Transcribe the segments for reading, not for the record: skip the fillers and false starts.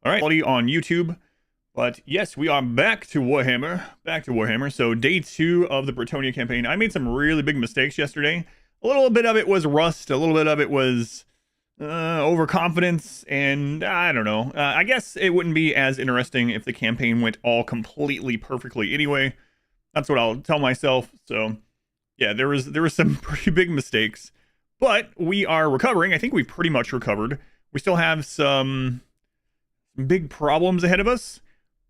All right, on YouTube. But yes, we are back to Warhammer. So day 2 of the Bretonnia campaign. I made some really big mistakes yesterday. A little bit of it was rust. A little bit of it was overconfidence. And I don't know. I guess it wouldn't be as interesting if the campaign went all completely perfectly anyway. That's what I'll tell myself. So yeah, there was some pretty big mistakes. But we are recovering. I think we've pretty much recovered. We still have some big problems ahead of us.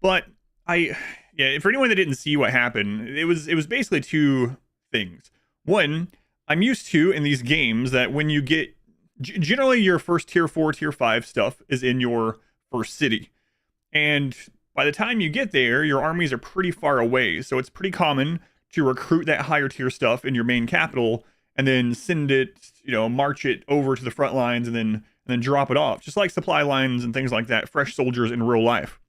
But for anyone that didn't see what happened, it was basically two things. One, I'm used to in these games that when you get, generally your first tier 4, tier 5 stuff is in your first city. And by the time you get there, your armies are pretty far away. So it's pretty common to recruit that higher tier stuff in your main capital and then send it, march it over to the front lines and then drop it off. Just like supply lines and things like that, fresh soldiers in real life.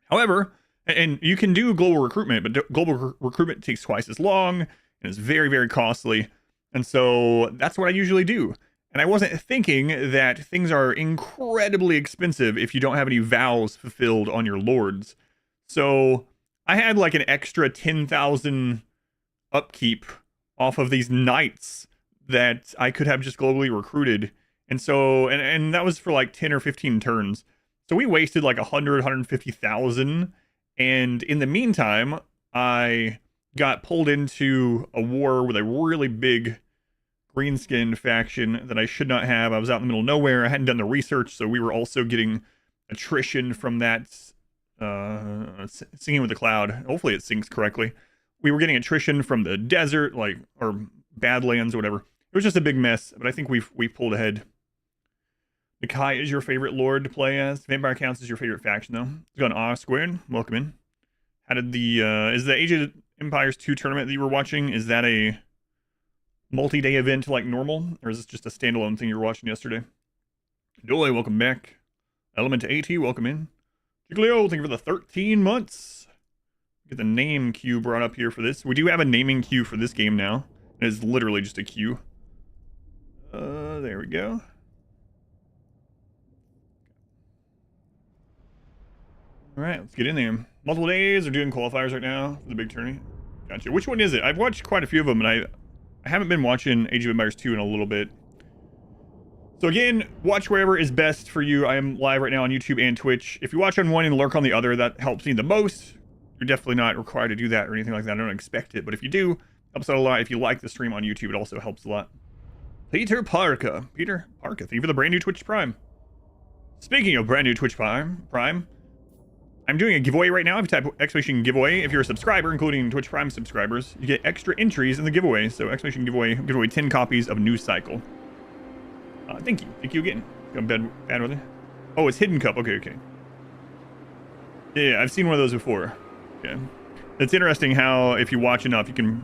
However, and you can do global recruitment, but global recruitment takes twice as long and is very, very costly. And so that's what I usually do. And I wasn't thinking that things are incredibly expensive if you don't have any vows fulfilled on your lords. So I had like an extra 10,000 upkeep off of these knights that I could have just globally recruited. And so, and that was for like 10 or 15 turns. So we wasted like 150,000. And in the meantime, I got pulled into a war with a really big green-skinned faction that I should not have. I was out in the middle of nowhere. I hadn't done the research, so we were also getting attrition from that Singing with the Cloud. Hopefully it syncs correctly. We were getting attrition from the desert, or Badlands or whatever. It was just a big mess, but I think we've pulled ahead. Nakai is your favorite lord to play as. Vampire Counts is your favorite faction, though. It's gone R squared. Welcome in. How did is the Age of Empires 2 tournament that you were watching, is that a multi-day event like normal? Or is this just a standalone thing you were watching yesterday? Dole, welcome back. Element AT, welcome in. Giglio, thank you for the 13 months. Get the name queue brought up here for this. We do have a naming queue for this game now. It is literally just a queue. There we go. All right, let's get in there. Multiple days, are doing qualifiers right now for the big tourney. Gotcha. Which one is it? I've watched quite a few of them, and I haven't been watching Age of Empires 2 in a little bit. So again, watch wherever is best for you. I am live right now on YouTube and Twitch. If you watch on one and lurk on the other, that helps me the most. You're definitely not required to do that or anything like that. I don't expect it, but if you do, it helps out a lot. If you like the stream on YouTube, it also helps a lot. Peter Parka, thank you for the brand new Twitch Prime. Speaking of brand new Twitch Prime, I'm doing a giveaway right now. If you type exclamation giveaway, if you're a subscriber, including Twitch Prime subscribers, you get extra entries in the giveaway. So exclamation giveaway, give away 10 copies of New Cycle. Thank you again. Got bad with it. Oh, it's Hidden Cup. Okay. Yeah, I've seen one of those before. Yeah, it's interesting how if you watch enough, you can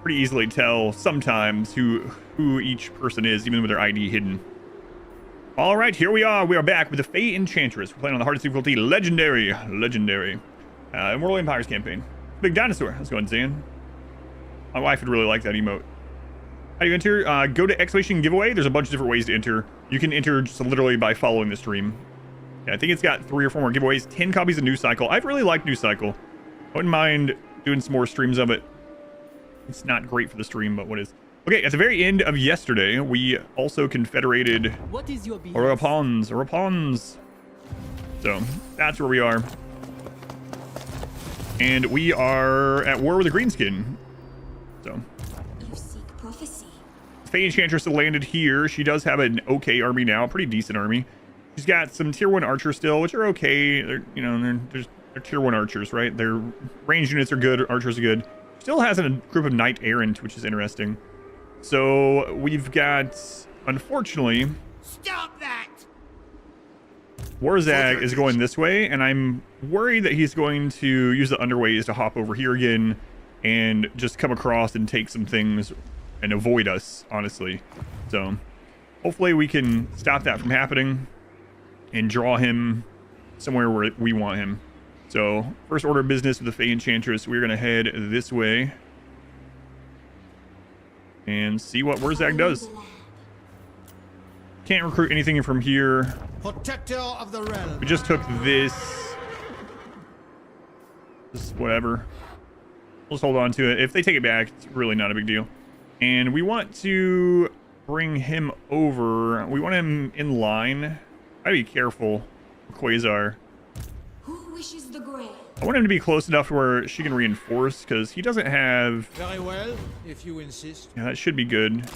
pretty easily tell sometimes who each person is, even with their ID hidden. All right, here we are. We are back with the Fay Enchantress. We're playing on the hardest difficulty, Legendary. Immortal Empires campaign. Big dinosaur. Let's go and Zan. My wife would really like that emote. How do you enter? Go to exclamation giveaway. There's a bunch of different ways to enter. You can enter just literally by following the stream. Yeah, I think it's got 3 or 4 more giveaways. 10 copies of New Cycle. I've really liked New Cycle. I wouldn't mind doing some more streams of it. It's not great for the stream, but what is? Okay, at the very end of yesterday, we also confederated Orapons. So, that's where we are. And we are at war with a greenskin. So. You seek prophecy. Fay Enchantress landed here. She does have an okay army now, a pretty decent army. She's got some tier 1 archers still, which are okay. They're tier 1 archers, right? Their range units are good, archers are good. Still has a group of knight errant, which is interesting. So we've got, unfortunately, stop that. Warzag is going this way, and I'm worried that he's going to use the underways to hop over here again and just come across and take some things and avoid us, honestly. So hopefully we can stop that from happening and draw him somewhere where we want him. So first order of business with the Fay Enchantress, we're going to head this way and see what Warzag does. Can't recruit anything from here. Protector of the realm. We just took this. Just whatever. We'll just hold on to it. If they take it back, it's really not a big deal. And we want to bring him over. We want him in line. Gotta be careful. Quasar. Who wishes the grail? I want him to be close enough where she can reinforce, because he doesn't have... Very well, if you insist. Yeah, that should be good.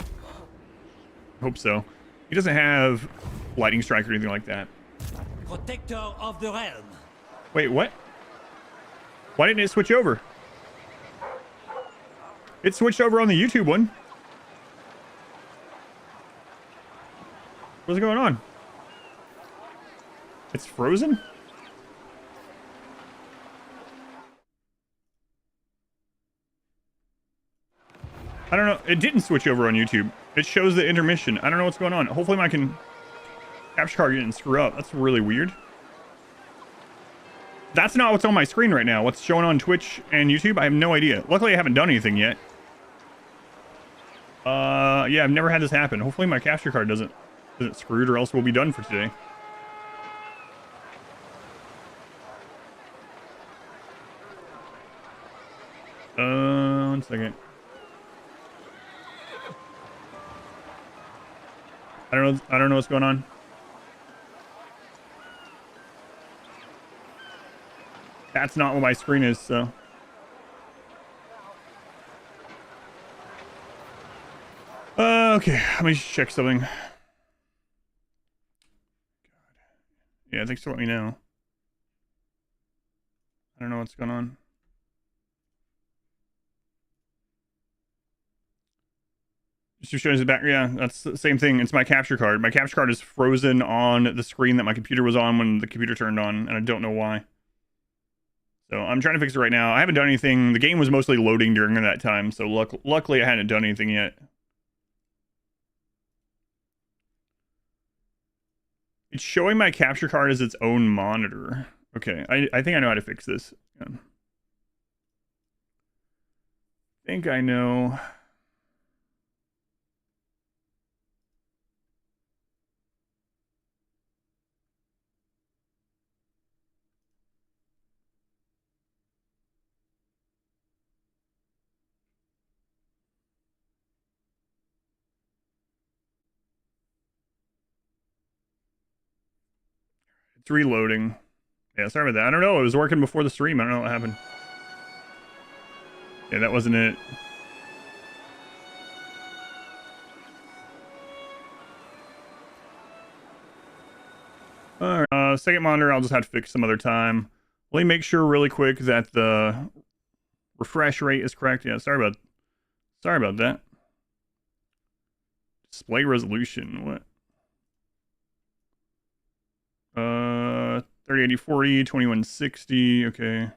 Hope so. He doesn't have lightning strike or anything like that. Protector of the realm. Wait, what? Why didn't it switch over? It switched over on the YouTube one. What's going on? It's frozen? I don't know. It didn't switch over on YouTube. It shows the intermission. I don't know what's going on. Hopefully my capture card didn't screw up. That's really weird. That's not what's on my screen right now. What's showing on Twitch and YouTube, I have no idea. Luckily, I haven't done anything yet. Yeah, I've never had this happen. Hopefully my capture card isn't screwed, or else we'll be done for today. One second. I don't know what's going on. That's not what my screen is, so. Okay, let me just check something. God. Yeah, thanks for letting me know. I don't know what's going on. Just showing the back. Yeah, that's the same thing. It's my capture card. My capture card is frozen on the screen that my computer was on when the computer turned on, and I don't know why. So I'm trying to fix it right now. I haven't done anything. The game was mostly loading during that time, so luckily I hadn't done anything yet. It's showing my capture card as its own monitor. Okay, I think I know how to fix this. Yeah. I think I know. It's reloading. Yeah, sorry about that. I don't know. It was working before the stream. I don't know what happened. Yeah, that wasn't it. All right. Second monitor, I'll just have to fix some other time. Let me make sure really quick that the refresh rate is correct. Yeah, sorry about that. Display resolution. What? 3080/40, 2160. Okay.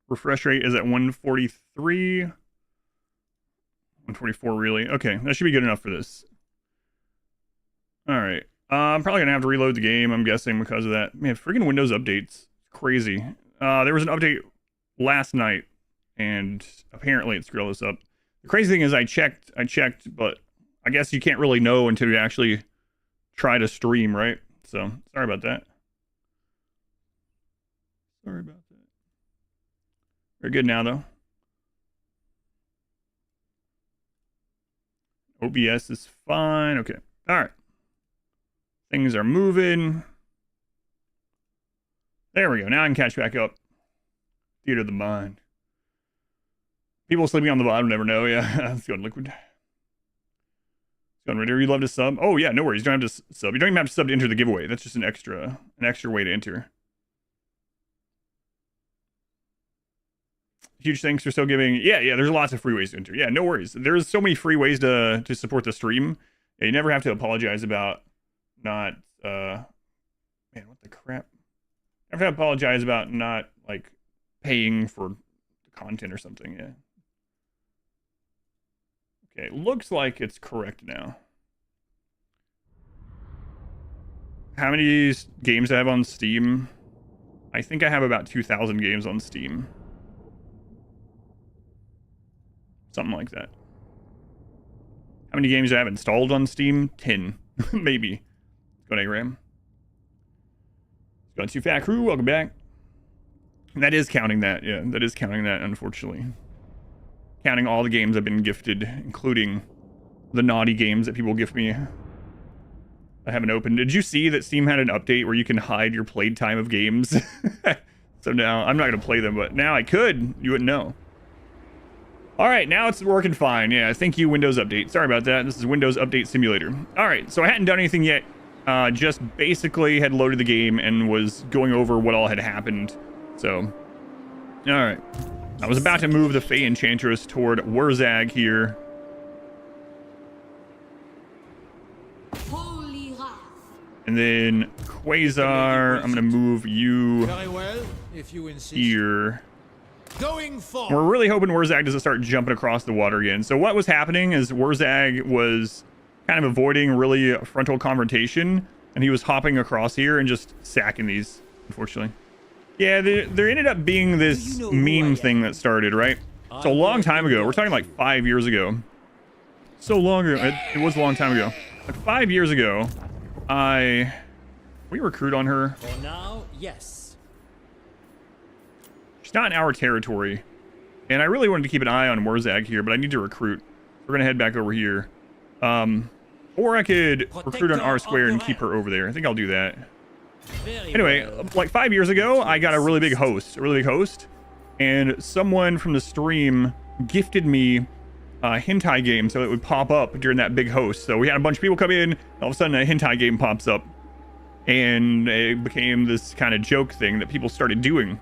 Refresh rate is at 143. 144, really? Okay, that should be good enough for this. All right. I'm probably going to have to reload the game, I'm guessing, because of that. Man, freaking Windows updates. Crazy. There was an update last night, and apparently it screwed this up. The crazy thing is I checked, but I guess you can't really know until you actually try to stream, right? So, sorry about that. Sorry about that. We're good now, though. OBS is fine. Okay. All right. Things are moving. There we go. Now I can catch back up. Theater of the mind. People sleeping on the bottom never know. Yeah. Let's go on Liquid. Let's go on Ritter. You'd love to sub. Oh, yeah. No worries. You don't have to sub. You don't even have to sub to enter the giveaway. That's just an extra way to enter. Huge thanks for still giving. Yeah, there's lots of free ways to enter. Yeah, no worries. There's so many free ways to support the stream. Yeah, you never have to apologize about not man, what the crap? You never have to apologize about not like paying for content or something. Yeah. Okay, looks like it's correct now. How many games do I have on Steam? I think I have about 2,000 games on Steam. Something like that. How many games do I have installed on Steam? 10. Maybe. Go Ram. Gone Too Fat Crew, welcome back. That is counting that, yeah. That is counting that, unfortunately. Counting all the games I've been gifted, including the naughty games that people gift me. I haven't opened. Did you see that Steam had an update where you can hide your played time of games? So now, I'm not going to play them, but now I could. You wouldn't know. All right, now it's working fine. Yeah, thank you, Windows Update. Sorry about that. This is Windows Update Simulator. All right, so I hadn't done anything yet. Just basically had loaded the game and was going over what all had happened. So, all right. I was about to move the Fay Enchantress toward Wurzag here. Holy wrath. And then Quasar, I'm going to move you Very well, if you insist. here. Going forward. We're really hoping Wurzag doesn't start jumping across the water again. So what was happening is Wurzag was kind of avoiding really frontal confrontation, and he was hopping across here and just sacking these, unfortunately. Yeah, there ended up being this meme thing that started, right? So a long time ago, we're talking like 5 years ago. So long ago, it was a long time ago. Like 5 years ago, we recruit on her. For now, yes. She's not in our territory. And I really wanted to keep an eye on Wurzag here, but I need to recruit. We're going to head back over here. Or I could recruit on R squared and keep her over there. I think I'll do that. Anyway, like 5 years ago, I got a really big host. And someone from the stream gifted me a hentai game so it would pop up during that big host. So we had a bunch of people come in, all of a sudden a hentai game pops up. And it became this kind of joke thing that people started doing.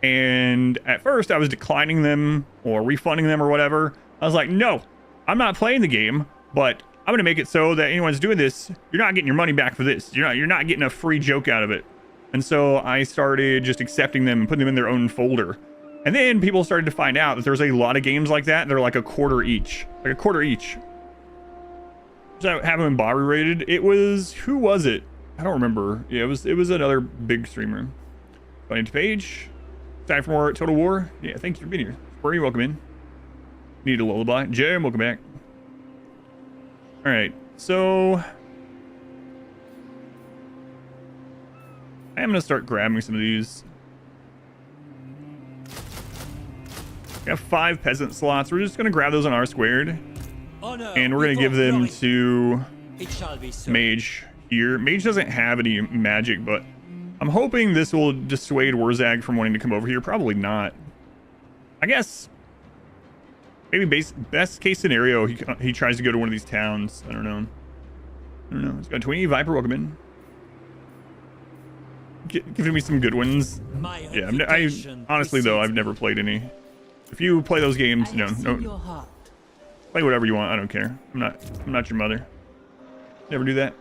And at first I was declining them or refunding them or whatever. I was like, no, I'm not playing the game, but I'm going to make it so that anyone's doing this, you're not getting your money back for this. You're not getting a free joke out of it. And so I started just accepting them and putting them in their own folder. And then people started to find out that there's a lot of games like that. They're like a quarter each. So I have them Bari rated. It was, who was it? I don't remember. Yeah, it was another big streamer. Going into page. Time for more Total War. Yeah, thank you for being here. Spurry, welcome in. Need a lullaby. Jerem, welcome back. All right, so I am gonna start grabbing some of these. We have 5 peasant slots. We're just gonna grab those on R squared, and we're gonna give them to Mage here. Mage doesn't have any magic, but I'm hoping this will dissuade Wurzag from wanting to come over here. Probably not. I guess maybe best case scenario, he tries to go to one of these towns. I don't know. He's got 20. Viper, welcome in. Giving me some good ones. Yeah, I honestly though, I've never played any. If you play those games, no, play whatever you want. I don't care. I'm not your mother. Never do that.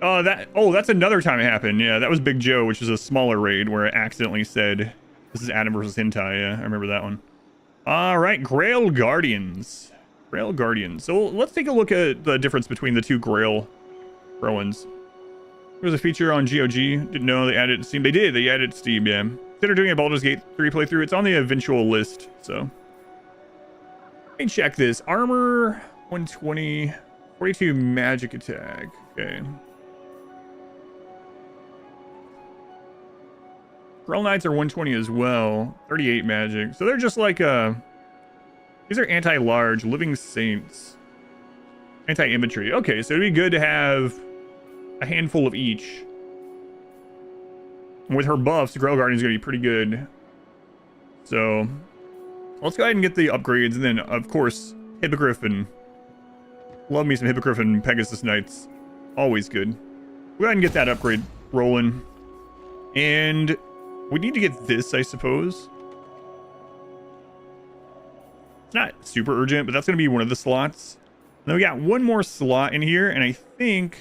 That's another time it happened. Yeah, that was Big Joe, which is a smaller raid where I accidentally said, this is Adam versus Hentai. Yeah, I remember that one. All right, Grail Guardians. So let's take a look at the difference between the two Grail ones. There's a feature on GOG. Didn't know they added it to Steam. They did. They added it to Steam, yeah. Consider doing a Baldur's Gate 3 playthrough. It's on the eventual list, so. Let me check this. Armor, 120. 42 magic attack. Okay. Grail Knights are 120 as well. 38 magic. So they're just like these are anti-large living saints. Anti-infantry. Okay, so it'd be good to have a handful of each. And with her buffs, the Grail Guardian's gonna be pretty good. So let's go ahead and get the upgrades, and then of course Hippogriff and love me some Hippogriff and Pegasus Knights. Always good. Go ahead and get that upgrade rolling. And we need to get this, I suppose. It's not super urgent, but that's going to be one of the slots. And then we got one more slot in here, and I think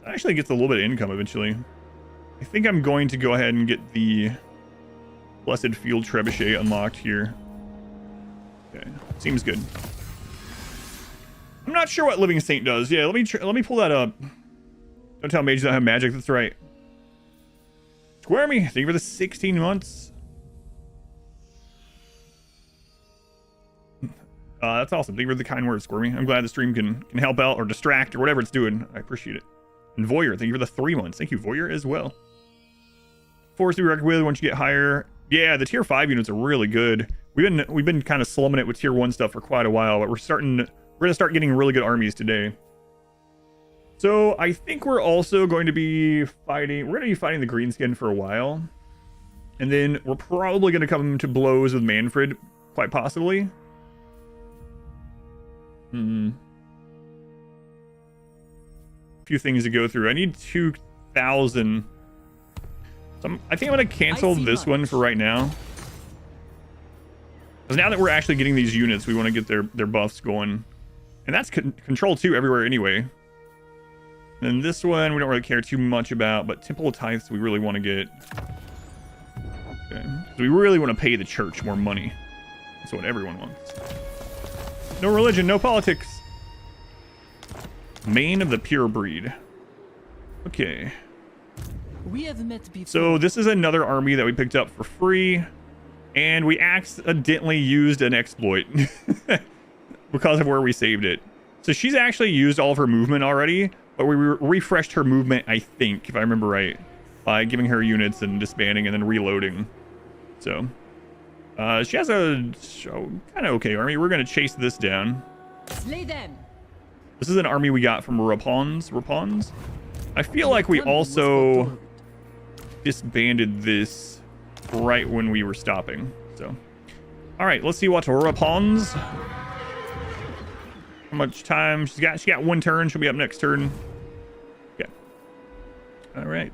that actually gets a little bit of income eventually. I think I'm going to go ahead and get the Blessed Field Trebuchet unlocked here. Okay, seems good. I'm not sure what Living Saint does. Yeah, let me pull that up. Don't tell mages don't have magic. That's right. Square me. Thank you for the 16 months. That's awesome. Thank you for the kind words, Squirmy. I'm glad the stream can help out or distract or whatever it's doing. I appreciate it. And Voyeur, thank you for the 3 months. Thank you, Voyeur, as well. Force we record with once you get higher. Yeah, the tier 5 units are really good. We've been kind of slumming it with tier 1 stuff for quite a while, but we're gonna start getting really good armies today. So I think we're also going to be fighting. We're gonna be fighting the Greenskin for a while, and then we're probably gonna come to blows with Manfred, quite possibly. A few things to go through. I need 2,000. So I think I'm gonna cancel this one for right now. Because now that we're actually getting these units, we want to get their buffs going. And that's control 2 everywhere anyway. And this one we don't really care too much about, but Temple of Tithes we really want to get. Okay. So we really want to pay the church more money. That's what everyone wants. No religion, no politics. Mane of the pure breed. Okay. We have met before. So this is another army that we picked up for free. And we accidentally used an exploit because of where we saved it. So she's actually used all of her movement already, but we refreshed her movement, I think, if I remember right, by giving her units and disbanding and then reloading. So she has a kind of okay army. We're going to chase this down. Slay them. This is an army we got from Rapons. I feel like we also disbanded this right when we were stopping. So all right, let's see what Rapons. How much time she's got? She got 1 turn. She'll be up next turn. Okay. All right.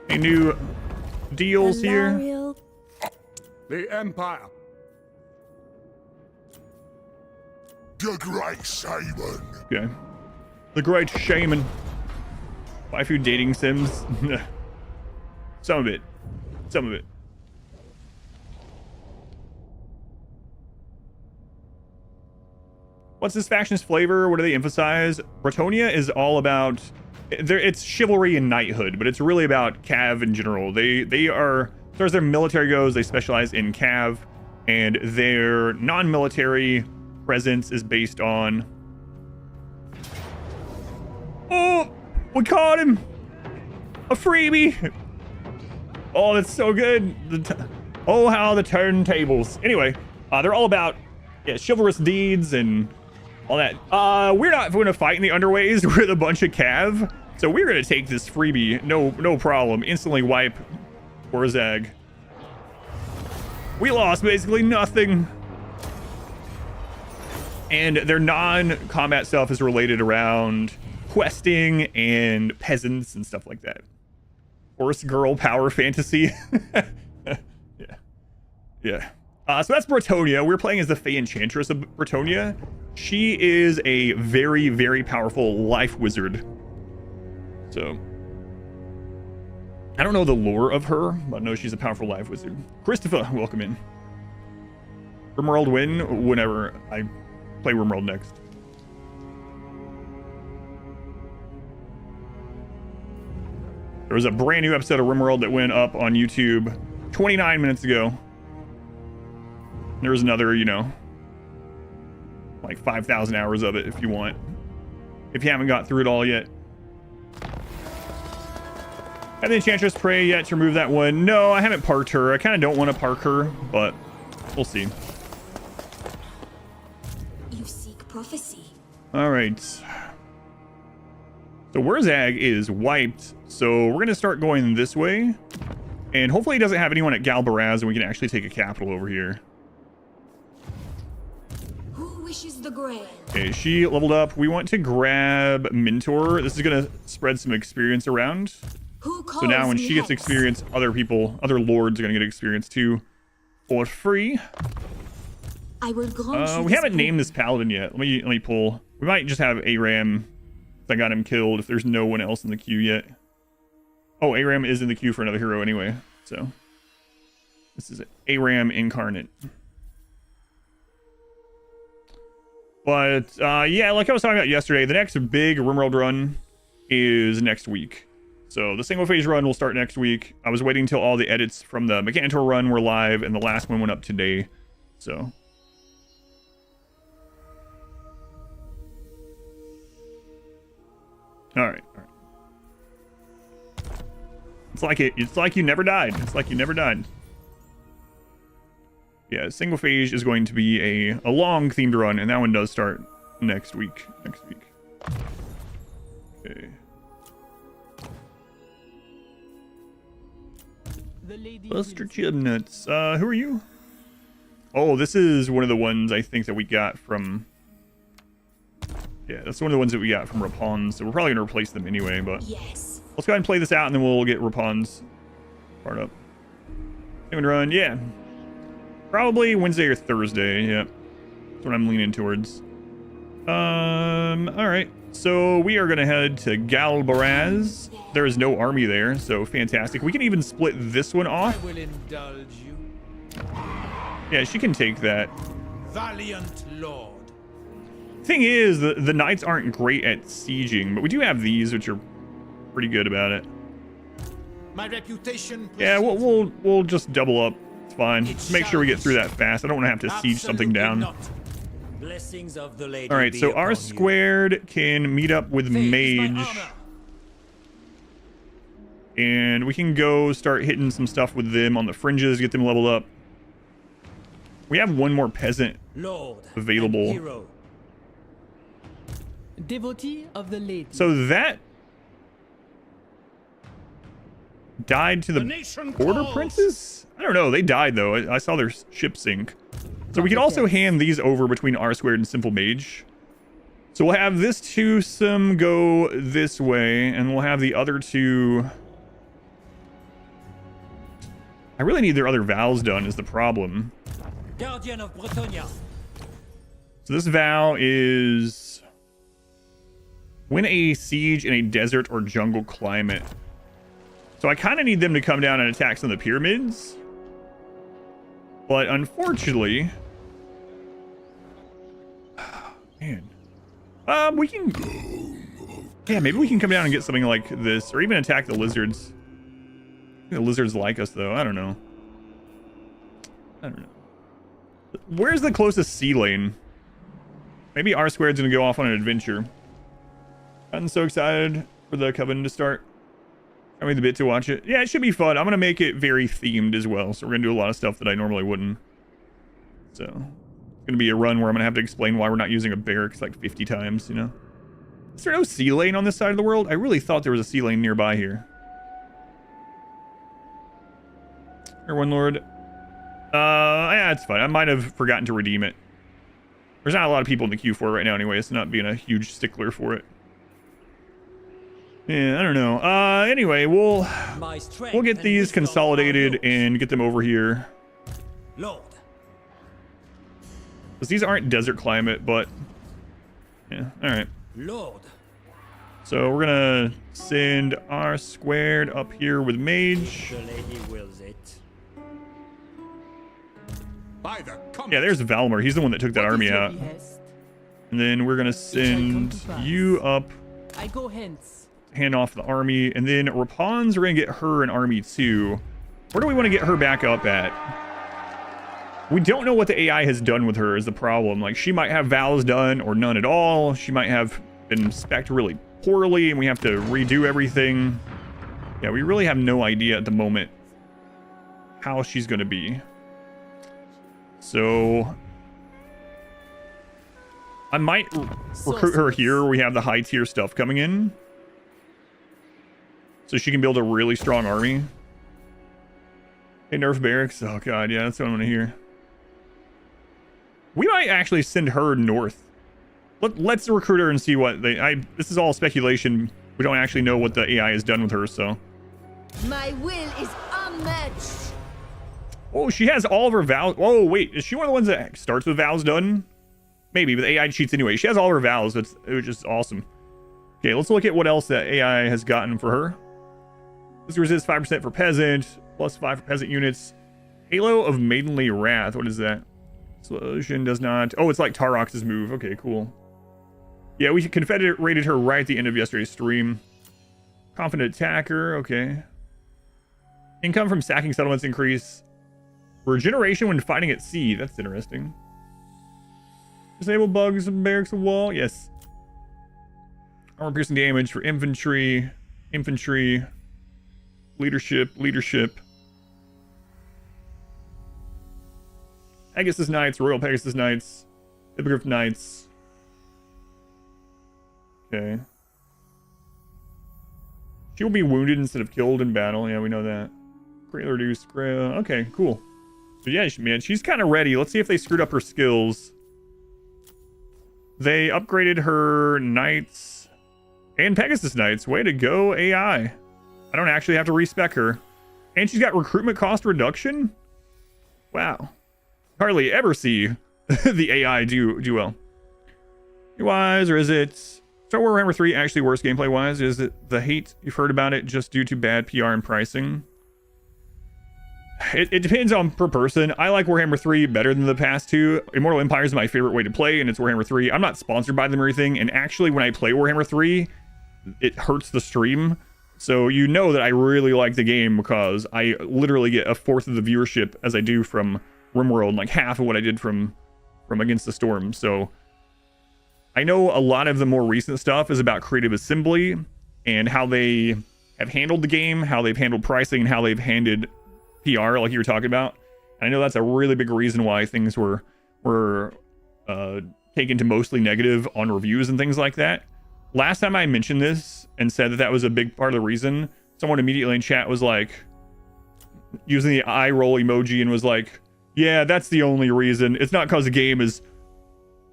Any new deals here? The Empire. The Great Shaman. Okay. The Great Shaman. Buy a few dating sims. Some of it. What's this faction's flavor? What do they emphasize? Bretonnia is all about... It's chivalry and knighthood, but it's really about Cav in general. They are... As far as their military goes, they specialize in Cav, and their non-military presence is based on... Oh! We caught him! A freebie! Oh, that's so good. Oh, how the turntables. Anyway, they're all about chivalrous deeds and all that. We're not going to fight in the underways with a bunch of Cav, so we're going to take this freebie. No problem. Instantly wipe Orzag. We lost basically nothing. And their non-combat stuff is related around questing and peasants and stuff like that. Horse girl power fantasy. Yeah. So that's Bretonnia. We're playing as the Fay Enchantress of Bretonnia. She is a very, very powerful life wizard. So I don't know the lore of her, but I know she's a powerful life wizard. Christopher, welcome in. Rimworld win whenever I play Rimworld next. There was a brand new episode of Rimworld that went up on YouTube 29 minutes ago. There was another, like 5,000 hours of it if you want. If you haven't got through it all yet. Have the Enchantress pray yet to remove that one? No, I haven't parked her. I kind of don't want to park her, but we'll see. You seek prophecy. All right. So Wurzag is wiped. So we're going to start going this way. And hopefully he doesn't have anyone at Galbaraz and we can actually take a capital over here. Who wishes the grail? Okay, she leveled up. We want to grab Mentor. This is going to spread some experience around. Who calls So now when me she gets Hex? experience, other lords are going to get experience too for free. I will grant you We this haven't boon. named this paladin yet. Let me pull. We might just have Aram. I got him killed if there's no one else in the queue yet. Oh, Aram is in the queue for another hero anyway. So this is Aram incarnate. But yeah, like I was talking about yesterday, the next big Rimworld run is next week. So the single phase run will start next week. I was waiting until all the edits from the Mechanitor run were live, and the last one went up today. So All right. It's like you never died. It's like you never died. Yeah, single phase is going to be a long themed run, and that one does start next week. Okay. The lady Buster will- Chibnuts. Who are you? Oh, this is one of the ones I think that we got from... Yeah, that's one of the ones that we got from Rapon's, so we're probably going to replace them anyway, but... Yes. Let's go ahead and play this out, and then we'll get Rapon's part up. Second run, yeah. Probably Wednesday or Thursday, yeah. That's what I'm leaning towards. Alright. So we are going to head to Galbaraz. There is no army there, so fantastic. We can even split this one I off. will indulge you. Yeah, she can take that. Valiant lord. Thing is, the knights aren't great at sieging, but we do have these, which are pretty good about it. My reputation. Yeah, precedes we'll just double up. It's fine. It Just make sure we get through that fast. I don't want to have to siege something Absolutely down. not. Blessings of the lady. All right, be so upon R you. squared can meet up with Fay is my mage, armor. and we can go start hitting some stuff with them on the fringes, get them leveled up. We have one more peasant Lord and available. hero. Devotee of the lady. So that died to the nation border calls. princes? I don't know. They died, though. I saw their ship sink. So we can also hand these over between R squared and simple mage. So we'll have this twosome go this way, and we'll have the other two... I really need their other vows done is the problem. Guardian of Bretonnia. So this vow is... win a siege in a desert or jungle climate. So I kind of need them to come down and attack some of the pyramids. But unfortunately... Man. We can... Yeah, maybe we can come down and get something like this. Or even attack the lizards. The lizards like us, though. I don't know. Where's the closest sea lane? Maybe R squared's gonna go off on an adventure. I'm so excited for the Coven to start. I made the bit to watch it. Yeah, it should be fun. I'm gonna make it very themed as well. So we're gonna do a lot of stuff that I normally wouldn't. So it's gonna be a run where I'm gonna have to explain why we're not using a barracks like 50 times, you know? Is there no sea lane on this side of the world? I really thought there was a sea lane nearby here. Here, One Lord. Yeah, it's fine. I might have forgotten to redeem it. There's not a lot of people in the queue for it right now anyway. It's not being a huge stickler for it. Yeah, I don't know. Anyway, we'll get these consolidated and get them over here. Lord. Because these aren't desert climate, but... Yeah, alright. Lord. So we're gonna send R squared up here with mage. The lady wills it. By the Yeah, there's Valmar. He's the one that took that What army is your out. behest? And then we're gonna send you up, I go hence. hand off the army, and then Rapon's, we're gonna get her an army too. Where do we want to get her back up at? We don't know what the AI has done with her is the problem. Like, she might have vows done or none at all. She might have been spec'd really poorly and we have to redo everything. Yeah, we really have no idea at the moment how she's gonna be. So I might recruit her here where we have the high tier stuff coming in. So she can build a really strong army. Hey, nerf barracks. Oh god, yeah, that's what I'm gonna hear. We might actually send her north. Let's recruit her and see what this is all speculation. We don't actually know what the AI has done with her, so. My will is unmatched. Oh, she has all of her vows. Oh, wait, is she one of the ones that starts with vows done? Maybe, but AI cheats anyway. She has all of her vows, which is awesome. Okay, let's look at what else that AI has gotten for her. This resists 5% for peasant, plus 5 for peasant units. Halo of Maidenly Wrath, what is that? Solution does not... Oh, it's like Tarox's move. Okay, cool. Yeah, we confederated her right at the end of yesterday's stream. Confident attacker, okay. Income from sacking settlements increase. Regeneration when fighting at sea, that's interesting. Disable bugs, barracks, a wall, yes. armor piercing damage for infantry, leadership. Pegasus Knights, Royal Pegasus Knights, Hippogriff Knights. Okay. She will be wounded instead of killed in battle. Yeah, we know that. Greatly reduced. Okay, cool. But yeah, man, she's kind of ready. Let's see if they screwed up her skills. They upgraded her Knights and Pegasus Knights. Way to go, AI. I don't actually have to respec her. And she's got recruitment cost reduction? Wow. Hardly ever see the AI do well. Wise, or is it Star Wars Warhammer 3 actually worse gameplay wise? Is it the hate you've heard about it just due to bad PR and pricing? It depends on per person. I like Warhammer 3 better than the past two. Immortal Empires is my favorite way to play, and it's Warhammer 3. I'm not sponsored by them or anything, and actually when I play Warhammer 3, it hurts the stream. So you know that I really like the game because I literally get a fourth of the viewership as I do from RimWorld, like half of what I did from Against the Storm. So I know a lot of the more recent stuff is about creative assembly and how they have handled the game, how they've handled pricing, and how they've handled PR, like you were talking about. And I know that's a really big reason why things were taken to mostly negative on reviews and things like that. Last time I mentioned this and said that that was a big part of the reason, someone immediately in chat was like, using the eye roll emoji, and was like, yeah, that's the only reason. It's not because the game is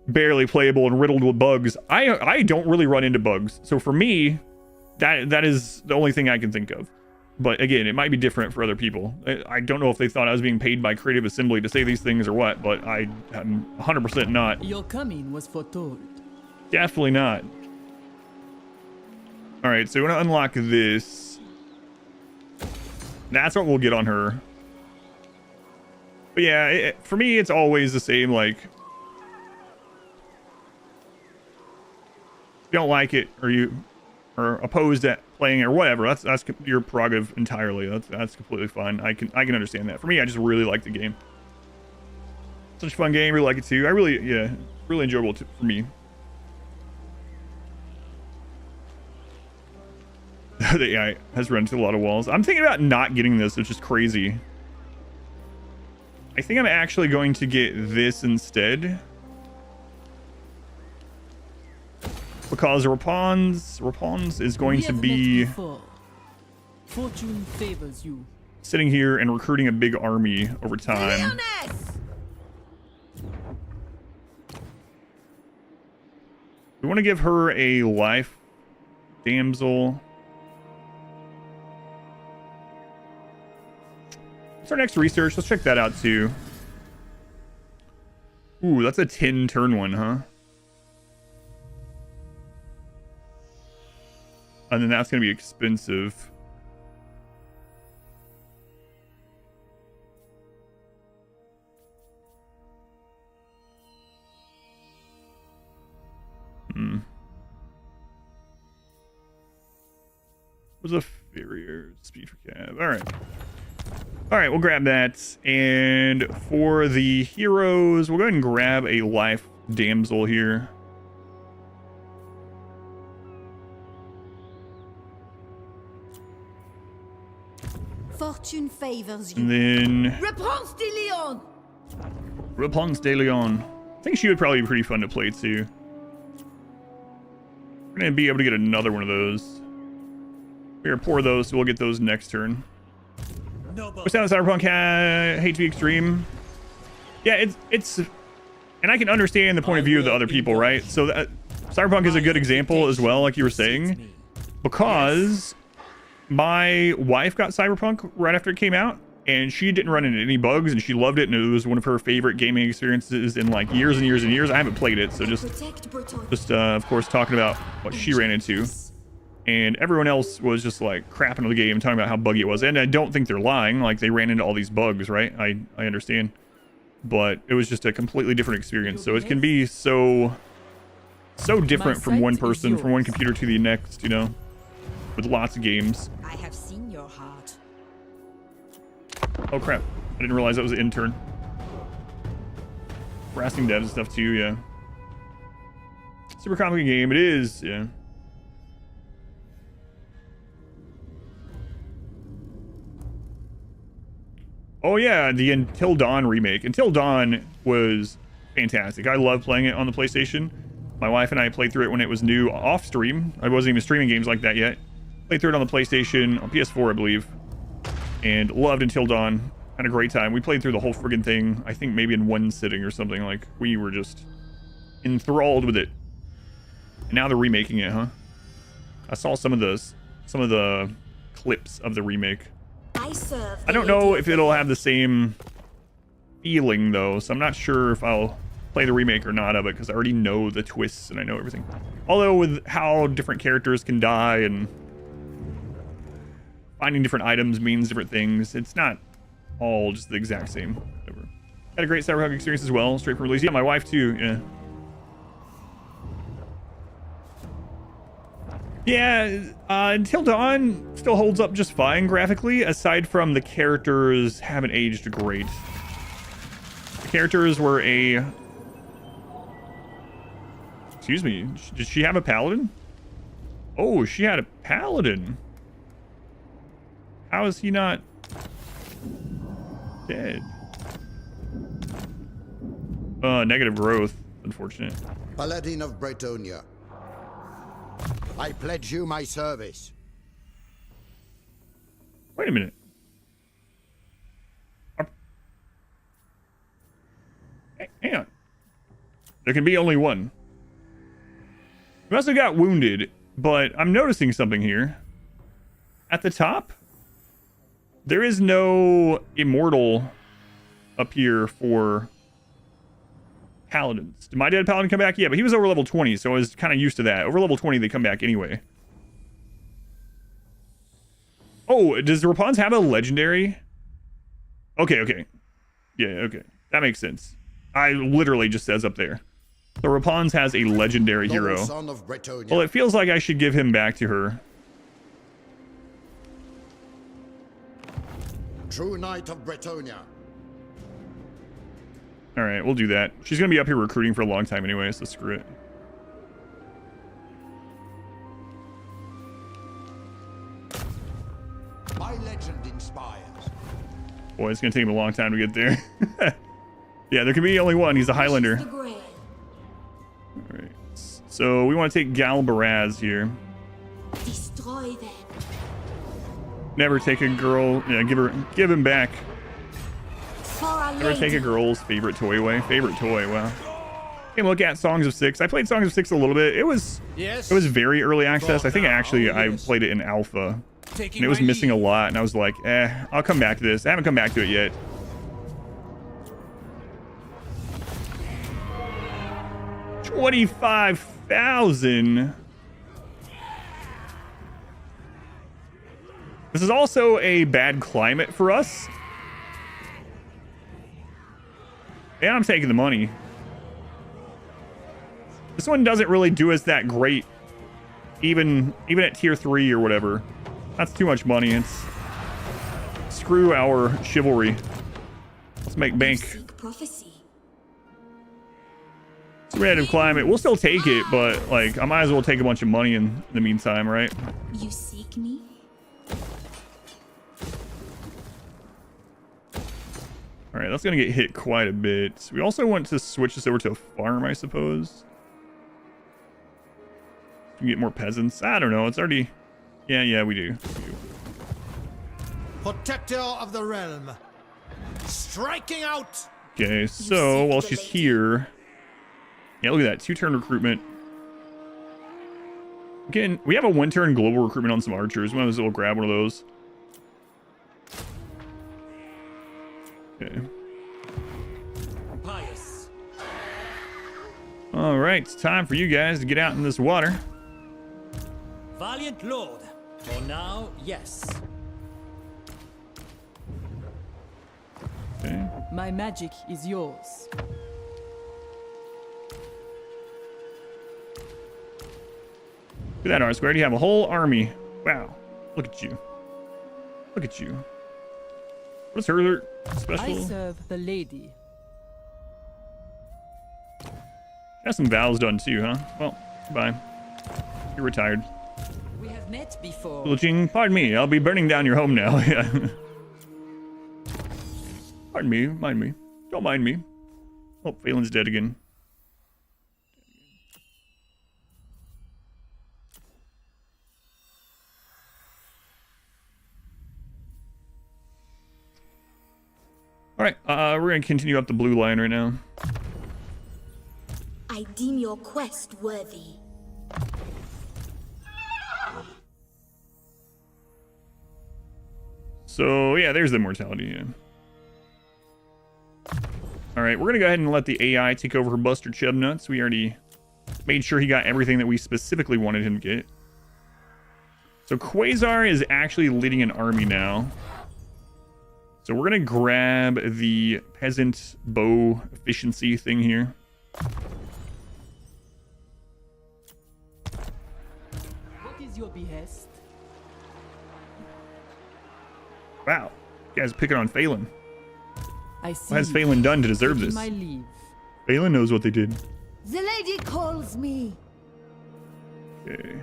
barely playable and riddled with bugs. I don't really run into bugs. So for me, that is the only thing I can think of. But again, it might be different for other people. I don't know if they thought I was being paid by Creative Assembly to say these things or what, but I'm 100% not. Your coming was foretold. Definitely not. All right, so we want to unlock this. That's what we'll get on her. But yeah, for me, it's always the same. Like, if you don't like it, or you are opposed at playing it or whatever, that's your prerogative entirely. That's completely fine. I can understand that. For me, I just really like the game. Such a fun game. Really like it too. Really enjoyable for me. The AI has run into a lot of walls. I'm thinking about not getting this, which is crazy. I think I'm actually going to get this instead. Because Rapons is going to be Fortune favors you. sitting here and recruiting a big army over time. We want to give her a life damsel. What's our next research? Let's check that out too. Ooh, that's a 10 turn one, huh? And then that's going to be expensive. Was a farrier speed for cab. All right, we'll grab that. And for the heroes, we'll go ahead and grab a life damsel here. Fortune favors you. And then Réponse de Leon. Réponse de Leon. I think she would probably be pretty fun to play too. We're gonna be able to get another one of those. We're gonna pour those, so we'll get those next turn. What's down Cyberpunk? Hate to be extreme. Yeah, it's, and I can understand the point of view of the other people, right? So that Cyberpunk is a good example as well, like you were saying, because my wife got Cyberpunk right after it came out, and she didn't run into any bugs, and she loved it, and it was one of her favorite gaming experiences in like years and years and years. I haven't played it, so just of course talking about what she ran into. And everyone else was just like crapping on the game, talking about how buggy it was. And I don't think they're lying. Like, they ran into all these bugs, right? I understand. But it was just a completely different experience. So it can be so different from one person, from one computer to the next, you know, with lots of games. I have seen your heart. Oh, crap. I didn't realize that was an intern. Harassing devs and stuff too, yeah. Super complicated game. It is, yeah. Oh yeah, the Until Dawn remake. Until Dawn was fantastic. I love playing it on the PlayStation. My wife and I played through it when it was new off stream. I wasn't even streaming games like that yet. Played through it on the PlayStation, on PS4, I believe. And loved Until Dawn. Had a great time. We played through the whole friggin' thing, I think maybe in one sitting or something. Like, we were just enthralled with it. And now they're remaking it, huh? I saw some of the clips of the remake. I don't know if it'll have the same feeling though, so I'm not sure if I'll play the remake or not of it, because I already know the twists and I know everything. Although with how different characters can die and finding different items means different things, it's not all just the exact same. Whatever. Had a great Cyberpunk experience as well, straight from release. Yeah, my wife too. Yeah, Until Dawn still holds up just fine graphically, aside from the characters haven't aged great. The characters were a... Excuse me, did she have a paladin? Oh, she had a paladin. How is he not dead? Negative growth, unfortunate. Paladin of Bretonnia. I pledge you my service. Wait a minute. Hang on. There can be only one. We also got wounded, but I'm noticing something here. At the top, there is no immortal up here for paladins. Did my dead paladin come back? Yeah, but he was over level 20, so I was kind of used to that. Over level 20, they come back anyway. Oh, does the Rapons have a legendary? Okay. Yeah, okay. That makes sense. I literally just says up there. The Rapons has a legendary hero. Son of Bretonnia. Well, it feels like I should give him back to her. True Knight of Bretonnia. All right, we'll do that. She's going to be up here recruiting for a long time anyway, so screw it. My legend inspires. Boy, it's going to take him a long time to get there. Yeah, there can be only one. He's a Highlander. The Grail. All right. So we want to take Galbaraz here. Destroy them. Never take a girl. Yeah, give him back. For a Never take a lady. girl's favorite toy away. Favorite toy. Wow. Hey, look at Songs of Six. I played Songs of Six a little bit. It was very early access. I think I played it in alpha, and it was missing a lot. And I was like, I'll come back to this. I haven't come back to it yet. $25,000. This is also a bad climate for us. Yeah, I'm taking the money. This one doesn't really do us that great, even at tier 3 or whatever. That's too much money. It's screw our chivalry. Let's make bank. Seek prophecy. It's a random climate. We'll still take it, but like I might as well take a bunch of money in the meantime, right? You seek me? All right, that's gonna get hit quite a bit. We also want to switch this over to a farm, I suppose. We can get more peasants. I don't know. It's already... Yeah, we do. Protector of the realm. Striking out. Okay, so while she's here... Yeah, look at that. 2-turn recruitment. Again, we have a 1-turn global recruitment on some archers. We might as well grab one of those. Okay. Pious. All right, it's time for you guys to get out in this water. Valiant Lord. For now, yes. Okay. My magic is yours. Look at that, R-Squared. You have a whole army. Wow. Look at you. Look at you. What's her I special? serve the lady. Got some vows done too, huh? Well, goodbye. You're retired. We have met before. Pardon me, I'll be burning down your home now. Yeah. Pardon me, mind me. Don't mind me. Oh, Phelan's dead again. Alright, we're gonna continue up the blue line right now. I deem your quest worthy. So, yeah, there's the mortality, yeah. Alright, we're gonna go ahead and let the AI take over Buster Chubnuts. We already made sure he got everything that we specifically wanted him to get. So Quasar is actually leading an army now. So we're gonna grab the peasant bow efficiency thing here. What is your behest? Wow, you guys are picking on Phelan. I see. What has Phelan done to deserve Taking this? my leave. Phelan knows what they did. The lady calls me. Okay.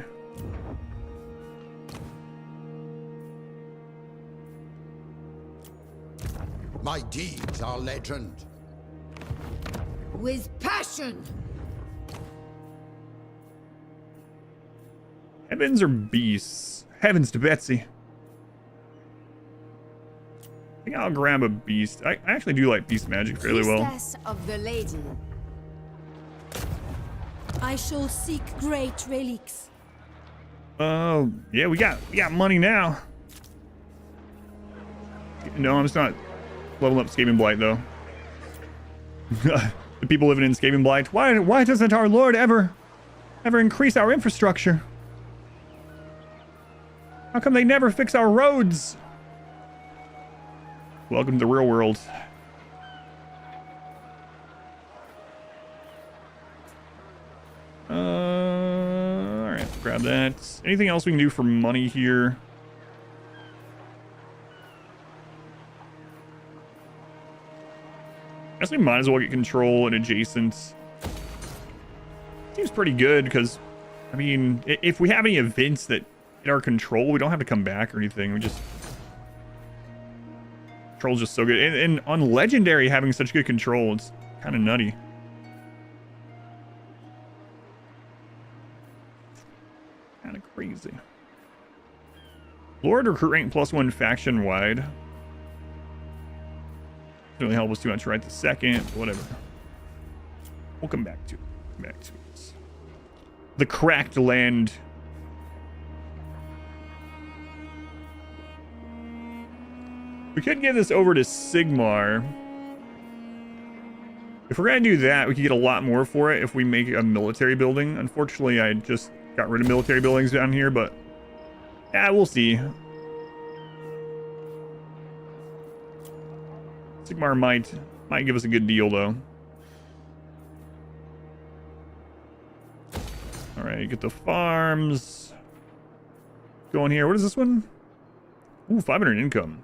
My deeds are legend. With passion. Heavens or beasts? Heavens to Betsy. I think I'll grab a beast. I actually do like beast magic fairly well. Priestess of the lady. I shall seek great relics. Oh, yeah, we got money now. No, I'm just not leveling up Skaven Blight though. The people living in Skaven Blight. Why doesn't our Lord ever increase our infrastructure? How come they never fix our roads? Welcome to the real world. Alright, grab that. Anything else we can do for money here? I guess we might as well get control and adjacent. Seems pretty good because, I mean, if we have any events that in our control, we don't have to come back or anything. We just... Control's just so good. And on Legendary, having such good control, it's kind of nutty. Kind of crazy. Lord recruit rank +1 faction wide. Doesn't really help us too much right this second, but whatever. We'll come back to it. Come back to it. The cracked land. We could give this over to Sigmar. If we're going to do that, we could get a lot more for it if we make a military building. Unfortunately, I just got rid of military buildings down here, but yeah, we'll see. Sigmar might give us a good deal, though. All right, get the farms going here. What is this one? Ooh, 500 income.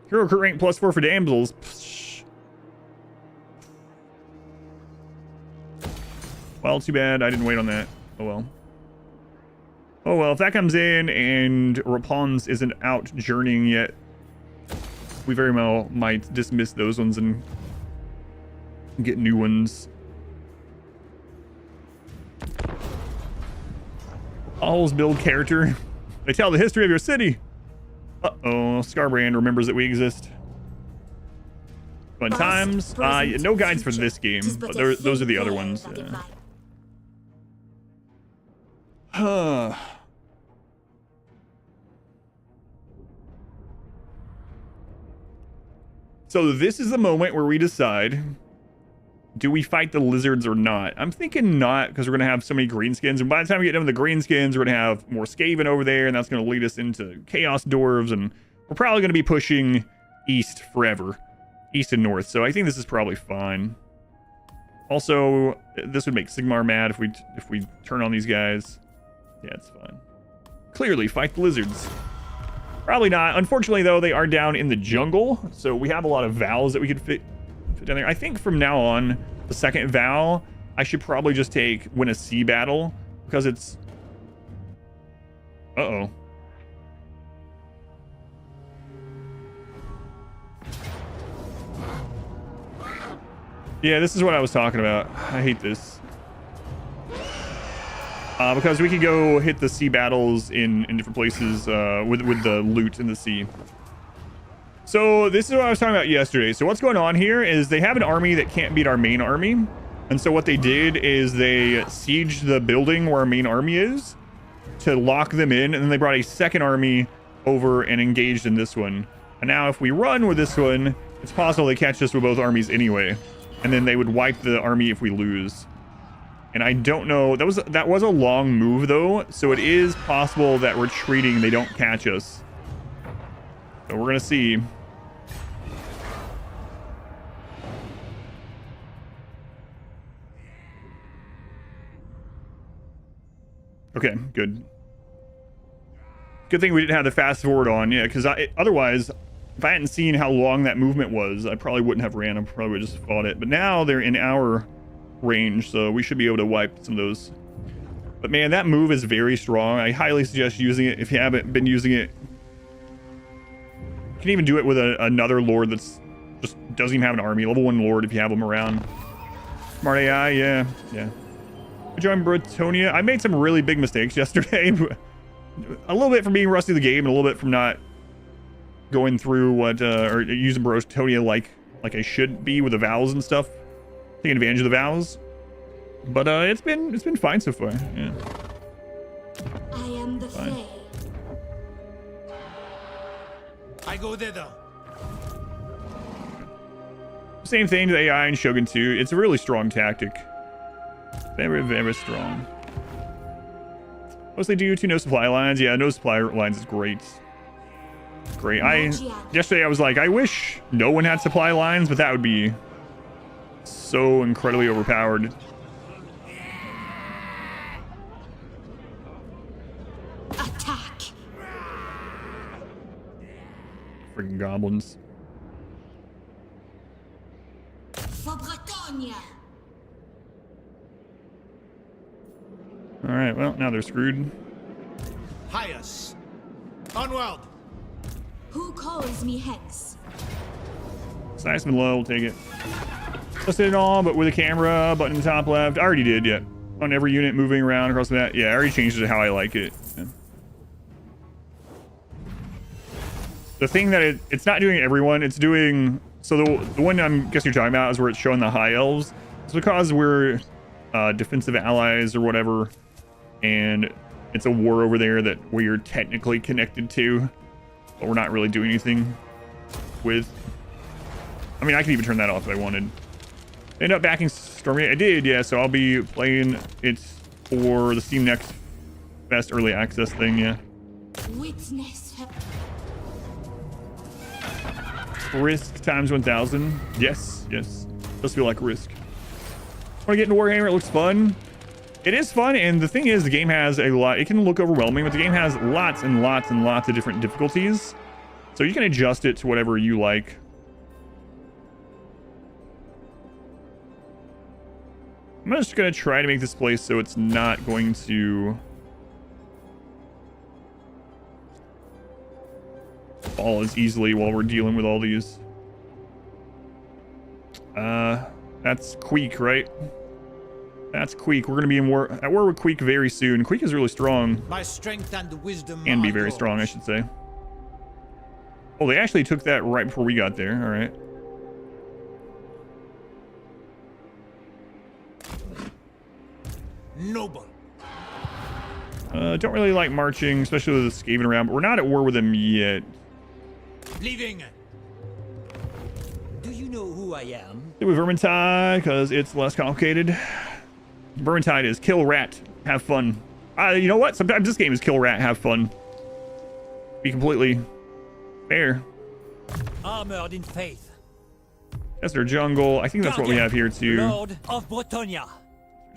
Hero recruit rank +4 for damsels. Psh. Well, too bad I didn't wait on that. Oh well. Oh well, if that comes in and Rapunz isn't out journeying yet, we very well might dismiss those ones and get new ones. Alls build character. They tell the history of your city. Uh-oh, Scarbrand remembers that we exist. Fun times. No guides for this game, but those are the other ones. So this is the moment where we decide, do we fight the lizards or not? I'm thinking not, because we're going to have so many greenskins. And by the time we get done with the greenskins, we're going to have more Skaven over there, and that's going to lead us into Chaos Dwarves, and we're probably going to be pushing east forever. East and north. So I think this is probably fine. Also, this would make Sigmar mad if we turn on these guys. Yeah, it's fine. Clearly, fight the lizards. Probably not. Unfortunately, though, they are down in the jungle, so we have a lot of vows that we could fit down there. I think from now on, the second vow, I should probably just win a sea battle, because it's... Uh-oh. Yeah, this is what I was talking about. I hate this. Because we could go hit the sea battles in different places with the loot in the sea. So this is what I was talking about yesterday. So what's going on here is they have an army that can't beat our main army. And so what they did is they sieged the building where our main army is to lock them in. And then they brought a second army over and engaged in this one. And now if we run with this one, it's possible they catch us with both armies anyway. And then they would wipe the army if we lose. And I don't know. That was a long move, though. So it is possible that retreating, they don't catch us. So we're going to see. Okay, good. Good thing we didn't have the fast forward on. Yeah, because otherwise, if I hadn't seen how long that movement was, I probably wouldn't have ran. I probably would have just fought it. But now they're in our range, so we should be able to wipe some of those. But man, that move is very strong. I highly suggest using it if you haven't been using it. You can even do it with another lord that's just doesn't even have an army. Level 1 lord if you have them around. Smart AI, yeah. Good job, Bretonnia. I made some really big mistakes yesterday. A little bit from being rusty the game, and a little bit from not going through what or using Bretonnia like I should be with the vows and stuff. Taking advantage of the vows. But it's been fine so far. Yeah. I am the Fine. Fay. I go thither. Same thing to AI and Shogun 2. It's a really strong tactic. Very, very strong. Mostly due to no supply lines. Yeah, no supply lines is great. Great. Yesterday I was like, I wish no one had supply lines, but that would be so incredibly overpowered. Attack. Freaking goblins. For Bretonnia. All right, well, now they're screwed. Pious. Onward. Who calls me hence? It's nice and low, we'll take it. Listed it all, but with a camera button in the top left. I already did, yeah. On every unit moving around across the map. Yeah, I already changed it to how I like it. Yeah. The thing that it's not doing everyone, it's doing... So the one I'm guessing you're talking about is where it's showing the high elves. It's because we're defensive allies or whatever, and it's a war over there that we're technically connected to, but we're not really doing anything with. I mean, I could even turn that off if I wanted. End up backing Stormy. I did, yeah, so I'll be playing it for the Steam Next Best Early Access thing, yeah. Witness her. Risk times 1,000. Yes. Does feel like risk. Want to get into Warhammer? It looks fun. It is fun, and the thing is, the game has a lot. It can look overwhelming, but the game has lots and lots and lots of different difficulties. So you can adjust it to whatever you like. I'm just going to try to make this place so it's not going to fall as easily while we're dealing with all these. That's Queek, right? That's Queek. We're going to be at war with Queek very soon. Queek is really strong. My strength and wisdom Can be are very yours. strong, I should say. Oh, they actually took that right before we got there. All right. Noble. Don't really like marching, especially with the Skaven around, but we're not at war with them yet. Leaving. Do you know who I am? Do with Vermintide, because it's less complicated. Vermintide is kill rat, have fun. You know what? Sometimes this game is kill rat, have fun. Be completely fair. Armored in faith. That's their jungle. I think that's what we have here too. Lord of Bretonnia.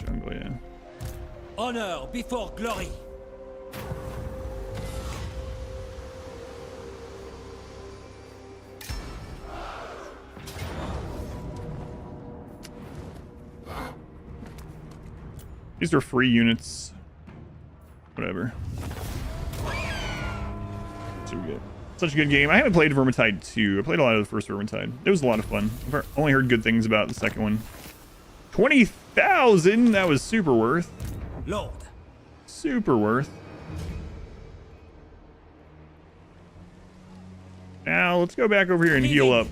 Jungle, yeah. Honor before glory. These are free units. Whatever. So we get. Such a good game. I haven't played Vermintide 2. I played a lot of the first Vermintide. It was a lot of fun. I've only heard good things about the second one. 20,000. That was super worth. Lord. Super worth. Now let's go back over here and heal up.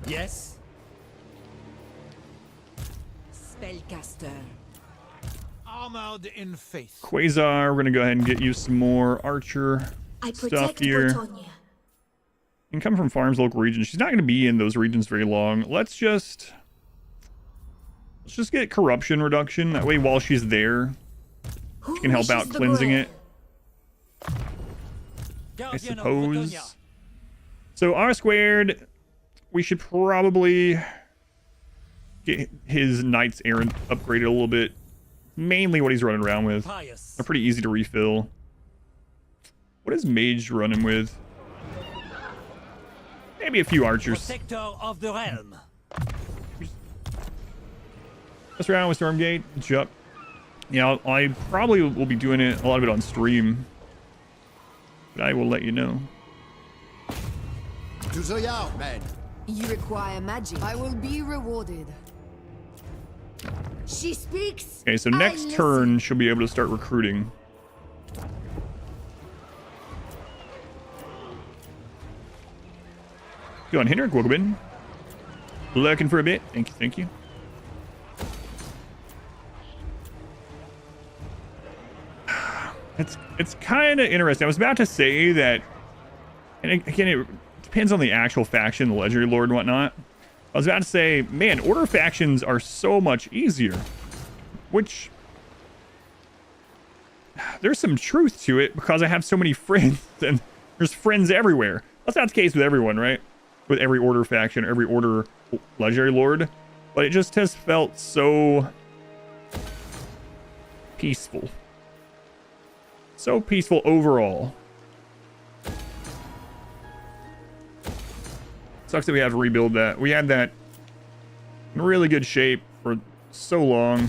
Yes. Spellcaster. Armored in faith. Quasar, we're gonna go ahead and get you some more archer I stuff protect here. Bretonnia. And come from farms, local regions. She's not gonna be in those regions very long. Let's just get corruption reduction. That way, while she's there, she can help out cleansing it. I suppose. So R squared, we should probably get his Knight's Errant upgraded a little bit. Mainly what he's running around with. They're pretty easy to refill. What is Mage running with? Maybe a few archers. Protector of the realm. Mess around with Stormgate. Chuck. Yeah, I probably will be doing it a lot of it on stream. But I will let you know. To the yard, men. You require magic. I will be rewarded. She speaks. Okay, so I next listen. turn she'll be able to start recruiting. Go on, Henrik, welcome in. Lurking for a bit. Thank you, thank you. It's kind of interesting. I was about to say that, and again, it depends on the actual faction, the Legendary Lord and whatnot. I was about to say, man, Order factions are so much easier, which there's some truth to it because I have so many friends and there's friends everywhere. That's not the case with everyone, right? With every Order faction, every Order Legendary Lord, but it just has felt so peaceful. So peaceful overall. Sucks that we have to rebuild that. We had that in really good shape for so long.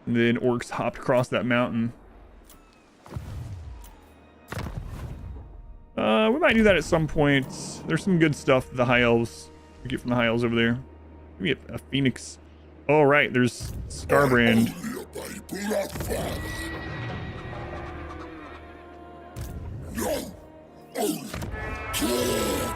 And then orcs hopped across that mountain. We might do that at some point. There's some good stuff the High Elves we get from the High Elves over there. Maybe a Phoenix. Oh, right. There's Starbrand. No, only God.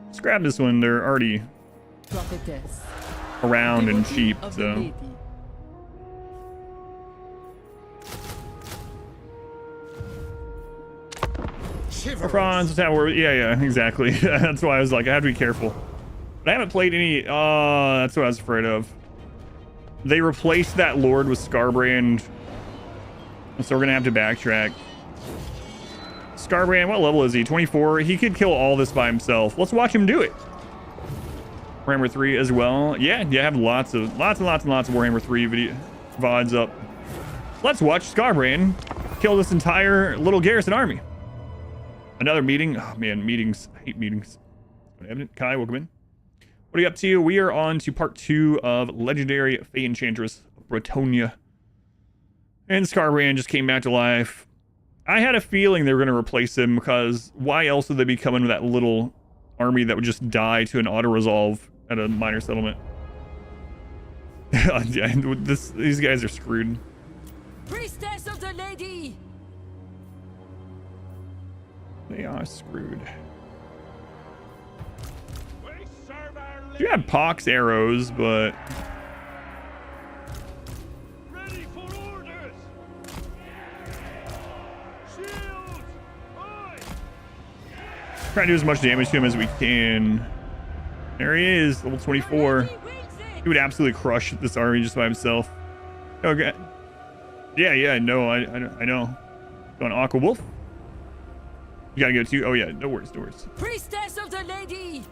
Let's grab this one. They're already Prophetess. around and Devotee cheap, of the so. lady. Franz, that's how we're, yeah, exactly. That's why I was like, I have to be careful. But I haven't played any, that's what I was afraid of. They replaced that Lord with Scarbrand, so we're gonna have to backtrack. Scarbrand, what level is he? 24? He could kill all this by himself. Let's watch him do it. Warhammer 3 as well. Yeah, I have lots and lots of Warhammer 3 video VODs up. Let's watch Scarbrand kill this entire little garrison army. Another meeting. Oh man, meetings. I hate meetings. Evident. Kai, welcome in. What are you up to? We are on to part 2 of Legendary Fay Enchantress of Bretonnia. And Scarbrand just came back to life. I had a feeling they were going to replace him because why else would they be coming with that little army that would just die to an auto-resolve at a minor settlement? Yeah, these guys are screwed. Priestess of the lady. They are screwed. You have Pox arrows, but Ready for orders. Shields. Aye. try to do as much damage to him as we can. There he is, level 24. He would absolutely crush this army just by himself. Okay. Yeah, no, I know. Going Aqua Wolf. You gotta go too. Oh yeah, no worries. Priestess of the lady.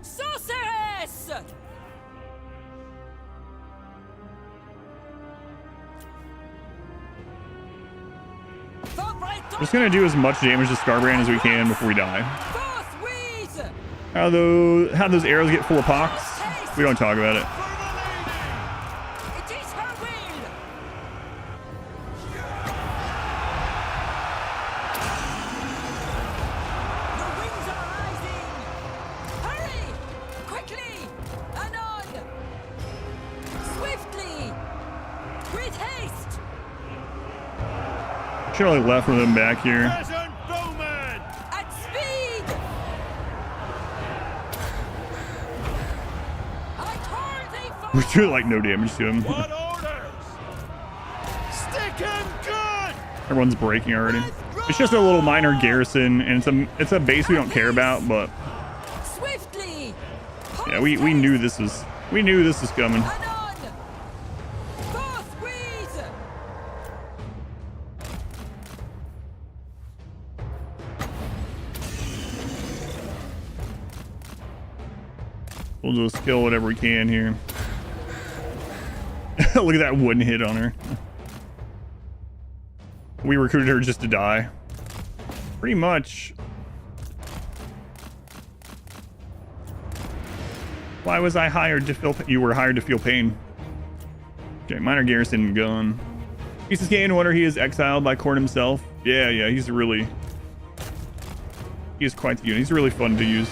Sorceress! For Bretonnia! Just gonna do as much damage to Scarbrand as we can before we die. Forth with! How those arrows get full of pox? We don't talk about it. It is her will! The winds are rising! Hurry! Quickly! Anon! Swiftly! With haste! Should only left with them back here. Peasant bowman! At speed! I told thee for... We do like no damage to him. What orders? Stick and gun! Everyone's breaking already. It's just a little minor garrison, and it's a base we don't care about, but Swiftly! yeah, we knew this was coming. Anon! Forth with! We'll just kill whatever we can here. Look at that one hit on her. We recruited her just to die. Pretty much. Why was I hired to feel? You were hired to feel pain. Okay, minor garrison gone. Pieces gain wonder he is exiled by Korn himself. Yeah, he is quite the unit. He's really fun to use.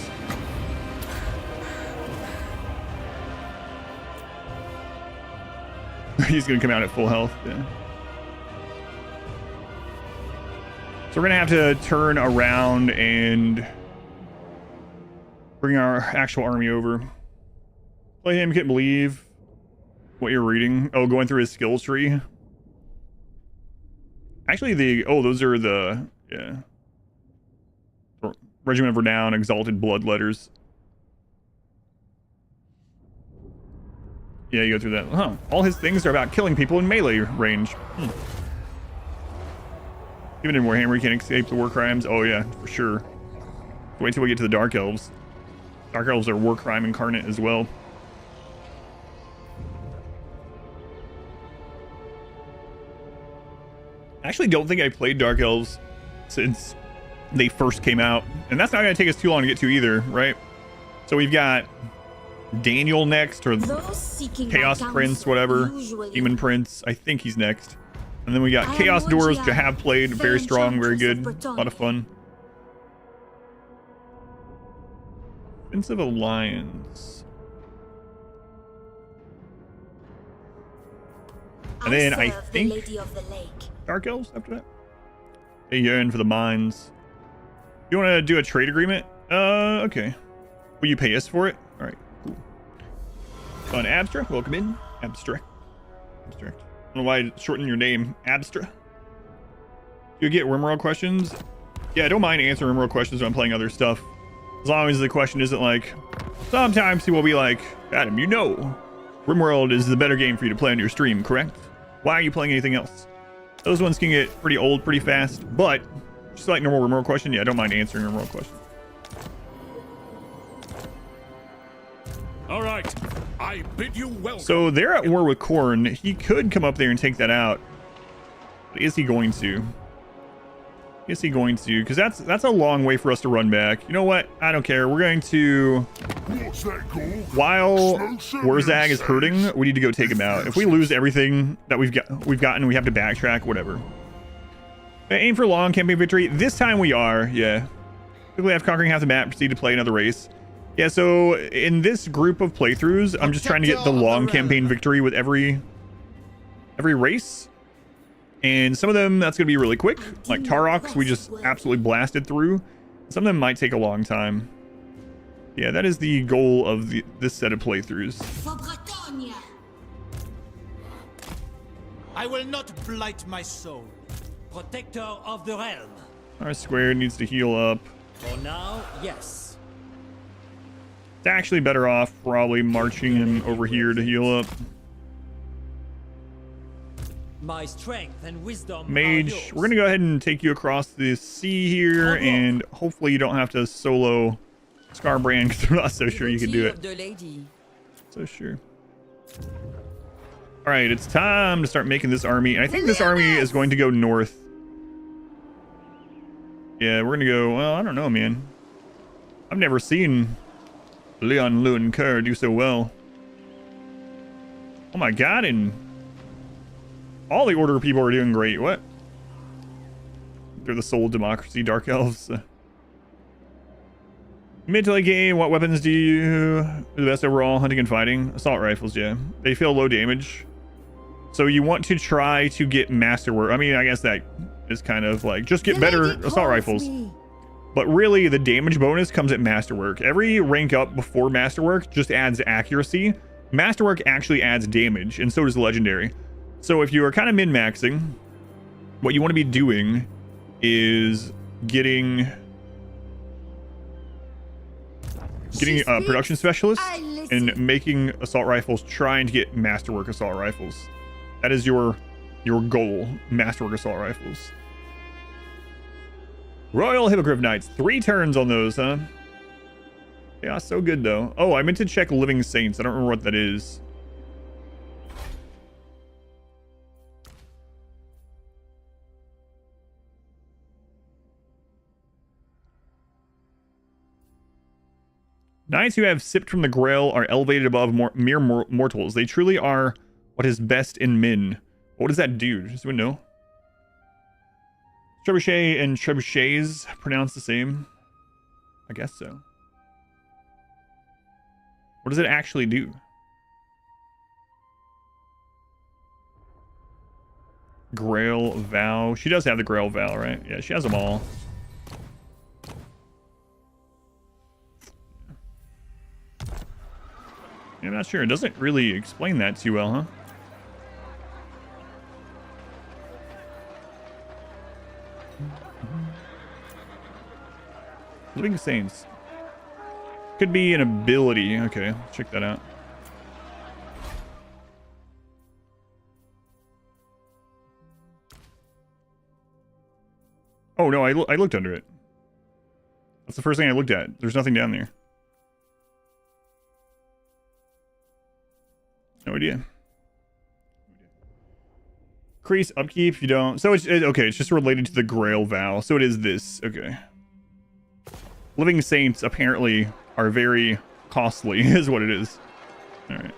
He's gonna come out at full health. Yeah. So we're gonna have to turn around and bring our actual army over. Play him, can't believe what you're reading. Oh, going through his skills tree. Actually, those are the, yeah. Regiment of Renown, Exalted Bloodletters. Yeah, you go through that. Huh. All his things are about killing people in melee range. Even in Warhammer, you can't escape the war crimes. Oh yeah, for sure. Wait till we get to the Dark Elves. Dark Elves are war crime incarnate as well. I actually don't think I played Dark Elves since they first came out. And that's not going to take us too long to get to either, right? So we've got Daniel next, or Those seeking Chaos my Prince, counsel whatever. usually- Demon Prince, I think he's next. And then we got I am Chaos Dwarves, which I Morgia, have played. Fay Very strong, very good. Enchantress of A lot of fun. Offensive Alliance. And then I serve the think Lady of the Lake. Dark Elves after that. They yearn for the mines. You want to do a trade agreement? Okay. Will you pay us for it? All right, cool. On Abstract, welcome in. Abstract. I don't know why I shortened your name, Abstra. You get Rimworld questions? Yeah, I don't mind answering Rimworld questions when I'm playing other stuff. As long as the question isn't like, sometimes he will be like, Adam, you know, Rimworld is the better game for you to play on your stream, correct? Why are you playing anything else? Those ones can get pretty old pretty fast, but just like normal Rimworld question, yeah, I don't mind answering Rimworld questions. All right, I bid you welcome. So they're at war with Korn. He could come up there and take that out. But is he going to? Is he going to? Because that's a long way for us to run back. You know what? I don't care. We're going to... What's that called? While Warzag is hurting, we need to go take him out. If we lose everything that we've gotten, we have to backtrack, whatever. Aim for long campaign victory. This time we are, yeah. Quickly after conquering half the map, proceed to play another race. Yeah, so in this group of playthroughs, I'm just trying to get the long campaign victory with every race. And some of them, that's going to be really quick. Like Taroks, we just absolutely blasted through. Some of them might take a long time. Yeah, that is the goal of this set of playthroughs. For Bretonnia. I will not blight my soul. Protector of the realm. Our square needs to heal up. For now, yes. It's actually better off probably marching him over here to heal up. My strength and wisdom are Mage, yours. we're gonna go ahead and take you across the sea here, and hopefully you don't have to solo Scarbrand, I'm not so sure you can do Of it. the lady. So sure. All right, it's time to start making this army. And I think this army is going to go north. Yeah, we're gonna go, well, I don't know, man. I've never seen Leon Lewin Kerr do so well. Oh my god, and all the Order people are doing great. What? They're the soul democracy, Dark Elves. Mid to late game, what weapons do you the best overall? Hunting and fighting? Assault rifles, yeah. They feel low damage. So you want to try to get masterwork. I mean, I guess that is kind of like, just get better assault rifles. But really, the damage bonus comes at masterwork. Every rank up before masterwork just adds accuracy. Masterwork actually adds damage, and so does legendary. So if you are kind of min-maxing, what you want to be doing is getting a production specialist and making assault rifles, trying to get masterwork assault rifles. That is your goal, masterwork assault rifles. Royal Hippogriff Knights, 3 turns on those, huh? Yeah, so good though. Oh, I meant to check Living Saints. I don't remember what that is. Knights who have sipped from the Grail are elevated above mere mortals. They truly are what is best in men. What does that do? Does anyone know? Trebuchet and trebuchets pronounced the same? I guess so. What does it actually do? Grail Vow. She does have the Grail Vow, right? Yeah, she has them all. Yeah, I'm not sure. It doesn't really explain that too well, huh? Living Saints. Could be an ability. Okay, check that out. Oh, no, I looked under it. That's the first thing I looked at. There's nothing down there. No idea. Increase upkeep if you don't. So it's okay, it's just related to the Grail Vow. So it is this. Okay. Living Saints apparently are very costly, is what it is. All right.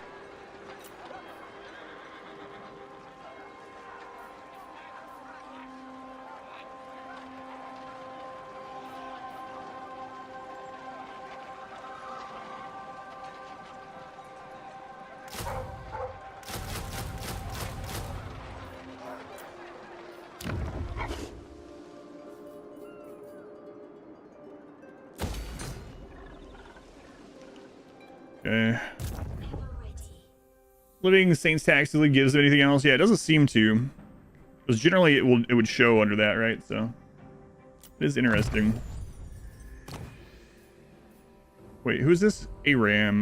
Okay. Living Saints tax really gives anything else? Yeah, it doesn't seem to. Because generally it would show under that, right? So it is interesting. Wait, who's this? Aram.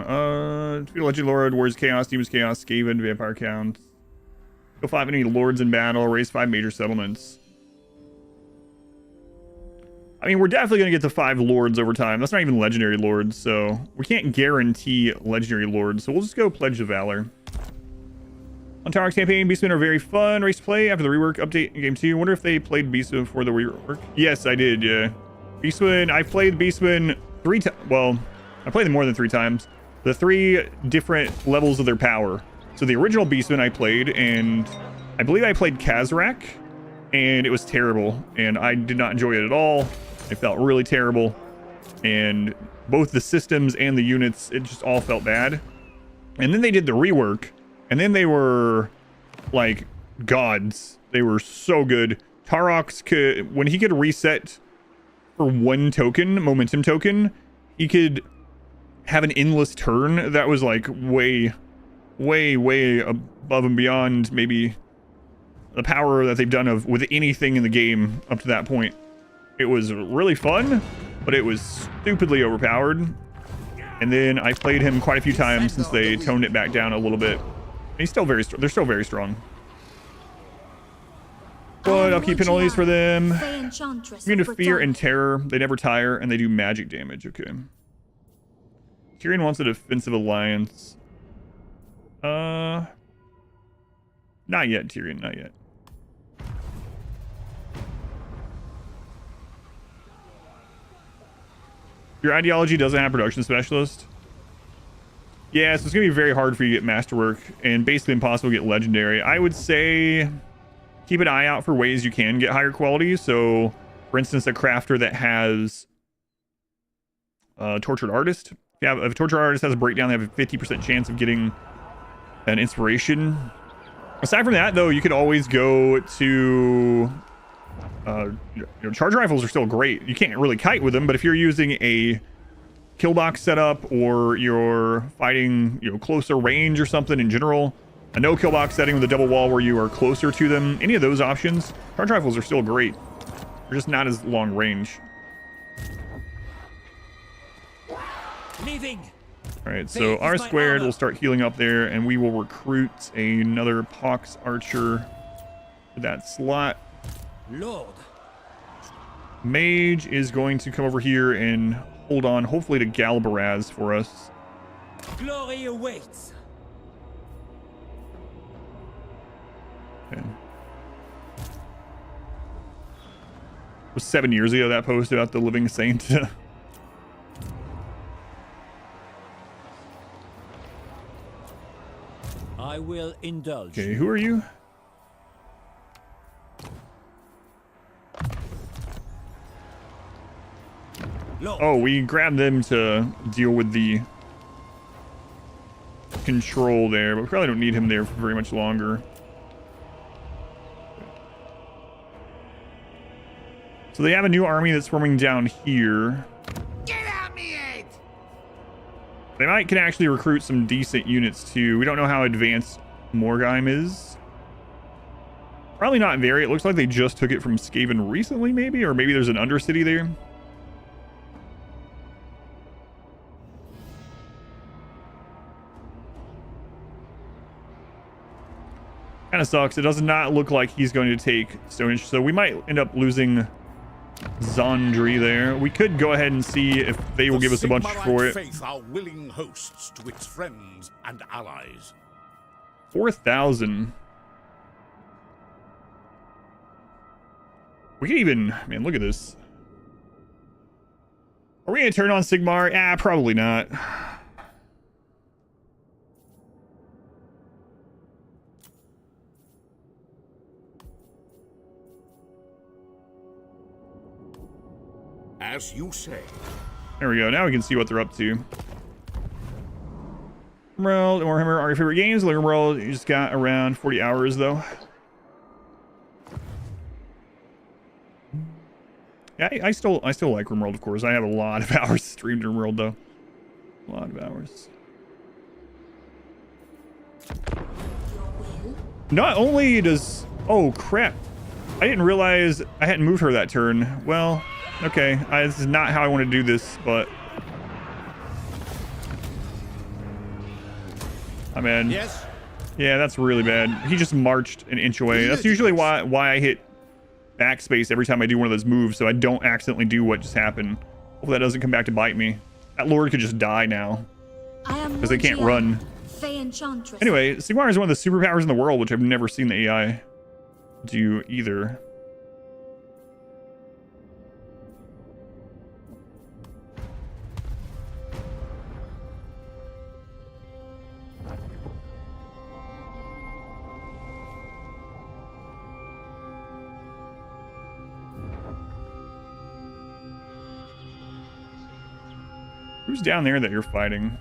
Legend Lord, Wars Chaos, Demons Chaos, Skaven, Vampire Count. Go 5 any lords in battle, raise 5 major settlements. I mean, we're definitely going to get to 5 lords over time. That's not even legendary lords, so we can't guarantee legendary lords. So we'll just go Pledge of Valor. On Tower campaign, Beastmen are very fun. Race to play after the rework update in Game 2. I wonder if they played Beastmen before the rework. Yes, I did, yeah. Beastmen, I played Beastmen 3 times. Well, I played them more than 3 times. The 3 different levels of their power. So the original Beastmen I played, and I believe I played Kazarak, and it was terrible. And I did not enjoy it at all. It felt really terrible, and both the systems and the units, it just all felt bad. And then they did the rework, and then they were like gods. They were so good. Tarox could, when he could reset for 1 token, momentum token, he could have an endless turn that was like way above and beyond maybe the power that they've done with anything in the game up to that point. It was really fun, but it was stupidly overpowered. And then I played him quite a few times since they toned it back down a little bit. And he's still very they're still very strong. But I'll keep penalties for them. Fay Enchantress Immune of to fear and Bretonnia. terror. They never tire, and they do magic damage. Okay. Tyrion wants a defensive alliance. Not yet, Tyrion, not yet. Your ideology doesn't have production specialist. Yeah, so it's gonna be very hard for you to get masterwork and basically impossible to get legendary. I would say keep an eye out for ways you can get higher quality. So, for instance, a crafter that has tortured artist. Yeah, if a tortured artist has a breakdown, they have a 50% chance of getting an inspiration. Aside from that, though, you could always go to charge rifles are still great. You can't really kite with them, but if you're using a kill box setup or you're fighting closer range or something in general, a no kill box setting with a double wall where you are closer to them, any of those options, charge rifles are still great. They're just not as long range. Leaving. All right, so R squared will start healing up there, and we will recruit another Pox archer for that slot. Lord. Mage is going to come over here and hold on, hopefully, to Galbaraz for us. Glory awaits. Okay. It was 7 years ago, that post about the living saint. I will indulge. Okay, who are you? Lord. Oh, we grabbed them to deal with the control there, but we probably don't need him there for very much longer. So they have a new army that's forming down here. Get out me head! They can actually recruit some decent units too. We don't know how advanced Morgheim is. Probably not very. It looks like they just took it from Skaven recently, maybe, or maybe there's an undercity there. Kind of sucks. It does not look like he's going to take Stonehenge, so we might end up losing Zondri there. We could go ahead and see if they will give us a bunch for it. Faith are willing hosts to its friends and allies. 4,000. We can even, man, look at this. Are we gonna turn on Sigmar? Ah, probably not. As you say. There we go. Now we can see what they're up to. World, Warhammer are your favorite games. Like World, you just got around 40 hours though. Yeah, I still like RimWorld, of course. I have a lot of hours streamed in RimWorld though. A lot of hours. Not only does, oh crap, I didn't realize I hadn't moved her that turn. Well, okay, this is not how I want to do this, but I'm in. Yes? Yeah, that's really bad. He just marched an inch away. That's usually why I hit backspace every time I do one of those moves, so I don't accidentally do what just happened. Hopefully that doesn't come back to bite me. That lord could just die now because they can't run. Fay Enchantress. Anyway, Sigmar is one of the superpowers in the world, which I've never seen the AI do either. Who's down there that you're fighting?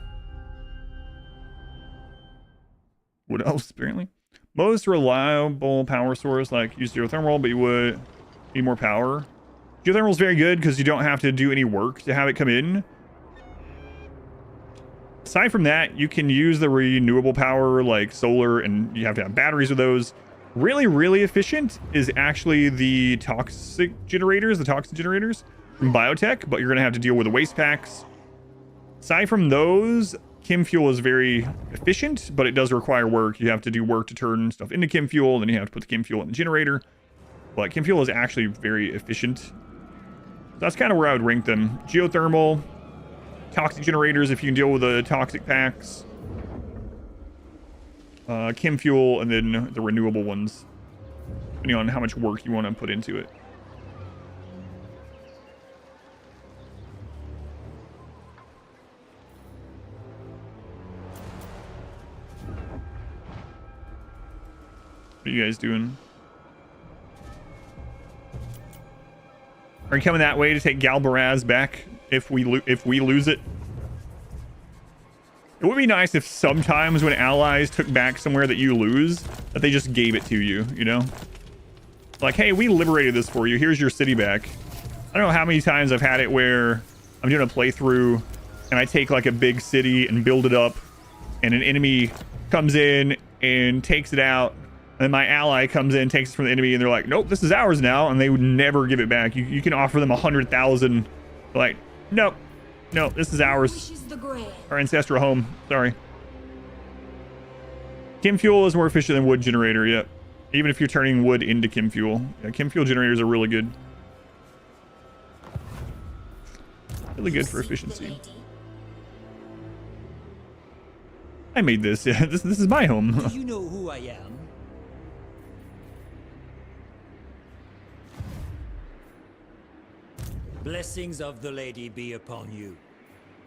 What else, apparently? Most reliable power source, like use geothermal, but you would need more power. Geothermal is very good because you don't have to do any work to have it come in. Aside from that, you can use the renewable power like solar, and you have to have batteries with those. Really, really efficient is actually the toxic generators from biotech, but you're going to have to deal with the waste packs. Aside from those, chem fuel is very efficient, but it does require work. You have to do work to turn stuff into chem fuel, then you have to put the chem fuel in the generator. But chem fuel is actually very efficient. That's kind of where I would rank them. Geothermal, toxic generators if you can deal with the toxic packs. Chem fuel, and then the renewable ones, depending on how much work you want to put into it. What are you guys doing? Are you coming that way to take Galbaraz back if we lose it? It would be nice if sometimes when allies took back somewhere that you lose, that they just gave it to you, you know? Like, hey, we liberated this for you. Here's your city back. I don't know how many times I've had it where I'm doing a playthrough and I take like a big city and build it up, and an enemy comes in and takes it out, and then my ally comes in, takes it from the enemy, and they're like, nope, this is ours now, and they would never give it back. You can offer them 100,000. Like, nope. No, this is ours. Our ancestral home. Sorry. Chem fuel is more efficient than wood generator, yep. Even if you're turning wood into chem fuel. Yeah, chem fuel generators are really good. Really good for efficiency. I made this. Yeah, this is my home. Do you know who I am? Blessings of the lady be upon you.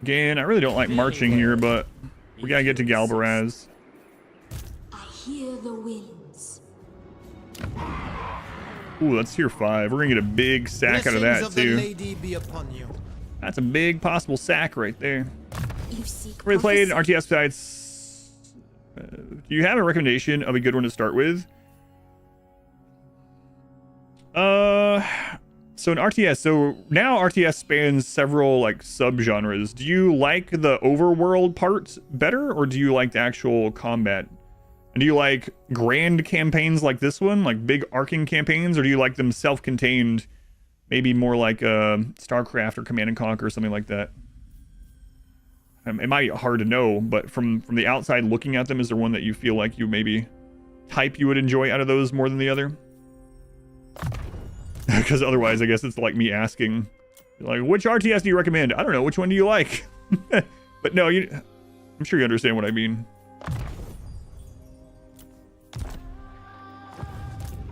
Again, I really don't like marching here, but we gotta get to Galbaraz. I hear the winds. Ooh, that's tier 5. We're gonna get a big sack out of that Blessings of the too. lady be upon you. That's a big possible sack right there. You seek Really played prophecy. RTS sites. Do you have a recommendation of a good one to start with? So an RTS, so now RTS spans several like subgenres. Do you like the overworld parts better, or do you like the actual combat? And do you like grand campaigns like this one, like big arcing campaigns, or do you like them self-contained, maybe more like StarCraft or Command and Conquer or something like that? It might be hard to know, but from the outside looking at them, is there one that you feel like you maybe type you would enjoy out of those more than the other? Because otherwise, I guess it's like me asking, like, which RTS do you recommend? I don't know. Which one do you like? But no, I'm sure you understand what I mean.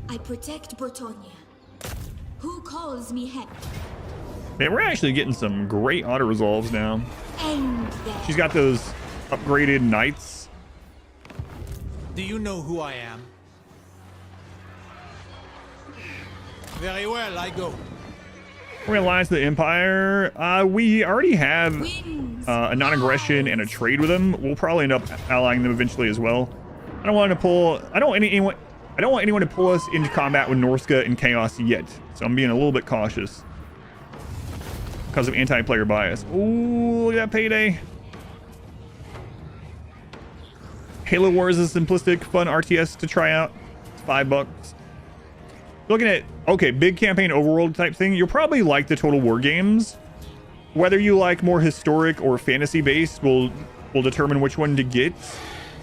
I protect Bretonnia. Who calls me hen? Man, we're actually getting some great auto resolves now. End them. She's got those upgraded knights. Do you know who I am? Very well, I go. We're in alliance with the Empire. We already have Winds. a non-aggression and a trade with them. We'll probably end up allying them eventually as well. I don't want anyone to pull us into combat with Norska and Chaos yet. So I'm being a little bit cautious because of anti-player bias. Ooh, look at that payday. Halo Wars is a simplistic, fun RTS to try out. It's $5. Looking at, okay, big campaign overworld type thing, you'll probably like the Total War games. Whether you like more historic or fantasy based will determine which one to get.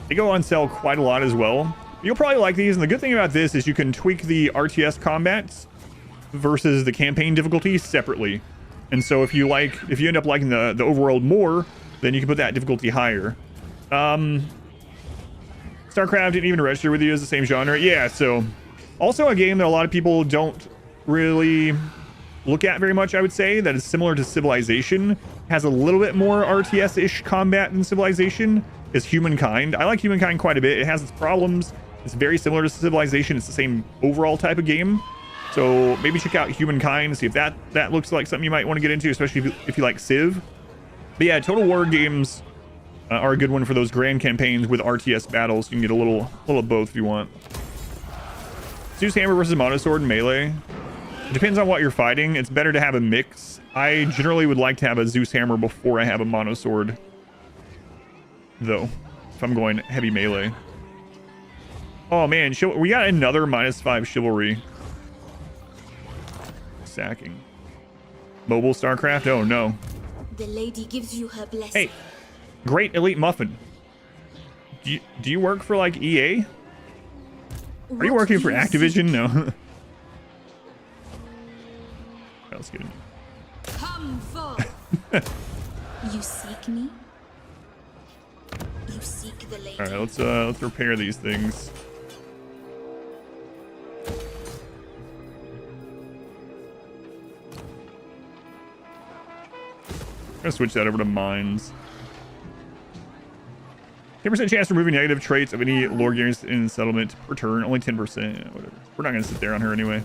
They go on sale quite a lot as well. You'll probably like these, and the good thing about this is you can tweak the RTS combats versus the campaign difficulty separately. And so if you end up liking the overworld more, then you can put that difficulty higher. StarCraft didn't even register with you as the same genre. Yeah, so also a game that a lot of people don't really look at very much, I would say, that is similar to Civilization, has a little bit more RTS-ish combat than Civilization, is Humankind. I like Humankind quite a bit. It has its problems. It's very similar to Civilization. It's the same overall type of game. So maybe check out Humankind, see if that looks like something you might want to get into, especially if you like Civ. But yeah, Total War games are a good one for those grand campaigns with RTS battles. You can get a little of both if you want. Zeus Hammer versus Monosword and Melee. It depends on what you're fighting. It's better to have a mix. I generally would like to have a Zeus Hammer before I have a Monosword, though, if I'm going heavy melee. Oh man, we got another -5 chivalry. Sacking. Mobile StarCraft? Oh no. The lady gives you her blessing. Hey, Great Elite Muffin. Do you work for like EA? Are you working for Activision? No. Let's get in. Come forth. You seek me? You seek the lady? All right, let's repair these things. I'm gonna switch that over to mines. 10% chance of removing negative traits of any lore gears in settlement per turn. Only 10%. Whatever. We're not gonna sit there on her anyway.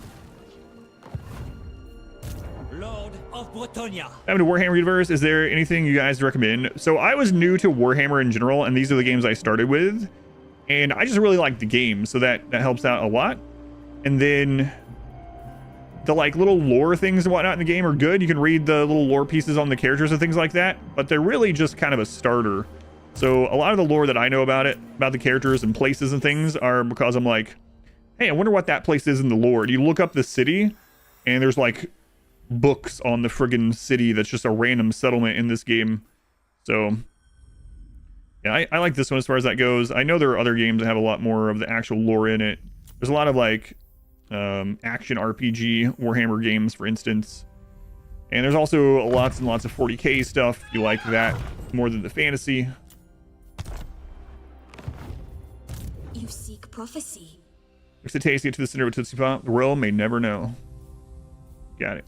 Lord of Bretonnia. Having to Warhammer universe, is there anything you guys recommend? So I was new to Warhammer in general, and these are the games I started with, and I just really like the game, so that helps out a lot. And then the like little lore things and whatnot in the game are good. You can read the little lore pieces on the characters and things like that, but they're really just kind of a starter. So a lot of the lore that I know about the characters and places and things are because I'm like, hey, I wonder what that place is in the lore. You look up the city, and there's like books on the friggin' city that's just a random settlement in this game. So yeah, I like this one as far as that goes. I know there are other games that have a lot more of the actual lore in it. There's a lot of like action RPG Warhammer games, for instance. And there's also lots and lots of 40k stuff if you like that more than the fantasy. You seek prophecy? Looks a tasty to the center of a Tootsie Pop. The world may never know. Got it.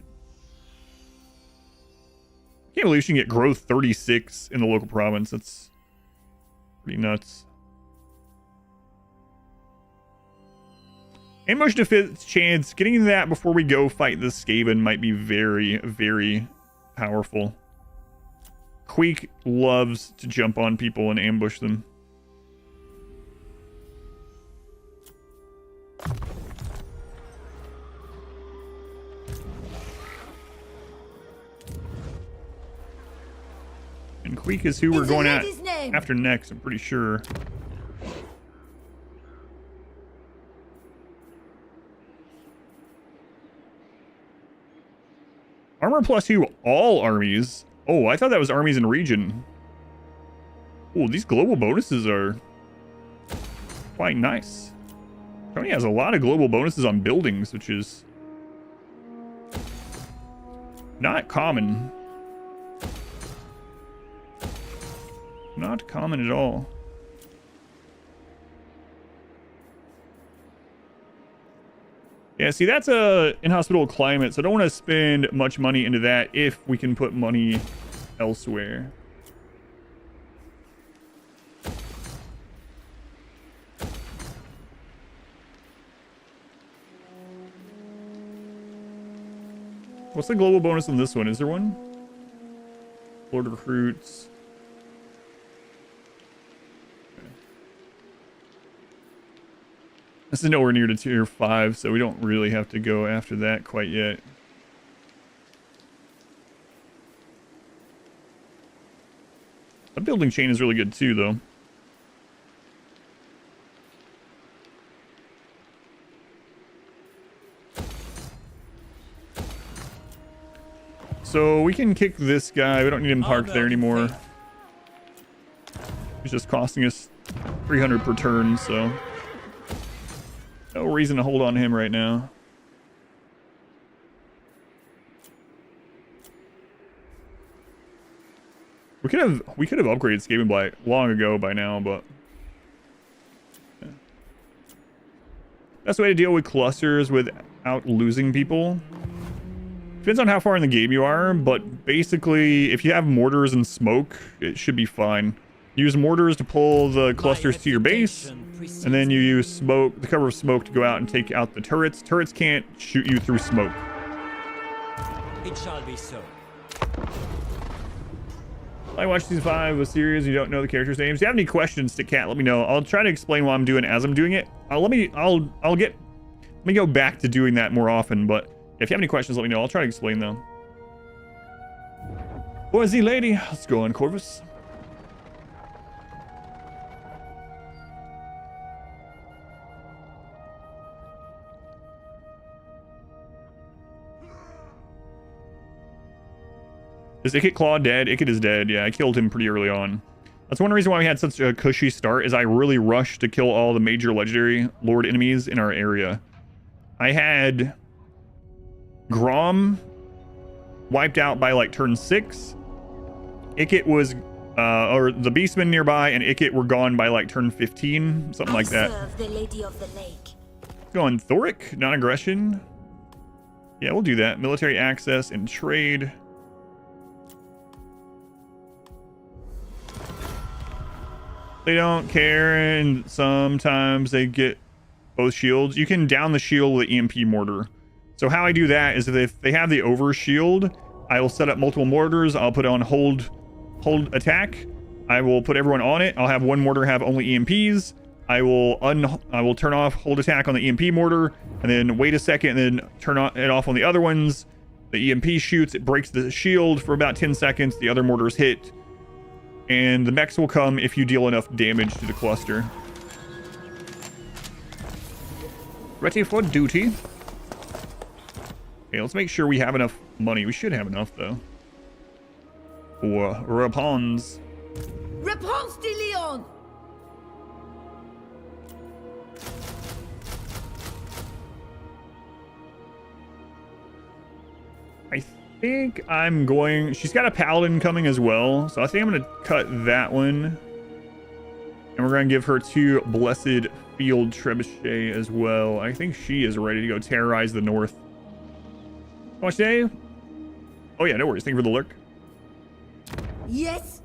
Can't believe you can get growth 36 in the local province. That's pretty nuts. Ambush to 5th chance. Getting that before we go fight the Skaven might be very, very powerful. Queek loves to jump on people and ambush them. And Queek is who we're going at after next, I'm pretty sure. Armor +2 all armies. Oh, I thought that was armies in region. Oh, these global bonuses are quite nice. Tony has a lot of global bonuses on buildings, which is not common. Not common at all. Yeah, see, that's a inhospitable climate, so I don't want to spend much money into that if we can put money elsewhere. What's the global bonus on this one? Is there one? Lord recruits. This is nowhere near to tier 5, so we don't really have to go after that quite yet. The building chain is really good too, though. So we can kick this guy. We don't need him parked there anymore. He's just costing us 300 per turn, so no reason to hold on to him right now. We could have upgraded Skaven Blight long ago by now, but yeah. Best way to deal with clusters without losing people. Depends on how far in the game you are, but basically if you have mortars and smoke, it should be fine. Use mortars to pull the clusters to your base, and then you use smoke, the cover of smoke, to go out and take out the turrets. Turrets can't shoot you through smoke. It shall be so. I watched Season 5 of a series. You don't know the characters' names. If you have any questions, Stick Cat, let me know. I'll try to explain what I'm doing as I'm doing it. Let me go back to doing that more often, but if you have any questions, let me know. I'll try to explain them. Boy, Z lady, let's go on, Corvus. Is Ikit Claw dead? Ikit is dead. Yeah, I killed him pretty early on. That's one reason why we had such a cushy start, is I really rushed to kill all the major legendary lord enemies in our area. I had Grom wiped out by like turn 6. Ikit was, or the Beastmen nearby and Ikit were gone by like turn 15, something like that. Serve the Lady of the Lake. Go on Thoric, non-aggression. Yeah, we'll do that. Military access and trade. They don't care, and sometimes they get both shields. You can down the shield with the EMP mortar. So how I do that is if they have the over shield, I will set up multiple mortars. I'll put on hold attack. I will put everyone on it. I'll have one mortar have only EMPs. I will turn off hold attack on the EMP mortar, and then wait a second, and then turn it off on the other ones. The EMP shoots, it breaks the shield for about 10 seconds. The other mortars hit, and the mechs will come if you deal enough damage to the cluster. Ready for duty. Okay, let's make sure we have enough money. We should have enough, though. For Rapons. Réponse de Leon! I think I'm going... She's got a paladin coming as well, so I think I'm going to cut that one. And we're going to give her 2 blessed field trebuchet as well. I think she is ready to go terrorize the north. How much day? Oh yeah, no worries. Thank you for the lurk. Yes?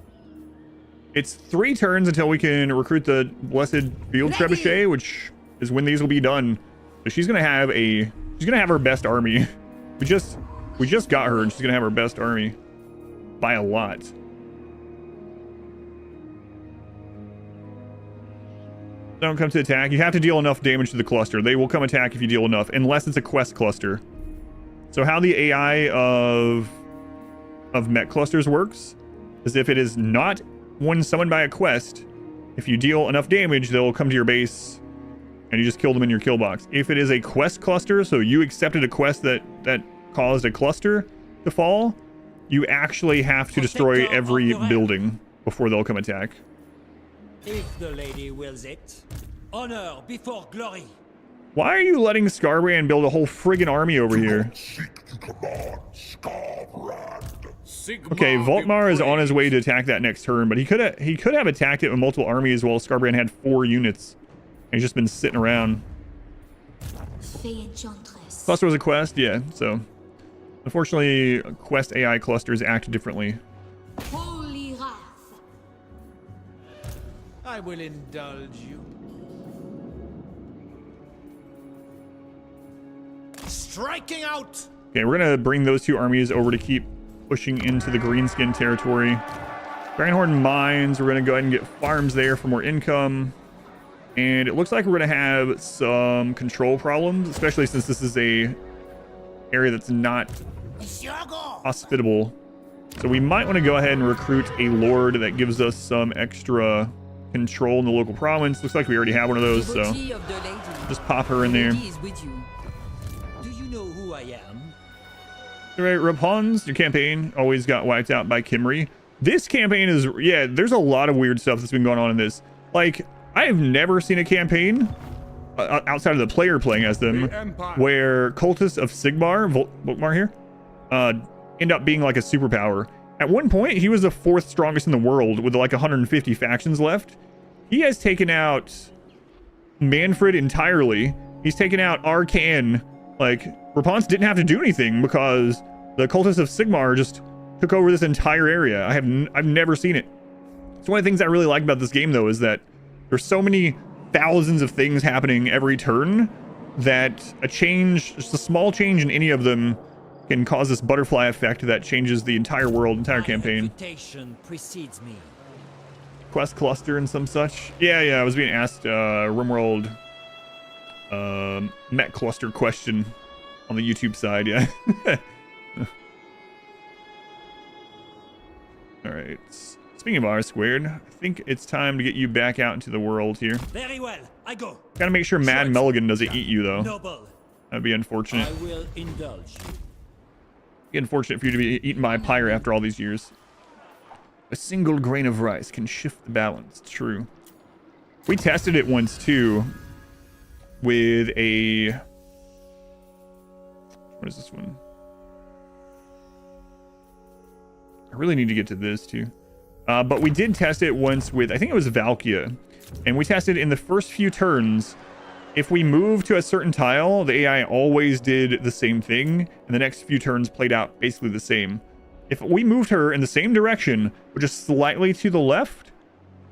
It's 3 turns until we can recruit the blessed field trebuchet, which is when these will be done. So she's gonna have her best army. We just got her, and she's gonna have her best army by a lot. Don't come to attack. You have to deal enough damage to the cluster. They will come attack if you deal enough, unless it's a quest cluster. So how the AI of mech clusters works is if it is not one summoned by a quest, if you deal enough damage, they'll come to your base and you just kill them in your kill box. If it is a quest cluster, so you accepted a quest that caused a cluster to fall, you actually have to destroy every building before they'll come attack. If the lady wills it, honor before glory. Why are you letting Scarbrand build a whole friggin' army over here? Okay, Voltmar is on his way to attack that next turn, but he could have attacked it with multiple armies while Scarbrand had 4 units. And he's just been sitting around. Fay Enchantress. Cluster was a quest, yeah. So, unfortunately, quest AI clusters act differently. Holy wrath. I will indulge you. Striking out! Okay, we're gonna bring those 2 armies over to keep pushing into the greenskin territory. Grindhorn Mines, we're gonna go ahead and get farms there for more income. And it looks like we're gonna have some control problems, especially since this is a area that's not hospitable. So we might want to go ahead and recruit a lord that gives us some extra control in the local province. Looks like we already have one of those, so Devotee of the lady. just pop her in there. Lady is with you. Do you know who I am? All right, Rapons, your campaign always got wiped out by Kimry. This campaign is, yeah, there's a lot of weird stuff that's been going on in this. Like, I have never seen a campaign outside of the player playing as them where cultists of Sigmar, Volkmar here, end up being like a superpower. At one point, he was the 4th strongest in the world with like 150 factions left. He has taken out Manfred entirely. He's taken out Arcan. Like, Rapons didn't have to do anything because the cultists of Sigmar just took over this entire area. I've never seen it. So one of the things I really like about this game, though, is that there's so many thousands of things happening every turn that a change, just a small change in any of them, can cause this butterfly effect that changes the entire world, entire campaign. Reputation precedes me. Quest cluster and some such. Yeah, I was being asked RimWorld Met cluster question on the YouTube side, yeah. All right. Speaking of R squared, I think it's time to get you back out into the world here. Very well, I go. Gotta make sure Mad Mulligan doesn't eat you, though. Noble. That'd be unfortunate. I will indulge you. Be unfortunate for you to be eaten by a pyre after all these years. A single grain of rice can shift the balance. True. We tested it once too with a... What is this one? I really need to get to this too. But we did test it once with, I think it was Valkia. And we tested in the first few turns. If we moved to a certain tile, the AI always did the same thing. And the next few turns played out basically the same. If we moved her in the same direction, but just slightly to the left,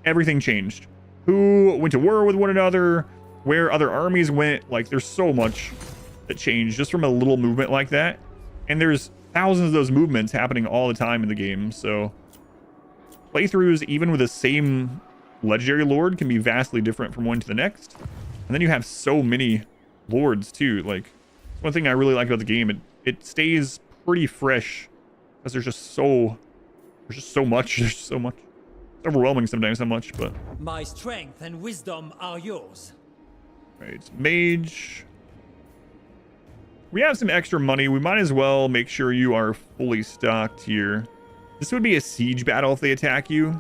everything changed. Who went to war with one another, where other armies went. Like, there's so much that changed just from a little movement like that. And there's thousands of those movements happening all the time in the game. So playthroughs, even with the same legendary lord, can be vastly different from one to the next. And then you have so many lords too. Like, one thing I really like about the game, it stays pretty fresh because there's just so much. There's so much. It's overwhelming sometimes how much, but My strength and wisdom are yours. right, mage. We have some extra money. We might as well make sure you are fully stocked here. This would be a siege battle if they attack you.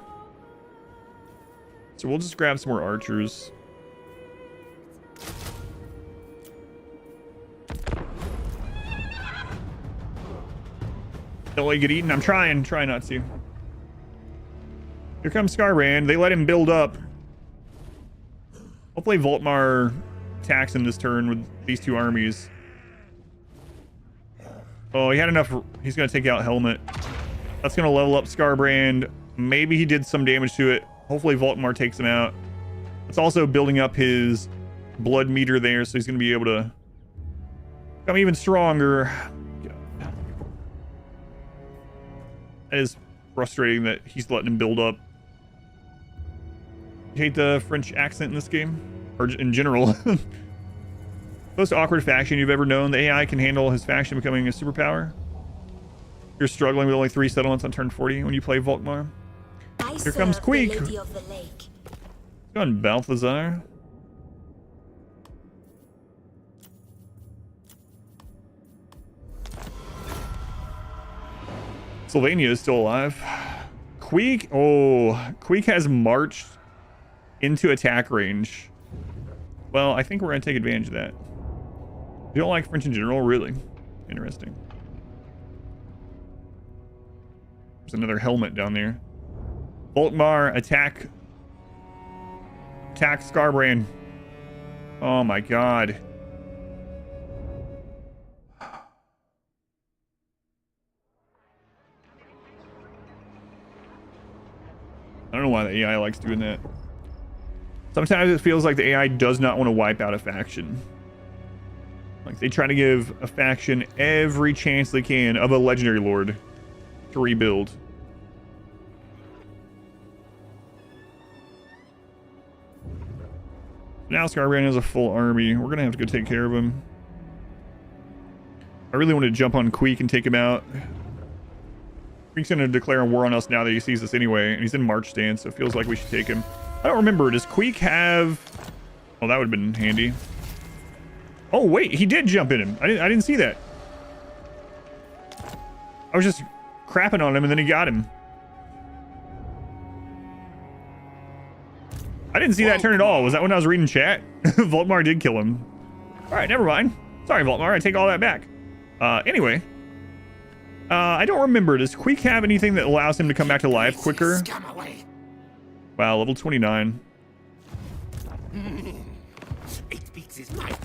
So we'll just grab some more archers. Don't let you get eaten. I'm trying not to. Here comes Scarbrand. They let him build up. Hopefully Voltmar attacks him this turn with these two armies. Oh, he had enough. He's going to take out Helmet. That's going to level up Scarbrand. Maybe he did some damage to it. Hopefully Voltmar takes him out. It's also building up his blood meter there, so he's going to be able to become even stronger. That is frustrating that he's letting him build up. You hate the French accent in this game? Or in general? Most awkward faction you've ever known. The AI can handle his faction becoming a superpower. You're struggling with only 3 settlements on turn 40 when you play Volkmar. Here comes Queek. Go on, Balthazar. Sylvania is still alive. Queek. Oh, Queek has marched into attack range. Well, I think we're going to take advantage of that. You don't like French in general? Really? Interesting. There's another helmet down there. Volkmar, attack. Attack Scarbrand. Oh my god. I don't know why the AI likes doing that. Sometimes it feels like the AI does not want to wipe out a faction. Like, they try to give a faction every chance they can of a legendary lord to rebuild. Now Scarbrand has a full army. We're gonna have to go take care of him. I really want to jump on Queek and take him out. Queek's gonna declare war on us now that he sees us anyway, and he's in march stance, so it feels like we should take him. I don't remember. Does Queek have... Oh, that would have been handy. Oh, wait. He did jump in him. I didn't see that. I was just crapping on him, and then he got him. I didn't see that turn at all. Was that when I was reading chat? Voltmar did kill him. All right, never mind. Sorry, Voltmar. I take all that back. Anyway. I don't remember. Does Queek have anything that allows him to come back to life quicker? Wow, level 29. It beats his mind.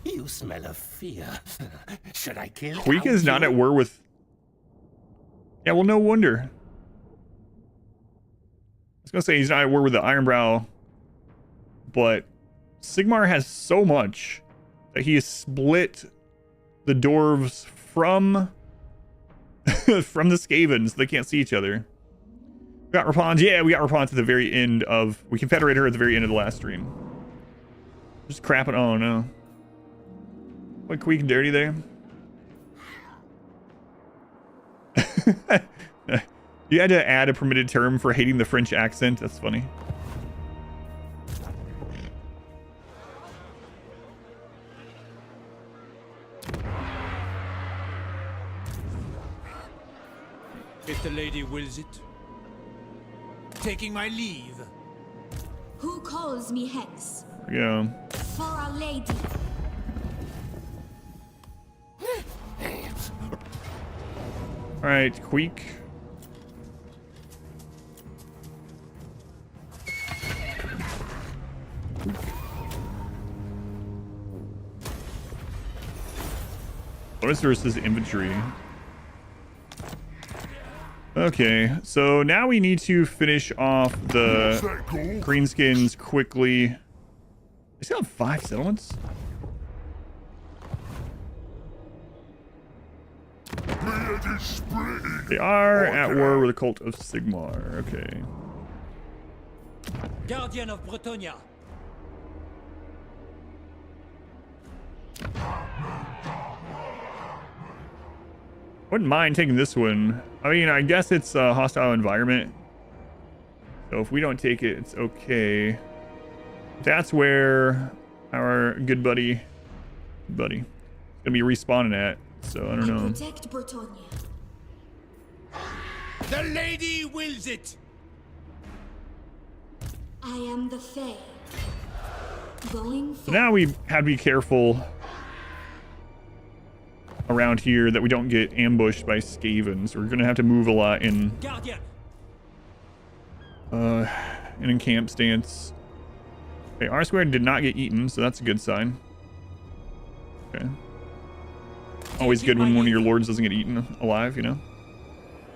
You smell of fear. Should I kill Queek is not at war with... Yeah, well, no wonder. I was going to say he's not at war with the Ironbrow, but Sigmar has so much that he has split the dwarves from from the Skavens. They can't see each other. We got Rapons. Yeah, we got Rapons at the very end of... We confederated her at the very end of the last stream. Just crapping. Oh, no. What Queek and dirty there? You had to add a permitted term for hating the French accent. That's funny. If the lady wills it. Taking my leave. Who calls me Hex? There we go. For Our Lady. All right, Queek. Bonus versus infantry. Okay, so now we need to finish off the greenskins quickly. They still have 5 settlements? They are at war with the cult of Sigmar. Okay. Guardian of Bretonnia. Wouldn't mind taking this one. I mean, I guess it's a hostile environment. So if we don't take it, it's okay. That's where our good buddy is gonna be respawning at. So I don't know. Protect Bretonnia. The lady wills it. I am the Fay. Going So for now we have to be careful around here that we don't get ambushed by Skavens. We're gonna have to move a lot in Guardian. in camp stance. Okay, R squared did not get eaten, so that's a good sign. Okay. Always good when one of your lords doesn't get eaten alive, you know?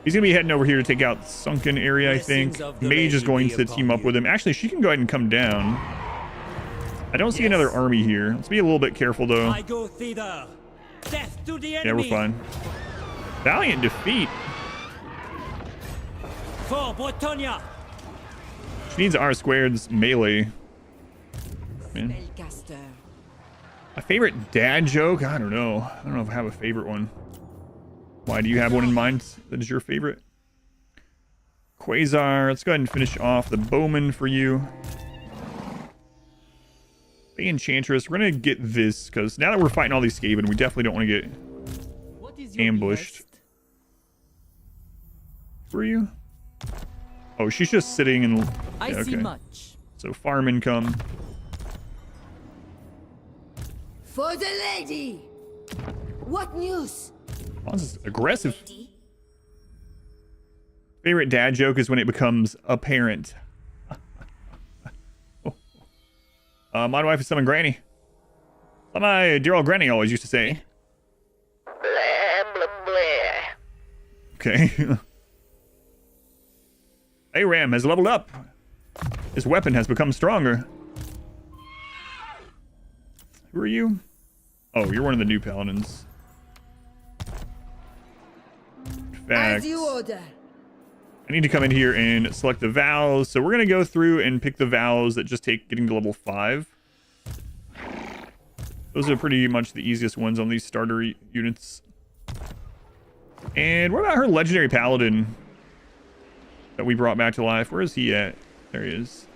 He's gonna be heading over here to take out Sunken area, I think. Mage is going to team up with him. Actually, she can go ahead and come down. I don't see another army here. Let's be a little bit careful, though. I go thither. Death to the Yeah, enemy. we're fine. Valiant defeat. For Bretonnia. She needs R squared's melee. Man. Spellcaster. My favorite dad joke? I don't know. I don't know if I have a favorite one. Why, do you have one in mind that is your favorite? Quasar. Let's go ahead and finish off the bowman for you. Fay Enchantress. We're going to get this because now that we're fighting all these Skaven, we definitely don't want to get What is your ambushed. best? Where are you? Oh, she's just sitting and... I yeah, see okay. much. So farm income. For the lady! What news? Oh, this is aggressive. lady. Favorite dad joke is when it becomes apparent. My wife is summon Granny. Like my dear old Granny always used to say. Blah, blah, blah. Okay. Aram has leveled up. His weapon has become stronger. Who are you? Oh, you're one of the new paladins. As Facts. you order. I need to come in here and select the vows. So we're going to go through and pick the vows that just take getting to level 5. Those are pretty much the easiest ones on these starter units. And what about her legendary paladin that we brought back to life? Where is he at? There he is.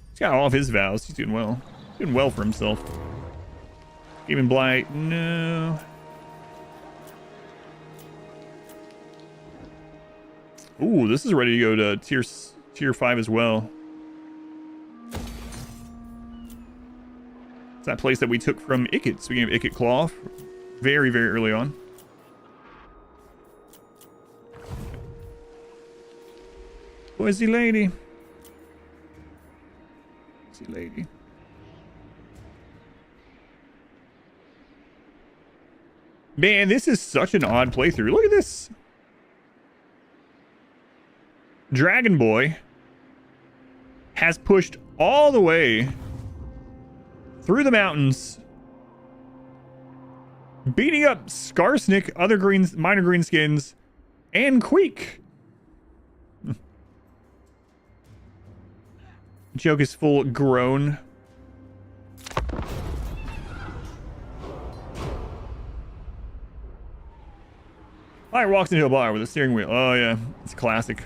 He's got all of his vows. He's doing well. Doing well for himself. Demon Blight. No. Ooh, this is ready to go to tier 5 as well. It's that place that we took from Ikit. Speaking of Ikit Claw, very, very early on. Where's the lady? Where's the lady? Man, this is such an odd playthrough. Look at this. Dragon Boy has pushed all the way through the mountains, beating up Skarsnik, other minor greenskins, and Queek. Joke is full grown. Fire walks into a bar with a steering wheel. Oh yeah, it's classic.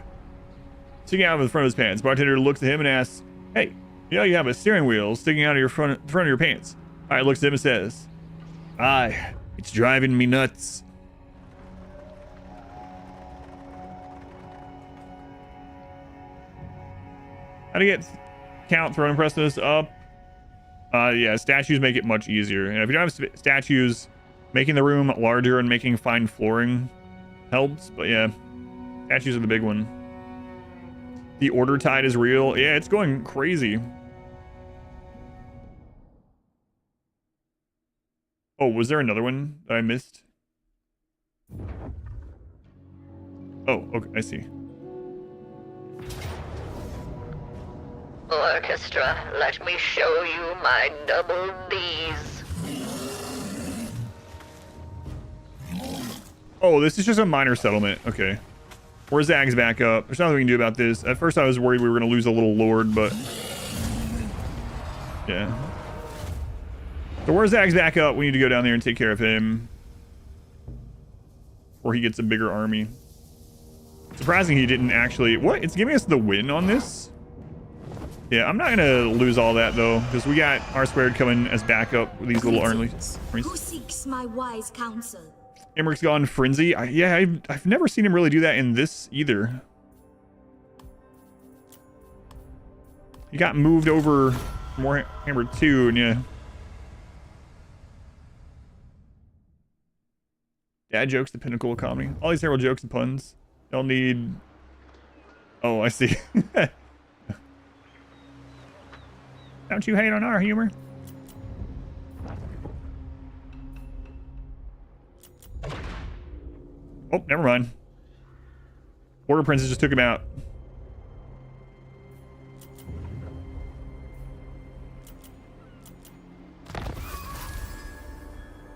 Sticking out of the front of his pants. Bartender looks at him and asks, "Hey, you know you have a steering wheel sticking out of your front of your pants." All right, looks at him and says, "Aye, it's driving me nuts." How to get count throne impressiveness up? Yeah, statues make it much easier. And if you don't have statues, making the room larger and making fine flooring helps. But yeah, statues are the big one. The order tide is real. Yeah, it's going crazy. Oh, was there another one that I missed? Oh, okay, I see. Orchestra, let me show you my double Ds. Oh, this is just a minor settlement. Okay. Where's Zag's back up? There's nothing we can do about this. At first I was worried we were going to lose a little lord, but... yeah. So where's Zag's back up? We need to go down there and take care of him. Or he gets a bigger army. Surprising he didn't actually... What? It's giving us the win on this? Yeah, I'm not going to lose all that, though. Because we got R² coming as backup with these little armies. Who seeks my wise counsel? Emmerich's gone frenzy. I've never seen him really do that in this either. He got moved over from Warhammer 2, and yeah. Dad jokes, the pinnacle of comedy. All these terrible jokes and puns. Don't need... Oh, I see. Don't you hate on our humor? Oh, never mind. Border Princess just took him out.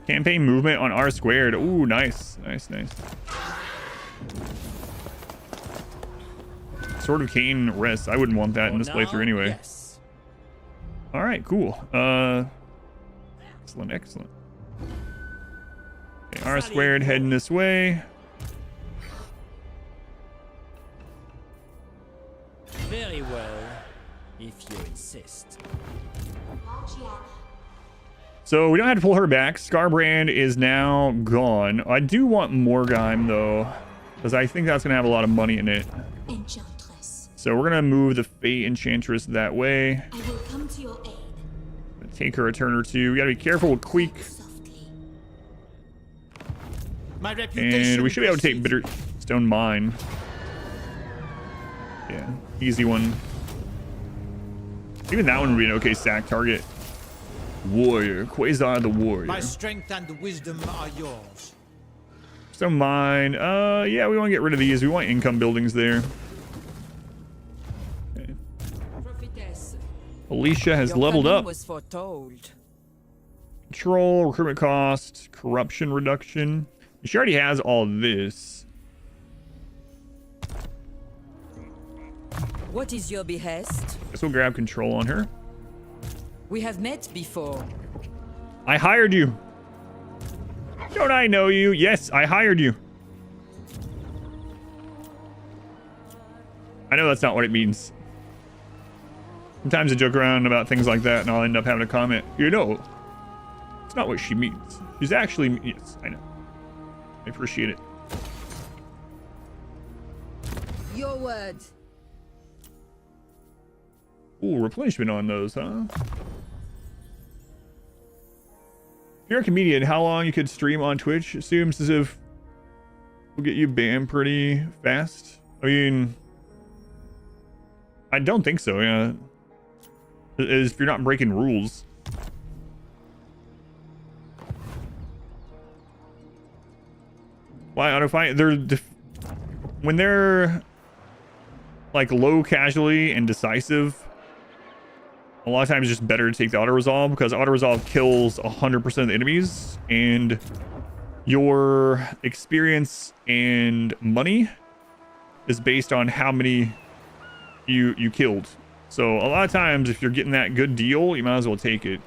Campaign movement on R². Ooh, nice. Nice, nice. Sword of Cain rest. I wouldn't want that in this playthrough anyway. Yes. All right, cool. Excellent, excellent. Okay, R² heading this way. Very well, if you insist. So we don't have to pull her back. Scarbrand is now gone. I do want Morgheim though, because I think that's gonna have a lot of money in it. Enchantress. So we're gonna move the Fay Enchantress that way. I will come to your aid. Take her a turn or two. We gotta be careful with Queek. Softly. My reputation And we should be able to take Bitterstone Mine. Yeah, easy one. Even that one would be an okay sack target. Warrior, Quasar the Warrior. My strength and wisdom are yours. So mine, yeah, we want to get rid of these. We want income buildings there. Okay. Prophetess. Alicia has Your leveled coming up. was foretold. Control, recruitment cost, corruption reduction. She already has all this. What is your behest? Guess we'll grab control on her. We have met before. I hired you. Don't I know you? Yes, I hired you. I know that's not what it means. Sometimes I joke around about things like that and I'll end up having a comment. You know, it's not what she means. She's actually... Yes, I know. I appreciate it. Your words. Ooh, replenishment on those, huh? If you're a comedian, how long you could stream on Twitch? It seems as if we'll get you banned pretty fast. I mean, I don't think so, yeah. If you're not breaking rules. Why auto fight? When they're like low casualty and decisive, a lot of times it's just better to take the auto resolve because auto resolve kills 100% of the enemies and your experience and money is based on how many you killed. So a lot of times if you're getting that good deal, you might as well take it.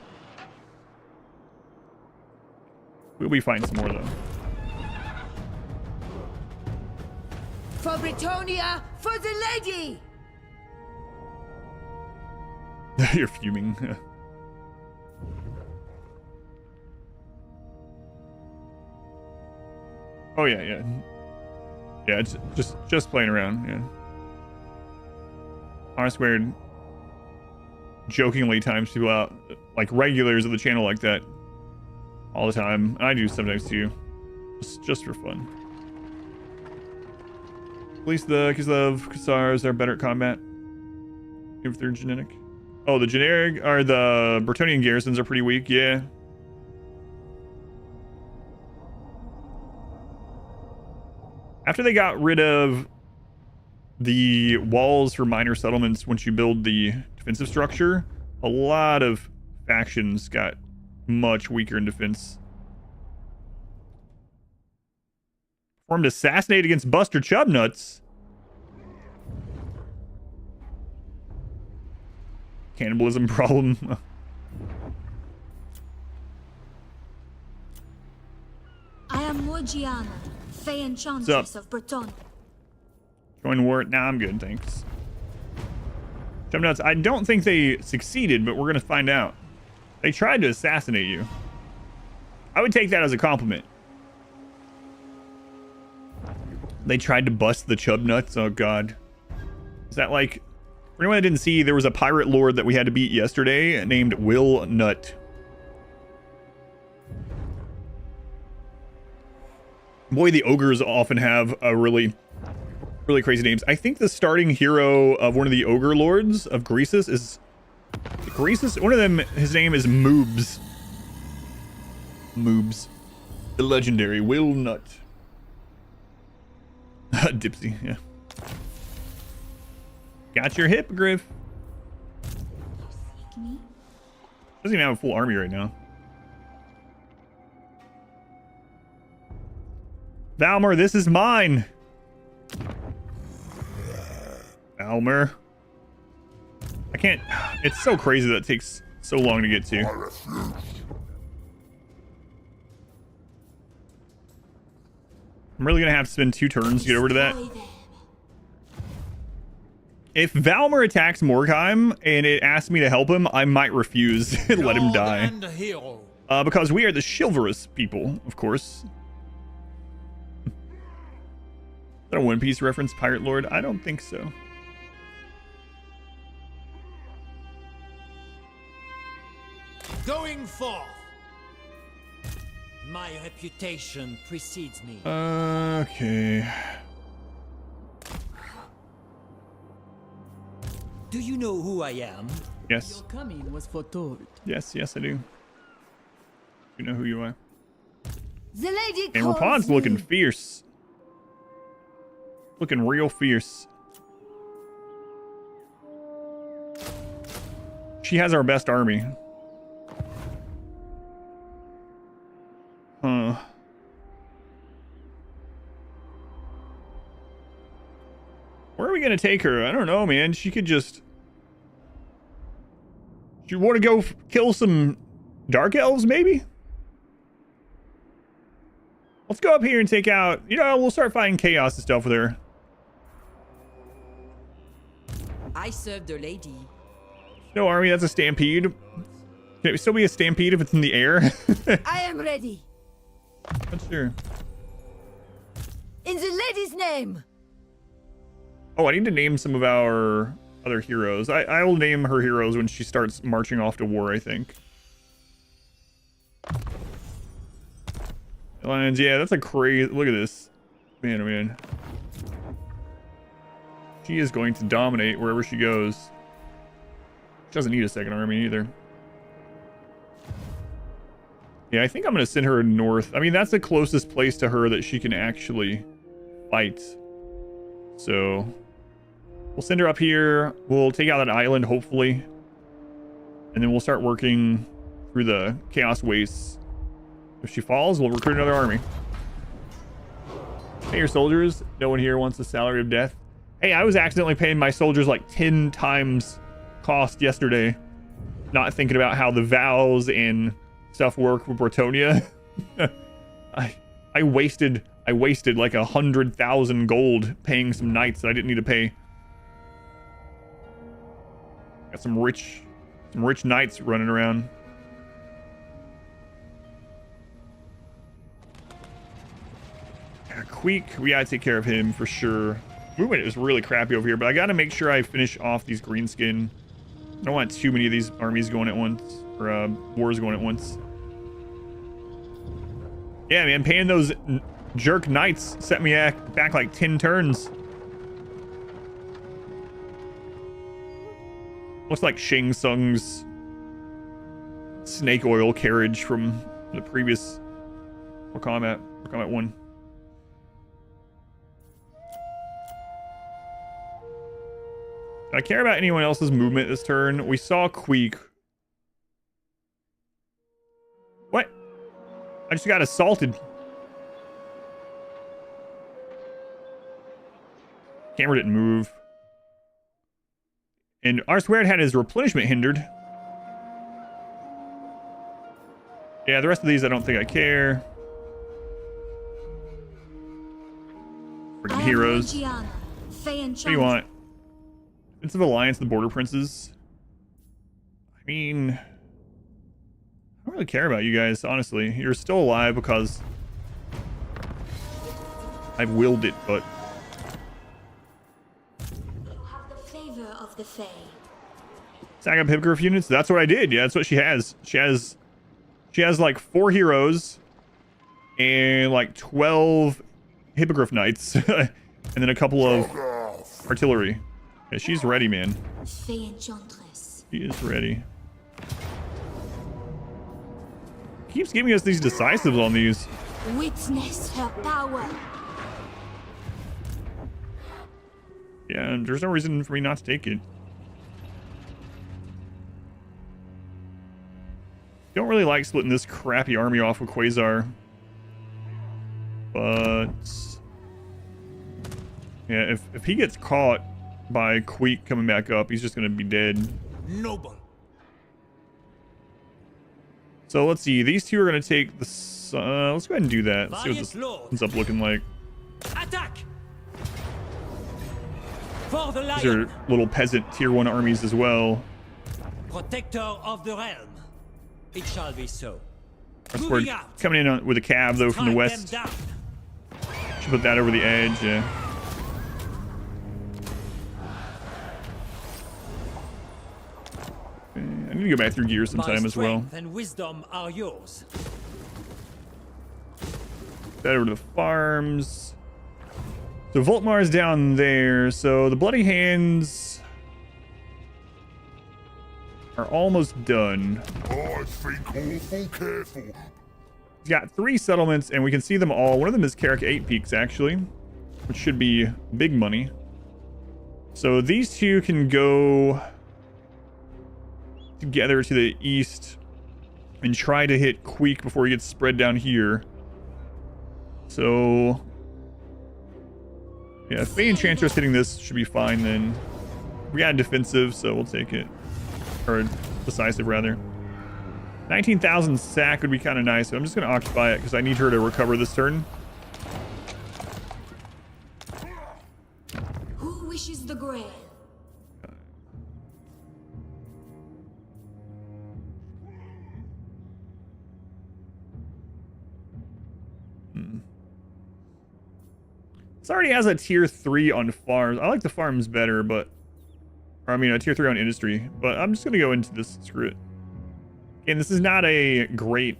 We'll be fighting some more though. For Bretonnia, for the lady! You're fuming. Oh yeah, yeah. Yeah, it's just playing around, yeah. R² jokingly times people out, like regulars of the channel like that all the time. I do sometimes too. Just for fun. At least the Kislev Khazars are better at combat. If they're genetic. Oh, the generic or the Bretonnian garrisons are pretty weak, yeah. After they got rid of the walls for minor settlements, once you build the defensive structure, a lot of factions got much weaker in defense. Performed assassinate against Buster Chubnuts. Cannibalism problem. I am Morgiana, Fay Enchantress of Bretonnia. Join war. Nah, I'm good, thanks. Chubnuts, I don't think they succeeded, but we're gonna find out. They tried to assassinate you. I would take that as a compliment. They tried to bust the Chubnuts. Oh god. Is that like, for anyone that didn't see, there was a pirate lord that we had to beat yesterday named Will Nut. Boy, the ogres often have a really crazy names. I think the starting hero of one of the ogre lords of Greasus is one of them, his name is Moobs. Moobs. The legendary Will Nut. Dipsy, yeah. Got your hippogriff. Me? Doesn't even have a full army right now. Valmer, this is mine. Valmer. I can't. It's so crazy that it takes so long to get to. I'm really gonna have to spend 2 turns to get over to that. Destroy them. If Valmer attacks Morgheim and it asks me to help him, I might refuse and let him Lord die. and hero. Because we are the chivalrous people, of course. Is that a One Piece reference, Pirate Lord? I don't think so. Going forth. My reputation precedes me. Okay. Do you know who I am? Yes. Coming was foretold. Yes, I do. You know who you are. The lady And calls Rapun's me. looking fierce. Looking real fierce. She has our best army. Huh. Where are we gonna take her? I don't know, man. She could just... Do you want to go kill some dark elves, maybe? Let's go up here and take out... You know, we'll start fighting chaos and stuff with her. I serve the lady. No, army, that's a stampede. Can it still be a stampede if it's in the air? I am ready. Not sure. In the lady's name. Oh, I need to name some of our other heroes. I will name her heroes when she starts marching off to war, I think. Lions, yeah, that's a crazy... Look at this. Man, oh man. She is going to dominate wherever she goes. She doesn't need a second army either. Yeah, I think I'm going to send her north. I mean, that's the closest place to her that she can actually fight. So... We'll send her up here. We'll take out that island, hopefully. And then we'll start working through the Chaos Wastes. If she falls, we'll recruit another army. Pay your soldiers. No one here wants the salary of death. Hey, I was accidentally paying my soldiers like 10 times cost yesterday. Not thinking about how the vows and stuff work with Bretonnia. I wasted like 100,000 gold paying some knights that I didn't need to pay. Got some rich knights running around. Queek, we gotta take care of him for sure. Movement is really crappy over here, but I gotta make sure I finish off these greenskin. I don't want too many of these armies going at once, or wars going at once. Yeah, man, paying those jerk knights set me back like 10 turns. Looks like Shang Tsung's snake oil carriage from the previous Warhammer 1. I care about anyone else's movement this turn. We saw Queek. What? I just got assaulted. Camera didn't move. And our squared had his replenishment hindered. Yeah, the rest of these I don't think I care. Freaking heroes. Fay Enchantress. What do you want? Defensive Alliance, the Border Princes. I mean, I don't really care about you guys, honestly. You're still alive because I've willed it, but You have the favor of the Fae. stack up Hippogriff units. That's what I did. Yeah, that's what she has. She has like 4 heroes and like 12 Hippogriff Knights, and then a couple of artillery. Yeah, she's ready, man. Fay Enchantress. She is ready. Keeps giving us these decisives on these. Witness her power. Yeah, and there's no reason for me not to take it. Don't really like splitting this crappy army off with Quasar. But yeah, if he gets caught by Queek coming back up, he's just gonna be dead. Noble. So let's see. These two are gonna take the. Let's go ahead and do that. Let's see what this Lord. ends up looking like. Attack! For the These are lion, little peasant tier 1 armies as well. protector of the realm. It shall be so. We're Moving out. coming in with a cab though from the Strike them west. down. Should put that over the edge. Yeah. I need to go back through gear sometime My as well. strength and wisdom are yours. That over to the farms. So Voltmar's down there. So the Bloody Hands are almost done. I think awful careful. He's got 3 settlements, and we can see them all. One of them is Carrick 8 Peaks, actually, which should be big money. So these two can go together to the east and try to hit Queek before he gets spread down here. So yeah, Fay Enchantress hitting this should be fine then. We got a defensive, so we'll take it. Or decisive, rather. 19,000 sack would be kind of nice, but I'm just going to occupy it because I need her to recover this turn. Who wishes the grail? This already has a tier 3 on farms. I like the farms better, but... Or, I mean, a tier 3 on industry. But I'm just going to go into this. Screw it. And this is not a great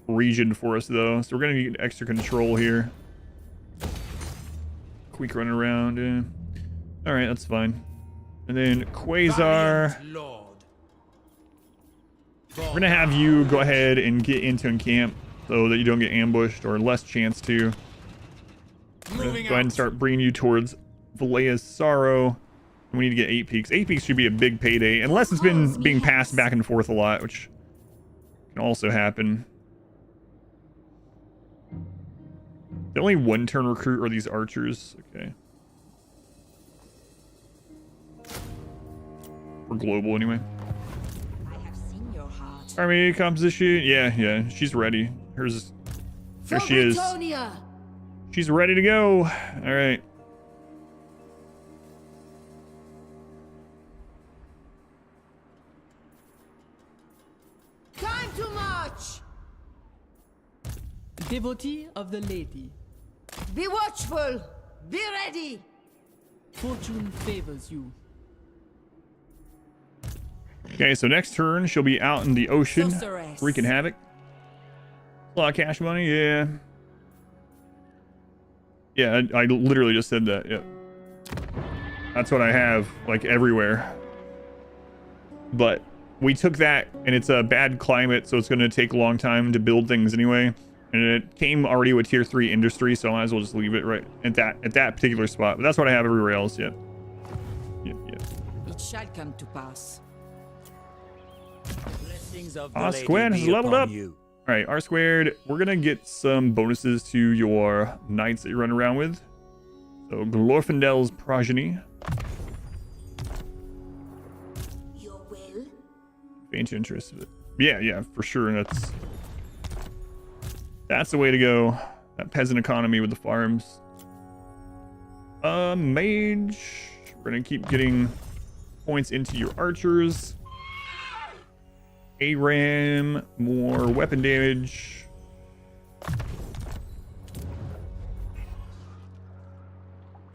region for us, though. So we're going to need extra control here. Queek running around. Yeah. Alright, that's fine. And then Quasar. Valiant Lord. We're going to have you go ahead and get into encamp so that you don't get ambushed or less chance to. Go ahead and start bringing you towards Valea's Sorrow. And we need to get 8 Peaks. 8 Peaks should be a big payday, unless it's been being passed back and forth a lot, which can also happen. The only 1-turn recruit are these archers. Okay. We're global anyway. I have seen your heart. Army composition. Yeah, she's ready. Hers. There she is. Bretonnia! She's ready to go. All right. Time to march! Devotee of the lady. Be watchful! Be ready! Fortune favors you. Okay, so next turn she'll be out in the ocean, Sorceress. wreaking havoc. A lot of cash money, yeah. Yeah, I literally just said that. Yep. That's what I have, like, everywhere. But we took that, and it's a bad climate, so it's going to take a long time to build things anyway. And it came already with tier 3 industry, so I might as well just leave it right at that particular spot. But that's what I have everywhere else. Yep. It shall come to pass. Blessings of the R lady squared has be leveled upon up. you. All right, R squared. We're gonna get some bonuses to your knights that you run around with. So Glorfindel's progeny. Your will? Fay Enchantress. Yeah, for sure. That's the way to go. That peasant economy with the farms. Mage. We're gonna keep getting points into your archers. ARAM, more weapon damage.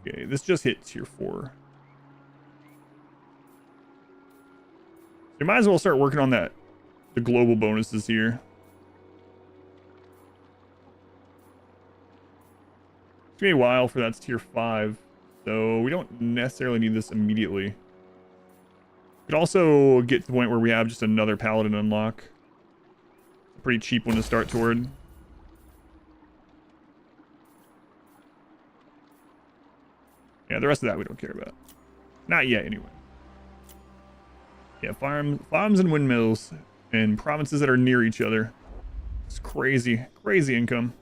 Okay, this just hit tier 4. You might as well start working on the global bonuses here. It's gonna be a while for that's tier 5, so we don't necessarily need this immediately. Could also get to the point where we have just another paladin unlock. A pretty cheap one to start toward. Yeah, the rest of that we don't care about. Not yet, anyway. Yeah, farms and windmills in provinces that are near each other. It's crazy, crazy income.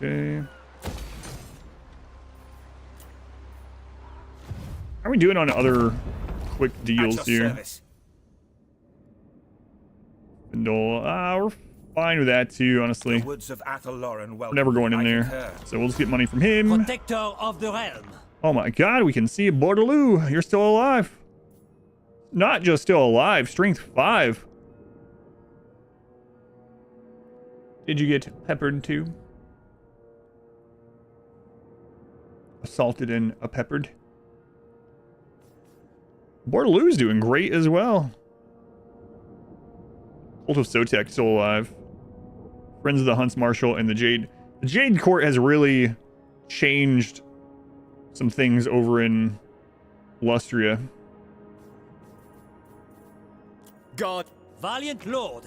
Okay. How are we doing on other quick deals here? Vindol, we're fine with that too, honestly. We're never going in there. So we'll just get money from him. Protector of the realm. Oh my god, we can see Bordeloo. You're still alive. Not just still alive, strength 5. Did you get peppered too? Assaulted and peppered. Bordeloo's doing great as well. Cult of Sotek still alive. Friends of the Hunts Marshal and the Jade. The Jade Court has really changed some things over in Lustria. God, valiant lord.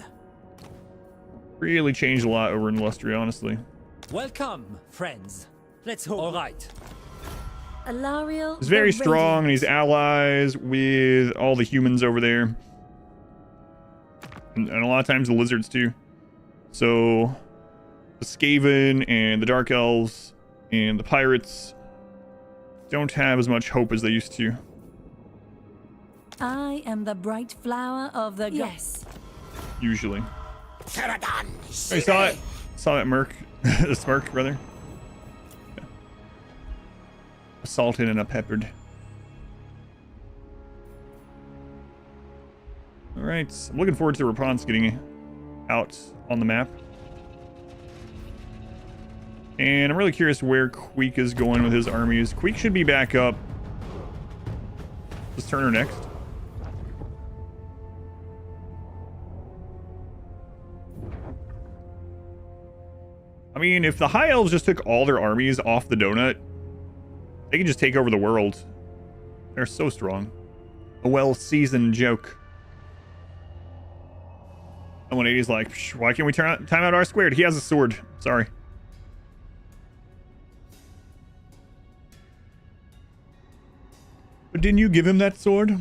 Really changed a lot over in Lustria, honestly. Welcome, friends. Let's hope. All right. Alariel. He's very strong, and he's allies with all the humans over there. And a lot of times the lizards, too. So, the Skaven and the Dark Elves and the Pirates don't have as much hope as they used to. I am the bright flower of the... Yes. Usually. I saw it. Saw that merc. The smirk, rather. Yeah. Assaulted and peppered. Alright. I'm looking forward to Rapunzel getting out on the map. And I'm really curious where Queek is going with his armies. Queek should be back up. Let's turn her next. I mean, if the High Elves just took all their armies off the donut, they can just take over the world. They're so strong. A well-seasoned joke. 180's like, why can't we time out R squared? He has a sword. Sorry. But didn't you give him that sword?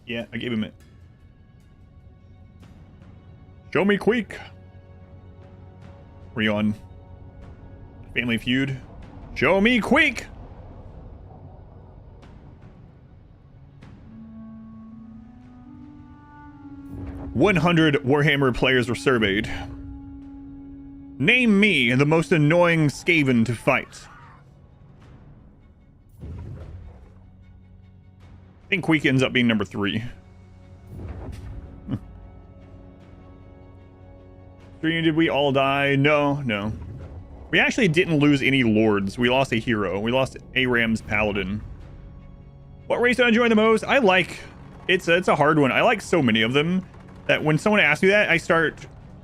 Yeah, I gave him it. Show me Queek. Were you on Family Feud? Show me Queek! "100 Warhammer players were surveyed. Name me the most annoying Skaven to fight." I think Queek ends up being number 3. Did we all die? No. We actually didn't lose any lords. We lost a hero. We lost Aram's paladin. What race do I enjoy the most? I like... It's a hard one. I like so many of them that when someone asks me that, I start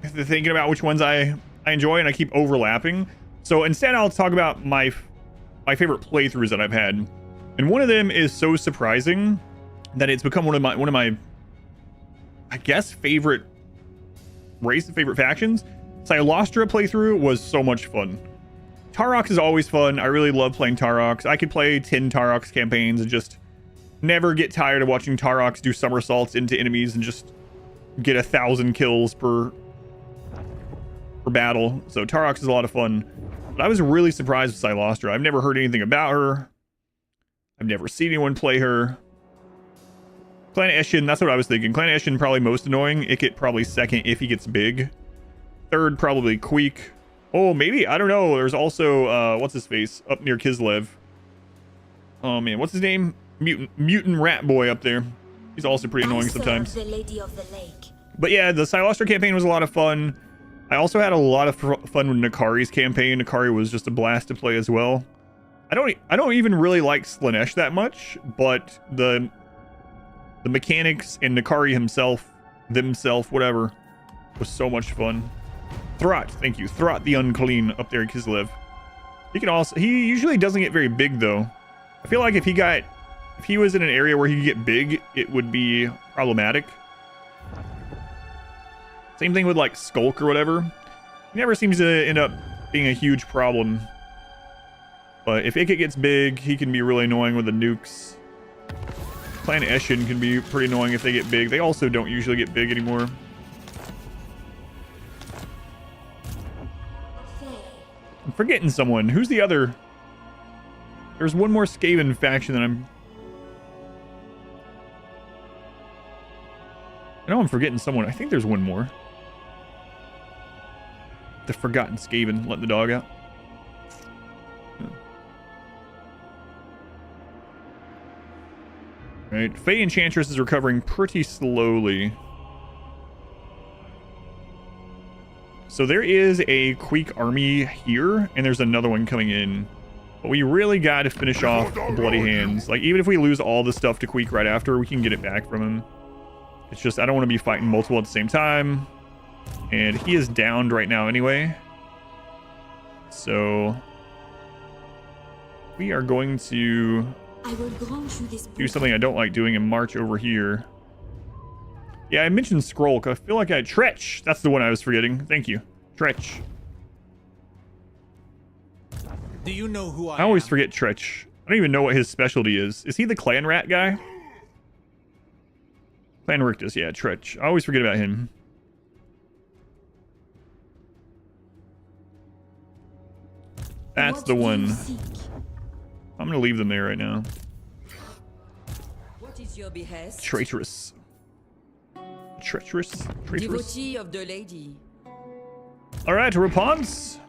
thinking about which ones I enjoy, and I keep overlapping. So instead, I'll talk about my favorite playthroughs that I've had. And one of them is so surprising. that it's become one of my I guess favorite factions. Silostra playthrough was so much fun. Tarox is always fun. I really love playing Tarox. I could play 10 Tarox campaigns and just never get tired of watching Tarox do somersaults into enemies and just get 1,000 kills per battle. So Tarox is a lot of fun. But I was really surprised with Silostra. I've never heard anything about her. I've never seen anyone play her. Clan Eshin, that's what I was thinking. Clan Eshin probably most annoying. Ikit probably second if he gets big. Third probably Queek. Oh, maybe, I don't know. There's also what's his face up near Kislev. Oh man, what's his name? Mutant rat boy up there. He's also pretty annoying sometimes. The Lady of the Lake. But yeah, the Silostra campaign was a lot of fun. I also had a lot of fun with Nakari's campaign. Nakari was just a blast to play as well. I don't even really like Slaanesh that much, but the mechanics and Nakari himself, whatever, was so much fun. Throt, thank you. Throt the Unclean up there in Kislev. He usually doesn't get very big though. I feel like if he was in an area where he could get big, it would be problematic. Same thing with like Skulk or whatever. He never seems to end up being a huge problem. But if Ikit gets big, he can be really annoying with the nukes. Clan Eshin can be pretty annoying if they get big. They also don't usually get big anymore. I'm forgetting someone. Who's the other? There's one more Skaven faction that I know I'm forgetting someone. I think there's one more. The Forgotten Skaven. Let the dog out. Right. Fay Enchantress is recovering pretty slowly. So there is a Queek army here, and there's another one coming in. But we really got to finish off the Bloody Hands. Like, even if we lose all the stuff to Queek right after, we can get it back from him. It's just, I don't want to be fighting multiple at the same time. And he is downed right now anyway. So we are going to do something I don't like doing and march over here. Yeah, I mentioned Skrolk. I feel like Tretch. That's the one I was forgetting. Thank you. Tretch. Do you know who I always forget Tretch. I don't even know what his specialty is. Is he the Clan Rat guy? Clan Rictus, yeah, Tretch. I always forget about him. That's the one. I'm gonna leave them there right now. What is your behest? Traitorous. Treacherous. Devotee of the lady. All right, Rapunzel.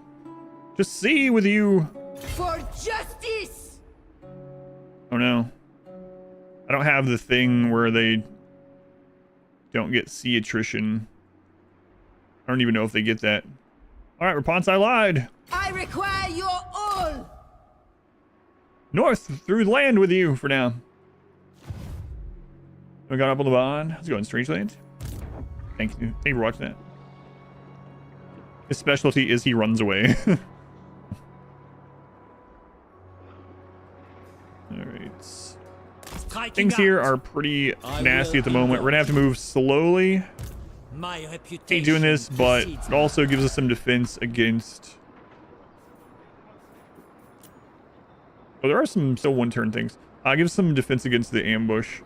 Just see with you. For justice. Oh no. I don't have the thing where they don't get sea attrition. I don't even know if they get that. All right, Rapunzel, I lied. I require your all. North through land with you for now. We got up on the bond. Let's go in Strangeland. Thank you. Thank you for watching that. His specialty is he runs away. Alright. Things here are pretty nasty at the moment. We're gonna have to move slowly. My reputation. Hate doing this, but it also gives us some defense against. Oh, there are some still one-turn things. Give us some defense against the ambush.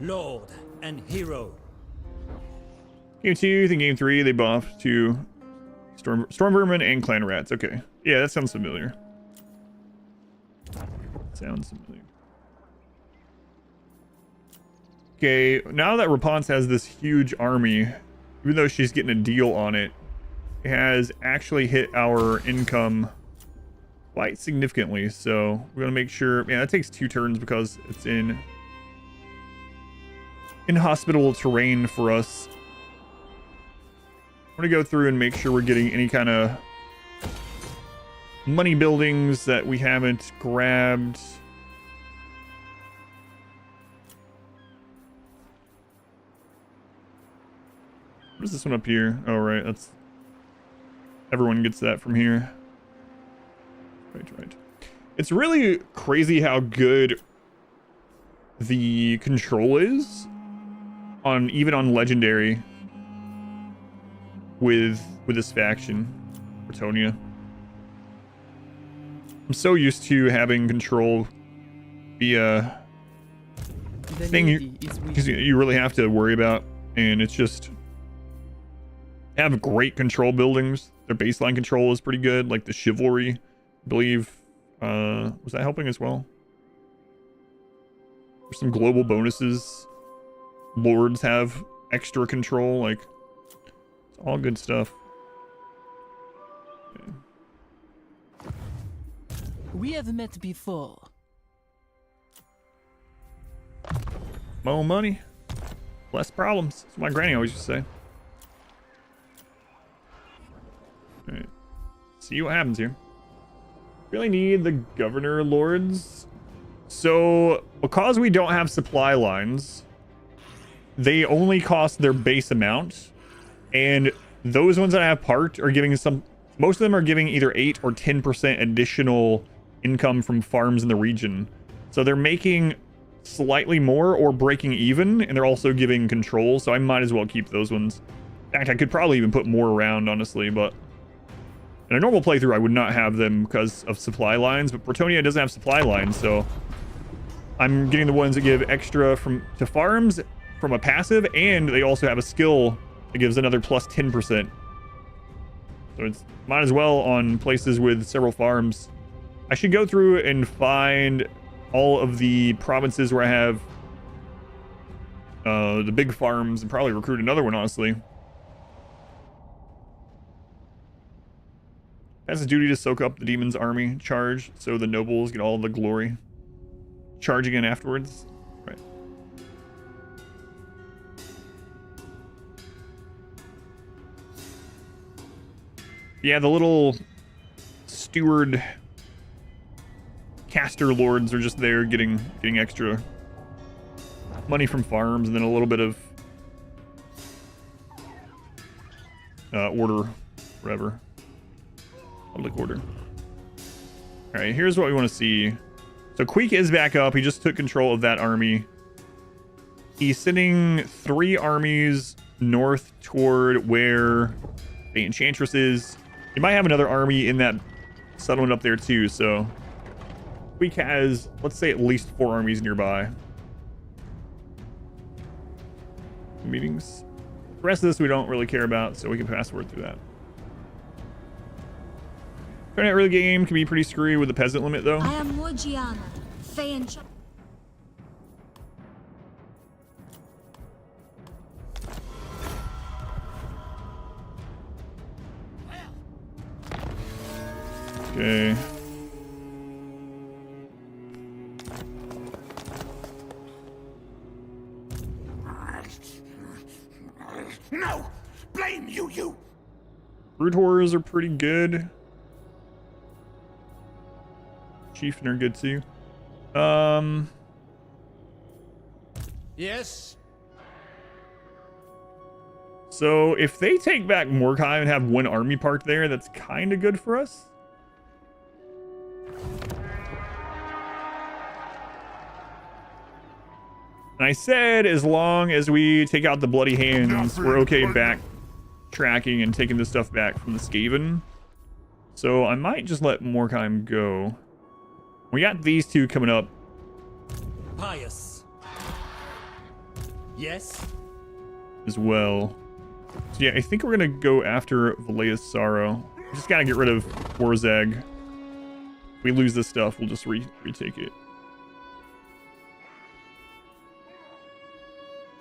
Lord and hero. Game 2, then Game 3, they buffed to Storm Vermin and Clan Rats. Okay. Yeah, that sounds familiar. Sounds familiar. Okay, now that Rapunzel has this huge army, even though she's getting a deal on it, it has actually hit our income quite significantly. So we're going to make sure... Yeah, that takes 2 turns because it's in inhospitable terrain for us. I'm going to go through and make sure we're getting any kind of money buildings that we haven't grabbed. What is this one up here? Oh, right. That's everyone gets that from here. Right. It's really crazy how good the control is on even on legendary with this faction, Bretonnia. I'm so used to having control be a thing you really have to worry about, and it's just have great control buildings. Their baseline control is pretty good, like the chivalry, I believe. Was that helping as well? There's some global bonuses. Lords have extra control, like it's all good stuff. Okay. We have met before. More money, less problems. That's what my granny always used to say. All right. See what happens here. Really need the governor lords. So because we don't have supply lines, they only cost their base amount, and those ones that have part are giving some. Most of them are giving either 8 or 10% additional income from farms in the region. So they're making slightly more or breaking even, and they're also giving control. So I might as well keep those ones. In fact, I could probably even put more around, honestly, but in a normal playthrough, I would not have them because of supply lines, but Bretonnia doesn't have supply lines, so I'm getting the ones that give extra to farms from a passive, and they also have a skill that gives another plus 10%. So it's might as well on places with several farms. I should go through and find all of the provinces where I have the big farms and probably recruit another one, honestly. Has a duty to soak up the demon's army charge, so the nobles get all the glory. Charge again afterwards. Right. Yeah, the little steward caster lords are just there getting extra money from farms, and then a little bit of order, whatever. Public order. All right, here's what we want to see. So Queek is back up. He just took control of that army. He's sending 3 armies north toward where Fay Enchantress is. He might have another army in that settlement up there too. So Queek has, let's say, at least 4 armies nearby. Meetings. The rest of this we don't really care about, so we can fast forward through that. Turn out early game can be pretty screwy with the peasant limit, though. I am Morgiana, Fay Enchantress. Okay. No! Blame you! Brood horrors are pretty good. Chieftain are good too. Yes. So if they take back Mordheim and have 1 army parked there, that's kind of good for us. And I said as long as we take out the bloody hands, we're okay back tracking and taking this stuff back from the Skaven. So I might just let Mordheim go. We got these 2 coming up. Pious. Yes. As well. So yeah, I think we're gonna go after Valea's Sorrow. We just gotta get rid of Warzag. If we lose this stuff, we'll just retake it.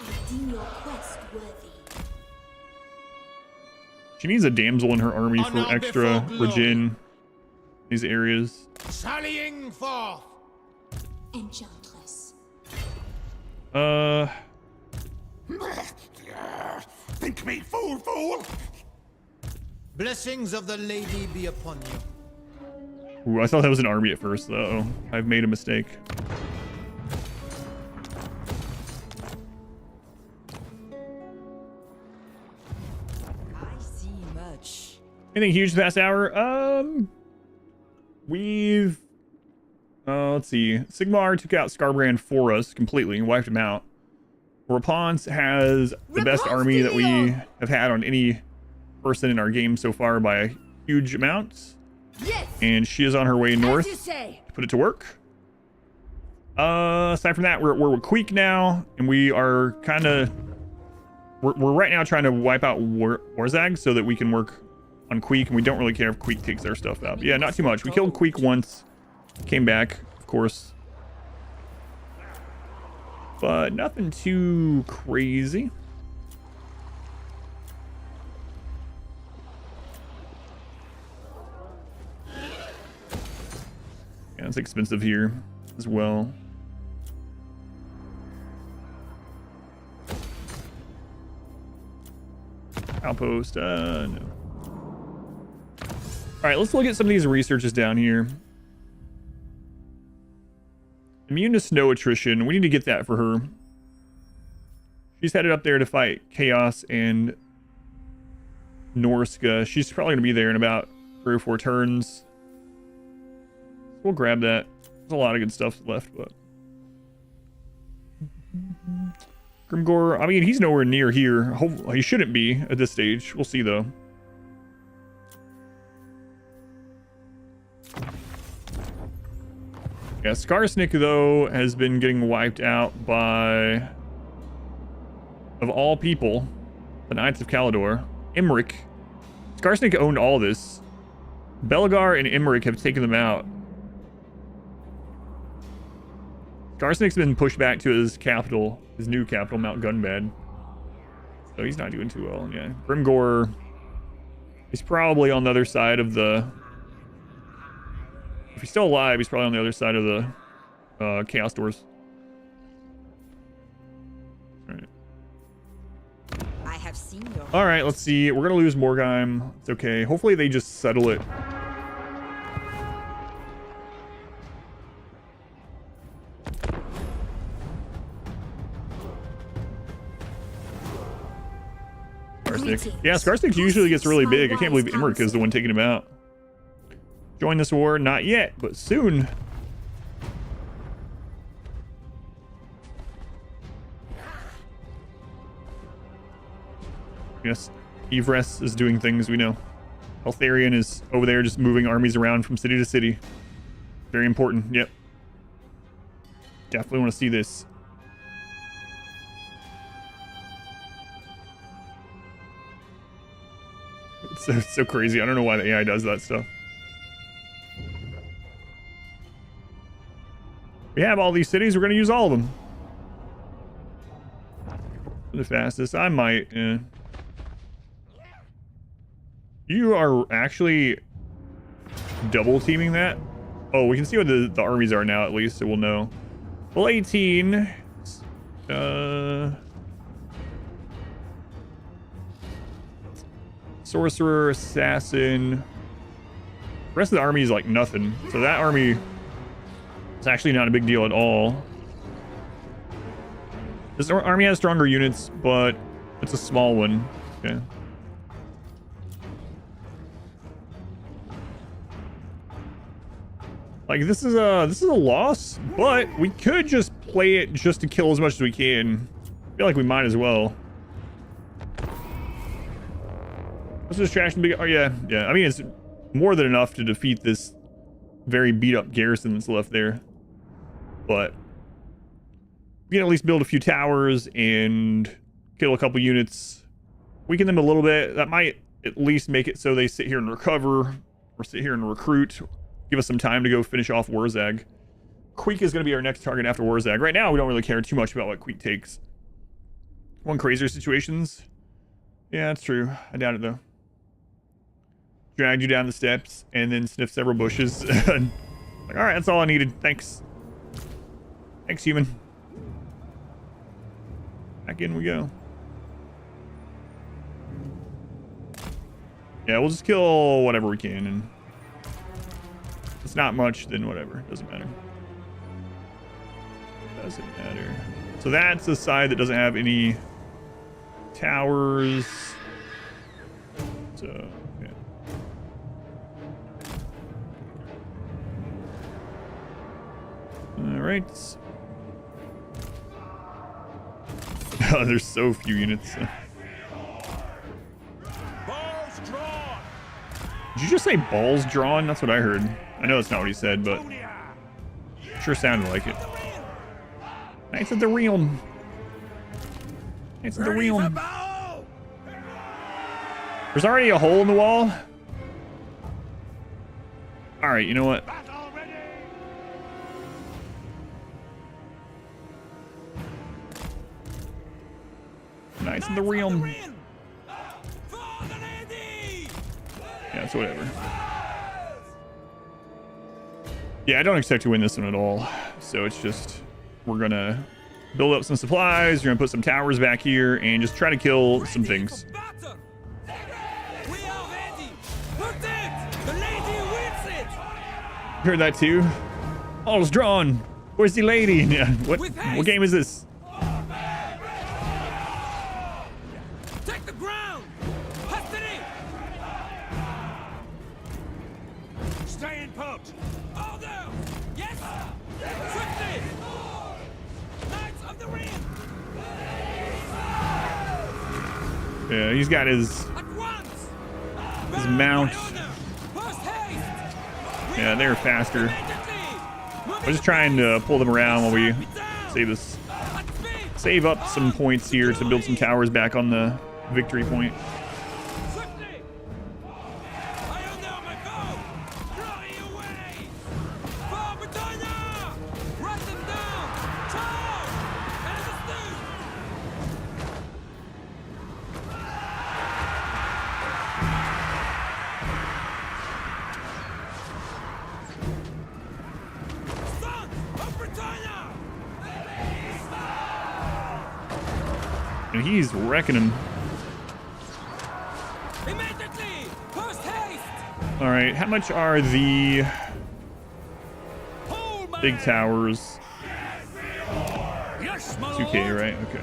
I deem your quest worthy. She needs a damsel in her army for Honor extra before regen. These areas. Sallying forth. Enchantress. Think me fool! Blessings of the lady be upon you. Ooh, I thought that was an army at first, though. I've made a mistake. I see much. Anything huge the past hour? We've let's see. Sigmar took out Scarbrand for us completely and wiped him out. Rapunz has the best army that we have had on any person in our game so far by a huge amount. Yes. And she is on her way north to put it to work. Aside from that, we're with Queek now, and we are kind of we're right now trying to wipe out Warzag so that we can work on Queek, and we don't really care if Queek takes their stuff out. But yeah, not too much. We killed Queek once, came back, of course, but nothing too crazy. Yeah, it's expensive here as well. Outpost, no. All right, let's look at some of these researches down here. Immune to snow attrition. We need to get that for her. She's headed up there to fight Chaos and Norska. She's probably going to be there in about 3 or 4 turns. We'll grab that. There's a lot of good stuff left, but... Grimgor, I mean, he's nowhere near here. He shouldn't be at this stage. We'll see, though. Yeah, Skarsnik, though, has been getting wiped out by, of all people, the Knights of Kalador. Imric. Skarsnik owned all this. Belgar and Imric have taken them out. Skarsnik's been pushed back to his capital, his new capital, Mount Gunbad. So he's not doing too well, yeah. Grimgor, he's probably on the other side of the... If he's still alive, he's probably on the other side of the Chaos Doors. Alright. I have seen your... Alright, let's see. We're gonna lose Morgheim. It's okay. Hopefully they just settle it. Skarsnik. Yeah, Skarsnik usually gets really big. I can't believe Imric is the one taking him out. Join this war? Not yet, but soon. Yes, Ivres is doing things, we know. Eltharion is over there just moving armies around from city to city. Very important, yep. Definitely want to see this. It's so crazy. I don't know why the AI does that stuff. We have all these cities. We're going to use all of them. For the fastest. I might. You are actually double teaming that? Oh, we can see what the armies are now at least, so we'll know. Well, 18. Sorcerer, Assassin. The rest of the army is like nothing. So that army is actually not a big deal at all. This army has stronger units, but it's a small one. Okay. Like this is a loss, but we could just play it just to kill as much as we can. I feel like we might as well. Let's just trash the big... Oh, yeah. I mean, it's more than enough to defeat this very beat-up garrison that's left there. But we can at least build a few towers and kill a couple units. Weaken them a little bit. That might at least make it so they sit here and recover. Or sit here and recruit. Give us some time to go finish off Warzag. Queek is going to be our next target after Warzag. Right now, we don't really care too much about what Queek takes. One crazier situations. Yeah, that's true. I doubt it, though. Dragged you down the steps and then sniffed several bushes. Like, all right, that's all I needed. Thanks. Thanks, human. Back in we go. Yeah, we'll just kill whatever we can, and if it's not much, then whatever. Doesn't matter. Doesn't matter. So that's the side that doesn't have any towers. So, yeah. right. Oh, there's so few units. Balls drawn. Did you just say balls drawn? That's what I heard. I know that's not what he said, but sure sounded like it. Knights of the Realm. Knights of the Realm. There's already a hole in the wall. All right, you know what? Knights of the Realm. Yeah, so whatever. Yeah, I don't expect to win this one at all. So it's just, we're gonna build up some supplies. We're gonna put some towers back here and just try to kill some things. Heard that too. All's drawn. Where's the lady? Yeah. What game is this? Take the ground. Hastily. Stay in put. Order. Yes. Swiftly. Knights of the Ring. Yeah, he's got his mount. Yeah, they're faster. I'm just trying to pull them around while we save up some points here to build some towers back on the victory point. And he's wrecking him. All right, how much are the big towers? 2K, right? Okay.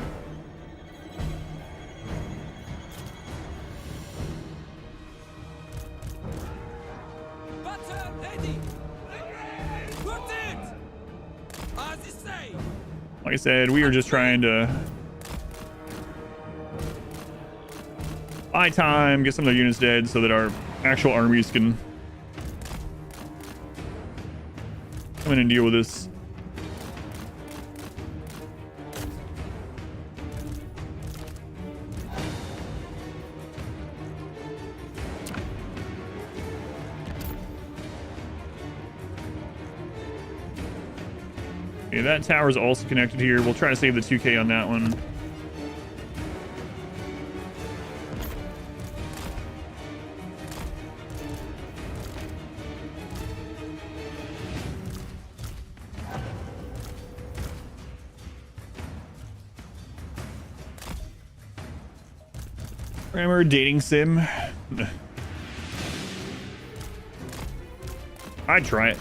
Like I said, we are just trying to buy time, get some of their units dead so that our actual armies can come in and deal with this. Okay, that tower is also connected here. We'll try to save the 2K on that one. Grammar dating sim. I'd try it.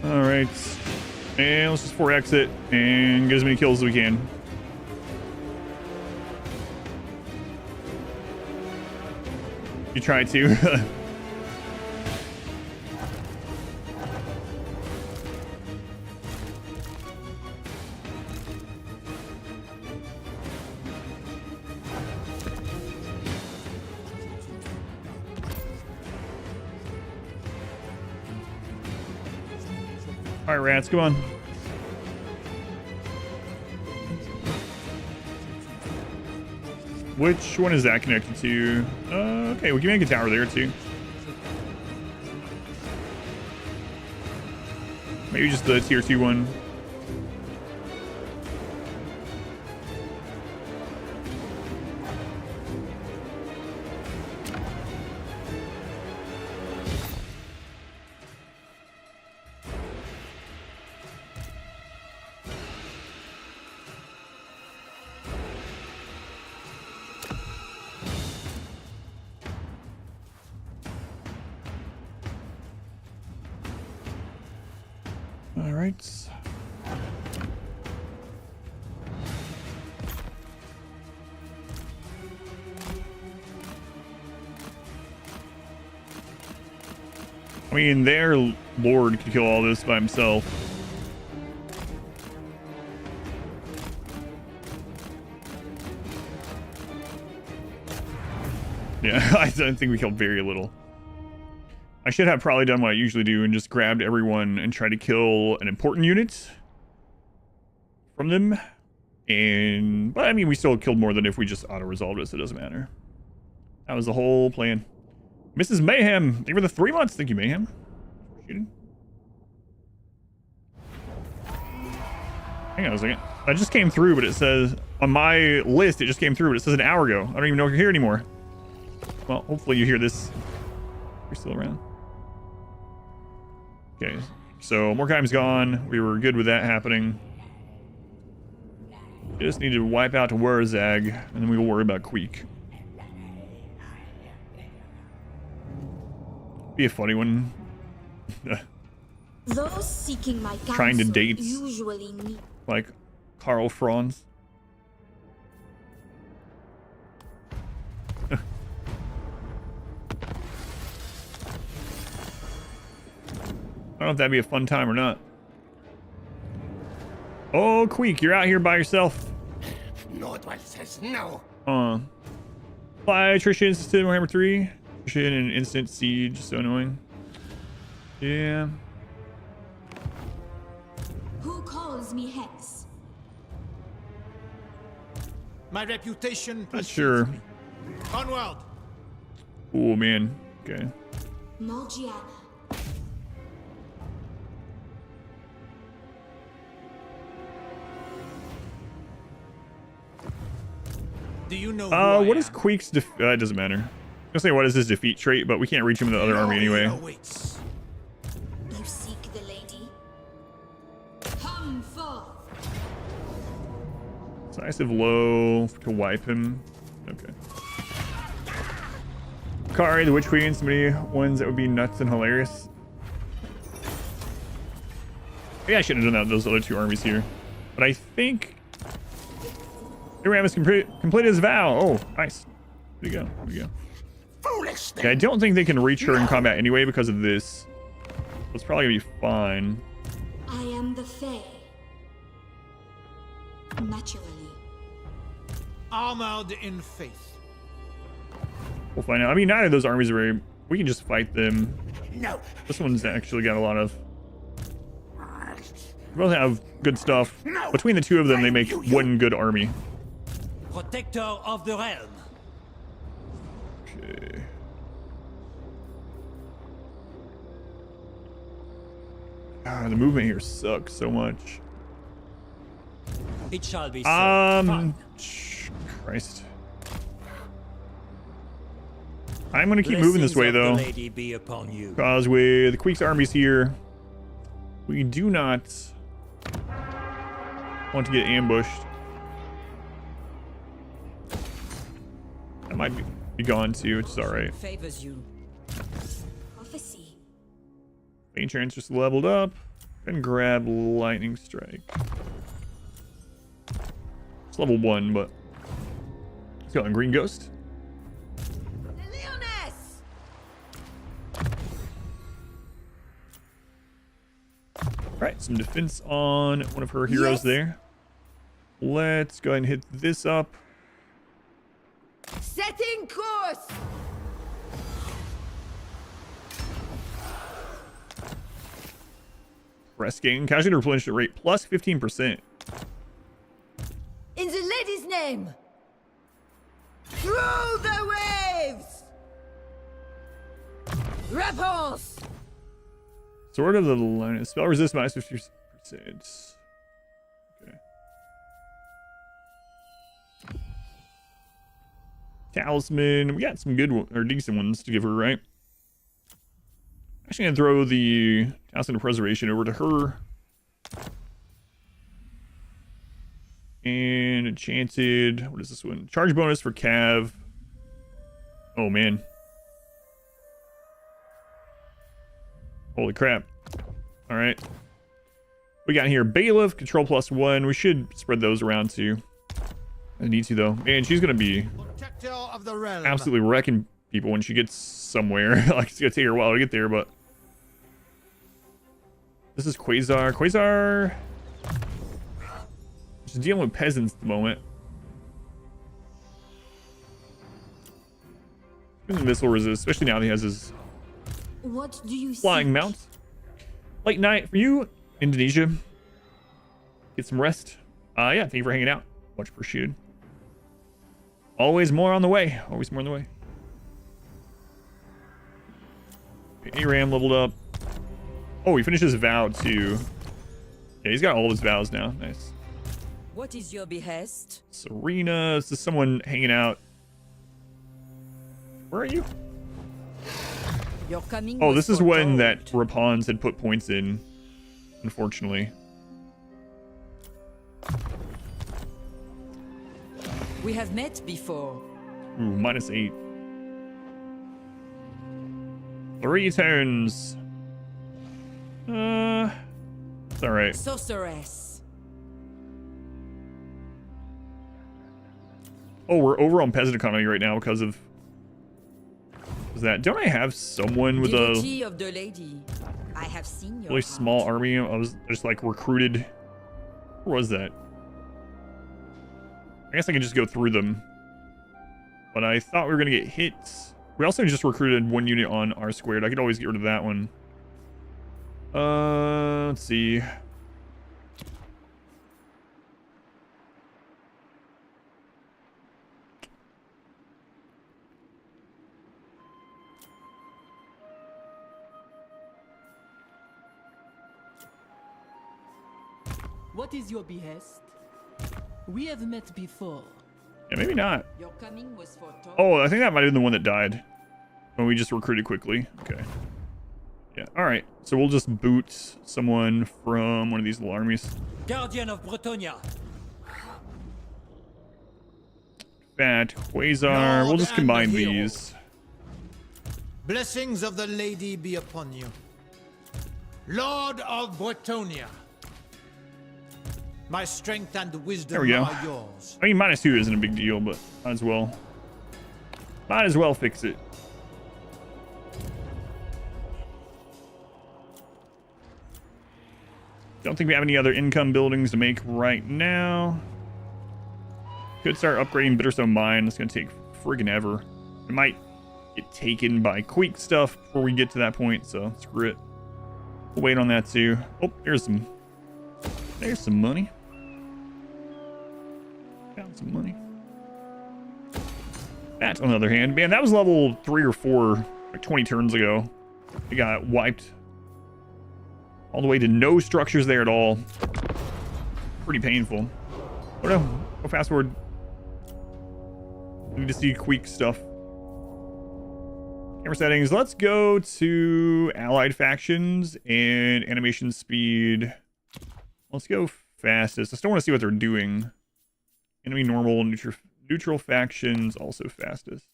All right, and let's just 4X it and get as many kills as we can. You try to. All right, rats, come on. Which one is that connected to? Okay, we can make a tower there too. Maybe just the tier 2 one. All right. I mean, their lord could kill all this by himself. Yeah, I think we killed very little. I should have probably done what I usually do and just grabbed everyone and tried to kill an important unit from them. But I mean, we still killed more than if we just auto-resolved it, so it doesn't matter. That was the whole plan. Mrs. Mayhem, thank you for the 3 months. Thank you, Mayhem. Hang on a second. I just came through, but it says on my list, it just came through, but it says an hour ago. I don't even know if you're here anymore. Well, hopefully you hear this. You're still around. Okay, so Morkheim's gone. We were good with that happening. Just need to wipe out Wurzag, and then we will worry about Queek. Be a funny one. Those seeking my counsel Trying to date usually need like Karl Franz. I don't know if that'd be a fun time or not. Oh, Queek, you're out here by yourself. Nordwall says no. Fly attrition, System Warhammer 3. Attrition and instant siege, so annoying. Yeah. who calls me Hex. My reputation. Not sure. Me. Onward. Oh man. Okay. Morgiana. Do you know who What is Queek's it doesn't matter. I was gonna say what is his defeat trait, but we can't reach him in the other army anyway. You seek the lady? Come forth. Decisive low to wipe him. Okay. Kari, the Witch Queen, so many ones that would be nuts and hilarious. Yeah, I should have done that with those other two armies here. But I think Aram has completed his vow. Oh, nice. There you go. There you go. Yeah, I don't think they can reach her in combat anyway because of this. It's probably gonna be fine. I am the Fay. Naturally. Armored in faith. We'll find out. I mean, neither of those armies are very... We can just fight them. No. This one's actually got a lot of... They both have good stuff. Between the two of them, they make one good army. Protector of the realm. Okay. Ah, the movement here sucks so much. It shall be so. Fine. Christ. I'm gonna keep moving this way though, Lady be upon you. because with Queek's armies here, we do not want to get ambushed. That might be gone too, which is alright. Favors you. Prophecy. Fay Enchantress just leveled up and grab Lightning Strike. It's level 1, but let's go on Green Ghost. Leoness! Alright, some defense on one of her heroes there. Let's go ahead and hit this up. Setting course! Press gain. Casualty replenishment rate plus 15%. In the lady's name! Through the waves! Repulse! Sword of the Line. Spell resist minus 50%. Okay. Talisman. We got some good or decent ones to give her, right? Actually gonna throw the Talisman of Preservation over to her. And enchanted. What is this one? Charge bonus for Cav. Oh man. Holy crap. Alright. We got here Bailiff, Control +1. We should spread those around too. I need to though. Man, she's gonna be absolutely wrecking people when she gets somewhere. Like it's gonna take her a while to get there, but this is Quasar. Quasar just dealing with peasants at the moment. Missile resist, especially now that he has his What do you flying mount. Late night for you, Indonesia. Get some rest. Yeah, thank you for hanging out. Much appreciated. Always more on the way. Always more on the way. Aram leveled up. Oh, he finished his vow too. Yeah, he's got all of his vows now. Nice. What is your behest? Serena. This is someone hanging out. Where are you? Your coming Oh, this is when foretold. that Rapons had put points in, unfortunately. We have met before. Ooh, -8. 3 turns. It's alright. Sorceress. Oh, we're over on peasant economy right now because of that. Don't I have someone with a Devotee of the lady. I have seen your really heart. small army? I was just like recruited. Where was that? I guess I can just go through them. But I thought we were going to get hit. We also just recruited 1 unit on R². I could always get rid of that one. Let's see. What is your behest? We have met before. Yeah, maybe not. Your coming was foretold. Oh, I think that might have been the one that died when we just recruited quickly. Okay. Yeah. All right. So we'll just boot someone from one of these little armies. Guardian of Bretonnia. Fat Quasar. We'll just combine these. Blessings of the lady be upon you. Lord of Bretonnia. My strength and There wisdom we go. are yours. I mean, -2 isn't a big deal, but might as well. Might as well fix it. Don't think we have any other income buildings to make right now. Could start upgrading Bitterstone Mine. It's going to take friggin' ever. It might get taken by Queek stuff before we get to that point, so screw it. We'll wait on that too. Oh, there's some money. Found some money. That, on the other hand, man, that was level 3 or 4, like 20 turns ago. It got wiped all the way to no structures there at all. Pretty painful. Oh no, go fast forward. Need to see Queek stuff. Camera settings. Let's go to allied factions and animation speed. Let's go fastest. I still want to see what they're doing. Enemy normal, neutral factions, also fastest.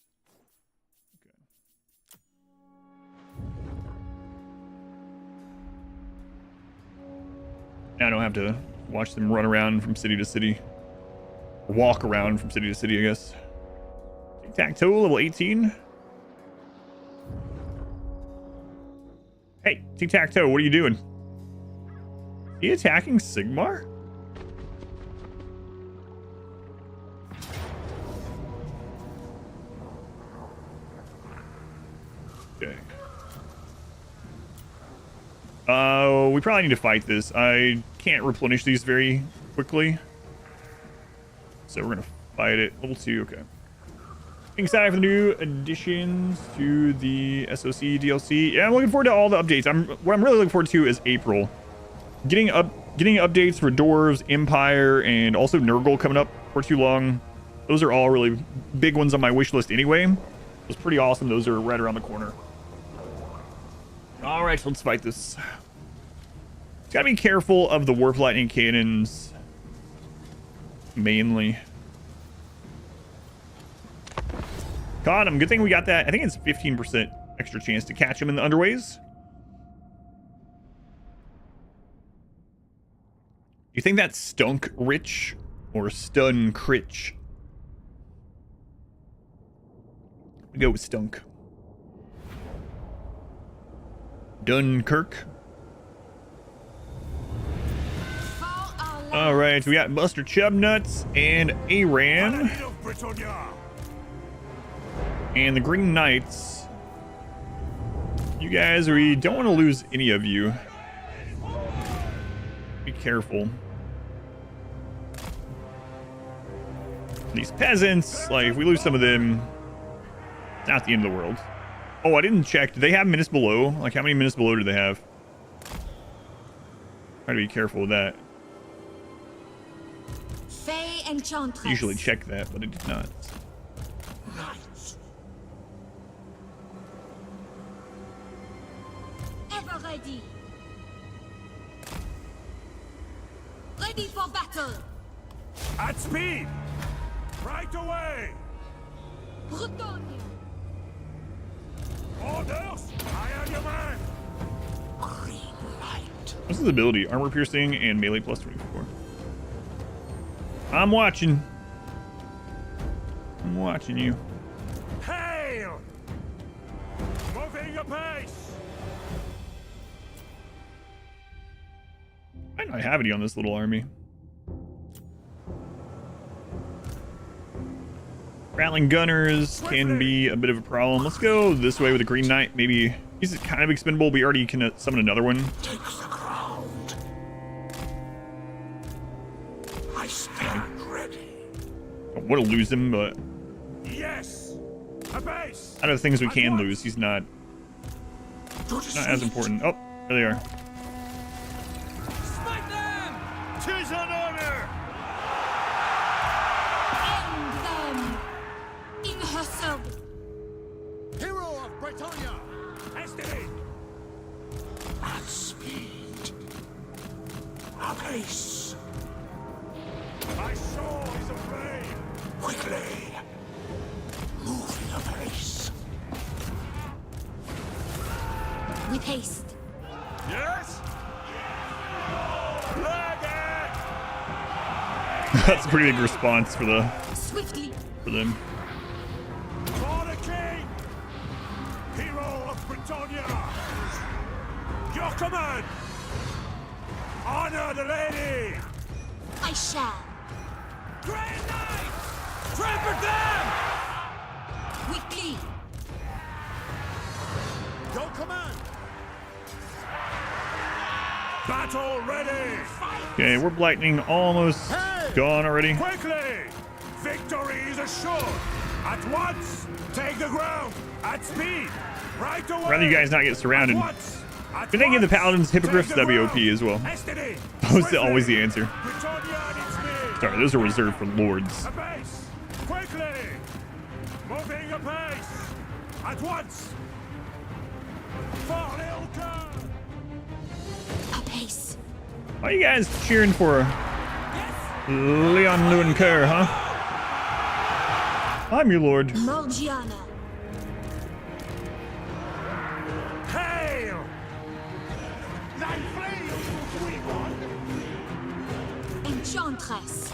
Now I don't have to watch them run around from city to city. Or walk around from city to city, I guess. Tic-tac-toe, level 18. Hey, Tic-tac-toe, what are you doing? Are you attacking Sigmar? Okay. We probably need to fight this. I can't replenish these very quickly. So we're gonna fight it. Level 2, okay. Excited for the new additions to the SOC DLC. Yeah, I'm looking forward to all the updates. What I'm really looking forward to is April. Getting updates for Dwarves, Empire, and also Nurgle coming up for too long. Those are all really big ones on my wish list anyway. It's pretty awesome. Those are right around the corner. All right, so let's fight this. Gotta be careful of the Warp Lightning Cannons. Mainly. Got him. Good thing we got that. I think it's 15% extra chance to catch him in the underways. You think that's stunk rich or stun critch? We go with stunk. Dunkirk. All right, we got Buster Chubnuts and Aran. And the Green Knights. You guys, we don't want to lose any of you. Be careful. These peasants, like, if we lose some of them, it's not the end of the world. Oh, I didn't check. Do they have minutes below? Like, how many minutes below do they have? Try to be careful with that. Fay Enchantress. Usually check that, but I did not. Ever ready. Ready for battle. At speed! Right away! Bretonnia. Orders! I am your man! Green light. What's his ability? Armor piercing and melee plus 24. I'm watching. I'm watching you. Hail! Moving apace! Might not have any on this little army. Rattling gunners can be a bit of a problem. Let's go this way with the Green Knight. Maybe he's kind of expendable. We already can summon another one. Take the ground. I stand ready. I want to lose him, but Yes! Apace! out of the things we can lose, he's not as important. Oh, there they are. Smite them! 'Tis an honor! End them. In her service. Hero of Bretonnia! Destiny! At speed. Apace. My soul is aflame! Quickly. Moving apace. With haste. Yes? Flag That's a pretty big response for Swiftly. them. For the king! Hero of Bretonnia! Your command! Honor the lady! I shall. Grand Knight! Trample them! Quickly. Your command! Battle ready! Okay, we're lightning almost gone already. Quickly! Victory is assured! At once! Take the ground! At speed! Right away! Rather you guys not get surrounded. At once! At If they give the once! paladins hippogriffs, Take the that'd be OP ground! as well. Destiny! That was Swiftly! always the answer. Bretonnia and its men! Sorry, those are reserved for lords. Apace! Quickly! Moving apace! At once! For Ilka! Apace. Why are you guys cheering for Leon Lewin Kerr, huh? I'm your lord. Morgiana. Hail! Thy flame, we want! Enchantress.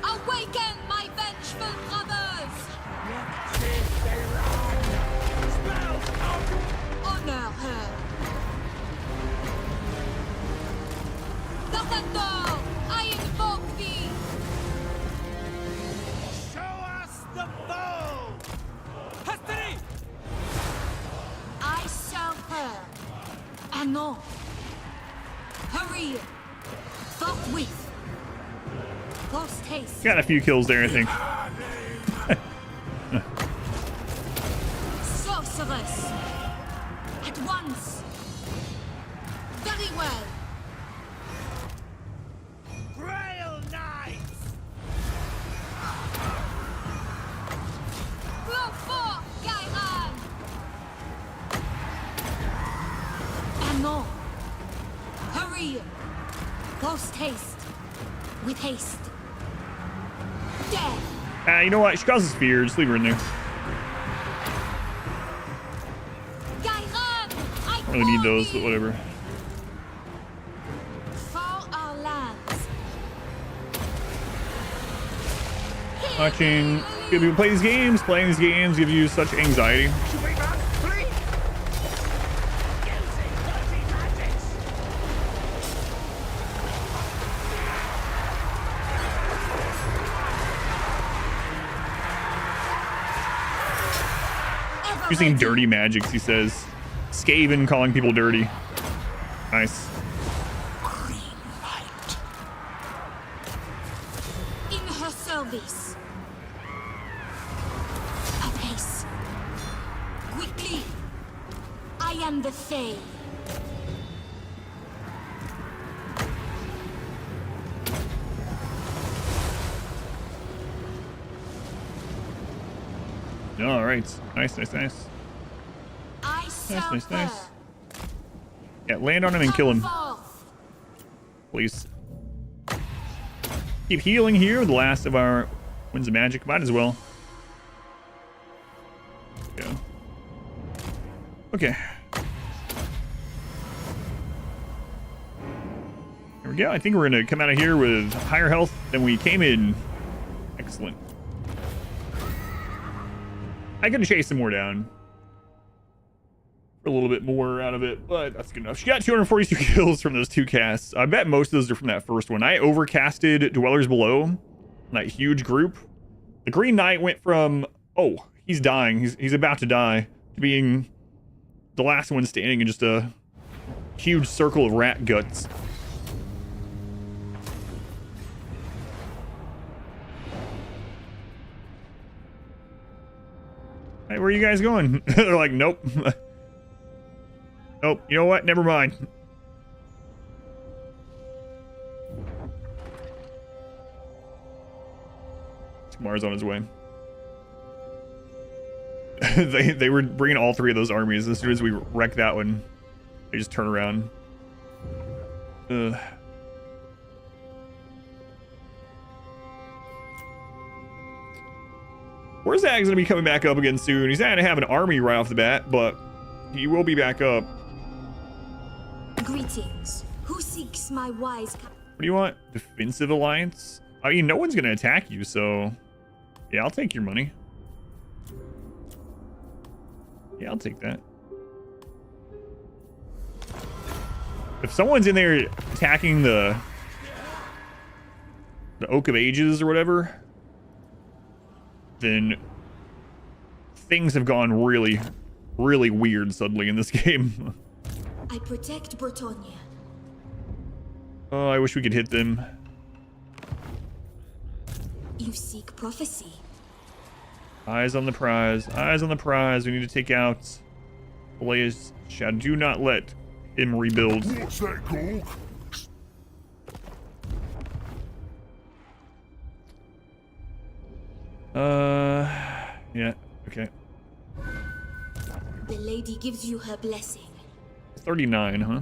Awaken, my vengeful brothers! Honor her. Thunder, I invoke thee. Show us the foe! Destiny! I serve her. Anon. Hurry. Forthwith. Post haste. Got a few kills there, I think. Sorceress. At once. Very well. Grail Knights! Blow forth, Gairan. Anon. Hurry. Post haste. With haste. Death. You know what? She causes fear. Just leave her in there. really need those, but whatever. For our lands. Watching people play these games, playing these games give you such anxiety. Using dirty magics, he says. Skaven calling people dirty. Nice. In her service. Apace. Quickly. I am the Fay. All right. Nice. I serve her. Yeah, land on him and kill him. Please. Keep healing here. The last of our Winds of Magic. Might as well. Go. Okay. There we go. I think we're going to come out of here with higher health than we came in. Excellent. I could chase some more down. A little bit more out of it, but that's good enough. She got 242 kills from those 2 casts. I bet most of those are from that first one. I overcasted Dwellers Below, that huge group. The Green Knight went from, oh, he's dying. He's about to die, to being the last one standing in just a huge circle of rat guts. Hey, where are you guys going? They're like, nope. Nope, you know what? Never mind. Tamar's on his way. they were bringing all 3 of those armies. As soon as we wreck that one, they just turn around. Warzag's gonna be coming back up again soon. He's not gonna have an army right off the bat, but he will be back up. Greetings. Who seeks my wise? What do you want? Defensive alliance? I mean, no one's gonna attack you, so yeah, I'll take your money. Yeah, I'll take that. If someone's in there attacking the Oak of Ages or whatever, then things have gone really, really weird suddenly in this game. I protect Bretonnia. Oh, I wish we could hit them. You seek prophecy. Eyes on the prize. Eyes on the prize. We need to take out Blaze Shadow. Do not let him rebuild. What's that, Gorg? Yeah, okay. The lady gives you her blessing. 39, huh?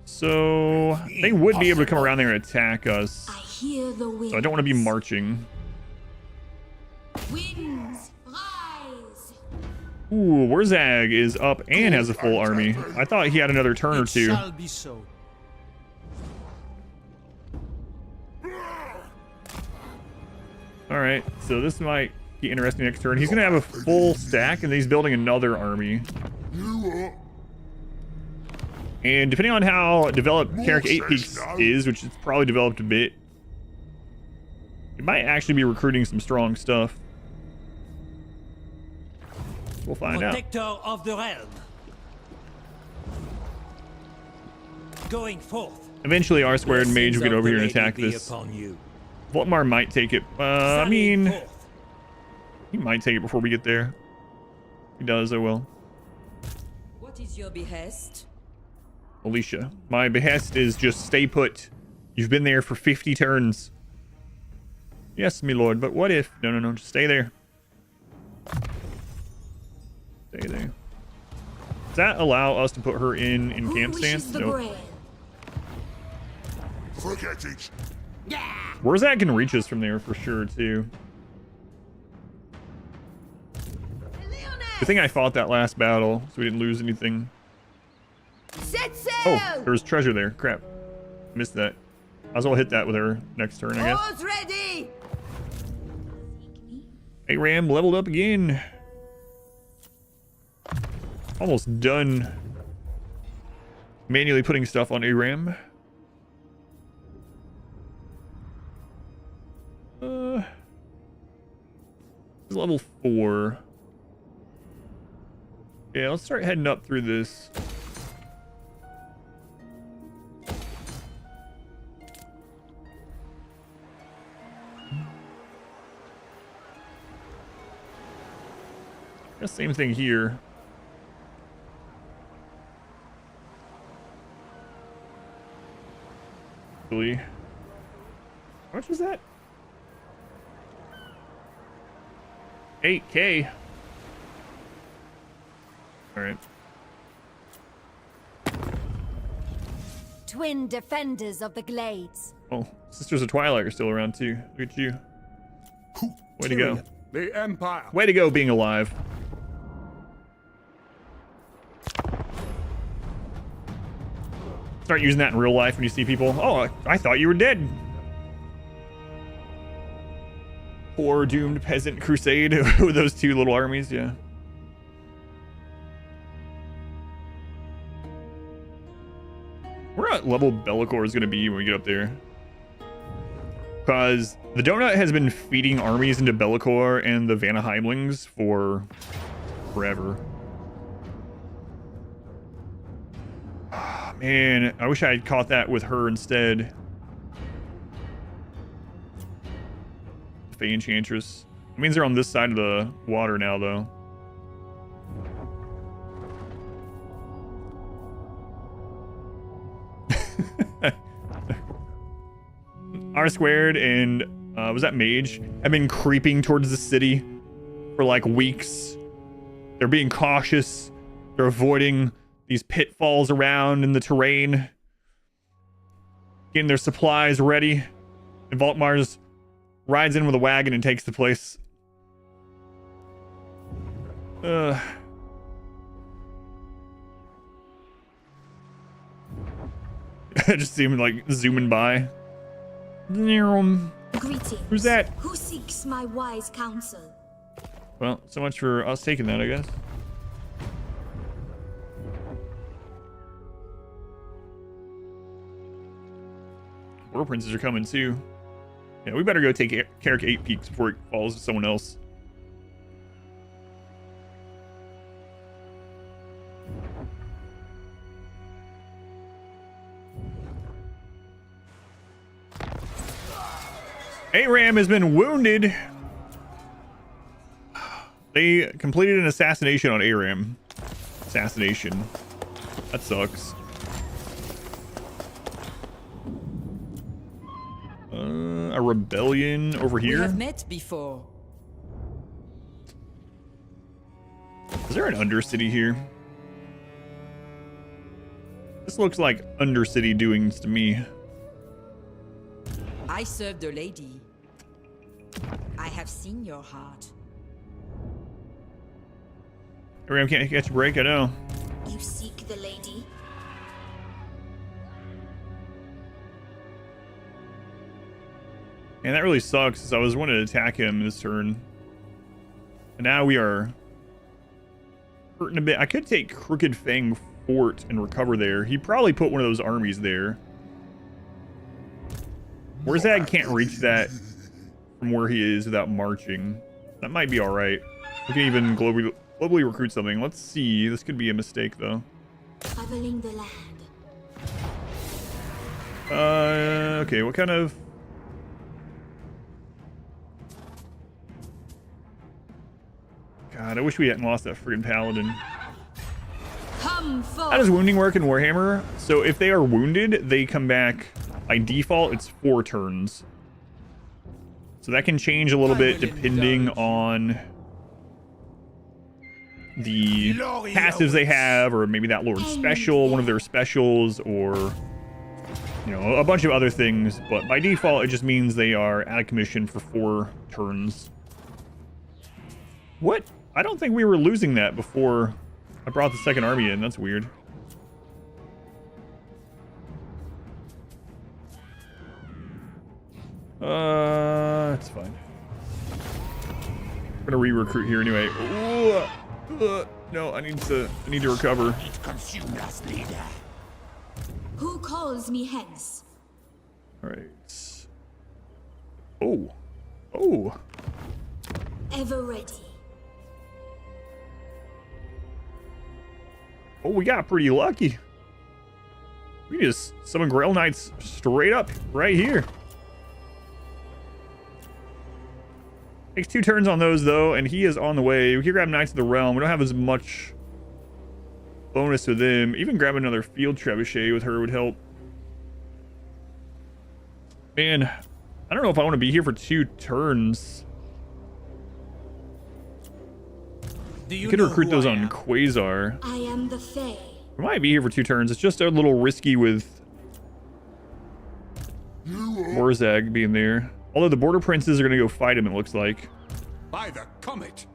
So they would be able to come around there and attack us. I hear the wind. So I don't want to be marching. Winds rise. Ooh, Warzag is up and has a full army. I thought he had another turn or two. Shall be so. All right, so this might be interesting next turn. He's gonna have a full stack, and then he's building another army. And depending on how developed Carrick 8 Peaks is, which it's probably developed a bit, it might actually be recruiting some strong stuff. We'll find out. Protector of the realm. Going forth. Eventually, R squared mage will get over here and attack this. Voltmar might take it. I mean, he might take it before we get there. If he does, I will. What is your behest? Alicia, my behest is just stay put. You've been there for 50 turns. Yes, my lord, but what if... No, just stay there. Stay there. Does that allow us to put her in camp stance? Nope. Forget it. Where's that can reach us from there for sure, too. Good thing I fought that last battle, so we didn't lose anything. Set sail! Oh, there was treasure there. Crap. Missed that. I was gonna hit that with her next turn, I guess. All's ready! ARAM leveled up again. Almost done manually putting stuff on ARAM. This is level 4. Yeah, let's start heading up through this. Same thing here. Really? How much was that? 8K. All right. Twin defenders of the glades. Oh, Sisters of Twilight are still around too. Look at you. Way to go. The Empire. Way to go being alive. Start using that in real life when you see people. Oh, I thought you were dead. Poor doomed peasant crusade with those 2 little armies, yeah. Where what level Bellicor is going to be when we get up there. Because the Donut has been feeding armies into Bellicor and the Vanaheimlings for forever. Man, I wish I had caught that with her instead. Fay Enchantress. It means they're on this side of the water now, though. R² and was that Mage? Have been creeping towards the city for like weeks. They're being cautious. They're avoiding these pitfalls around in the terrain, getting their supplies ready. And Volkmars rides in with a wagon and takes the place. I just see him like zooming by. Greetings. Who's that? Who seeks my wise counsel? Well, so much for us taking that, I guess. War princes are coming too. Yeah, we better go take Carrick 8 Peaks before it falls to someone else. ARAM has been wounded. They completed an assassination on ARAM. Assassination. That sucks. A rebellion over here. We have met before. Is there an Undercity here? This looks like Undercity doings to me. I serve the lady. I have seen your heart. ARAM can't catch a break, I know. You seek the lady? And that really sucks, because I was wanting to attack him this turn. And now we are hurting a bit. I could take Crooked Fang Fort and recover there. He probably put one of those armies there. Warzag can't reach that from where he is without marching. That might be alright. We can even globally recruit something. Let's see. This could be a mistake, though. Traveling the land. Okay, what kind of... God, I wish we hadn't lost that friggin' paladin. Come forth. How does wounding work in Warhammer? So if they are wounded, they come back. By default, it's 4 turns. So that can change a little bit depending on the passives they have, or maybe that Lord Special, one of their specials, or you know, a bunch of other things. But by default, it just means they are out of commission for 4 turns. What I don't think we were losing that before I brought the second army in. That's weird. It's fine. We're gonna re-recruit here anyway. No, I need to recover. It consumed us, leader. Who calls me hence? All right. Oh. Ever ready. Oh, we got pretty lucky. We just summon Grail Knights straight up right here. Takes 2 turns on those though, and he is on the way. We can grab Knights of the Realm. We don't have as much bonus with them. Even grab another Field Trebuchet with her would help. Man, I don't know if I want to be here for 2 turns. You could recruit those on Quasar. I am the Fay. We might be here for 2 turns. It's just a little risky with Warzag being there. Although the Border Princes are going to go fight him, it looks like. By the comet.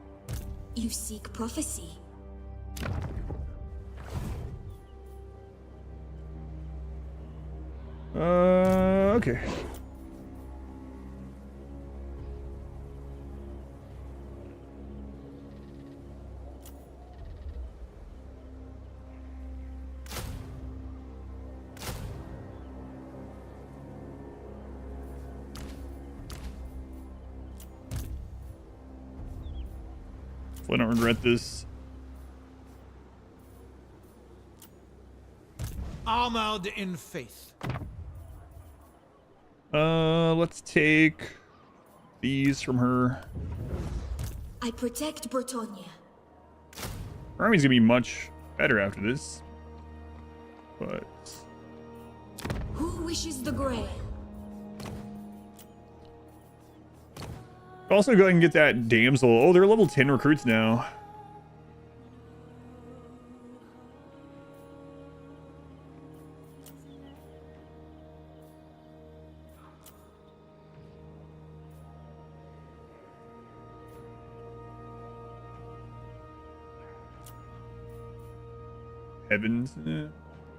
You seek prophecy. Okay. I don't regret this. Armored in faith. Let's take these from her. I protect Bretonnia. Her army's gonna be much better after this. But Who wishes the Grail? also go ahead and get that damsel. Oh, they're level 10 recruits now. Heavens.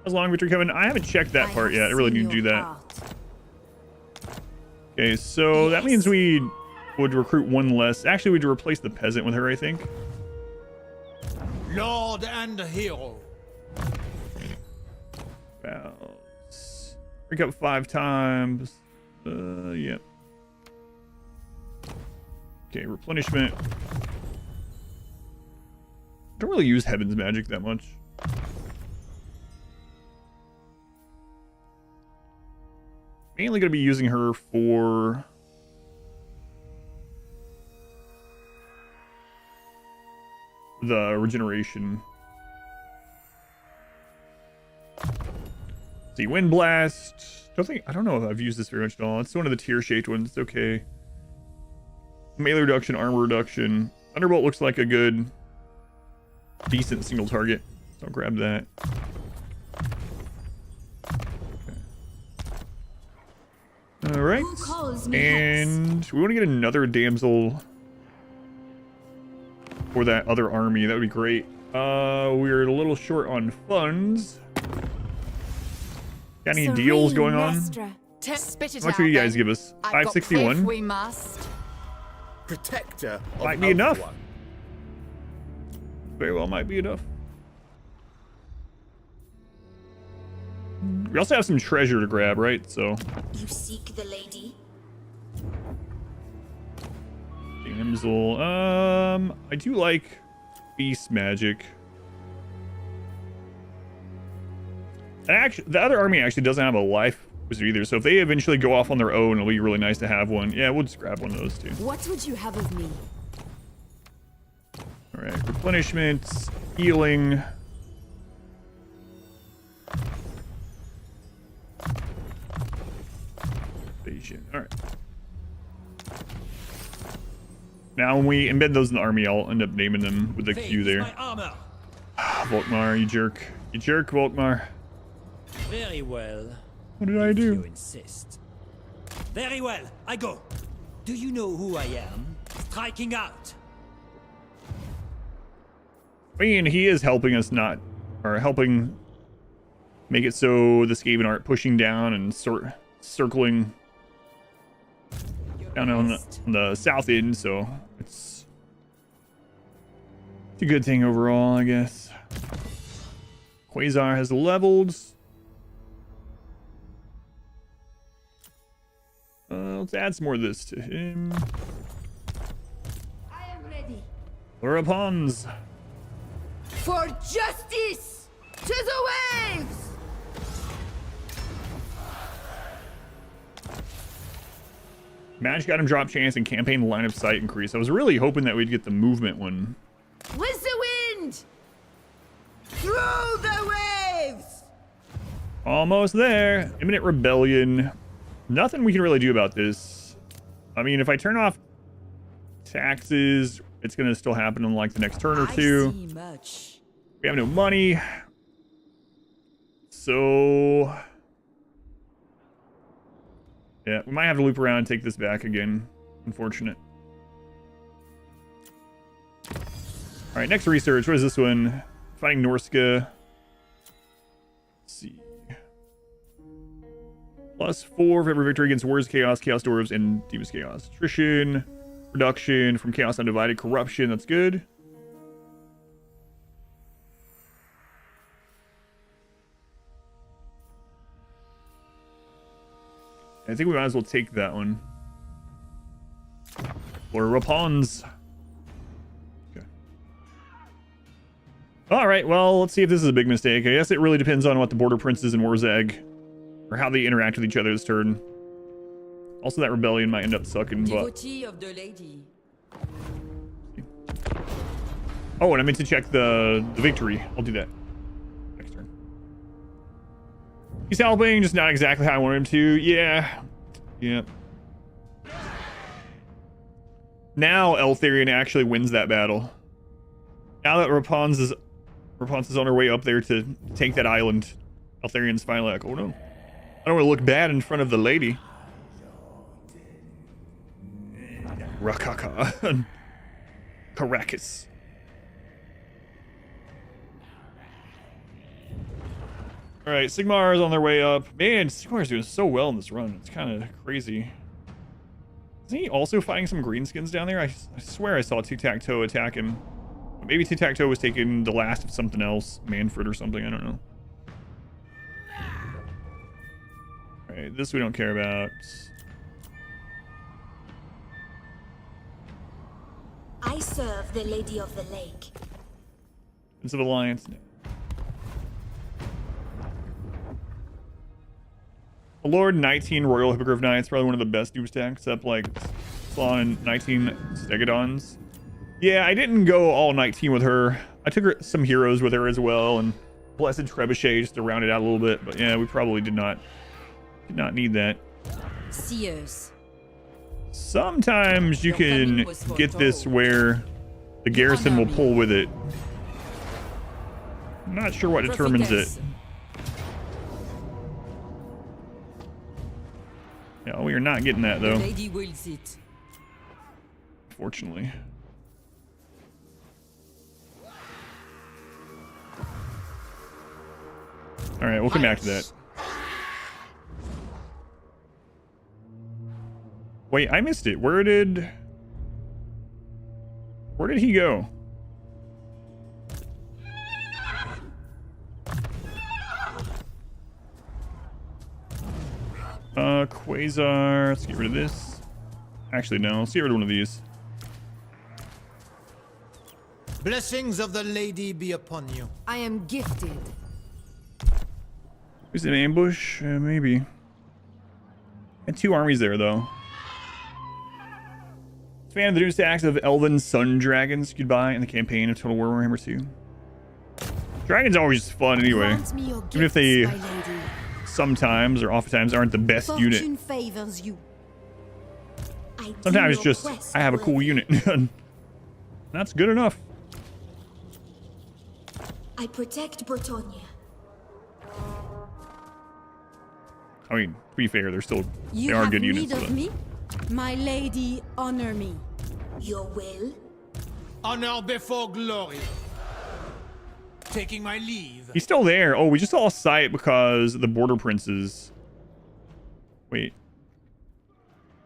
How's long victory coming? I haven't checked that part yet. I really need to do that. Okay, so that means we would recruit 1 less. Actually, we'd replace the peasant with her, I think. Lord and hero. Break up 5 times. Yep. Okay, replenishment. Don't really use Heaven's Magic that much. Mainly going to be using her for the regeneration. See, Wind Blast. I don't know if I've used this very much at all. It's one of the tier shaped ones. It's okay. Melee reduction, armor reduction. Thunderbolt looks like a good, decent single target. So I'll grab that. All right, and we want to get another damsel for that other army. That would be great. We're a little short on funds. Got any deals going on? How much will you guys give us? 561. We must. Protector of might be enough. Very well, might be enough. We also have some treasure to grab, right? So. You seek the lady? Damsel. I do like beast magic. And actually, the other army actually doesn't have a life wizard either. So if they eventually go off on their own, it'll be really nice to have one. Yeah, we'll just grab one of those too. What would you have of me? All right, replenishments, healing. All right. Now, when we embed those in the army, I'll end up naming them with the Q there. Volkmar, you jerk. You jerk, Volkmar. Very well. What did I do? You insist. Very well, I go. Do you know who I am? Striking out. I mean, he is helping us not, or helping make it so the Skaven aren't pushing down and circling down on the south end, so it's a good thing overall, I guess. Quasar has leveled. Let's add some more of this to him. I am ready. Lurapons. For justice! To the waves! Magic item drop chance and campaign line of sight increase. I was really hoping that we'd get the movement one. With the wind! Through the waves! Almost there. Imminent rebellion. Nothing we can really do about this. I mean, if I turn off taxes, it's going to still happen in like the next turn or two. I see much. We have no money. So yeah, we might have to loop around and take this back again. Unfortunate. All right, next research. What is this one? Fighting Norska. Let's see. +4 for every victory against Wars, Chaos, Chaos Dwarves, and Demon's Chaos. Attrition. Reduction from Chaos Undivided. Corruption. That's good. I think we might as well take that one. Or Rapons. Okay. Alright, well, let's see if this is a big mistake. I guess it really depends on what the Border Princes and Warzag, or how they interact with each other this turn. Also, that rebellion might end up sucking, but... Devotee of the lady. Oh, and I meant to check the victory. I'll do that next turn. He's helping, just not exactly how I wanted him to. Yeah. Yeah. Now Eltharion actually wins that battle. Now that Rapons is on her way up there to take that island, Eltharion's finally like, oh no. I don't want to look bad in front of the lady. Rakaka. Caracas. Alright, Sigmar is on their way up. Man, Sigmar's doing so well in this run. It's kind of crazy. Isn't he also fighting some greenskins down there? I swear I saw Tic-Tac-Toe attack him. Maybe Tic-Tac-Toe was taking the last of something else. Manfred or something, I don't know. Alright, this we don't care about. I serve the Lady of the Lake. Prince of Alliance. No. Lord 19 Royal Hippogriff Knights, probably one of the best dupe stacks, except like Slon and 19 Stegodons. Yeah, I didn't go all 19 with her. I took some heroes with her as well, and Blessed Trebuchet just to round it out a little bit. But yeah, we probably did not need that. Seers. Sometimes you can get this where the garrison will pull with it. I'm not sure what determines it. Yeah, we are not getting that though. Lady wills it. Fortunately. All right, we'll come back to that. Wait, I missed it. Where did he go? Quasar. Let's get rid of this. Actually, no. Let's get rid of one of these. Blessings of the lady be upon you. I am gifted. Is it an ambush? Maybe. And 2 armies there, though. Fan of the new stacks of Elven Sun Dragons you could buy in the campaign of Total War Warhammer 2. Dragons are always fun anyway. Even if they sometimes or oftentimes aren't the best unit. Favors you. Sometimes it's just, I have a cool unit. That's good enough. I protect Bretonnia. I mean, to be fair, they're still, You they are have good need units. of me? My lady, honor me. Your will? Honor before glory. taking my leave. He's still there. Oh, we just saw a sight because the border princes. Wait.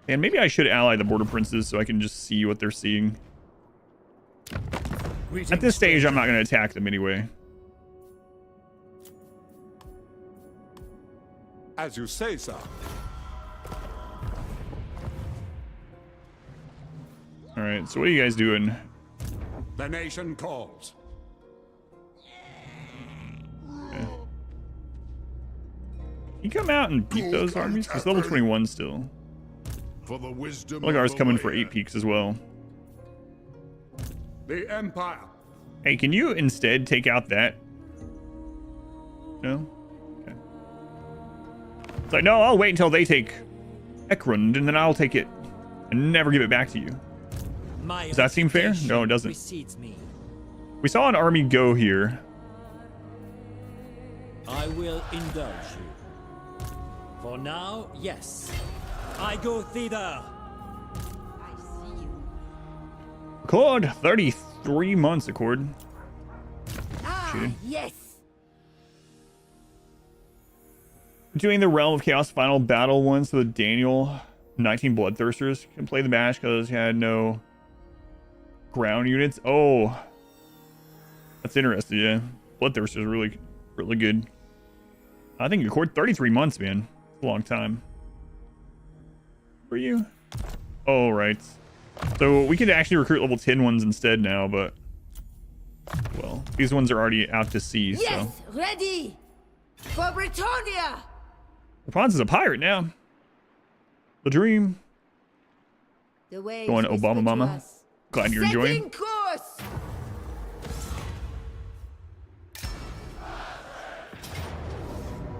And maybe I should ally the border princes so I can just see what they're seeing. At this stage, I'm not going to attack them anyway. As you say, sir. All right, so what are you guys doing? The nation calls. Okay. You come out and beat those armies? He's level 21 still. For the wisdom Look, ours of coming the for 8 land. peaks as well. The Empire. Hey, can you instead take out that? No? Okay. It's like, no, I'll wait until they take Ekrund, and then I'll take it and never give it back to you. Does that seem fair? No, it doesn't. We saw an army go here. I will indulge you. For now, yes. I go thither. I see you. Accord, 33 months, Accord. Shooting. Yes. Doing the Realm of Chaos final battle one so that Daniel, 19 Bloodthirsters, can play the match because he had no ground units. Oh, that's interesting. Yeah, Bloodthirsters are really good. I think Accord 33 months, man. It's a long time. For you? Oh, right. So we could actually recruit level 10 ones instead now, but well, these ones are already out to sea. Yes, so. ready for Bretonnia. Rapunzel's a pirate now. The dream. The way Going Obama Mama. Glad you're enjoying. Course.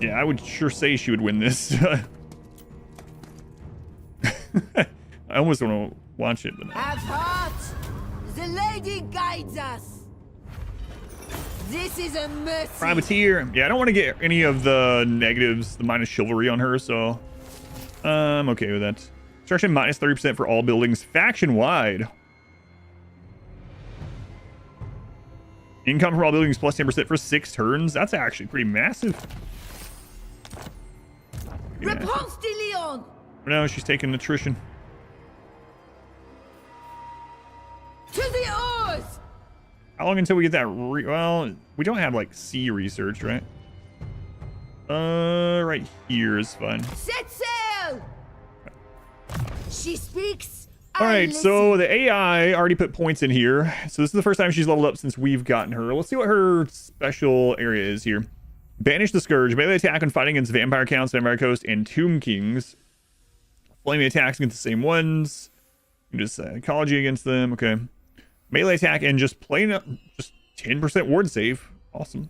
Yeah, I would sure say she would win this. I almost want to watch it, but no. Have heart. The lady guides us. This is a mercy. Privateer. Yeah, I don't want to get any of the negatives, the minus chivalry on her, so I'm okay with that. Construction minus 30% for all buildings faction wide. Income from all buildings plus 10% for 6 turns. That's actually pretty massive. Yeah. Réponse de Leon. No, she's taking attrition. To the oars. How long until we get that? Well, we don't have like sea research, right? Right here is fine. Set sail. She speaks. All right, so the AI already put points in here. So this is the first time she's leveled up since we've gotten her. Let's see what her special area is here. Banish the Scourge. Melee attack when fighting against Vampire Counts, Vampire Coast, and Tomb Kings. Flaming attacks against the same ones. You just psychology against them. Okay. Melee attack and just plain up, just 10% ward save. Awesome.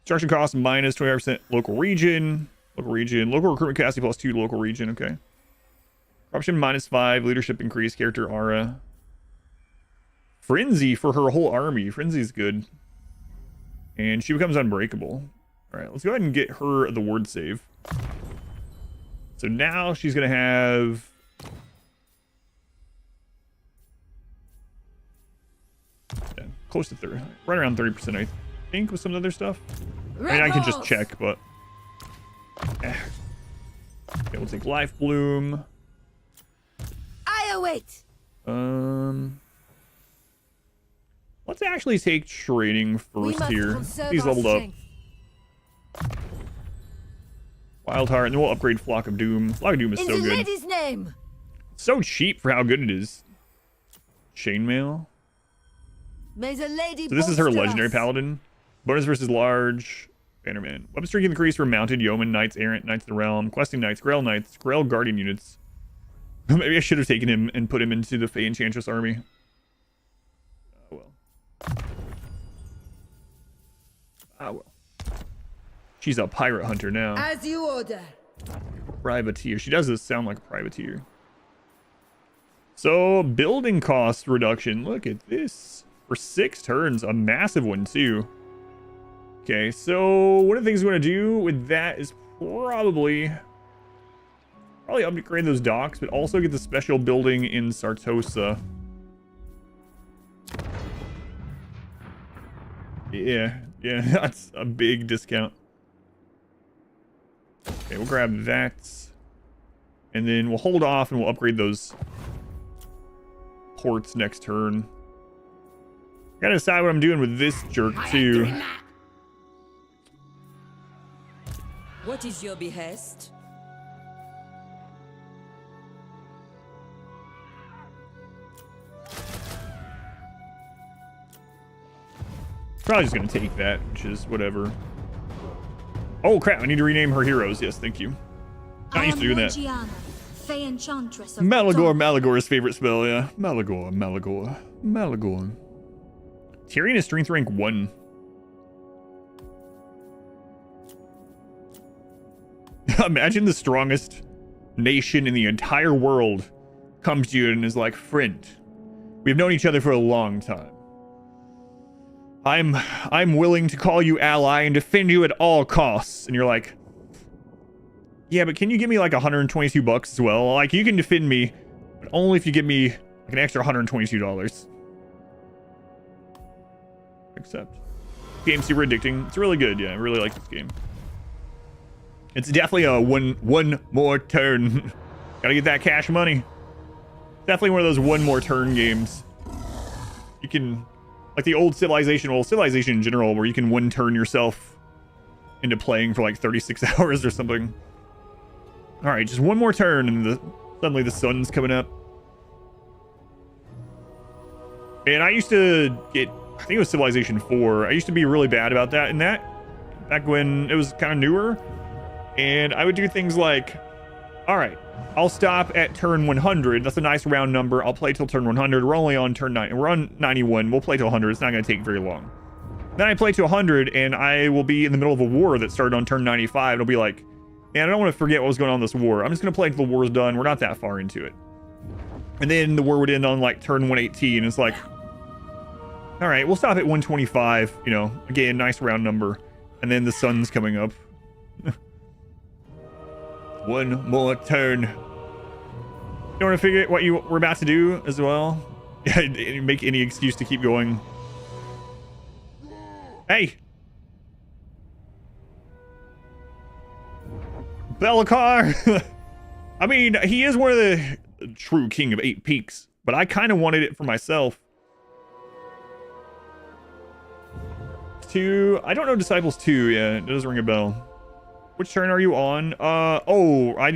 Construction cost minus 25% local region. Local recruitment capacity plus 2 local region. Okay. Corruption minus 5. Leadership increase. Character aura. Frenzy for her whole army. Frenzy's good. And she becomes unbreakable. All right, let's go ahead and get her the ward save. So now she's going to have... yeah, close to 30. Right around 30%, I think, with some other stuff. I mean, I can just check, but... okay, we'll take Life Bloom. I await. Let's actually take trading first here. He's leveled up. Wild Heart, and then we'll upgrade Flock of Doom. Flock of Doom is so good. Lady's name. So cheap for how good it is. Chainmail. May the lady So this is her bolster legendary us. paladin. Bonus versus large. Bannerman. Weapon strength increase for mounted yeoman, knights, errant, knights of the realm, questing knights, grail guardian units. Maybe I should have taken him and put him into the Fay Enchantress army. Oh well. Ah well. She's a pirate hunter now. As you order. Privateer. She does sound like a privateer. So, building cost reduction. Look at this. For 6 turns. A massive one, too. Okay, so one of the things we want to do with that is probably upgrade those docks, but also get the special building in Sartosa. Yeah. Yeah, that's a big discount. Okay, we'll grab that. And then we'll hold off and we'll upgrade those ports next turn. Gotta decide what I'm doing with this jerk, too. What is your behest? Probably just gonna take that, which is whatever. Oh crap, I need to rename her heroes. Yes, thank you. Not used to doing that. Fay Enchantress of Malagor, Bretonnia. Malagor's favorite spell, yeah. Malagor, Malagor, Malagor. Tyrion is strength rank 1. Imagine the strongest nation in the entire world comes to you and is like, friend, we've known each other for a long time. I'm willing to call you ally and defend you at all costs. And you're like, yeah, but can you give me like $122 as well? Like, you can defend me, but only if you give me like an extra $122. Accept. Game's super addicting. It's really good. Yeah, I really like this game. It's definitely a one more turn. Gotta get that cash money. Definitely one of those one more turn games. You can, like the old Civilization, well, Civilization in general, where you can one turn yourself into playing for like 36 hours or something. All right, just one more turn, and suddenly the sun's coming up. And I used to get, I think it was Civilization 4. I used to be really bad about that in that, back when it was kind of newer. And I would do things like, all right, I'll stop at turn 100. That's a nice round number. I'll play till turn 100. We're only on turn 9. We're on 91. We'll play till 100. It's not going to take very long. Then I play to 100, and I will be in the middle of a war that started on turn 95. It'll be like, man, I don't want to forget what was going on in this war. I'm just going to play until the war's done. We're not that far into it. And then the war would end on like turn 118. It's like, all right, we'll stop at 125. You know, again, nice round number. And then the sun's coming up. One more turn. You want to figure out what you were about to do as well? Yeah, make any excuse to keep going. Hey! Be'lakor! I mean, he is one of the true king of 8 peaks, but I kind of wanted it for myself. I don't know Disciples 2, yeah, it does ring a bell. Which turn are you on? Oh, I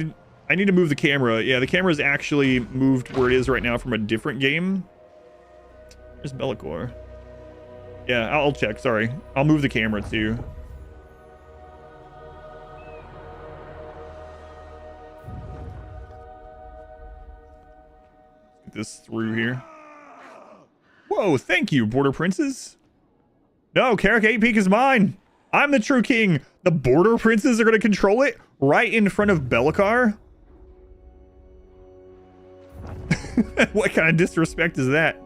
need to move the camera. Yeah, the camera is actually moved where it is right now from a different game. There's Be'lakor. Yeah, I'll check, sorry. I'll move the camera too. Get this through here. Whoa, thank you, Border Princes. No, Carrick 8 Peak is mine. I'm the true king. The Border Princes are going to control it right in front of Be'lakor? What kind of disrespect is that?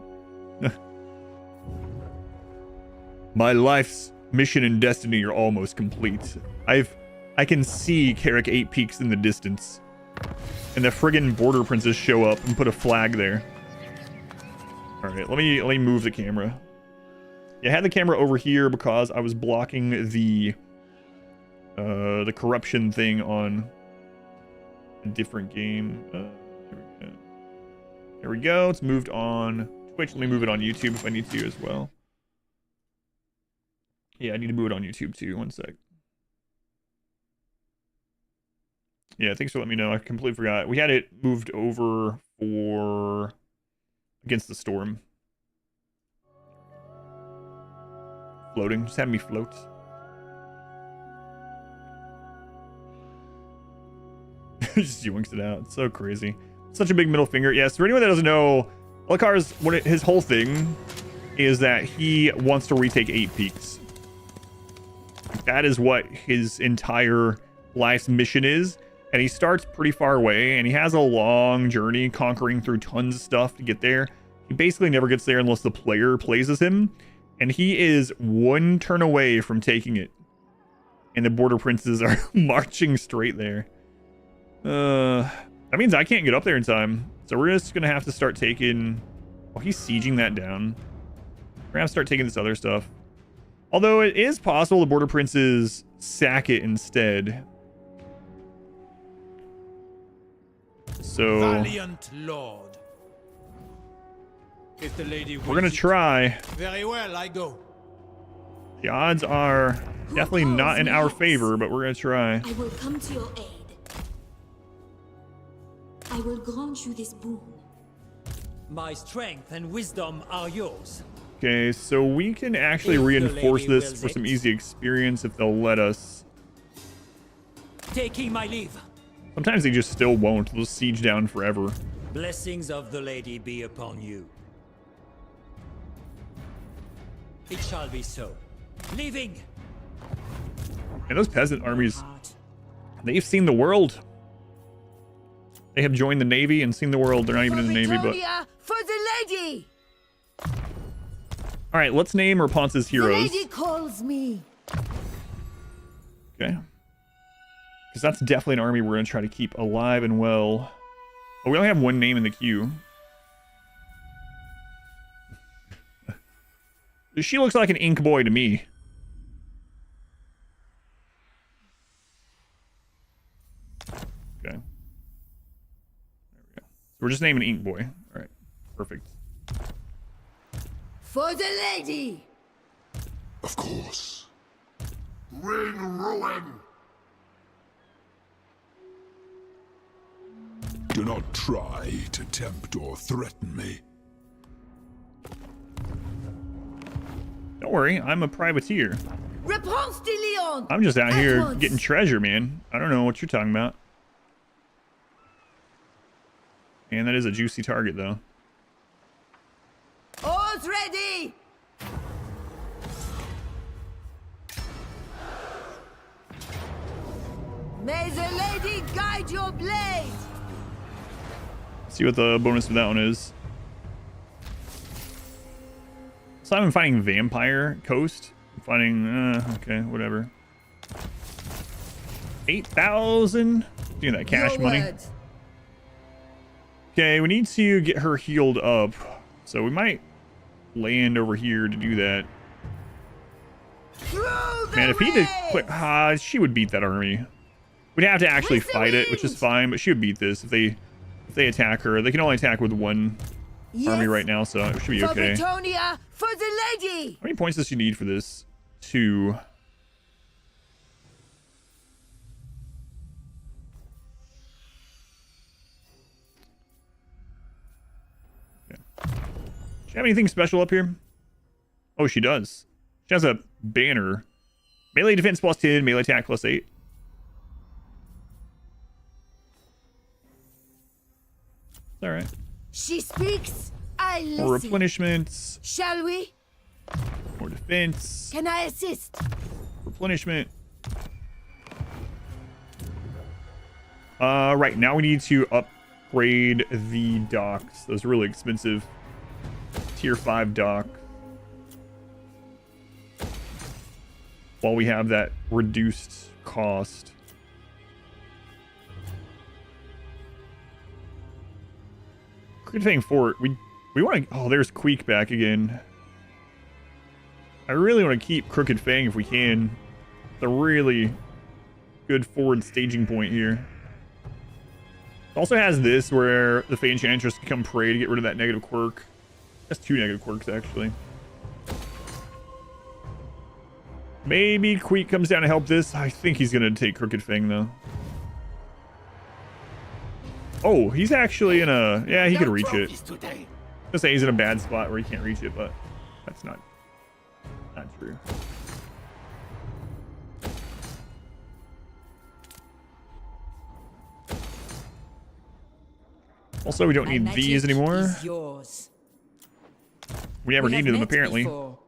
My life's mission and destiny are almost complete. I can see Carrick 8 Peaks in the distance. And the friggin' Border Princes show up and put a flag there. Alright, let me move the camera. Yeah, I had the camera over here because I was blocking the corruption thing on a different game. There we go. It's moved on Twitch. Let me move it on YouTube if I need to as well. Yeah, I need to move it on YouTube too. One sec. Yeah, thanks for letting me know. I completely forgot. We had it moved over for Against the Storm. Floating. Just have me float. Just yoinks it out. It's so crazy. Such a big middle finger. Yes, for anyone that doesn't know, Be'lakor's his whole thing is that he wants to retake 8 peaks. That is what his entire life's mission is. And he starts pretty far away, and he has a long journey conquering through tons of stuff to get there. He basically never gets there unless the player plays as him. And he is one turn away from taking it. And the Border Princes are marching straight there. That means I can't get up there in time. So we're just going to have to start taking... Oh, he's sieging that down. We're going to have to start taking this other stuff. Although it is possible the border princes sack it instead. So Valiant lord. If the lady we're gonna try. Very well, I go. The odds are definitely not in our favor, but we're gonna try. I will come to your aid. I will grant you this boon. My strength and wisdom are yours. Okay, so we can actually reinforce this for some easy experience if they'll let us. Taking my leave. Sometimes they just still won't. They'll siege down forever. Blessings of the lady be upon you. It shall be so. Leaving. And those peasant armies, they've seen the world. They have joined the Navy and seen the world. They're not even in the Navy, but... For the lady! All right, let's name Rapunzel's heroes. The lady calls me. Okay. Because that's definitely an army we're going to try to keep alive and well. Oh, we only have one name in the queue. She looks like an ink boy to me. Okay. There we go. So we're just naming ink boy. All right. Perfect. For the lady! Of course. Ring ruin! Do not try to tempt or threaten me. Don't worry, I'm a privateer. Réponse de Leon! I'm just out At here once. getting treasure, man. I don't know what you're talking about. And that is a juicy target, though. All's ready! May the lady guide your blade! See what the bonus of that one is. So I'm finding Vampire Coast. I'm finding, okay, whatever. 8,000? Give me that cash Your money. word. Okay, we need to get her healed up. So we might land over here to do that. Through the Man, if he did race! quick, she would beat that army. We'd have to actually With the fight it, which is wings! fine, but she would beat this if they attack her. They can only attack with one army Yes. right now, so it should be For okay. Bretonnia, for the lady! How many points does she need for this? 2. Okay. Does she have anything special up here? Oh, she does. She has a banner. Melee defense plus 10, melee attack plus 8. It's alright. She speaks, I listen. More replenishments. Shall we? More defense. Can I assist? Replenishment. Right, now we need to upgrade the docks. Those are really expensive. Tier 5 dock. While we have that reduced cost. Crooked Fang Fort. We want to... Oh, there's Queek back again. I really want to keep Crooked Fang if we can. It's a really good forward staging point here. It also has this where the Fay Enchantress can come pray to get rid of that negative quirk. That's 2 negative quirks, actually. Maybe Queek comes down to help this. I think he's going to take Crooked Fang, though. Oh, he's actually in a... Yeah, he could reach it. I'll say he's in a bad spot where he can't reach it, but that's not true. Also, we don't need these anymore. Yours. We never needed them, apparently. Before.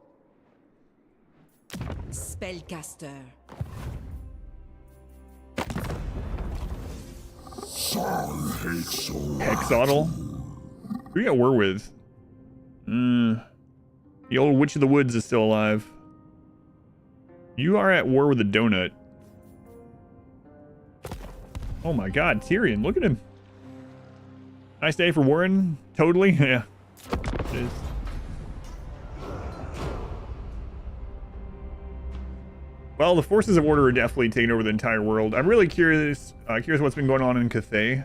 Spellcaster. Hexodal. Who we got war with? The old Witch of the Woods is still alive. You are at war with a donut. Oh my god, Tyrion, look at him. Nice day for Warren. Totally, yeah. It is. Well, the forces of order are definitely taking over the entire world. I'm really curious what's been going on in Cathay.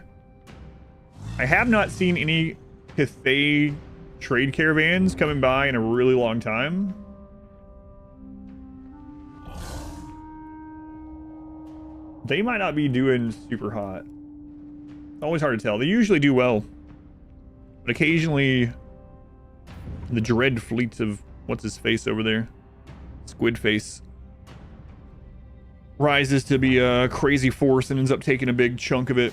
I have not seen any Cathay trade caravans coming by in a really long time. They might not be doing super hot. Always hard to tell. They usually do well. But occasionally, the dread fleets of what's his face over there? Squid face. Rises to be a crazy force and ends up taking a big chunk of it.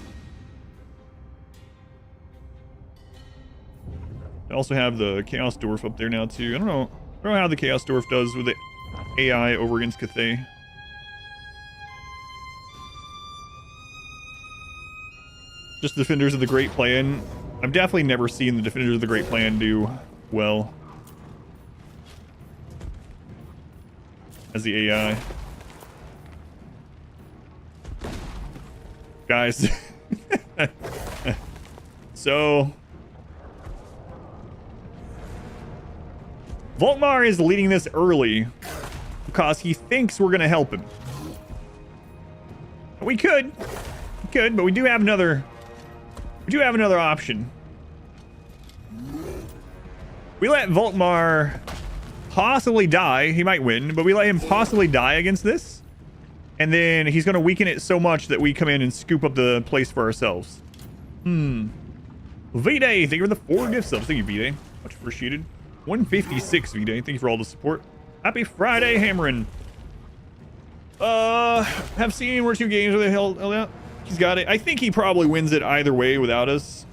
I also have the Chaos Dwarf up there now too. I don't know how the Chaos Dwarf does with the AI over against Cathay. Just Defenders of the Great Plan. I've definitely never seen the Defenders of the Great Plan do well as the AI. Guys. So Volkmar is leading this early because he thinks we're gonna help him. We could, but we do have another option. We let Volkmar possibly die. He might win, but we let him possibly die against this. And then he's going to weaken it so much that we come in and scoop up the place for ourselves. V-Day, thank you for the 4 gift subs. Thank you, V-Day. Much appreciated. 156, V-Day. Thank you for all the support. Happy Friday, Hammerin. Have seen where 2 games where the hell out. He's got it. I think he probably wins it either way without us.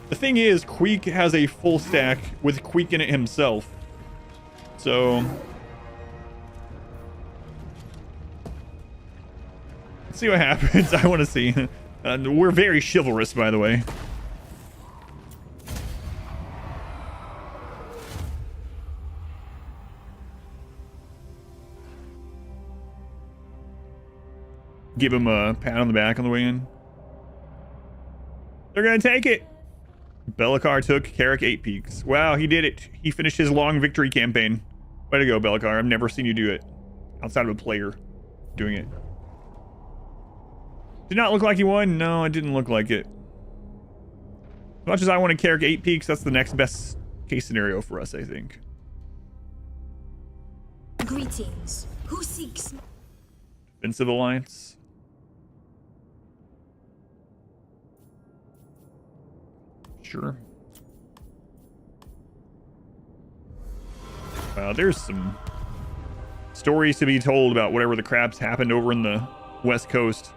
The thing is, Queek has a full stack with Queek in it himself. So let's see what happens. I want to see. We're very chivalrous, by the way. Give him a pat on the back on the way in. They're gonna take it. Belikar took Carrick 8 peaks. Wow, he did it. He finished his long victory campaign. Way to go, Belikar. I've never seen you do it outside of a player doing it. Did not look like he won. No, it didn't look like it. As much as I want to Carrick 8 peaks, that's the next best case scenario for us, I think. Greetings. Who seeks? Defensive alliance. Sure. There's some stories to be told about whatever the crap's happened over in the West Coast.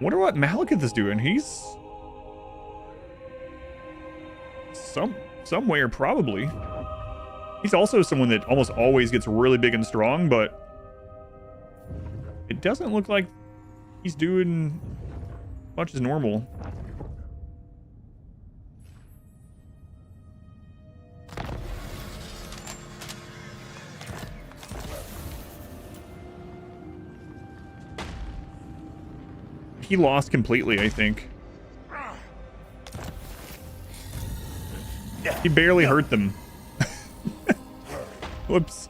Wonder what Malekith is doing. He's somewhere probably. He's also someone that almost always gets really big and strong, but it doesn't look like he's doing much as normal. He lost completely, I think. He barely hurt them. Whoops.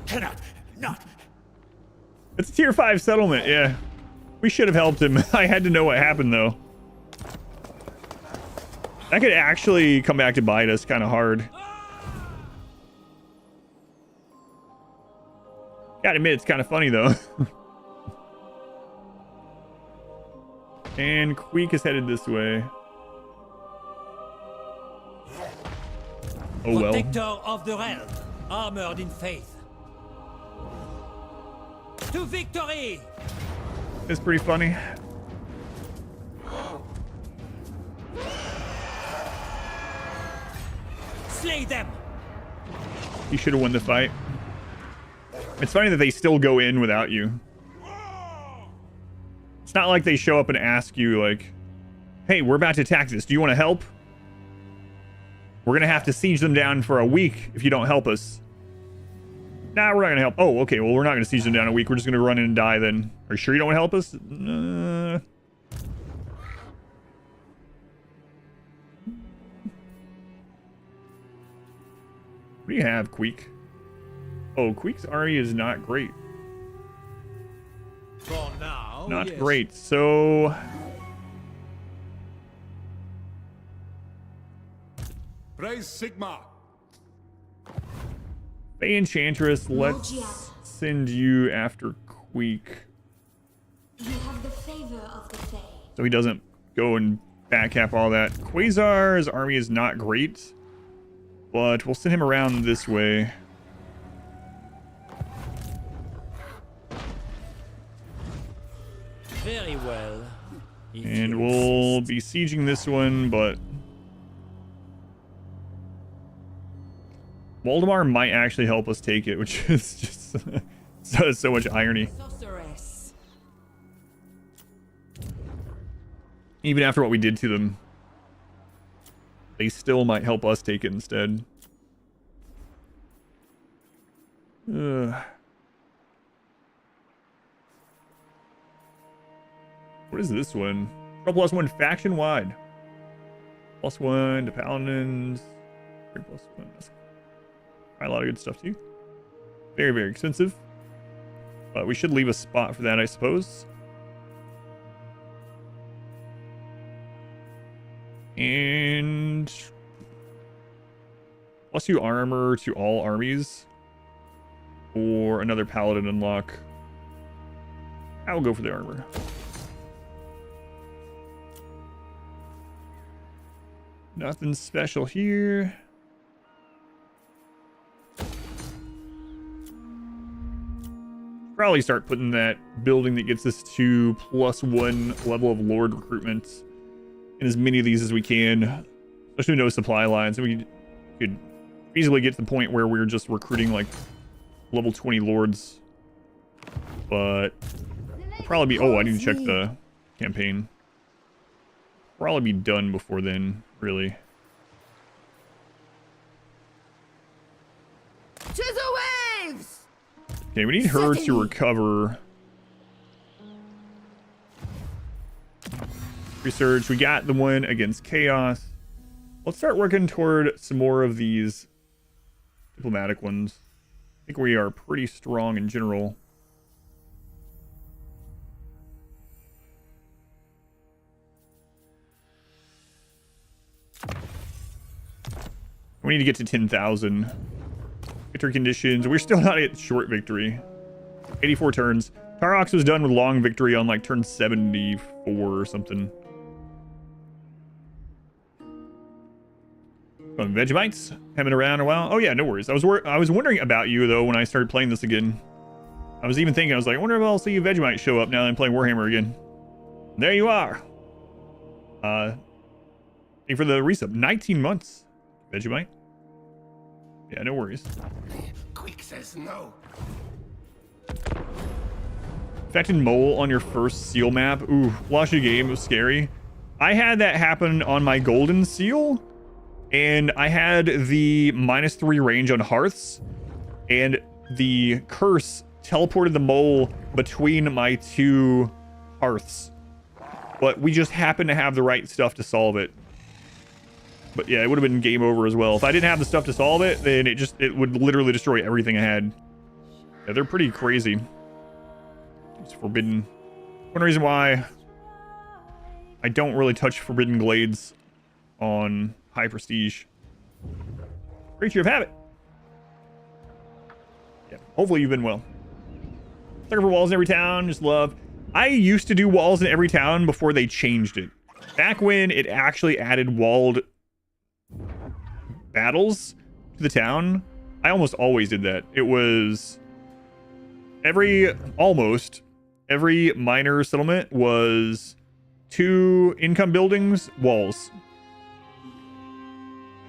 Cannot. Not. It's a tier 5 settlement, yeah. We should have helped him. I had to know what happened, though. That could actually come back to bite us kind of hard. Gotta admit, it's kind of funny, though. And Queek is headed this way. Oh well. Protector of the realm, armored in faith. To victory! It's pretty funny. Slay them! You should have won the fight. It's funny that they still go in without you. It's not like they show up and ask you, like, hey, we're about to attack this. Do you want to help? We're going to have to siege them down for a week if you don't help us. Nah, we're not going to help. Oh, okay. Well, we're not going to siege them down a week. We're just going to run in and die then. Are you sure you don't want to help us? What do you have, Queek? Oh, Queek's RE is not great. not yes. great. So Praise Sigma. Fay Enchantress, let's send you after Queek. You have the favor of the Fae. So he doesn't go and backcap all that. Quasar's army is not great, but we'll send him around this way. Very well. And we'll be sieging this one, but Waldemar might actually help us take it, which is just so much irony. Sorceress. Even after what we did to them, they still might help us take it instead. What is this one? +1 faction wide. +1 to paladins. 3+1. That's a lot of good stuff too. Very, very expensive. But we should leave a spot for that, I suppose. And +2 armor to all armies. Or another paladin unlock. I will go for the armor. Nothing special here. Probably start putting that building that gets us to +1 level of Lord recruitment in as many of these as we can. Especially no supply lines. And we could easily get to the point where we're just recruiting like level 20 Lords. But probably be... Oh, I need to check the campaign. Probably be done before then, really. To the waves! Okay, we need her to recover. Research. We got the one against Chaos. Let's start working toward some more of these diplomatic ones. I think we are pretty strong in general. We need to get to 10,000. Victory conditions. We're still not at short victory. 84 turns. Tarox was done with long victory on like turn 74 or something. Vegemites having around a while. Oh yeah, no worries. I was wondering about you though when I started playing this again. I was even thinking, I was like, I wonder if I'll see Vegemite show up now that I'm playing Warhammer again. There you are. Thank you for the resub. 19 months. Vegemite. Yeah, no worries. Quick says no. Infected mole on your first seal map. Ooh, watch the game. It was scary. I had that happen on my golden seal, and I had the -3 range on hearths, and the curse teleported the mole between my 2 hearths. But we just happened to have the right stuff to solve it. But yeah, it would have been game over as well. If I didn't have the stuff to solve it, then it would literally destroy everything I had. Yeah, they're pretty crazy. It's forbidden. One reason why I don't really touch forbidden glades on high prestige. Creature of habit. Yeah, hopefully you've been well. Looking for walls in every town, just love. I used to do walls in every town before they changed it. Back when it actually added walled battles to the town, I almost always did that. It was almost every minor settlement was 2 income buildings, walls.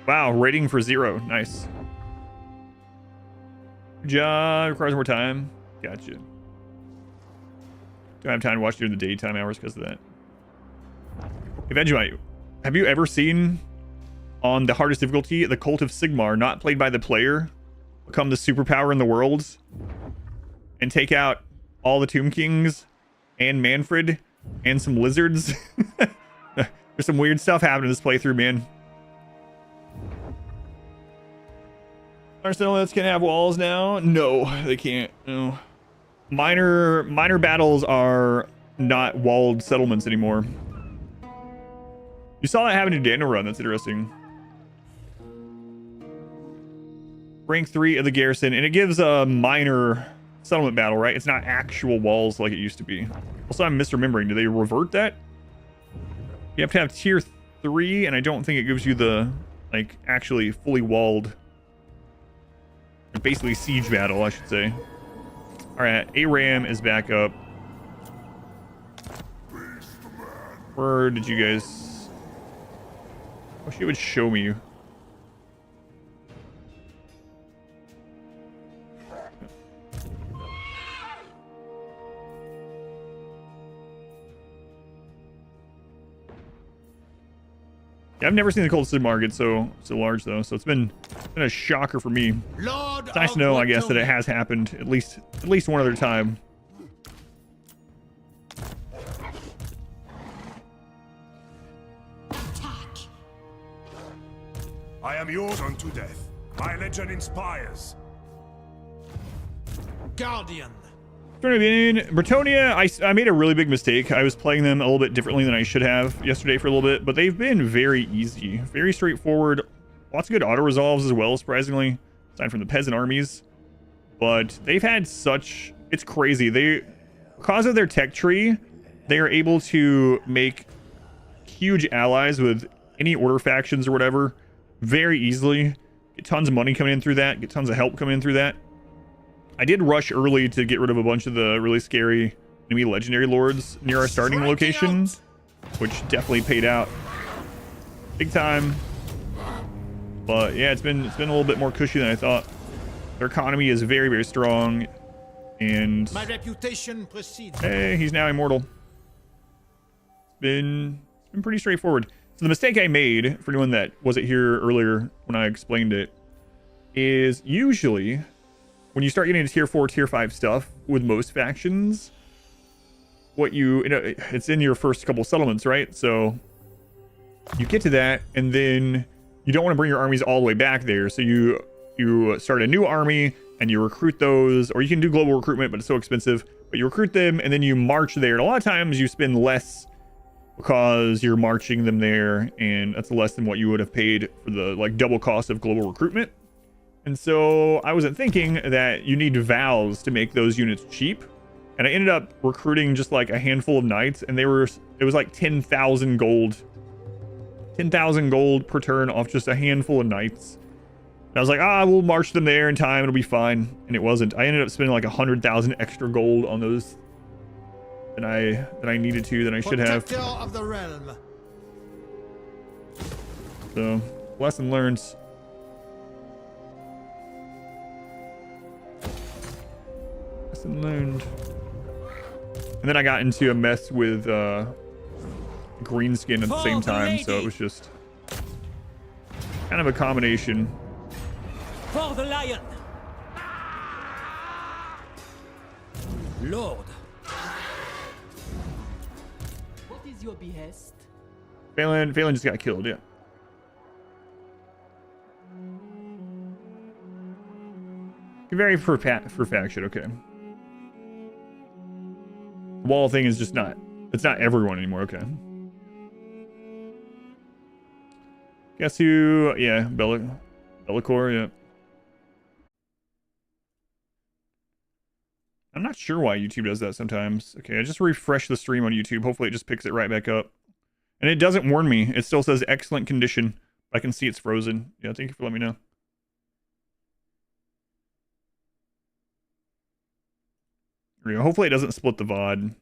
Wow, rating for 0. Nice. Good job. Requires more time. Gotcha. Don't have time to watch during the daytime hours because of that. Hey, Vegemite, have you ever seen on the hardest difficulty the Cult of Sigmar, not played by the player, become the superpower in the world and take out all the Tomb Kings and Manfred and some lizards? There's some weird stuff happening in this playthrough, man. Our settlements can have walls now? No, they can't. No. Minor battles are not walled settlements anymore. You saw that happen to Daniel Run. That's interesting. Rank 3 of the garrison, and it gives a minor settlement battle, right? It's not actual walls like it used to be. Also, I'm misremembering. Do they revert that? You have to have tier 3, and I don't think it gives you the, like, actually fully walled, basically siege battle, I should say. All right, Aram is back up. Where did you guys... I wish it would show me. Yeah, I've never seen the Cold Market so large though, so it's been a shocker for me. It's nice to know, I guess, that it has happened at least one other time. I am yours unto death. My legend inspires. Guardian. Bretonnia, I made a really big mistake. I was playing them a little bit differently than I should have yesterday for a little bit, but they've been very easy, very straightforward. Lots of good auto resolves as well, surprisingly, aside from the peasant armies. But they've had such... It's crazy. Because of their tech tree, they are able to make huge allies with any order factions or whatever very easily. Get tons of money coming in through that. Get tons of help coming in through that. I did rush early to get rid of a bunch of the really scary enemy legendary lords near our starting location, which definitely paid out big time. But yeah, it's been a little bit more cushy than I thought. Their economy is very, very strong, and my reputation precedes. Hey, he's now immortal. It's been pretty straightforward. So the mistake I made for doing that, was it here earlier when I explained it, is usually when you start getting into tier 4, tier 5 stuff with most factions, what you know, it's in your first couple settlements, right? So you get to that, and then you don't want to bring your armies all the way back there. So you start a new army and you recruit those, or you can do global recruitment, but it's so expensive. But you recruit them and then you march there. And a lot of times you spend less because you're marching them there, and that's less than what you would have paid for the like double cost of global recruitment. And so I wasn't thinking that you need vows to make those units cheap. And I ended up recruiting just like a handful of knights, and it was like 10,000 gold. 10,000 gold per turn off just a handful of knights. And I was like, we'll march them there in time, it'll be fine. And it wasn't. I ended up spending like 100,000 extra gold on those than I needed to, than I should have. Protector of the realm. So, lesson learned. Lesson learned. And then I got into a mess with green skin at the same time, so it was just kind of a combination. For the lion, Lord. What is your behest? Phelan just got killed, yeah. Can vary for faction, okay. The wall thing is just not, it's not everyone anymore, okay. Guess who, yeah, Bellicor, yeah. I'm not sure why YouTube does that sometimes. Okay, I just refresh the stream on YouTube. Hopefully it just picks it right back up. And it doesn't warn me. It still says excellent condition. I can see it's frozen. Yeah, thank you for letting me know. There we go. Hopefully it doesn't split the VOD.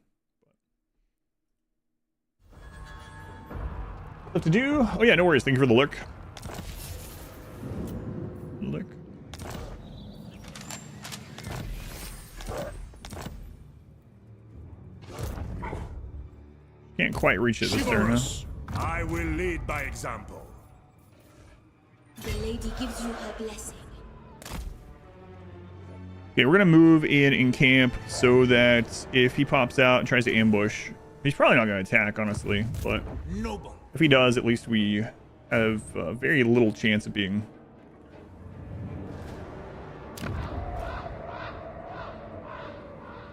What to do? Oh yeah, no worries. Thank you for the look. Look. Can't quite reach it this turn, huh? I will lead by example. The lady gives you her blessing. Okay, we're gonna move in camp so that if he pops out and tries to ambush, he's probably not gonna attack, honestly, but if he does, at least we have very little chance of being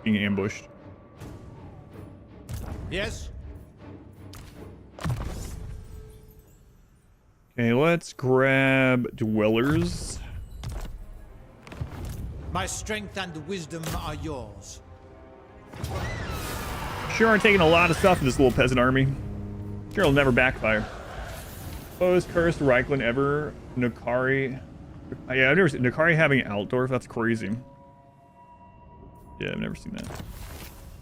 ambushed. Yes? Okay, let's grab dwellers. My strength and wisdom are yours. Sure are taking a lot of stuff in this little peasant army. Sure it'll never backfire. Most cursed Reichland ever. Nukari. Yeah, I've never seen Nukari having Altdorf. That's crazy. Yeah, I've never seen that.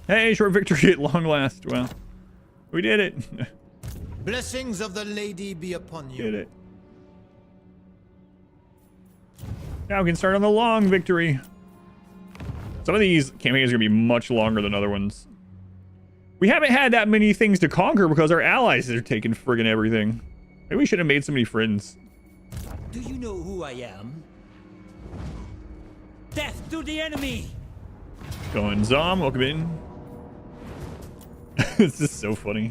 Hey, short victory at long last. Well, we did it. Blessings of the lady be upon you. Did it. Now we can start on the long victory. Some of these campaigns are going to be much longer than other ones. We haven't had that many things to conquer because our allies are taking friggin' everything. Maybe we should have made so many friends. Do you know who I am? Death to the enemy! Going Zom, welcome in. This is so funny.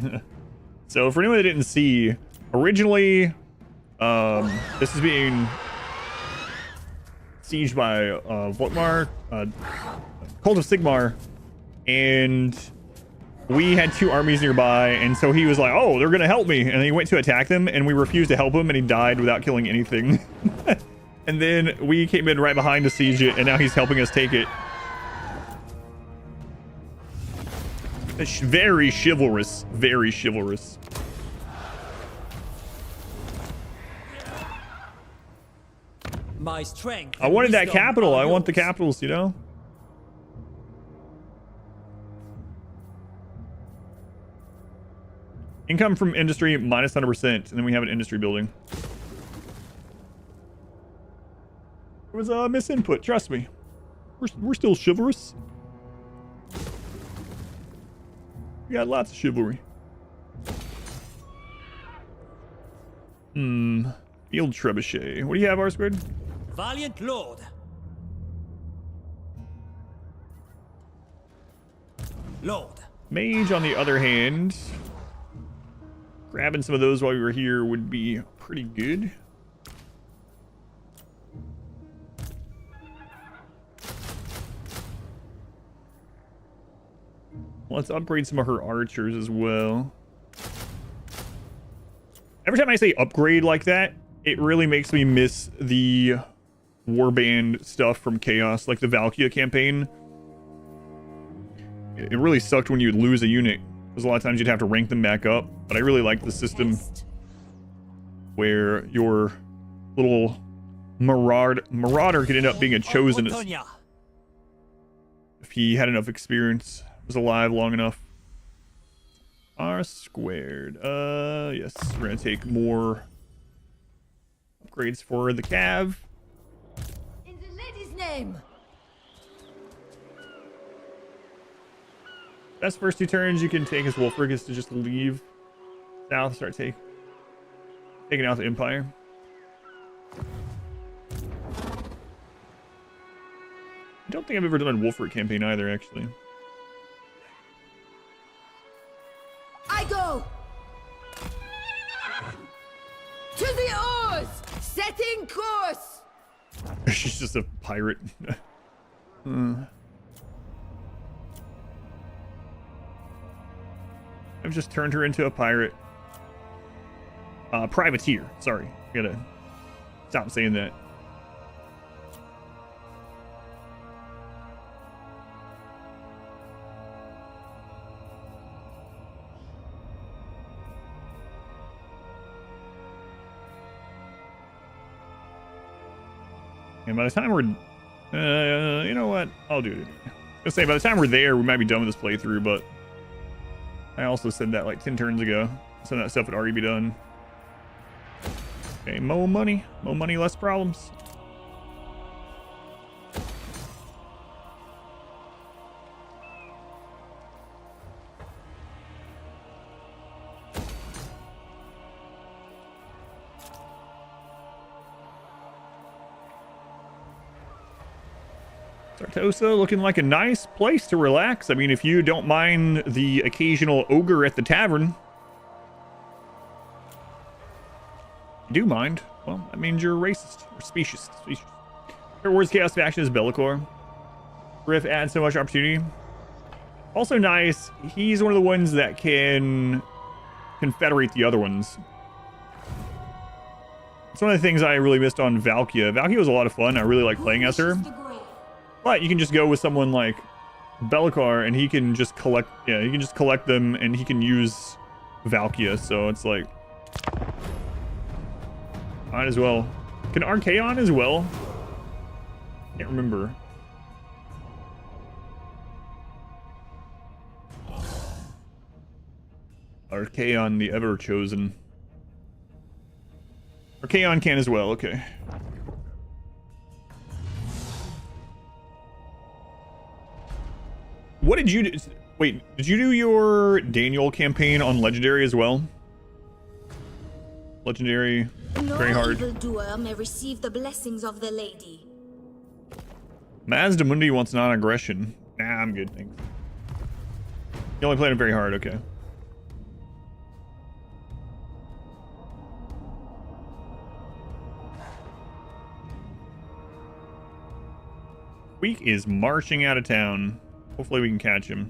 So for anyone that didn't see, originally, this is being sieged by Volkmar, Cult of Sigmar, and we had two armies nearby, and so he was like, oh, they're gonna help me, and he went to attack them, and we refused to help him, and he died without killing anything. And then we came in right behind to siege it, and now he's helping us take it. It's very chivalrous, very chivalrous. My strength. I wanted that capital. I want the capitals, you know? Income from industry minus 100%, and then we have an industry building. It was a misinput, trust me. We're still chivalrous. We got lots of chivalry. Field trebuchet. What do you have, R-Squared? Valiant Lord. Lord. Mage, on the other hand, grabbing some of those while we were here would be pretty good. Let's upgrade some of her archers as well. Every time I say upgrade like that, it really makes me miss the warband stuff from Chaos, like the Valkia campaign. It really sucked when you'd lose a unit, because a lot of times you'd have to rank them back up. But I really like the system where your little marauder could end up being a chosen if he had enough experience, was alive long enough. R-Squared. Yes, we're gonna take more upgrades for the Cav. In the lady's name. Best first two turns you can take as Wolfric is to just leave south, start taking out the Empire. I don't think I've ever done a Wolfric campaign either, actually. I go! To the oars! Setting course! She's just a pirate. I've just turned her into a pirate. Privateer. Sorry. I gotta stop saying that. And by the time we're, you know what? I'll do it anyway. I was gonna say, by the time we're there, we might be done with this playthrough, but I also said that like 10 turns ago. Some of that stuff would already be done. Okay, more money, less problems. Sartosa looking like a nice place to relax. I mean, if you don't mind the occasional ogre at the tavern. You do mind. Well, that means you're racist or specious. Her worst chaos faction is Bellicor. Riff adds so much opportunity. Also nice, he's one of the ones that can confederate the other ones. It's one of the things I really missed on Valkia. Valkia was a lot of fun. I really like playing as her. But you can just go with someone like Belikar and he can just collect, yeah, he can just collect them and he can use Valkia. So it's like, might as well. Can Archaon as well? Can't remember. Archaon the Ever-Chosen. Archaon can as well, okay. What did you do? Wait, did you do your Daniel campaign on Legendary as well? Legendary, very hard. No evildoer may receive the blessings of the lady. Mazdamundi wants non-aggression. Nah, I'm good, thanks. You only played it very hard, okay. Week is marching out of town. Hopefully we can catch him.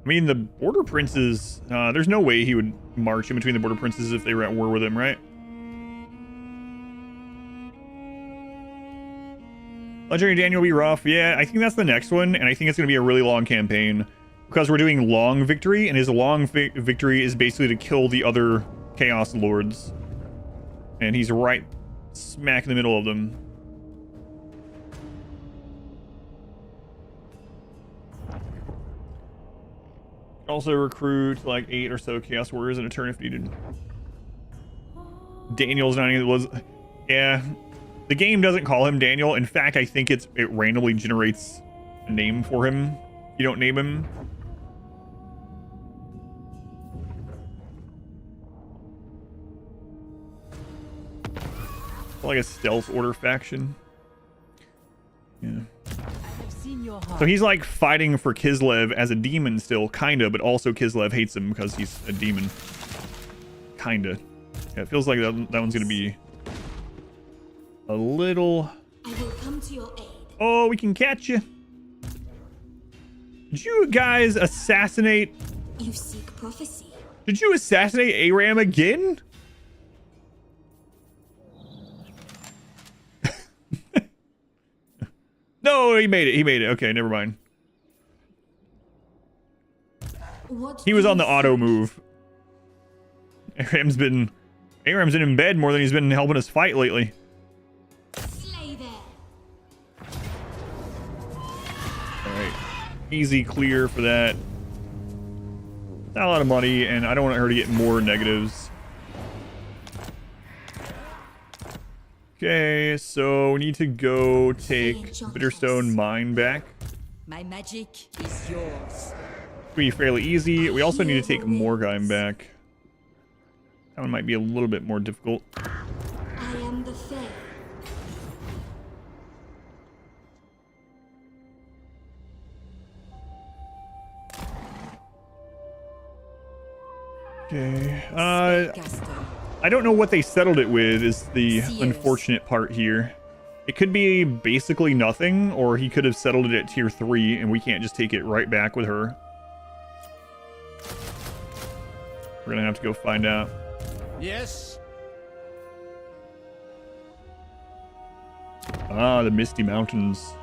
I mean, the Border Princes, there's no way he would march in between the Border Princes if they were at war with him, right? Legendary Daniel will be rough. Yeah, I think that's the next one, and I think it's going to be a really long campaign because we're doing long victory, and his long victory is basically to kill the other Chaos Lords. And he's right smack in the middle of them. Also recruit like 8 or so Chaos Warriors in a turn if needed. Daniel's not was, yeah. The game doesn't call him Daniel. In fact, I think it randomly generates a name for him. You don't name him. Like a stealth order faction. Yeah. So he's like fighting for Kislev as a demon still, kinda, but also Kislev hates him because he's a demon. Kinda. Yeah, it feels like that one's gonna be a little... I will come to your aid. Oh, we can catch you. Did you guys assassinate... You seek prophecy. Did you assassinate Aram again? No, he made it. He made it. Okay, never mind. He was on the auto move. Aram's in bed more than he's been helping us fight lately. Slay there. Alright. Easy clear for that. Not a lot of money, and I don't want her to get more negatives. Okay, so we need to go take Bitterstone Mine back. My magic is yours. It'll be fairly easy. We also need to take Morgheim back. That one might be a little bit more difficult. I am the Fay. Okay. I don't know what they settled it with is the unfortunate part here. It could be basically nothing, or he could have settled it at tier 3 and we can't just take it right back with her. We're gonna have to go find out. Yes. Ah, the Misty Mountains.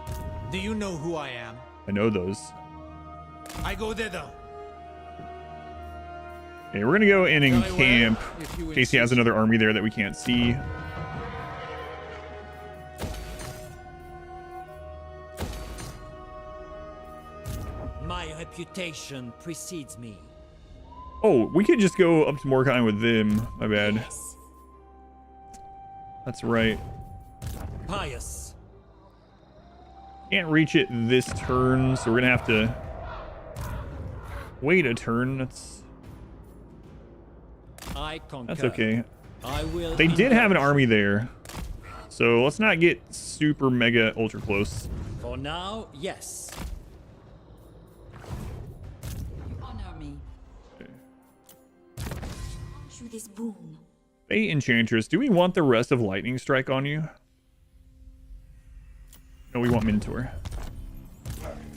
Do you know who I am? I know those. I go thither. Okay, we're gonna go in and camp in case he has another army there that we can't see. My reputation precedes me. Oh, we could just go up to Morgheim with them. My bad. Yes. That's right. Pious. Can't reach it this turn, so we're gonna have to wait a turn. That's okay. They did have an army there, so let's not get super mega ultra close. For now, yes. You honor me. Through this boon. Fay Enchantress, do we want the rest of Lightning Strike on you? No, we want Minotaur.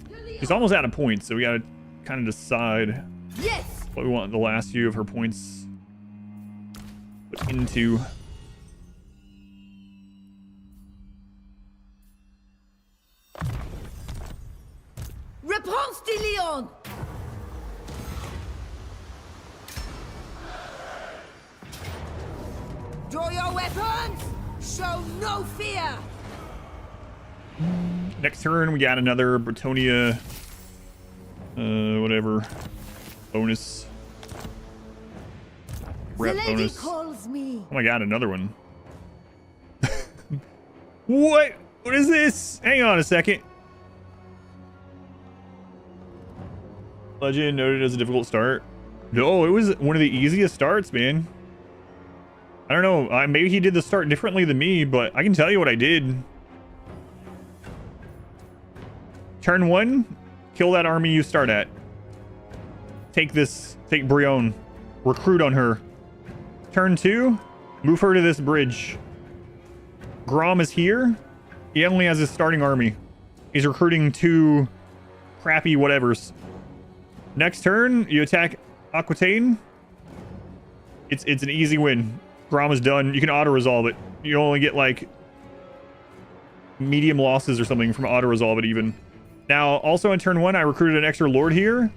To the She's almost out of points, so we gotta kind of decide Yes. what we want the last few of her points put into. Réponse de Leon. Draw your weapons. Show no fear. Next turn, we got another Bretonnia, whatever, bonus. The Rep lady bonus. calls me. Oh my god, another one. What? What is this? Hang on a second. Legend noted as a difficult start. No, it was one of the easiest starts, man. I don't know. Maybe he did the start differently than me, but I can tell you what I did. Turn 1, kill that army you start at. Take Brion. Recruit on her. Turn 2, move her to this bridge. Grom is here. He only has his starting army. He's recruiting 2 crappy whatevers. Next turn, you attack Aquitaine. It's an easy win. Grom is done. You can auto-resolve it. You only get like medium losses or something from auto-resolve it even. Now, also in turn 1, I recruited an extra lord here.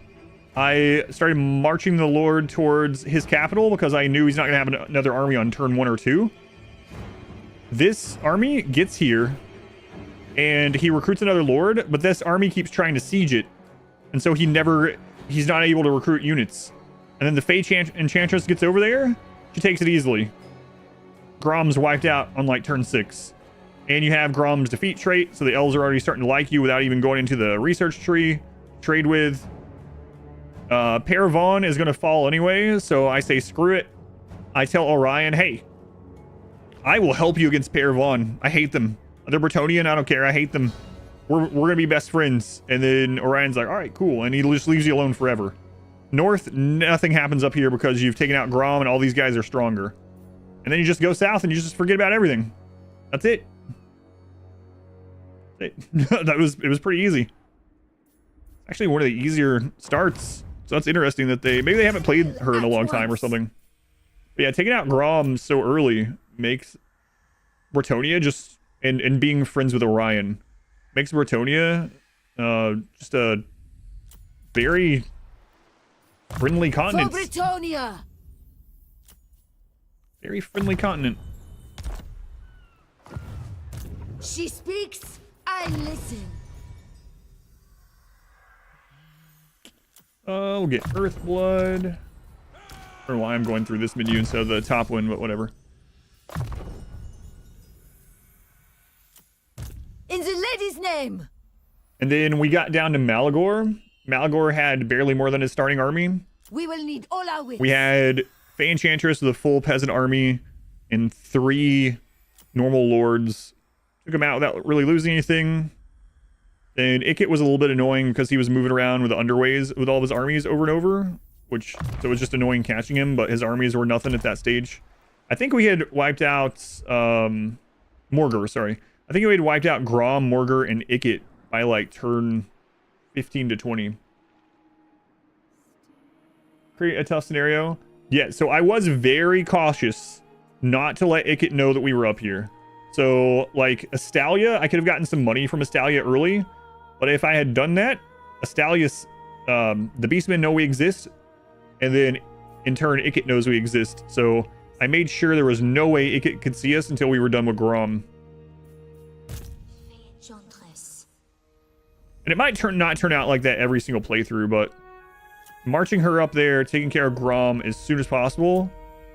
I started marching the lord towards his capital because I knew he's not going to have another army on turn 1 or 2. This army gets here, and he recruits another lord, but this army keeps trying to siege it. And so he's not able to recruit units. And then the Fay Enchantress gets over there. She takes it easily. Grom's wiped out on like turn 6. And you have Grom's defeat trait, so the elves are already starting to like you without even going into the research tree. Trade with. Paravon is going to fall anyway, so I say screw it. I tell Orion, hey, I will help you against Paravon. I hate them. They're Bretonian, I don't care. I hate them. We're going to be best friends. And then Orion's like, all right, cool. And he just leaves you alone forever. North, nothing happens up here because you've taken out Grom and all these guys are stronger. And then you just go south and you just forget about everything. That's it. It was pretty easy. Actually, one of the easier starts. So that's interesting that maybe they haven't played her in a long time or something. But yeah, taking out Grom so early makes Bretonnia just and being friends with Orion makes Bretonnia just a very friendly continent. For Bretonnia. Very friendly continent. She speaks, I listen. We'll get Earthblood. I don't know why I'm going through this menu instead of the top one, but whatever. In the lady's name. And then we got down to Malagor. Malagor had barely more than his starting army. We will need all our wits. We had Fay Enchantress with a full peasant army and 3 normal lords. Took him out without really losing anything. And Ikit was a little bit annoying because he was moving around with the underways with all of his armies over and over, so it was just annoying catching him, but his armies were nothing at that stage. I think we had wiped out Morgur, sorry. I think we had wiped out Grom, Morgur, and Ikit by like turn 15 to 20. Create a tough scenario. Yeah, so I was very cautious not to let Ikit know that we were up here. So, like, Astalia, I could have gotten some money from Astalia early, but if I had done that, Astalia's, the Beastmen know we exist, and then, in turn, Ikit knows we exist. So, I made sure there was no way Ikit could see us until we were done with Grom. Fay Enchantress. And it might not turn out like that every single playthrough, but marching her up there, taking care of Grom as soon as possible,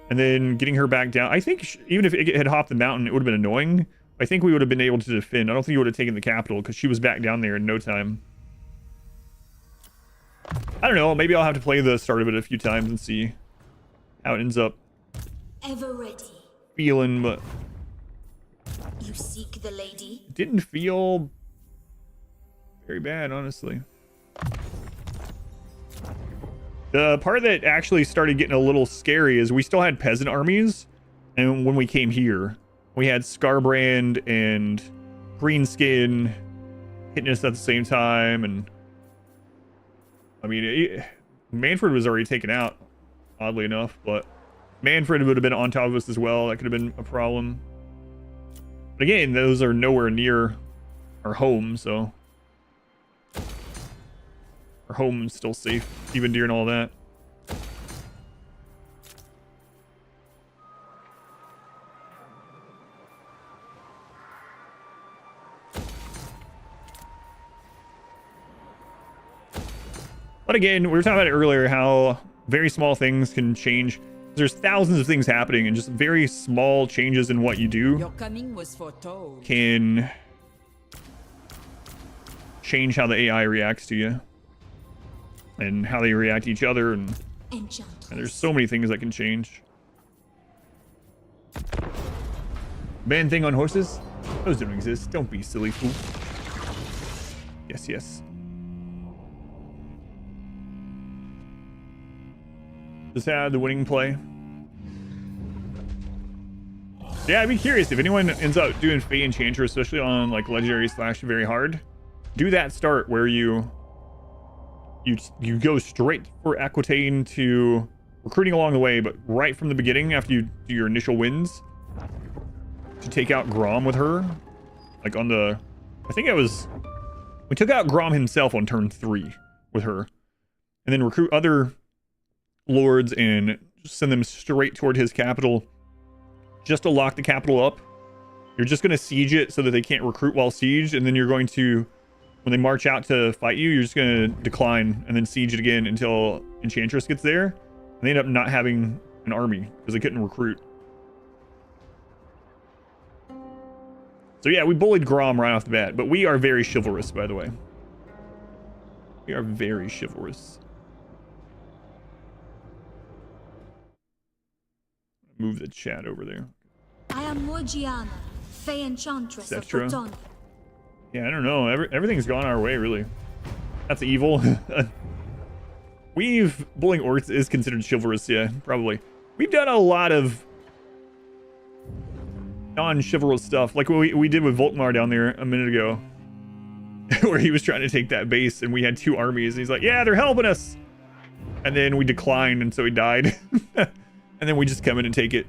and then getting her back down. I think even if Ikit had hopped the mountain, it would have been annoying. I think we would have been able to defend. I don't think he would have taken the capital because she was back down there in no time. I don't know. Maybe I'll have to play the start of it a few times and see how it ends up Ever ready. feeling, but You seek the lady? it didn't feel very bad, honestly. The part that actually started getting a little scary is we still had peasant armies, and when we came here, we had Scarbrand and Greenskin hitting us at the same time, and I mean, Manfred was already taken out, oddly enough, but Manfred would have been on top of us as well. That could have been a problem. But again, those are nowhere near our home, so our home's still safe, even during all that. But again, we were talking about it earlier, how very small things can change. There's thousands of things happening, and just very small changes in what you do Your coming was foretold. can change how the AI reacts to you and how they react to each other, and there's so many things that can change. Ban thing on horses? Those don't exist. Don't be silly fool. Yes, yes. Just had the winning play. Yeah, I'd be curious if anyone ends up doing Fay Enchantress, especially on like legendary / very hard. Do that start where you go straight for Aquitaine to recruiting along the way, but right from the beginning after you do your initial wins to take out Grom with her. Like on the, I think it was, we took out Grom himself on turn 3 with her, and then recruit other lords and send them straight toward his capital just to lock the capital up. You're just going to siege it so that they can't recruit while sieged, and then you're going to, when they march out to fight you, you're just going to decline and then siege it again until Enchantress gets there, and they end up not having an army because they couldn't recruit. So yeah, we bullied Grom right off the bat, but we are very chivalrous, by the way. We are very chivalrous. Move the chat over there. I am Morgiana, Fay Enchantress of Cetra. Bretonnia. Yeah, I don't know. Everything's gone our way, really. That's evil. Bullying orcs is considered chivalrous, yeah, probably. We've done a lot of non-chivalrous stuff, like what we did with Volkmar down there a minute ago, where he was trying to take that base, and we had 2 armies, and he's like, yeah, they're helping us. And then we declined, and so he died. And then we just come in and take it.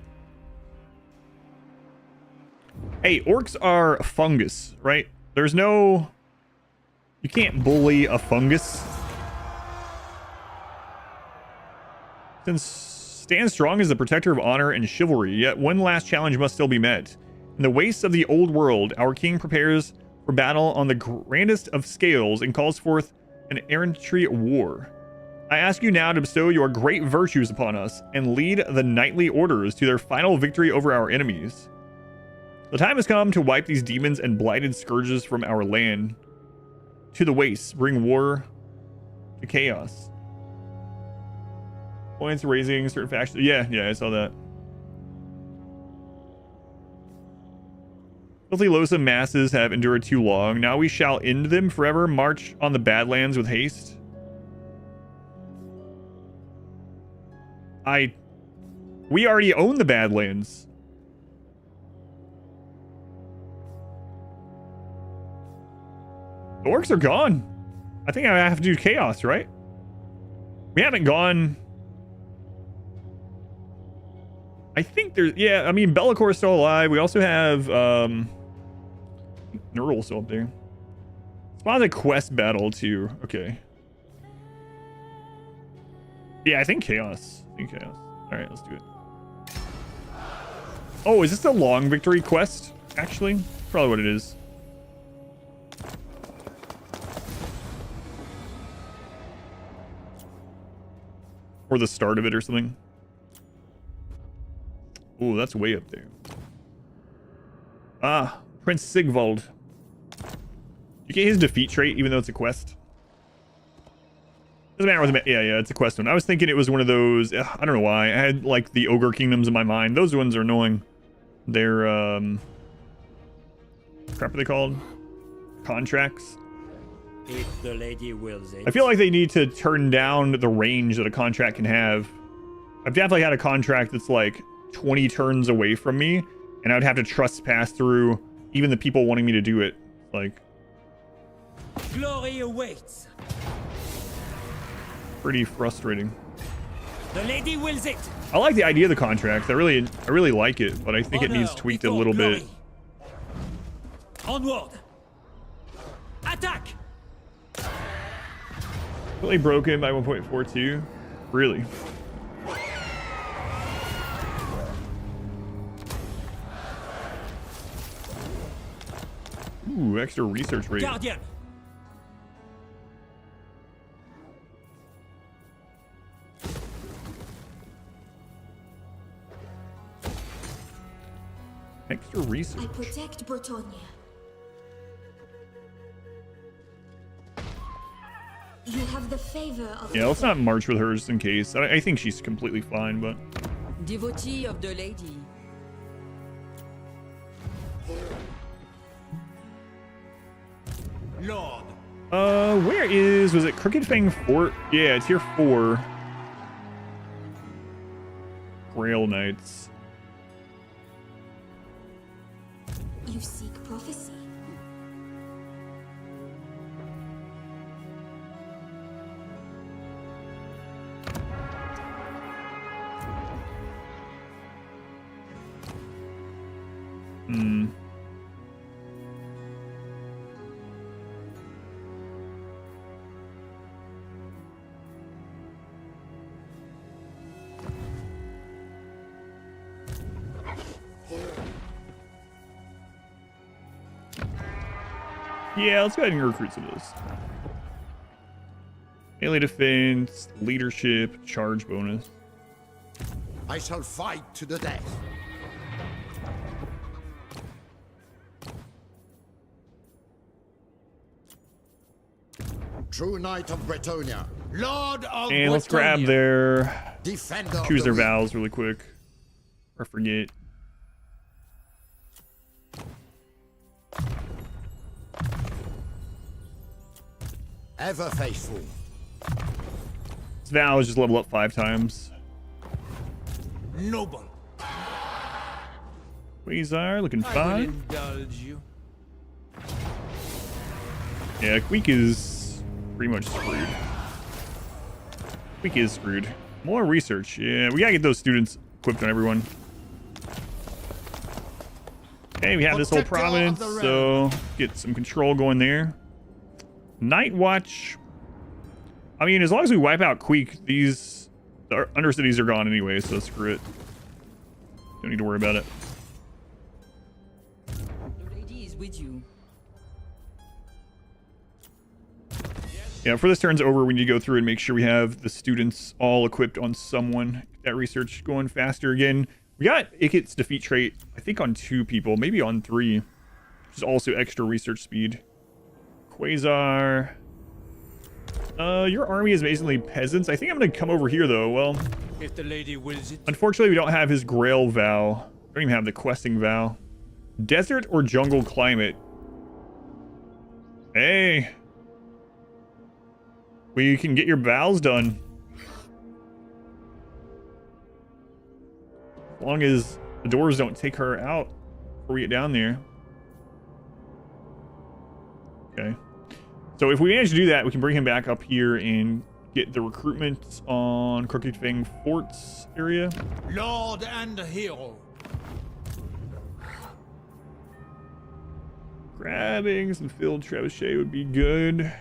Hey, orcs are fungus, right? There's no... You can't bully a fungus. Stand strong as the protector of honor and chivalry, yet one last challenge must still be met. In the wastes of the old world, our king prepares for battle on the grandest of scales and calls forth an errantry war. I ask you now to bestow your great virtues upon us and lead the knightly orders to their final victory over our enemies. The time has come to wipe these demons and blighted scourges from our land. To the wastes, bring war to chaos. Points raising certain factions. Yeah, I saw that. Filthy loathsome masses have endured too long. Now we shall end them forever. March on the Badlands with haste. We already own the Badlands. The orcs are gone. I think I have to do chaos, right? We haven't gone. I think there's, yeah, I mean, Bellacor's still alive. We also have, Nurl's still up there. Spawn a quest battle too. Okay. Yeah, I think chaos. All right, let's do it. Oh, is this the long victory quest? Actually, probably what it is. Or the start of it or something. Oh, that's way up there. Ah, Prince Sigvald. You get his defeat trait even though it's a quest. Doesn't matter what the yeah, it's a quest one. I was thinking it was one of those. I don't know why. I had like the Ogre Kingdoms in my mind. Those ones are annoying. They're crap are they called? Contracts. If the lady wills it. I feel like they need to turn down the range that a contract can have. I've definitely had a contract that's like 20 turns away from me, and I would have to trespass through even the people wanting me to do it. Like, glory awaits. pretty frustrating. The lady wills it. I like the idea of the contract. I really like it, but I think it needs tweaked a little bit. Onward. Attack. Really broken by 1.42. Really. Ooh, extra research rate. Guardian. Extra research. I protect Bretonnia. You have the favor of. Yeah, let's not march with her just in case. I think she's completely fine, but. Devotee of the lady. Lord. Was it Crooked Fang Fort? Yeah, tier 4. Grail Knights. You seek prophecy. Yeah, let's go ahead and recruit some of those. Melee defense, leadership, charge bonus. I shall fight to the death. True Knight of Bretonnia. Lord of And let's grab Bretonnia. their Defender of choose the their weak. vows really quick. Or forget. Ever faithful. This vow is just level up 5 times. Noble. Quasar looking I will fine. indulge you. Yeah, Queek is pretty much screwed. Queek is screwed. More research. Yeah, we gotta get those students equipped on everyone. Okay, we have this whole province, so get some control going there. Night Watch. I mean, as long as we wipe out Queek, these undercities are gone anyway, so screw it. Don't need to worry about it. The lady is with you. Yeah, before this turn's over, we need to go through and make sure we have the students all equipped on someone. Get that research going faster again. We got Ikit's defeat trait, I think, on 2 people, maybe on 3, which is also extra research speed. Quasar. Your army is basically peasants. I think I'm going to come over here, though. Well, If the lady wills it. unfortunately, we don't have his Grail vow. We don't even have the questing vow. Desert or jungle climate? Hey. We can get your vows done. As long as the doors don't take her out before we get down there. Okay. So if we manage to do that, we can bring him back up here and get the recruitment on Crooked Fang Forts area. Lord and hero. Grabbing some field trebuchet would be good.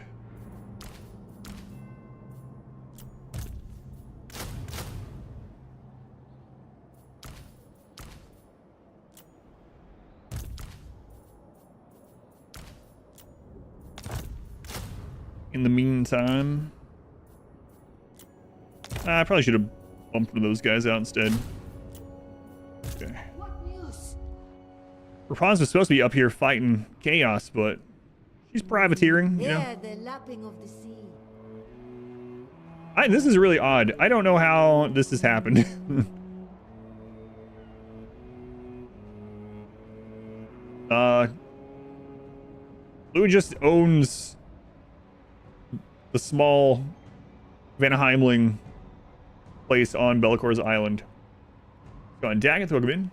In the meantime, I probably should have bumped one of those guys out instead. Okay. What news? Rapunzel was supposed to be up here fighting chaos, but she's privateering, you know? Yeah, the lapping of the sea. This is really odd. I don't know how this has happened. Blue just owns the small Vanaheimling place on Bellacor's island. Go on, Daggett, welcome in.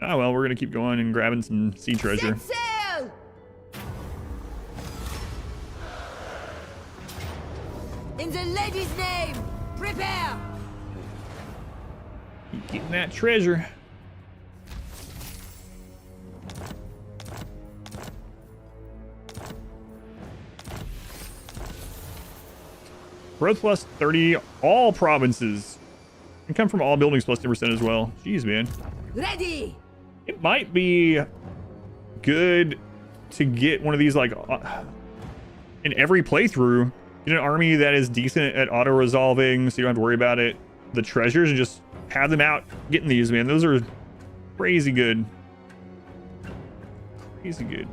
Ah, well, we're gonna keep going and grabbing some sea treasure. Set sail! In the lady's name, prepare! Keep getting that treasure. Growth plus 30, all provinces. Can come from all buildings plus 10% as well. Jeez, man. Ready! It might be good to get one of these, like, in every playthrough, get an army that is decent at auto-resolving, so you don't have to worry about it. The treasures, and just have them out getting these, man. Those are crazy good. Crazy good.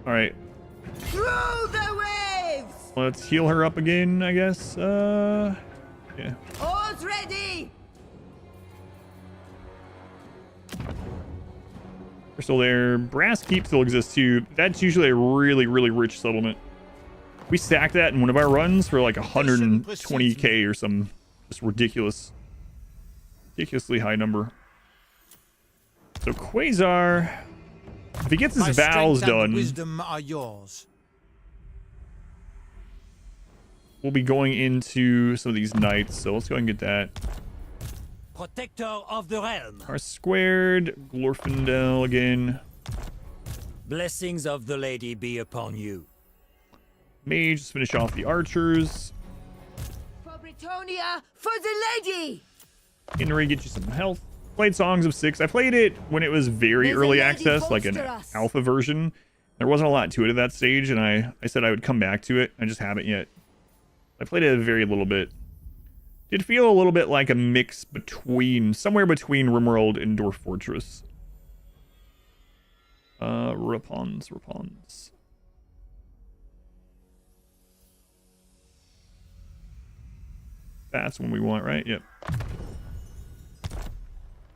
All right. Through the waves! Let's heal her up again, I guess. Yeah. All's ready! We're still there. Brass Keep still exists too. That's usually a really, really rich settlement. We stacked that in one of our runs for like 120k or some just ridiculously high number. So Quasar, if he gets his vows done, wisdom are yours. we'll be going into some of these knights. So let's go ahead and get that. Protector of the realm. Our squared Glorfindel again. Blessings of the lady be upon you. Mage, just finish off the archers. For Bretonnia, for the lady! Henry, get you some health. Played Songs of Six. I played it when it was very There's a early lady access, like an bolster us. alpha version. There wasn't a lot to it at that stage, and I said I would come back to it. I just haven't yet. I played it a very little bit. Did feel a little bit like a mix between, somewhere between RimWorld and Dwarf Fortress. Rapons. That's when we want, right? Yep.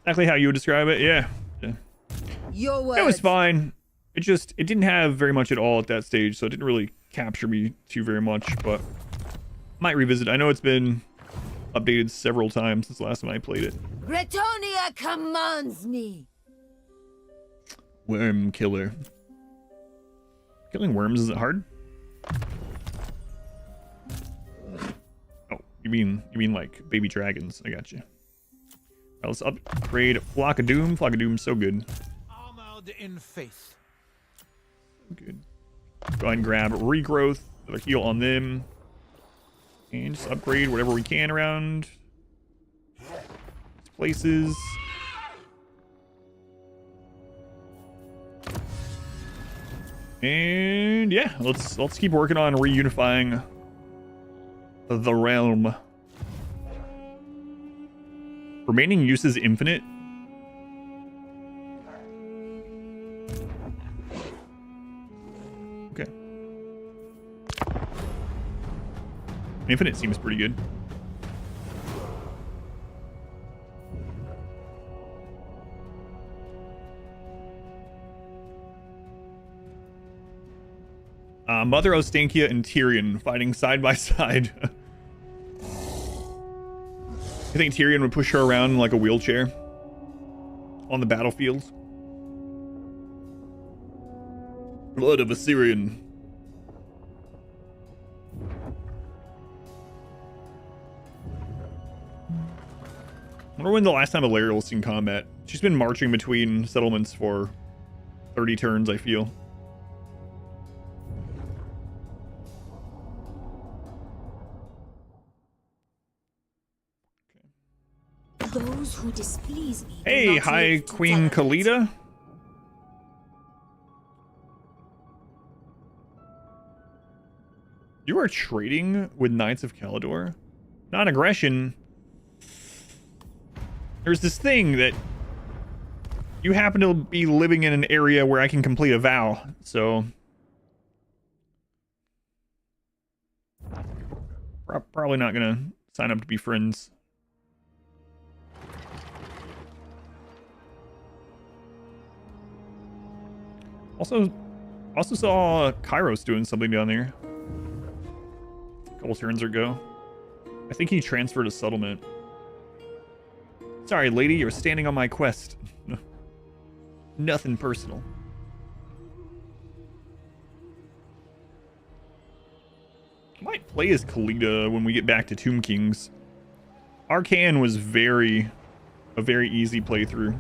Exactly how you would describe it. Yeah. Your words. It was fine. It didn't have very much at all at that stage, so it didn't really capture me too very much, but might revisit. I know it's been updated several times since the last time I played it. Bretonnia commands me. Worm killer. Killing worms isn't hard. Oh, you mean like baby dragons? I got you. Right, let's upgrade Flock of Doom. Flock of Doom's so good. Armored in faith. Good. Go ahead and grab regrowth. Another heal on them. And just upgrade whatever we can around these places. And yeah, let's keep working on reunifying the realm. Remaining use is infinite. Okay. Infinite seems pretty good. Mother Ostankia and Tyrion fighting side by side. I think Tyrion would push her around like a wheelchair on the battlefield. Blood of Assyrian. I wonder when the last time Alariel's seen combat. She's been marching between settlements for 30 turns, I feel. Those who displease me. Hey, hi, Queen Kalita. You are trading with Knights of Caledor? Non-aggression. There's this thing that you happen to be living in an area where I can complete a vow, so probably not gonna sign up to be friends. Also saw Kairos doing something down there. A couple turns ago. I think he transferred a settlement. Sorry, lady, you're standing on my quest. Nothing personal. play as Khalida when we get back to Tomb Kings. Arcan was a very easy playthrough.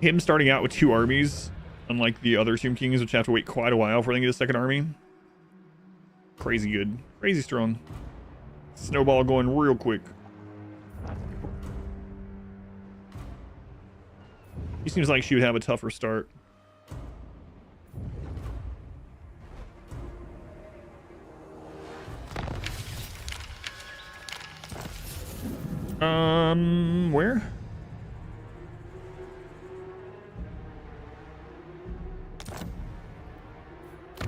Him starting out with 2 armies, unlike the other Tomb Kings, which have to wait quite a while before they get a second army. Crazy good. Crazy strong. Snowball going real quick. He seems like she would have a tougher start. Where?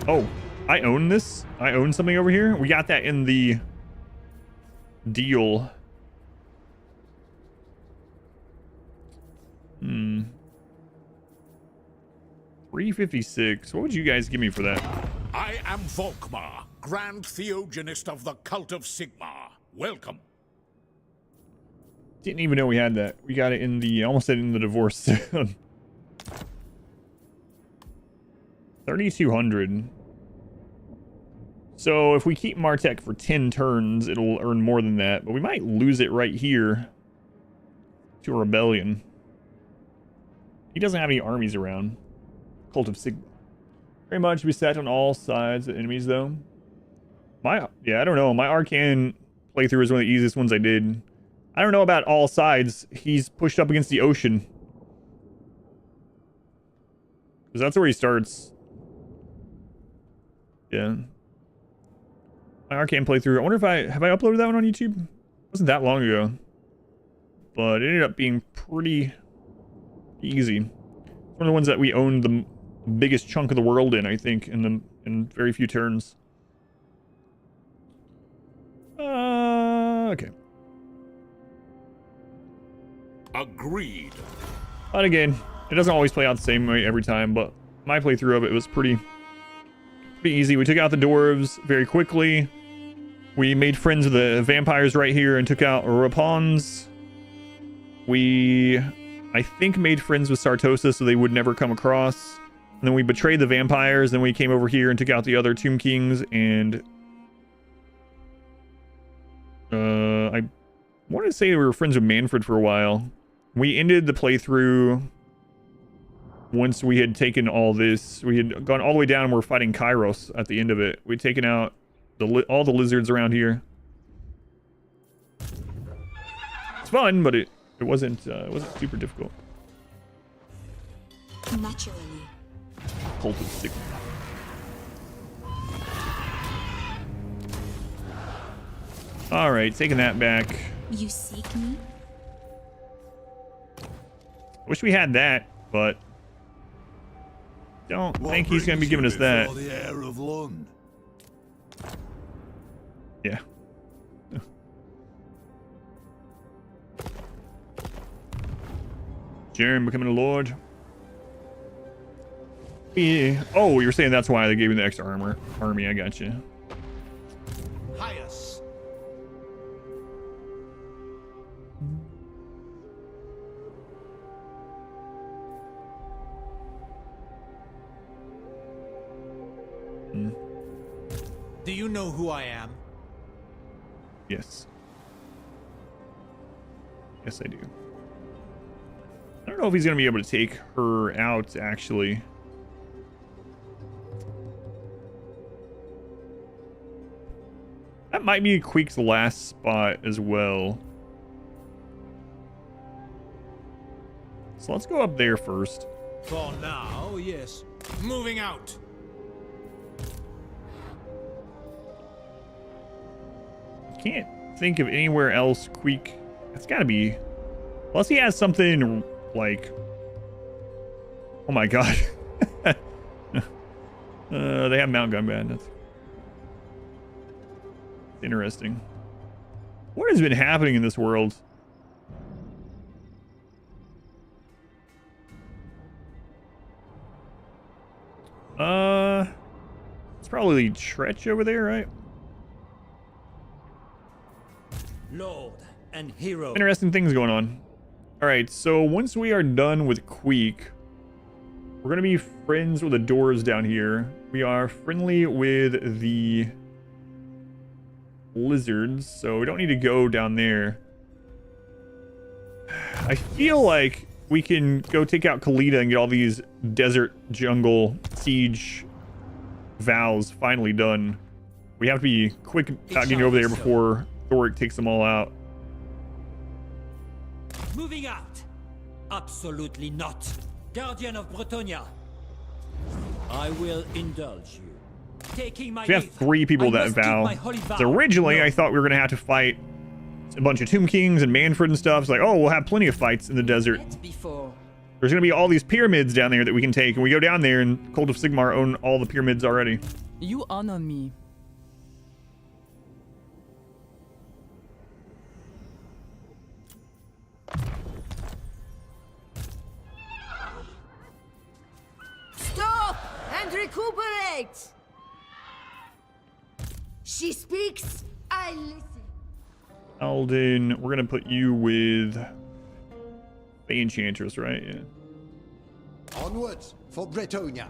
Oh, I own this. I own something over here. We got that in the deal. 356. What would you guys give me for that? I am Volkmar, Grand Theogenist of the Cult of Sigmar. Welcome. Didn't even know we had that. We got it in the, almost said in the divorce. 3,200. So if we keep Martek for 10 turns, it'll earn more than that. But we might lose it right here to a rebellion. He doesn't have any armies around. Cult of Sigma. Very much beset on all sides of enemies, though. I don't know. My Arcan playthrough was one of the easiest ones I did. I don't know about all sides. He's pushed up against the ocean. Because that's where he starts. Yeah. My Arcane playthrough. I wonder if have I uploaded that one on YouTube? It wasn't that long ago. But it ended up being pretty easy. It's one of the ones that we owned the biggest chunk of the world in, I think, in very few turns. Okay. Agreed. But again, it doesn't always play out the same way every time, but my playthrough of it was pretty easy. We took out the dwarves very quickly. We made friends with the vampires right here and took out Rapons. We, I think, made friends with Sartosa so they would never come across. And then we betrayed the vampires. Then we came over here and took out the other Tomb Kings. And I wanted to say we were friends with Manfred for a while. We ended the playthrough once we had taken all this. We had gone all the way down and we're fighting Kairos at the end of it. We'd taken out all the lizards around here. It's fun, but it wasn't super difficult. Naturally. Cult of Sigma. All right, taking that back. You seek me? Wish we had that, but don't think he's going to be giving us that. The heir of Lund. Yeah. Jaren becoming a lord. Yeah. Oh, you're saying that's why they gave me the extra army. I got you. Highest. Do you know who I am? Yes. Yes, I do. I don't know if he's going to be able to take her out, actually. That might be Queek's last spot as well. So let's go up there first. For now, yes. Moving out. Can't think of anywhere else Queek. It's got to be. Unless he has something like. Oh my god. They have Mount Gun Bandits. Interesting. What has been happening in this world? It's probably Tretch over there, right? Lord and hero. Interesting things going on. All right, so once we are done with Queek, we're gonna be friends with the doors down here. We are friendly with the lizards, so we don't need to go down there. I feel like we can go take out Khalida and get all these desert jungle siege vows finally done. We have to be quick about getting over there before Thoric takes them all out. Moving out. Absolutely not. Guardian of Bretonnia. I will indulge you. Taking my We have 3 people that vow. So originally, I thought we were going to have to fight a bunch of Tomb Kings and Manfred and stuff. It's like, oh, we'll have plenty of fights in the desert. There's going to be all these pyramids down there that we can take. And we go down there, and Cult of Sigmar own all the pyramids already. You honor me. Stop and recuperate! She speaks, I listen. Alden, we're going to put you with Fay Enchantress, right? Yeah. Onwards for Bretonnia.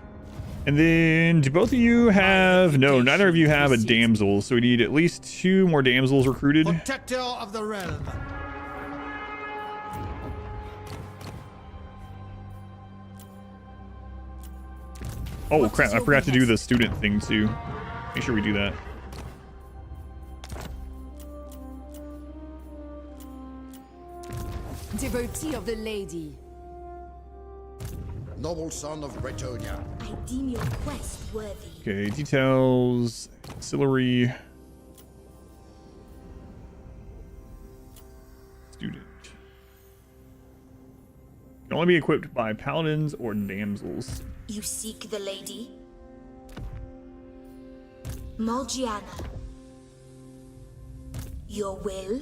And then, do both of you have... No, neither of you have a damsel, so we need at least 2 more damsels recruited. Protector of the realm. Oh, crap, I forgot to do the student thing, too. Make sure we do that. Devotee of the lady. Noble son of Bretonnia. I deem your quest worthy. Okay, details, ancillary, student. Can only be equipped by paladins or damsels. You seek the lady? Molgiana. Your will?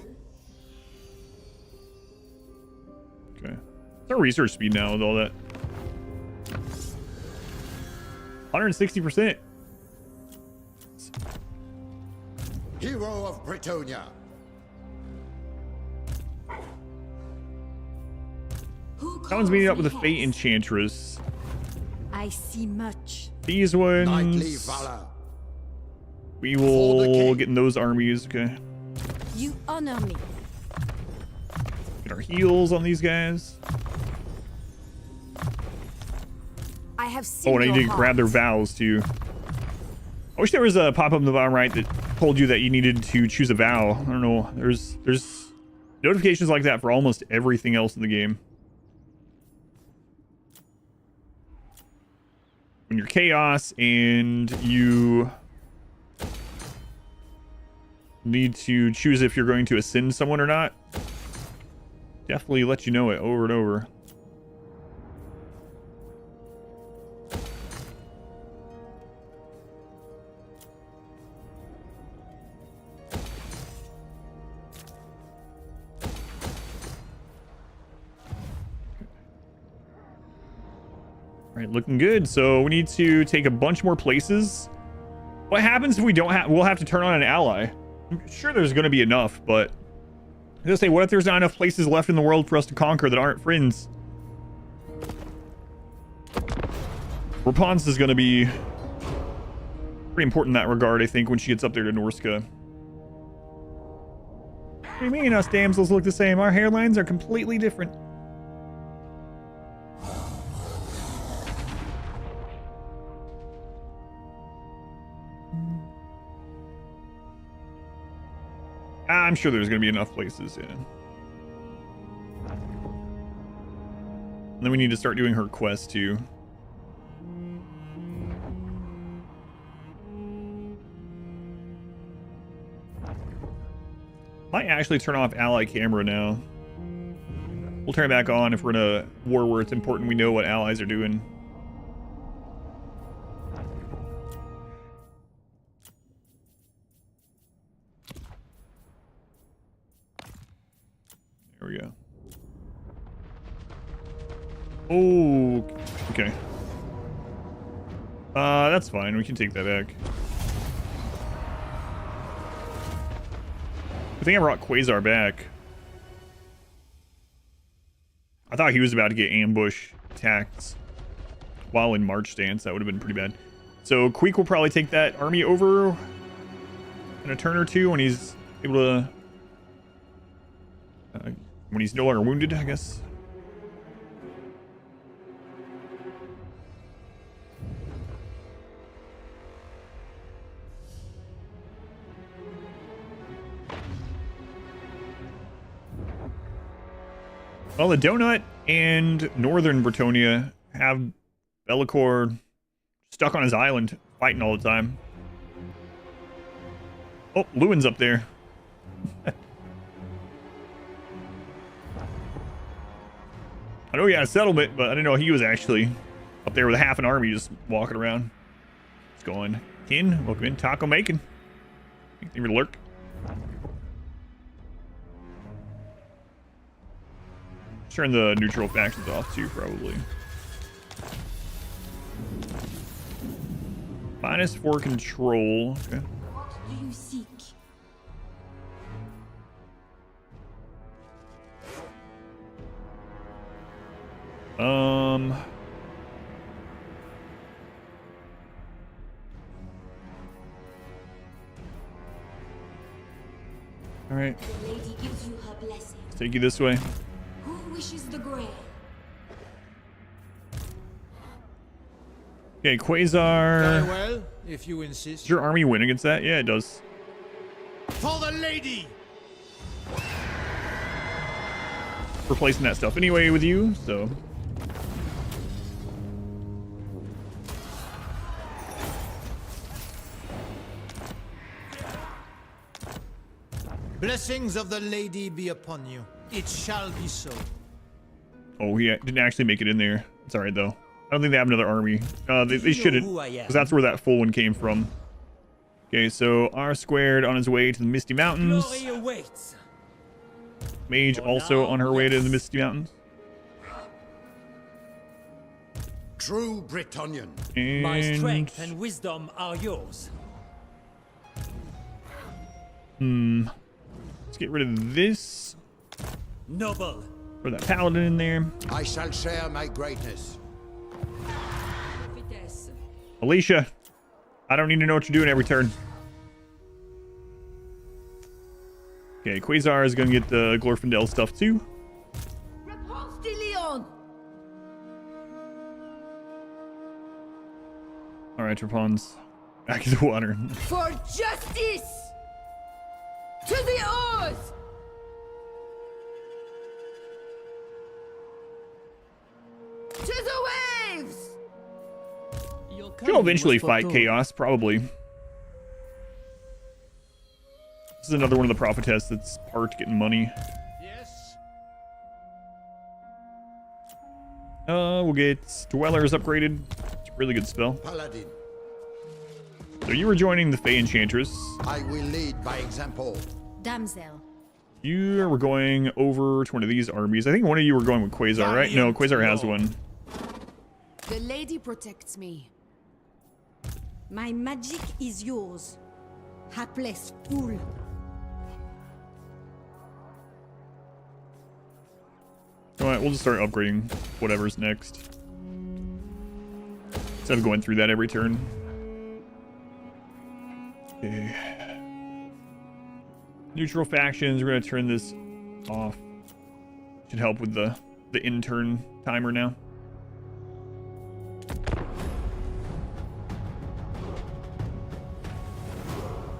Okay. What's our research speed now with all that? 160%. Hero of Bretonnia. That one's meeting up with the Fay Enchantress. I see much. These ones... Knightly valor. We will get in those armies, okay. You honor me. Get our heals on these guys. I have seen Oh, and I your need to grab their heart. vows too. I wish there was a pop-up in the bottom right that told you that you needed to choose a vow. I don't know. There's notifications like that for almost everything else in the game. When you're chaos and you need to choose if you're going to ascend someone or not, definitely let you know it over and over. All right, looking good. So we need to take a bunch more places. What happens if we don't have... We'll have to turn on an ally. I'm sure there's going to be enough, but... I was going to say, what if there's not enough places left in the world for us to conquer that aren't friends? Rapunz is going to be pretty important in that regard, I think, when she gets up there to Norska. What do you mean us damsels look the same? Our hairlines are completely different. I'm sure there's going to be enough places, yeah. And then we need to start doing her quest, too. Might actually turn off ally camera now. We'll turn it back on if we're in a war where it's important we know what allies are doing. There we go. Oh, okay. That's fine. We can take that back. I think I brought Quasar back. I thought he was about to get ambush attacked while in march stance. That would have been pretty bad. So Queek will probably take that army over. in a turn or two when he's able to, when he's no longer wounded, I guess. Well, the Donut and Northern Bretonnia have Bellicor stuck on his island, fighting all the time. Oh, Lewin's up there. I know he had a settlement, but I didn't know he was actually up there with half an army just walking around. What's going? Kin, welcome in. Taco making. You ever lurk? Turn the neutral factions off too, probably. -4 control. Okay. What do you seek? All right. The lady gives you her blessing. Let's take you this way. Who wishes the grail? Okay, Quasar. Very well, if you insist. Does your army win against that? Yeah, it does. For the lady! Replacing that stuff anyway with you, so. Blessings of the lady be upon you. It shall be so. Oh, he didn't actually make it in there. It's all right though. I don't think they have another army. They shouldn't, because that's where that full one came from. Okay, so R squared on his way to the Misty Mountains. Mage also on her way to the Misty Mountains. True Bretonnian. And My strength and wisdom are yours. Let's get rid of this. Noble. Throw that paladin in there. I shall share my greatness. Vitesse. Alicia, I don't need to know what you're doing every turn. Okay, Quasar is going to get the Glorfindel stuff too. Repulse de Leon! All right, Trapon's back in the water. For justice! To the oars! To the waves! She'll eventually fight Chaos, probably. This is another one of the prophetess that's part getting money. Yes. We'll get Dwellers upgraded. It's a really good spell. Paladin. So you were joining the Fay Enchantress. I will lead by example. Damsel. You were going over to one of these armies. I think one of you were going with Quasar, right? No, Quasar has one. The lady protects me. My magic is yours. Hapless fool. All right, we'll just start upgrading whatever's next. Instead of going through that every turn. Okay. Neutral factions, we're going to turn this off. Should help with the in-turn timer now.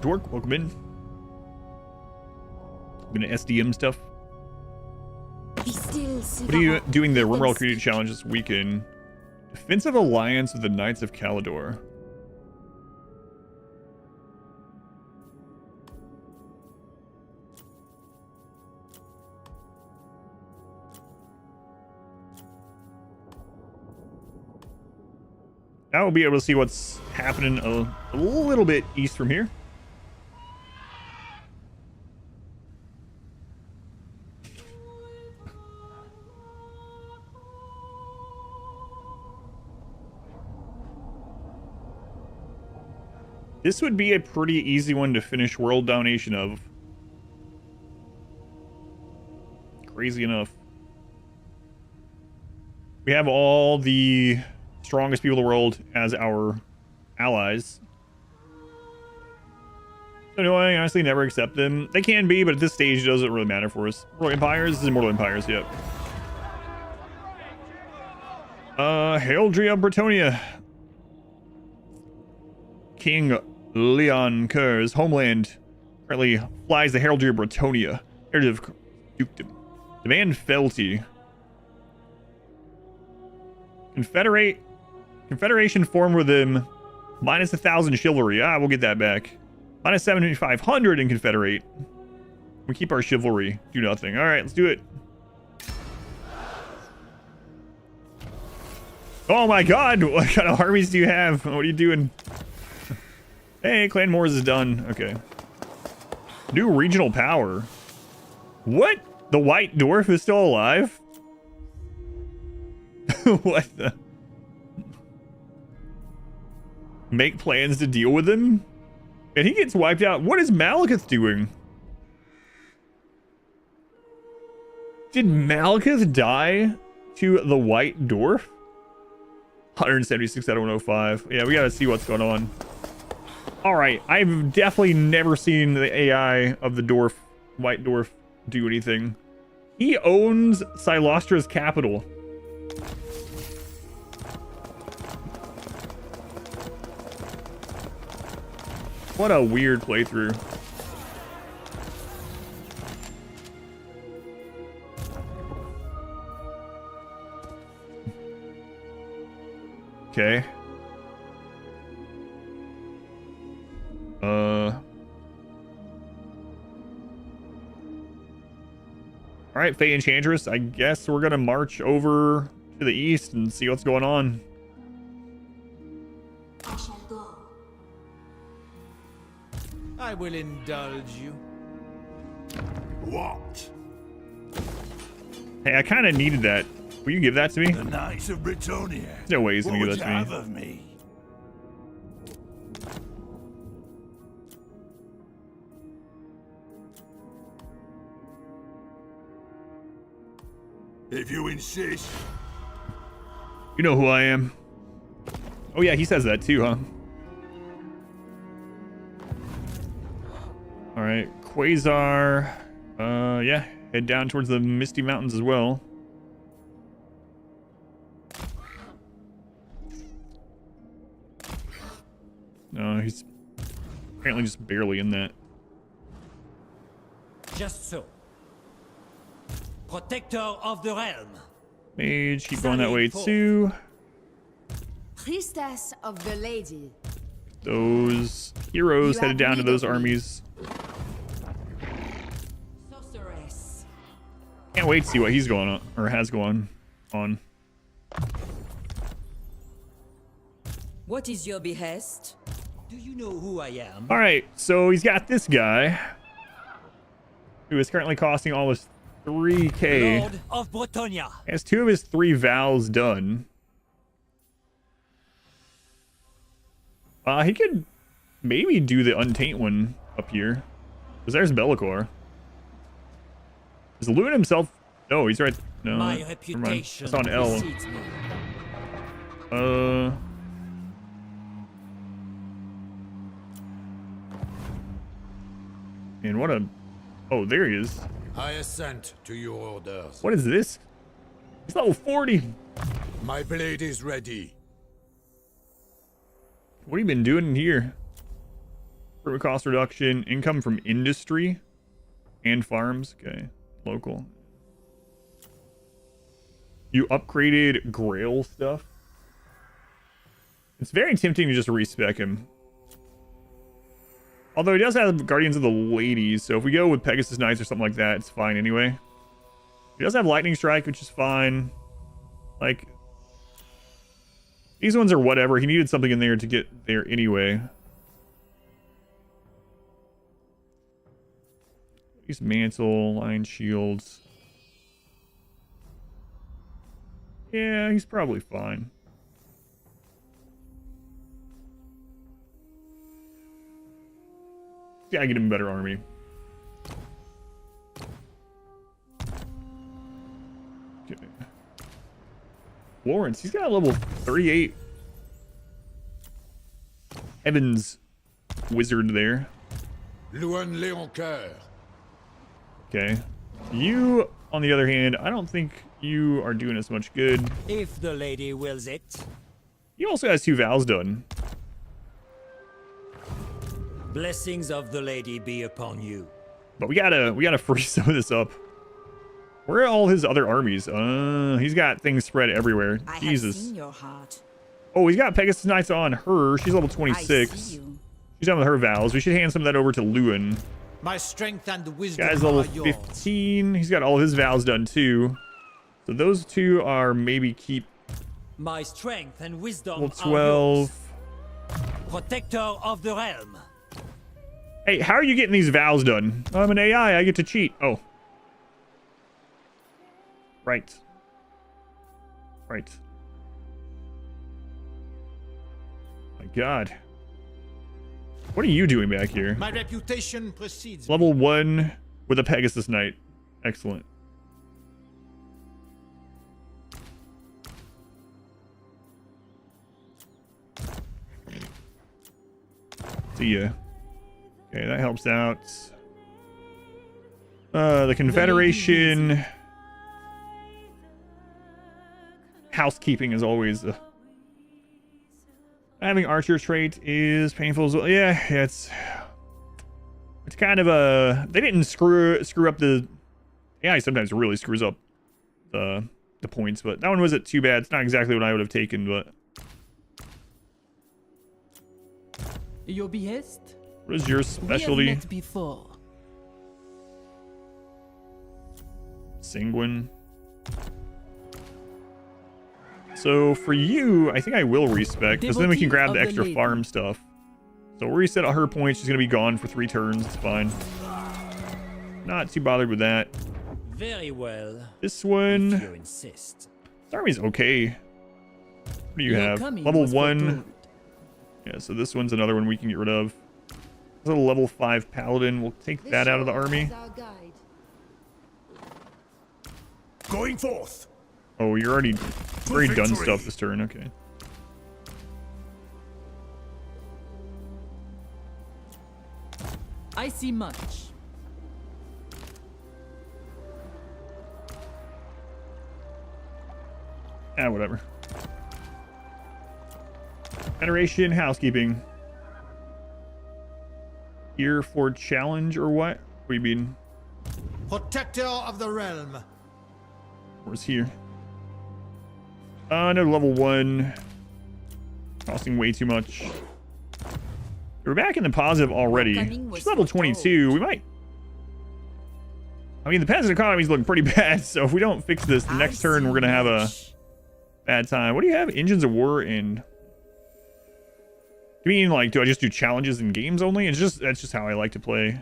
Dwark, welcome in. I'm going to SDM stuff. Be still, What are you doing the Rimworld Creative Challenge this weekend? Defensive Alliance of the Knights of Caledor. Now we'll be able to see what's happening a little bit east from here. This would be a pretty easy one to finish world domination of. Crazy enough. We have all the strongest people in the world as our allies. Annoying. Honestly, never accept them. They can be, but at this stage, it doesn't really matter for us. Immortal Empires is Immortal Empires. Yep. Heraldry of Bretonnia. King Leon Kerr's homeland currently flies the Heraldry of Bretonnia. Heraldry of Dukedom. Demand fealty. Confederation formed with him. Minus 1,000 chivalry. Ah, we'll get that back. Minus 7,500 in Confederate. We keep our chivalry. Do nothing. All right, let's do it. Oh my god, what kind of armies do you have? What are you doing? Hey, Clan Moors is done. Okay. New regional power. What? The White Dwarf is still alive? What the? Make plans to deal with him? And he gets wiped out. What is Malekith doing? Did Malekith die to the White Dwarf? 176 out of 105. Yeah, we gotta see what's going on. Alright, I've definitely never seen the AI of the dwarf, White Dwarf, do anything. He owns Silostra's capital. What a weird playthrough. Okay. Alright, Fay Enchantress. I guess we're gonna march over to the east and see what's going on. I shall go. I will indulge you. What? Hey, I kind of needed that. Will you give that to me? The Knights of Bretonnia. There's no way he's gonna What give would that you to have me. of me? If you insist. You know who I am. Oh yeah, he says that too, huh? All right, Quasar. Yeah, head down towards the Misty Mountains as well. No, he's apparently just barely in that. Just so. Protector of the realm. Mage, keep going that way too. Priestess of the Lady. Those heroes You headed have down to need those of me. armies. Sorceress. Can't wait to see what he's going on, or has going on. What is your behest? Do you know who I am? All right, so he's got this guy who is currently costing almost 3k. Lord of Bretonnia. He has 2 of his 3 vows done. He could maybe do the Untaint one up here. Because there's Bellicor. Is Lewin himself? No, he's right. No, My never mind. reputation That's on L. precedes me. And what a... Oh, there he is. I assent to your orders. What is this? He's level 40. My blade is ready. What have you been doing in here? Fruit cost reduction, income from industry and farms. Okay, local. You upgraded Grail stuff. It's very tempting to just respec him. Although he does have Guardians of the Ladies, so if we go with Pegasus Knights or something like that, it's fine anyway. He does have Lightning Strike, which is fine. Like, these ones are whatever. He needed something in there to get there anyway. Use Mantle, Lion Shields. Yeah, he's probably fine. Yeah, I get him a better army. Okay. Lawrence, he's got a level 38 Evans wizard there. Louen Léoncoeur. Okay. You, on the other hand, I don't think you are doing as much good. If the lady wills it. He also has 2 vows done. Blessings of the lady be upon you. But we gotta free some of this up. Where are all his other armies? He's got things spread everywhere. Jesus. Have seen your heart. Oh, he's got Pegasus Knights on her. She's level 26. She's done with her vows. We should hand some of that over to Lewin. My strength and wisdom Guy's level are yours. 15. He's got all his vows done too. So those 2 are maybe keep My strength and wisdom level are 12. yours. Protector of the realm. Hey, how are you getting these vows done? I'm an AI. I get to cheat. Oh. Right. Right. My God. What are you doing back here? My reputation precedes me. Level 1 with a Pegasus Knight. Excellent. See ya. Okay, that helps out. The Confederation. Housekeeping is always having archer trait is painful as well. Yeah, it's kind of a, they didn't screw up the AI. Sometimes really screws up the points, but that one wasn't too bad. It's not exactly what I would have taken, but Your behest? what is your specialty? We have met before. Sanguine. So for you, I think I will respec, because then we can grab the extra farm stuff. So we'll reset her points. She's going to be gone for 3 turns. It's fine. Not too bothered with that. Very well. This one. If you insist. This army's okay. What do you Your have? coming Level was 1. foretold. Yeah, so this one's another one we can get rid of. There's a level 5 paladin. We'll take that out of the army. Going forth. Oh, you're already done stuff this turn. Okay. I see much. Whatever. Federation housekeeping. Here for challenge or what? What do you mean? Protector of the realm. Where's here? No, level 1. Costing way too much. We're back in the positive already. She's level 22. We might. I mean, the peasant economy is looking pretty bad, so if we don't fix this, the next turn we're gonna have a bad time. What do you have? Engines of War in? Do you mean like, do I just do challenges in games only? That's just how I like to play.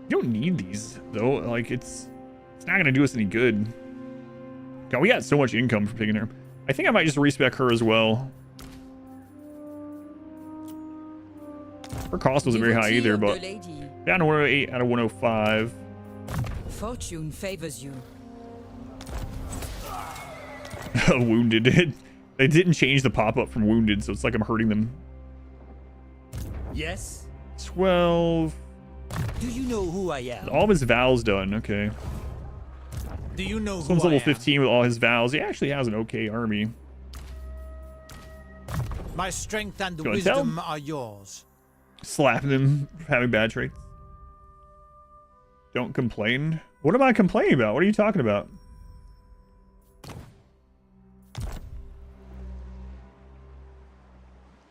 You don't need these though. Like it's not gonna do us any good. God, we got so much income from picking her. I think I might just respec her as well. Her cost wasn't very high either, but down to 108 out of 105. Fortune favors you. Wounded. They didn't change the pop-up from wounded, so it's like I'm hurting them. Yes. 12. Do you know who I am? All of his vows done. Okay. Do you know This who one's I level am? 15 with all his vows. He actually has an okay army. My strength and You wanna tell wisdom him? are yours. Slapping him for having bad traits. Don't complain. What am I complaining about? What are you talking about?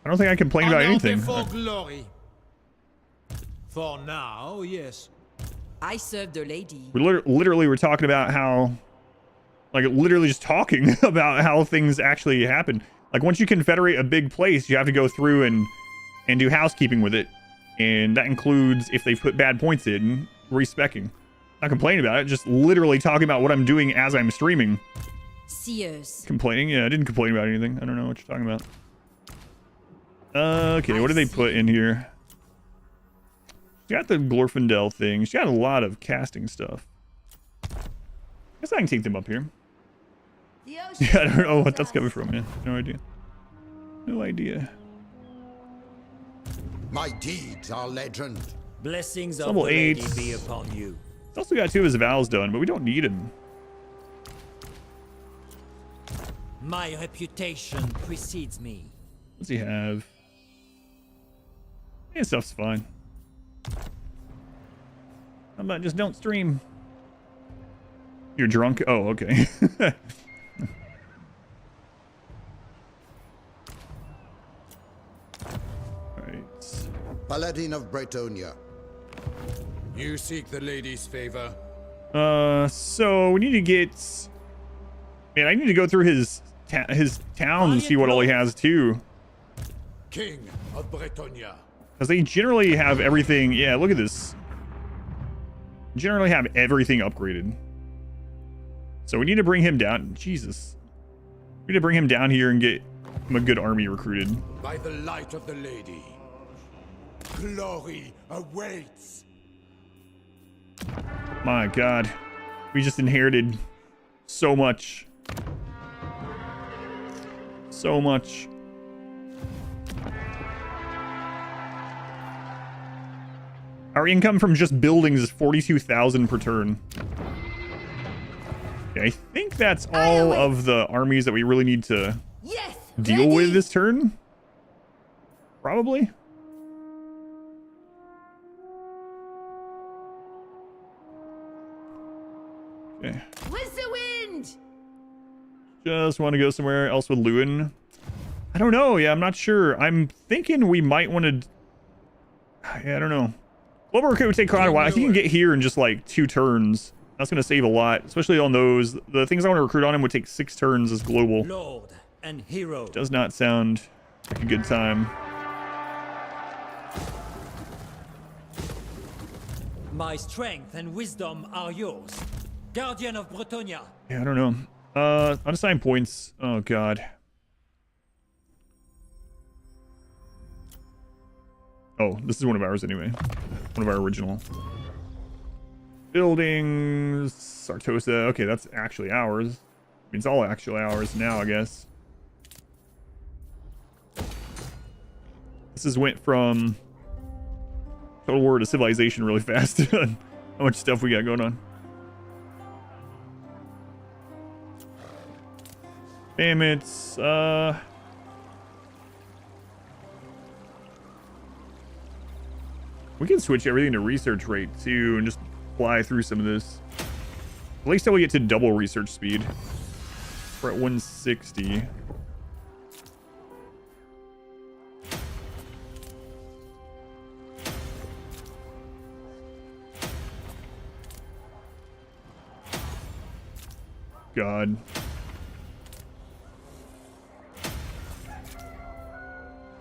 I don't think I complain about Honor anything. before glory. For now, yes. I serve the lady. We literally were talking about how, like, literally just talking about how things actually happen. Like, once you confederate a big place, you have to go through and do housekeeping with it. And that includes, if they've put bad points in, respecking. Not complaining about it, just literally talking about what I'm doing as I'm streaming. Seers. Complaining? Yeah, I didn't complain about anything. I don't know what you're talking about. Okay, what did they put in here? She got the Glorfindel thing. She got a lot of casting stuff. Guess I can take them up here. The ocean Yeah, I don't know what that's coming from, man. No idea. No idea. My deeds are legend. Blessings of Level the lady 8. be upon you. He's also got 2 of his vows done, but we don't need him. My reputation precedes me. What's he have? Yeah, stuff's fine. How about just don't stream? You're drunk? Oh, okay. Alright. Paladin of Bretonnia. You seek the lady's favor? So we need to get... Man, I need to go through his town and see what all he has too. King of Bretonnia. Because they generally have everything... Yeah, look at this. Generally have everything upgraded. So we need to bring him down. Jesus. We need to bring him down here and get him a good army recruited. By the light of the lady, glory awaits. My God. We just inherited so much. So much. Our income from just buildings is 42,000 per turn. Okay, I think that's all of the armies that we really need to deal with this turn. Probably. Okay. With the wind. Just want to go somewhere else with Lewin. I don't know. Yeah, I'm not sure. I'm thinking we might want to... Yeah, I don't know. Global Recruit would take quite a while. I think you can get here in just like 2 turns. That's going to save a lot, especially on those. The things I want to recruit on him would take 6 turns as global. Lord and hero. Does not sound like a good time. My strength and wisdom are yours. Guardian of Bretonnia. Yeah, I don't know. Unassigned points. Oh, God. Oh, this is one of ours anyway. One of our original. Buildings. Sartosa. Okay, that's actually ours. I mean, it's all actually ours now, I guess. This is went from Total War to Civilization really fast. How much stuff we got going on. Damn it. We can switch everything to research rate too and just fly through some of this. At least till we get to double research speed. We're at 160. God.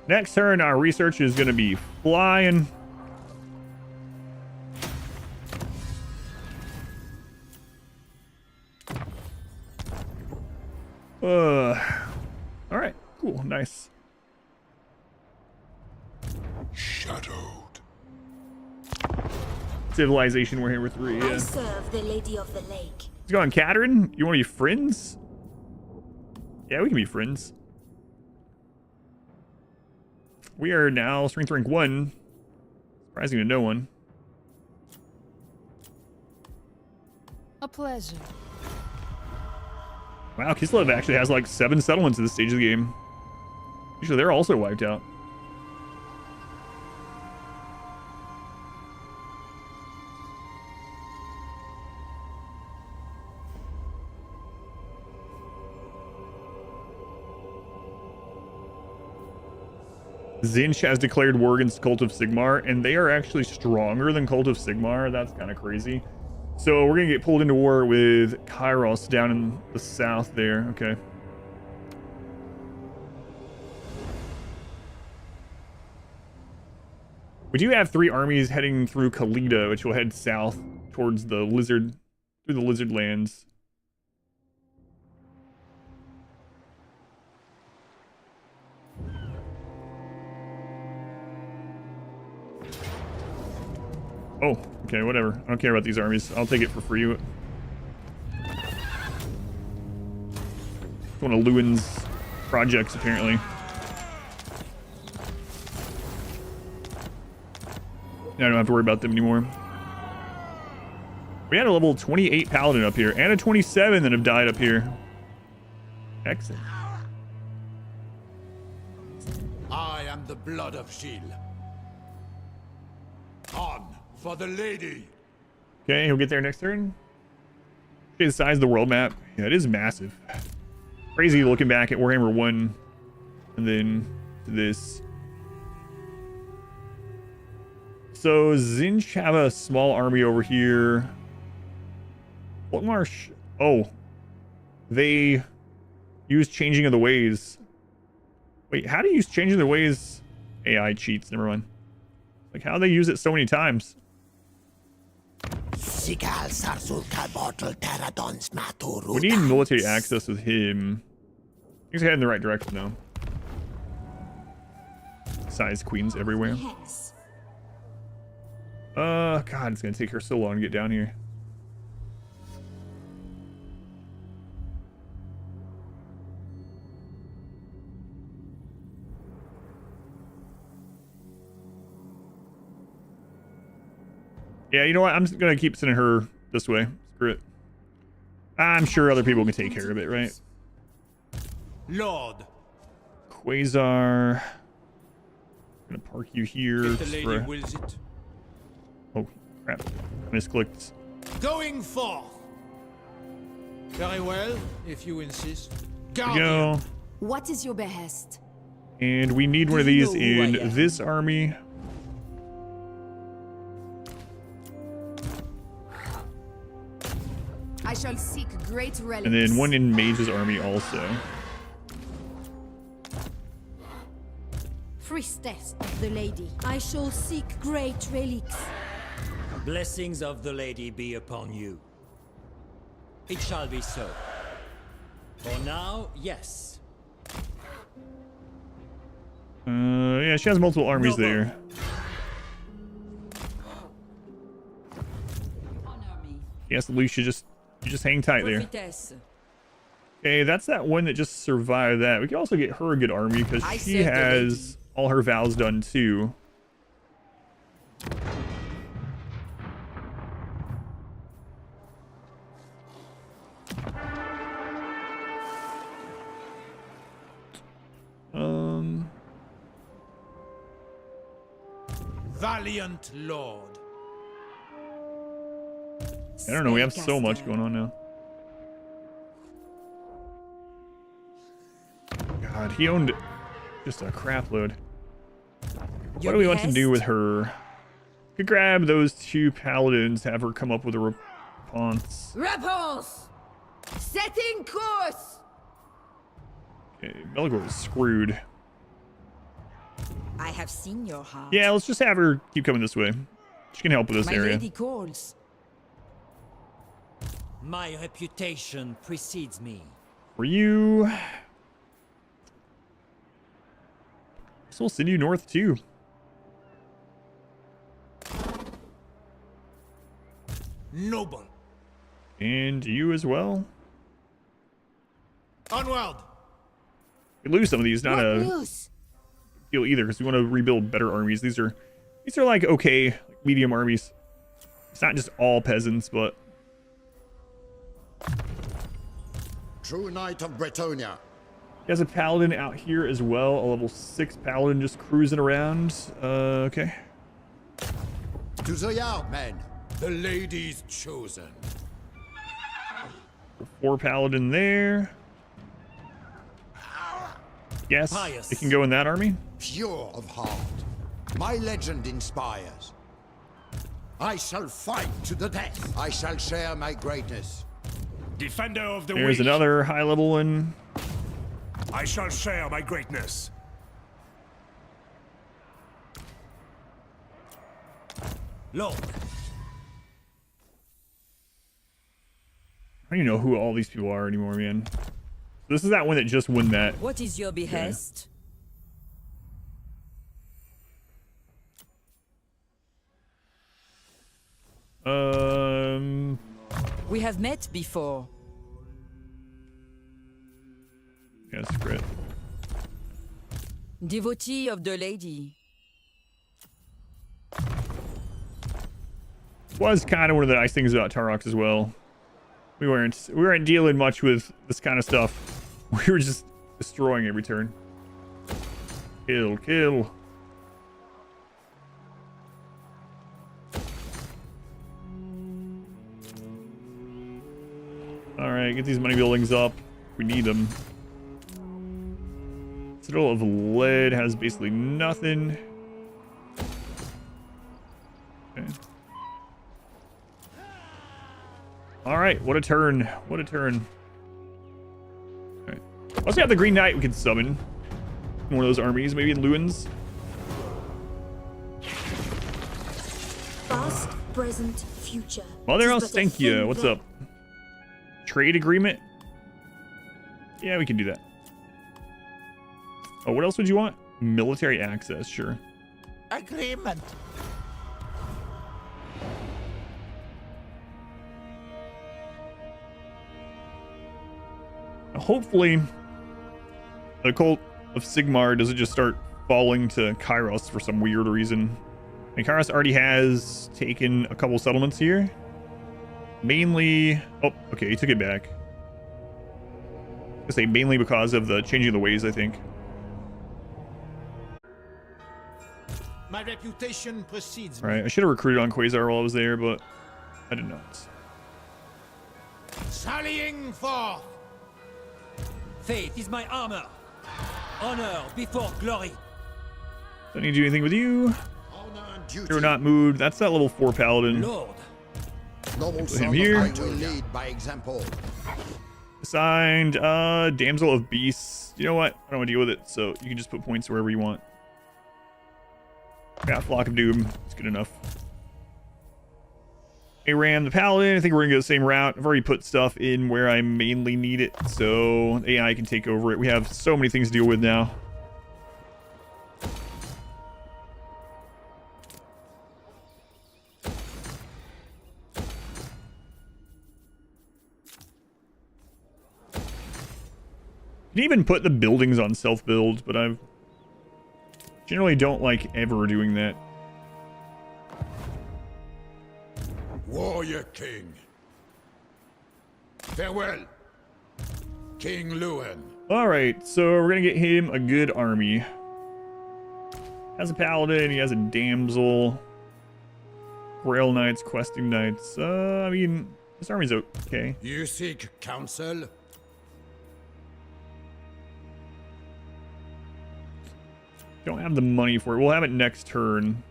Next turn, our research is going to be flying. All right, cool, nice. Shadowed. Civilization, we're here with 3. I Yeah. serve the Lady of the Lake. What's going on, Catherine? You want to be friends? Yeah, we can be friends. We are now strength rank 1. Surprising to no one. A pleasure. Wow, Kislev actually has like 7 settlements at this stage of the game. Usually they're also wiped out. Zinch has declared war against Cult of Sigmar, and they are actually stronger than Cult of Sigmar. That's kind of crazy. So we're going to get pulled into war with Kairos down in the south there. Okay. We do have 3 armies heading through Kalita, which will head south towards the lizard, through the lizard lands. Oh, okay, whatever. I don't care about these armies. I'll take it for free. It's one of Lewin's projects, apparently. I don't have to worry about them anymore. We had a level 28 paladin up here and a 27 that have died up here. Excellent. I am the blood of Gilles. On for the lady. Okay, he'll get there next turn. Okay, the size of the world map. Yeah, it is massive. Crazy looking back at Warhammer 1 and then this. So Zinch have a small army over here. What marsh? Oh, they use Changing of the Ways. Wait, how do you use Changing of the Ways? AI cheats, never mind. Like, how do they use it so many times? We need military access with him. He's heading in the right direction though. Size queens everywhere. God, it's gonna take her so long to get down here. Yeah, you know what? I'm just gonna keep sending her this way. Screw it. I'm sure other people can take care of it, right? Lord. Quasar. Gonna park you here. If the lady wills it. Oh, crap. I misclicked. Going forth. Very well, if you insist. There we go. What is your behest? And we need one of these in this army. I shall seek great relics. And then one in Mage's army also. Priestess of the lady. I shall seek great relics. Blessings of the lady be upon you. It shall be so. For now, yes. Yeah, she has multiple armies there. Yes, at least you just hang tight there. Okay, that's that one that just survived that. We can also get her a good army because she has all her vows done too. Valiant Lord. I don't know, we have so much going on now. God, he owned just a crap load. What do we want to do with her? Could grab those two paladins, have her come up with a response. Rebels! Setting course! Okay, Belgor is screwed. I have seen your heart. Yeah, let's just have her keep coming this way. She can help with this My area. lady calls. My reputation precedes me. For you... So we'll send you north too. Noble. And you as well. Onward. We lose some of these, not a deal either, because we want to rebuild better armies. These are like okay, like medium armies. It's not just all peasants, but True Knight of Bretonnia. he has a paladin out here as well, a level 6 paladin just cruising around. Okay. To the yard, men. The lady's chosen. 4 paladin there. Yes, Pious. it can go in that army. Pure of heart. My legend inspires. I shall fight to the death. I shall share my greatness. Defender of the There's weak. another high level one. I shall share my greatness. Lord. I don't even know who all these people are anymore, man. This is that one that just won that. What is your behest? Yeah. We have met before. Yes, crit. Devotee of the lady. Was kind of one of the nice things about Tarox as well. We weren't dealing much with this kind of stuff. We were just destroying every turn. Kill, kill. All right, get these money buildings up. We need them. Citadel of Lead has basically nothing. Okay. All right, what a turn. What a turn. All right. Also have the Green Knight we can summon. One of those armies, maybe in Lewin's. Past, present, future. Mother Alstenkia, what's up? Trade agreement? Yeah, we can do that. Oh, what else would you want? Military access, sure. Agreement. Hopefully, the cult of Sigmar doesn't just start falling to Kairos for some weird reason. I mean, Kairos already has taken a couple settlements here. Mainly... Oh, okay, he took it back. I say mainly because of the changing of the ways, I think. My reputation precedes All right, I should have recruited on Quasar while I was there, but I did not. Sallying forth. Faith is my armor. Honor before glory. Don't need to do anything with you. Honor and duty. You're not moved. That's that level 4 paladin. Lord. Noble Put son him of here. I will lead by example. Assigned Damsel of Beasts. You know what? I don't want to deal with it, so you can just put points wherever you want. Yeah, Flock of Doom. It's good enough. Aram the Paladin. I think we're going to go the same route. I've already put stuff in where I mainly need it, so AI can take over it. We have so many things to deal with now. You can even put the buildings on self-build, but I generally don't like ever doing that. Warrior King. Farewell, King Lewin. Alright, so we're gonna get him a good army. Has a paladin, he has a damsel. Grail knights, questing knights. I mean, this army's okay. You seek counsel? Don't have the money for it. We'll have it next turn.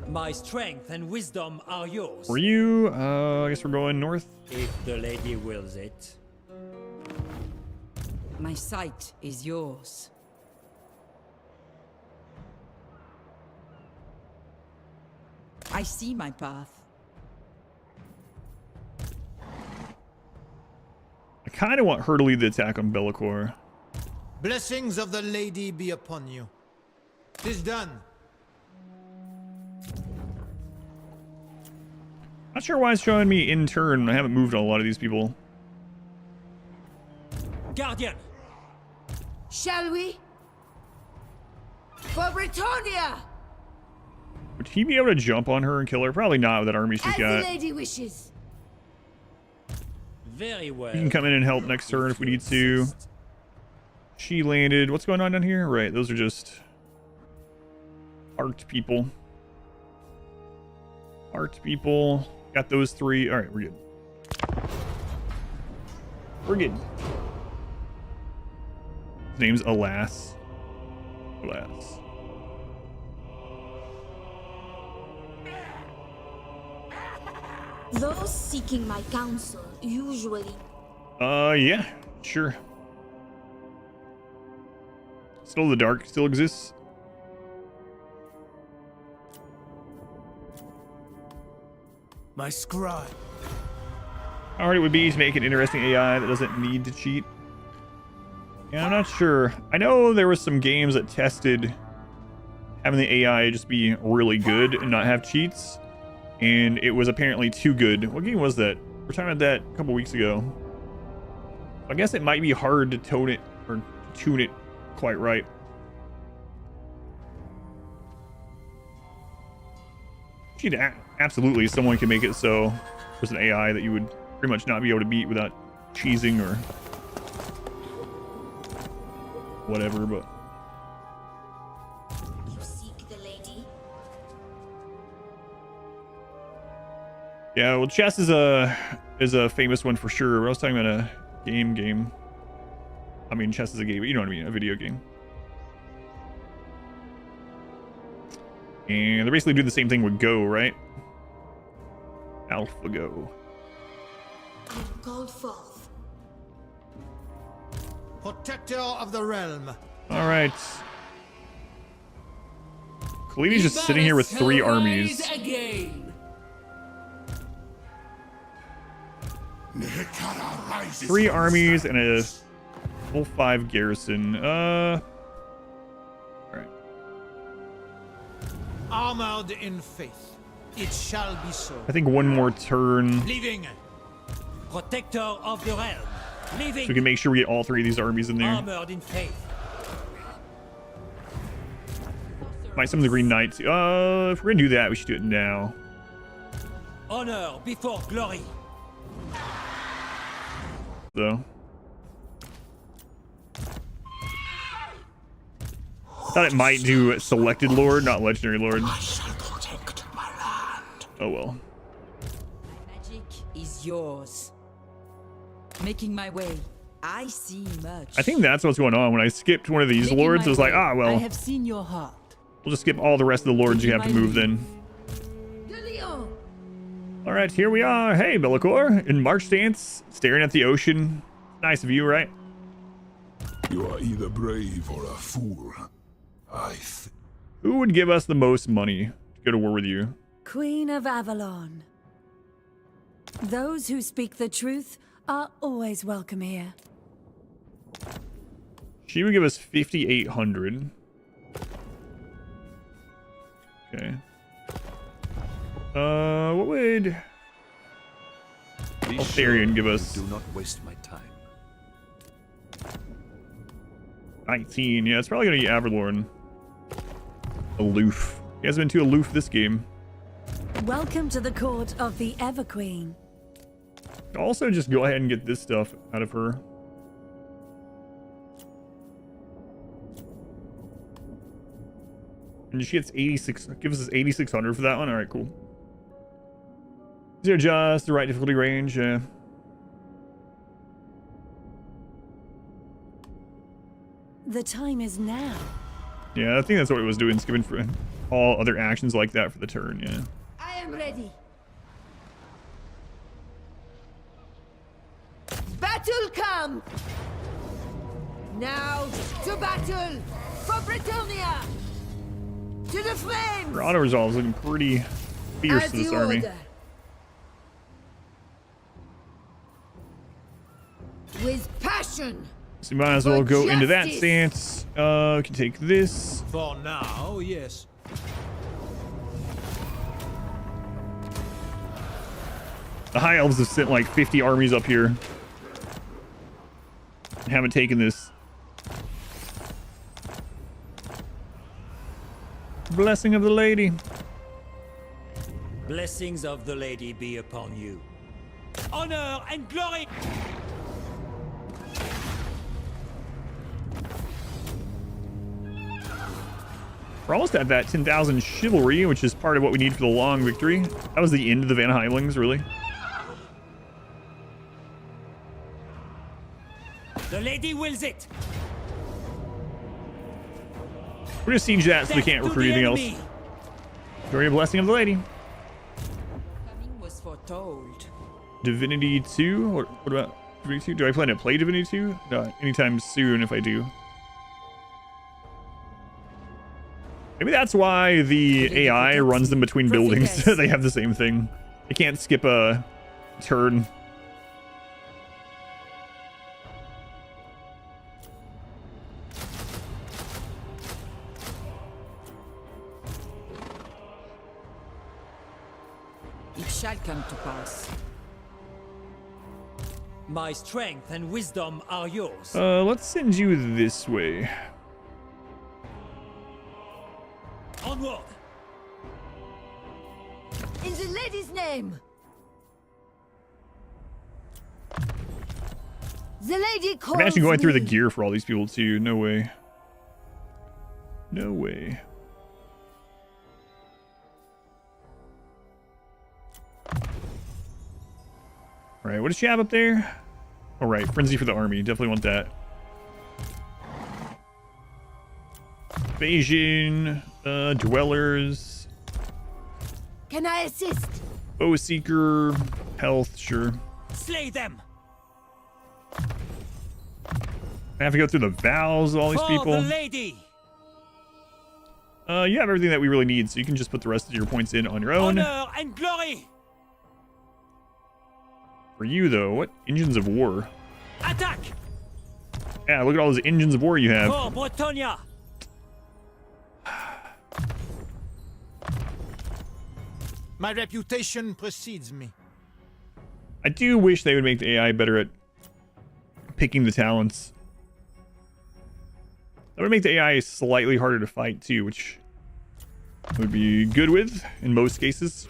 My strength and wisdom are yours. For you, I guess we're going north. If the lady wills it. My sight is yours. I see my path. I kind of want her to lead the attack on Bellicor. Blessings of the lady be upon you. 'Tis done. Not sure why it's showing me in turn. I haven't moved on a lot of these people. Guardian. Shall we? For Bretonnia! Would he be able to jump on her and kill her? Probably not with that army she's As the got. lady wishes. Very well. He can come in and help next turn if we need to. She landed. What's going on down here? Right, those are just art people. Art people. Got those three. All right, we're good. We're good. His name's Alas. Alas. Those seeking my counsel usually. Yeah, sure. Still the Dark still exists. My scribe. How hard it would be to make an interesting AI that doesn't need to cheat. Yeah, I'm not sure. I know there was some games that tested having the AI just be really good and not have cheats. And it was apparently too good. What game was that? We were talking about that a couple weeks ago. I guess it might be hard to tone it or tune it quite right. Absolutely, someone can make it so there's an AI that you would pretty much not be able to beat without cheesing or whatever, but You seek the lady? yeah, well, chess is a famous one for sure. I was talking about a game. I mean, chess is a game, but you know what I mean, a video game. And they're basically doing the same thing with Go, right? AlphaGo. I'm called forth. Protector of the realm. All right. Khalid's just sitting here with 3 armies. Again. 3 armies and a full 5 garrison. All right. Armored in faith. It shall be so. I think one more turn, Leaving. Protector of the realm. Leaving. so we can make sure we get all 3 of these armies in there. Armored in faith. Might some of the Green Knights. If we're gonna do that, we should do it now. Honor before glory. So. I thought it might do selected lord, not legendary lord. I shall protect my land. Oh well. Magic is yours. Making my way. I see much. I think that's what's going on. When I skipped one of these Making lords, my it was like, way. ah, I well, have seen your heart. we'll just skip all the rest of the lords you have to move then. All right, here we are. Hey, Bellicor, in March stance, staring at the ocean. Nice view, right? You are either brave or a fool. Who would give us the most money to go to war with you? Queen of Avalon. Those who speak the truth are always welcome here. She would give us 5,800. Okay. What would Altharian give us? Do not waste my time. 19. Yeah, it's probably gonna be Averlorn. Aloof. He hasn't been too aloof this game. Welcome to the court of the Everqueen. Also, just go ahead and get this stuff out of her. And she gets 86. Gives us 8,600 for that one. All right, cool. These are just the right difficulty range. Yeah. The time is now. Yeah, I think that's what it was doing, skipping for all other actions like that for the turn. Yeah. I am ready. Battle come! Now to battle for Bretonnia! To the flames! Her auto resolve is looking pretty fierce As to this you army. order. With passion! So we might as well For go into that justice. stance. We can take this. For now, yes. The High Elves have sent like 50 armies up here. And haven't taken this. Blessing of the Lady. Blessings of the lady be upon you. Honor and glory. We're almost at that 10,000 chivalry, which is part of what we need for the long victory. That was the end of the Van Hylings, really. The lady wills it. We're gonna siege that so we can't recruit anything else. Glory and Blessing of the Lady. Coming was foretold. Divinity 2? What about Divinity 2? Do I plan to play Divinity 2? No, anytime soon if I do. Maybe that's why the AI runs them between buildings. They have the same thing. They can't skip a turn. to pass. My strength and wisdom are yours. Let's send you this way. Onward! In the lady's name! The lady calls Imagine going through the me. gear for all these people too. No way. No way. Alright, what does she have up there? Alright, frenzy for the army. Definitely want that. Invasion, dwellers, Can I assist? bow seeker, health, sure. Slay them! I have to go through the vows of all these For people. the lady! You have everything that we really need, so you can just put the rest of your points in on your own. Honor and glory! For you, though, what engines of war? Attack! Yeah, look at all those engines of war you have. For Bretonnia! My reputation precedes me. I do wish they would make the AI better at picking the talents. That would make the AI slightly harder to fight, too, which I would be good with in most cases.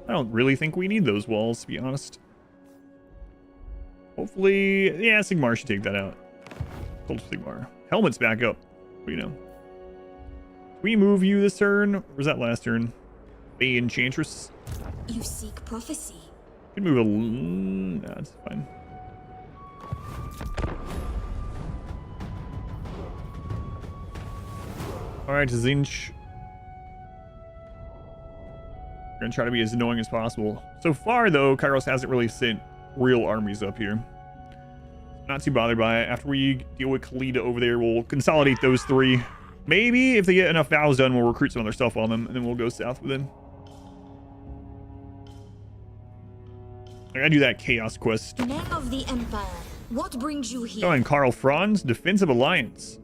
I don't really think we need those walls, to be honest. Hopefully, yeah, Sigmar should take that out. Total Sigmar. Helmet's back up. What do you know? Can we move you this turn? Or was that last turn? Fay Enchantress. You seek prophecy. Could move a... Nah, that's fine. Alright, Zinch. We're gonna try to be as annoying as possible. So far, though, Kairos hasn't really sent real armies up here. Not too bothered by it. After we deal with Khalida over there, we'll consolidate those three. Maybe if they get enough vows done, we'll recruit some other stuff on them, and then we'll go south with them. I gotta do that chaos quest. Men of the Empire, what brings you here? Oh, and Karl Franz, Defensive Alliance.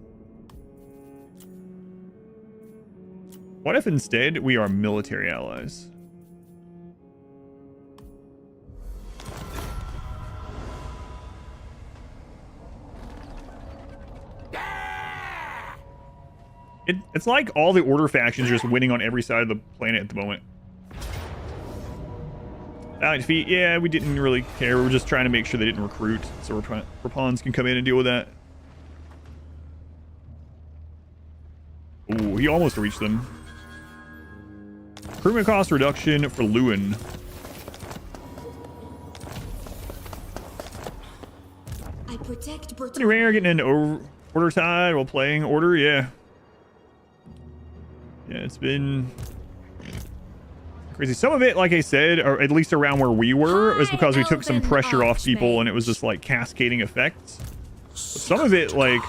What if instead we are military allies? It's like all the Order factions just winning on every side of the planet at the moment. Valiant defeat, yeah, we didn't really care. We were just trying to make sure they didn't recruit, so Rapons can come in and deal with that. Ooh, he almost reached them. Recruitment cost reduction for Lewin. I protect Pretty Bretonnia. rare getting an Order tide while playing Order, yeah. Yeah, it's been crazy. Some of it, like I said, or at least around where we were, was because we took some pressure off people and it was just like cascading effects. But some of it, like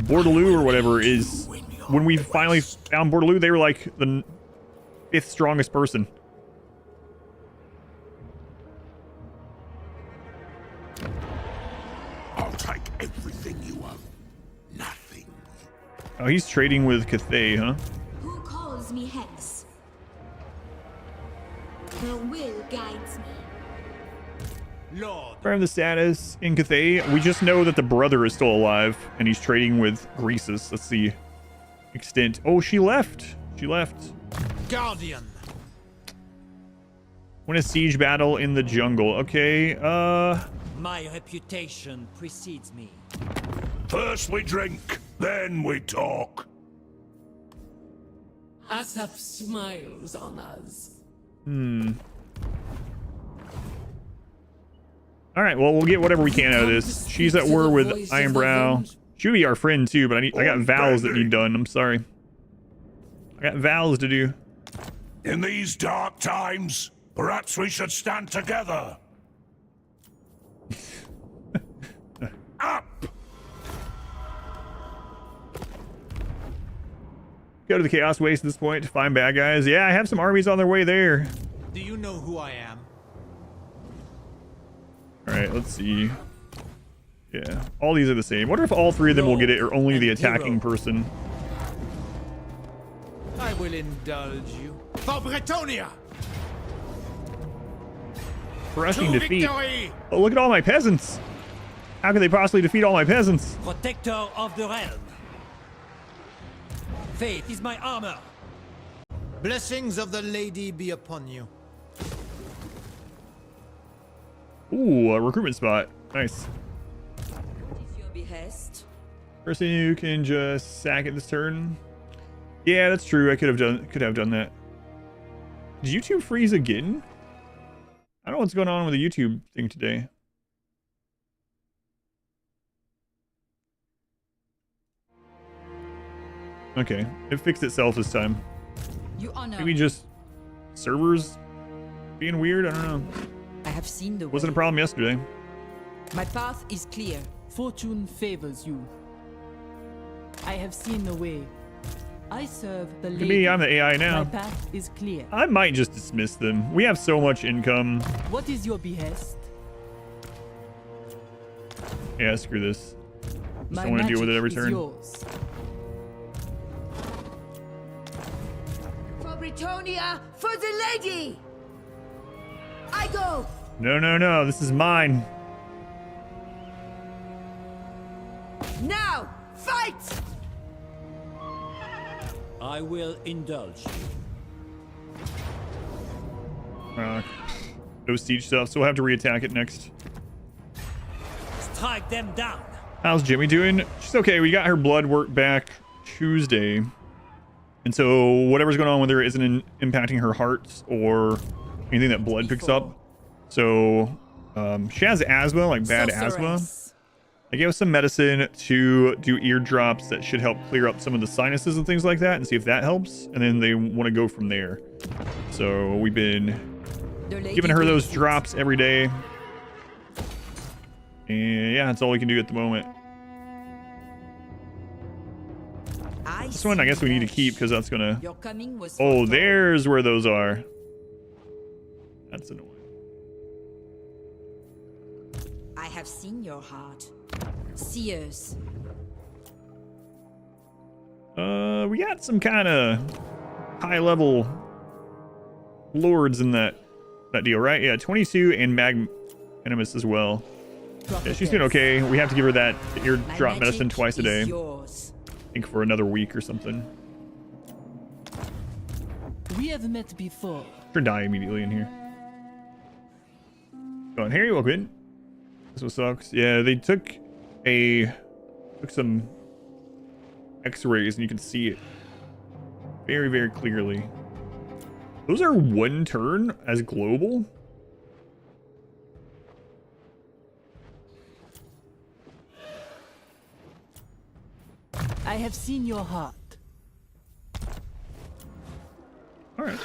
Bordeloo or whatever, is when we finally found Bordeloo, they were like the 5th strongest person. I'll take everything you own. Nothing. Oh, he's trading with Cathay, huh? Who calls me hence? Her will guides me. Lord. Confirm the status in Cathay. We just know that the brother is still alive and he's trading with Greasus. That's the extent. Oh, she left. She left. Guardian. Win a siege battle in the jungle. Okay, My reputation precedes me. First we drink, then we talk. Asaph smiles on us. Alright, well, we'll get whatever we can out of this. She's at war with Ironbrow. She would be our friend, too, but I got vows that need done. I'm sorry. I got vows to do. In these dark times, perhaps we should stand together. Up! Go to the Chaos Waste at this point to find bad guys. Yeah, I have some armies on their way there. Do you know who I am? All right, let's see. Yeah, all these are the same. What if all three of them will get it, or only the attacking person? I will indulge you. For Bretonnia! Crushing To defeat. victory! Oh, look at all my peasants. How could they possibly defeat all my peasants? Protector of the realm. Faith is my armor. Blessings of the lady be upon you. Ooh, a recruitment spot. Nice. What is your behest? Person you can just sack it this turn. Yeah, that's true. I could have done that. Did YouTube freeze again? I don't know what's going on with the YouTube thing today. Okay, it fixed itself this time. You honor. Maybe just servers being weird. I don't know. I have seen the Wasn't a way. problem yesterday. My path is clear. Fortune favors you. I have seen the way. I serve the Look lady. at me, I'm the AI My now. path is clear. I might just dismiss them. We have so much income. What is your behest? Yeah, screw this. Just My don't want to deal with it every magic is turn. yours. For Bretonnia, for the lady! I go! No, no, no. This is mine. Now, fight! I will indulge you. No siege stuff, so we'll have to reattack it next. Strike them down. How's Jimmy doing? She's okay. We got her blood work back Tuesday. And so whatever's going on with her isn't impacting her heart or anything that blood picks up. So she has asthma, like bad asthma. I gave her some medicine to do eardrops that should help clear up some of the sinuses and things like that and see if that helps. And then they want to go from there. So we've been giving her those drops every day. And yeah, that's all we can do at the moment. This one I guess we need to keep because that's gonna... Your coming was Oh, there's where those are. That's annoying. I have seen your heart. Seers. We got some kind of high-level lords in that deal, right? Yeah, 22 and magnanimous as well. Yeah, she's doing okay. We have to give her that eardrop medicine twice a day. I think for another week or something. We have met before. Or die immediately in here. Go on, Harry, welcome in. This one sucks. Yeah, they took some x-rays and you can see it very, very clearly. Those are one turn as global. I have seen your heart. All right.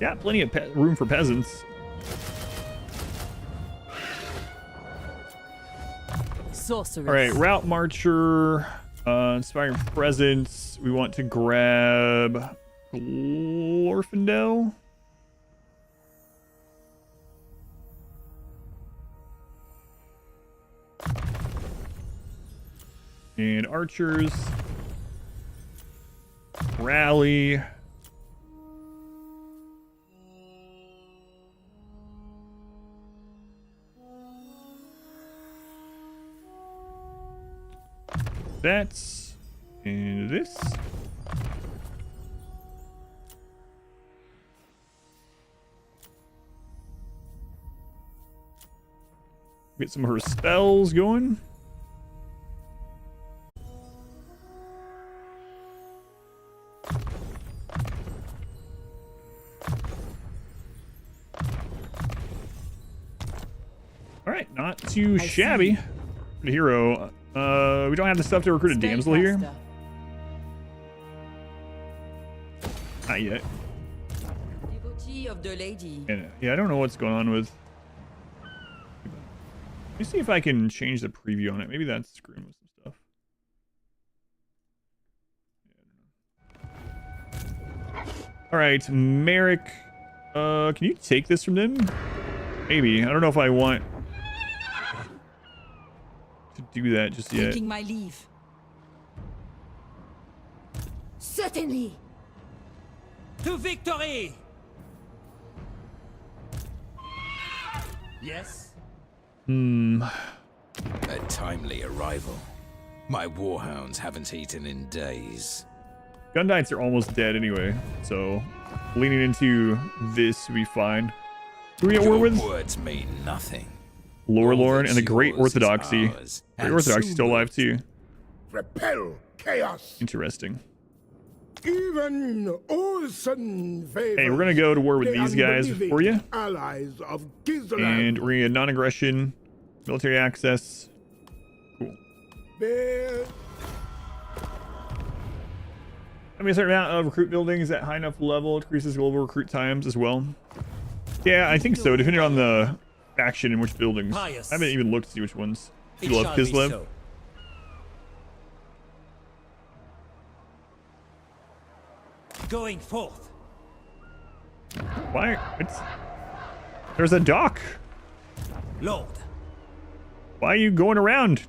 Yeah, plenty of room for peasants. Sorceress. All right, route marcher, inspiring presence. We want to grab Glorfindel. And archers. Rally. That's and this. Get some of her spells going. All right, not too shabby. The hero. We don't have the stuff to recruit a damsel here. Not yet. Devotee of the lady. And, yeah, I don't know what's going on with. Let me see if I can change the preview on it. Maybe that's screwing with some stuff. All right, Merrick. Can you take this from them? Maybe. I don't know if I want to do that just yet. Taking my leave. Certainly. To victory! Yes? A timely arrival. My warhounds haven't eaten in days. Gun Knights are almost dead anyway, so leaning into this will be fine. Who are we at war with? Words mean nothing. Lorne and the Great Orthodoxy. Great Orthodoxy still alive too. Repel chaos. Interesting. Even Olsen favors Hey, we're gonna go to war with the these guys unbelieving for you. allies of Gizland. And we're gonna get non-aggression, military access. Cool. Bear. I mean, a certain amount of recruit buildings at high enough level increases global recruit times as well. Yeah, I think so, depending on the faction in which buildings. I haven't even looked to see which ones. You love Kislev? So. Going forth. Why? There's a dock. Lord. Why are you going around?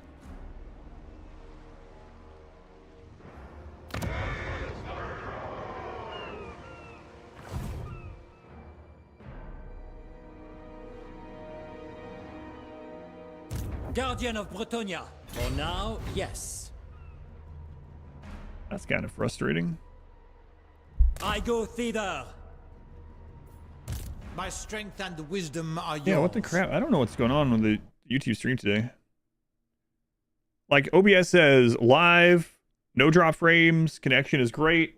Guardian of Bretonnia. For now, yes. That's kind of frustrating. I go thither. My strength and wisdom are yours. Yeah, what the crap? I don't know what's going on with the YouTube stream today. Like, OBS says live, no drop frames, connection is great,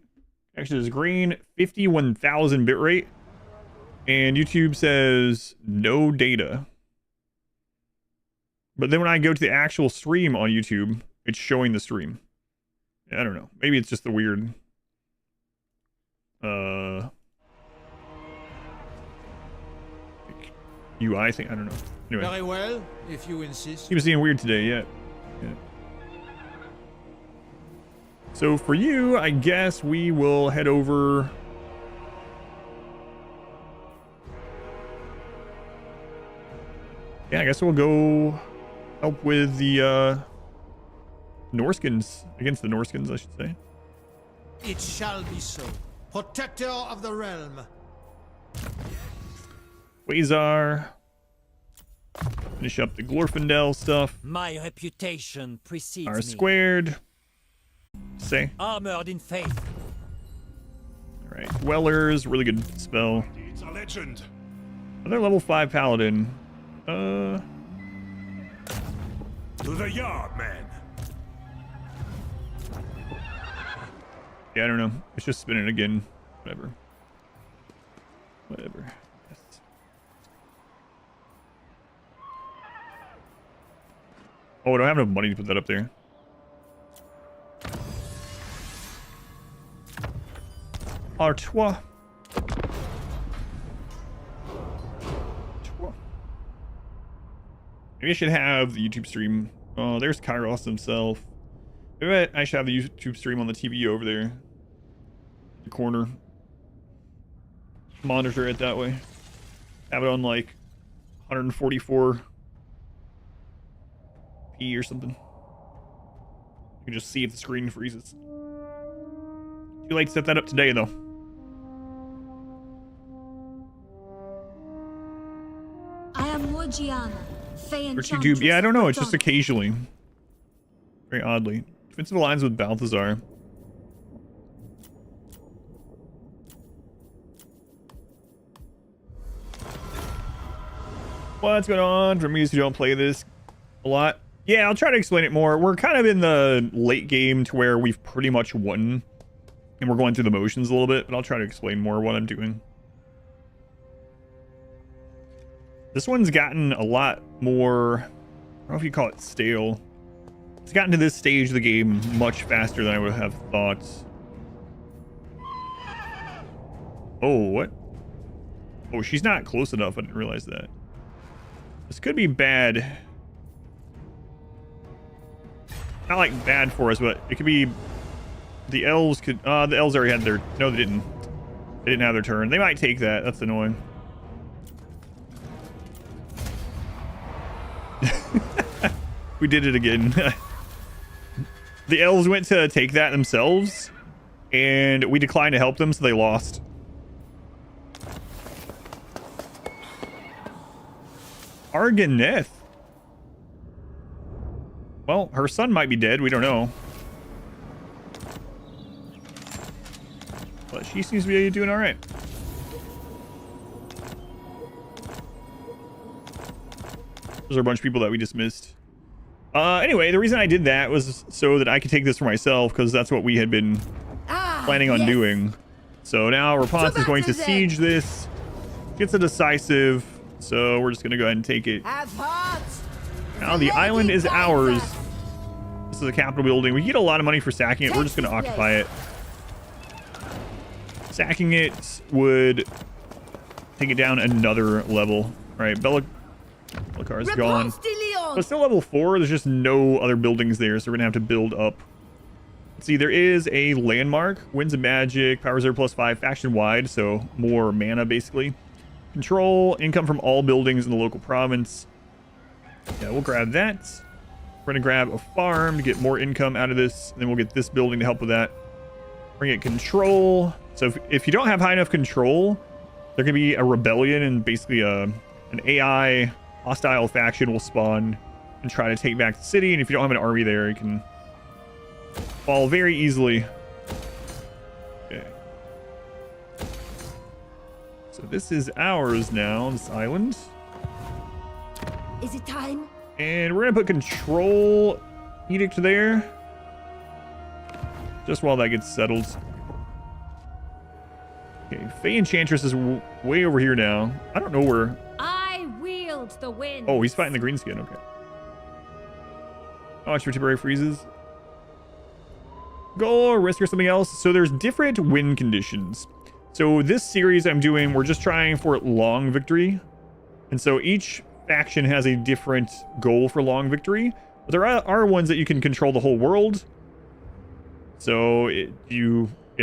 connection is green, 51,000 bitrate, and YouTube says no data. But then when I go to the actual stream on YouTube, it's showing the stream. I don't know. Maybe it's just the weird UI thing. I don't know. Anyway. Very well, if you insist. He was seeing weird today, yeah. So for you, I guess we will head over. Yeah, I guess we'll go help with the Norskins, against the Norskins, I should say. It shall be so. Protector of the realm. Quasar. Finish up the Glorfindel stuff. My reputation precedes R me. squared. Say. Armored in faith. All right, Dwellers, really good spell. It's a legend. Another level 5 paladin. To the yard, man. Yeah, I don't know. It's just spinning again. Whatever. Whatever. Yes. Oh, I don't have enough money to put that up there. Artois. Maybe I should have the YouTube stream. Oh, there's Kairos himself. Maybe I should have the YouTube stream on the TV over there. The corner. Monitor it that way. Have it on like 144p or something. You can just see if the screen freezes. Too late to set that up today though. I am Morgiana, Fay Or Enchantress. YouTube. Yeah, I don't know. It's just Bretonnia. occasionally. Very oddly. Defensive alliance with Balthazar. What's going on? For me who don't play this a lot. Yeah, I'll try to explain it more. We're kind of in the late game to where we've pretty much won. And we're going through the motions a little bit, but I'll try to explain more what I'm doing. This one's gotten a lot more, I don't know if you call it stale. It's gotten to this stage of the game much faster than I would have thought. Oh, what? Oh, she's not close enough. I didn't realize that. This could be bad. not like bad for us, but it could be the elves could. The elves already had their. No, they didn't. They didn't have their turn. They might take that. That's annoying. We did it again. The elves went to take that themselves, and we declined to help them, so they lost. Arganeth. Well, her son might be dead. We don't know. But she seems to be doing all right. Those are a bunch of people that we dismissed. Anyway, the reason I did that was so that I could take this for myself, because that's what we had been planning on doing. So now Rapunzel is going to siege this. Gets a decisive. So we're just going to go ahead and take it. Now the island is ours. This is a capital building. We get a lot of money for sacking it. We're just going to occupy it. Sacking it would take it down another level. All right, Bellicar's gone. But still level 4. There's just no other buildings there, so we're going to have to build up. Let's see, there is a landmark. Winds of Magic, Power Reserve +5, faction-wide, so more mana, basically. Control, income from all buildings in the local province. Yeah, we'll grab that. We're going to grab a farm to get more income out of this. And then we'll get this building to help with that. We're going to get control. So if you don't have high enough control, there can be a rebellion, and basically an AI hostile faction will spawn and try to take back the city. And if you don't have an army there, you can fall very easily. Okay. So this is ours now, this island. Is it time? And we're going to put control edict there. Just while that gets settled. Okay, Fay Enchantress is way over here now. I don't know where. I wield the wind. Oh, he's fighting the greenskin. Okay. Oh, extra temporary freezes. Go or risk or something else. So there's different win conditions. So this series I'm doing, we're just trying for long victory. And so each faction has a different goal for long victory. But there are ones that you can control the whole world. So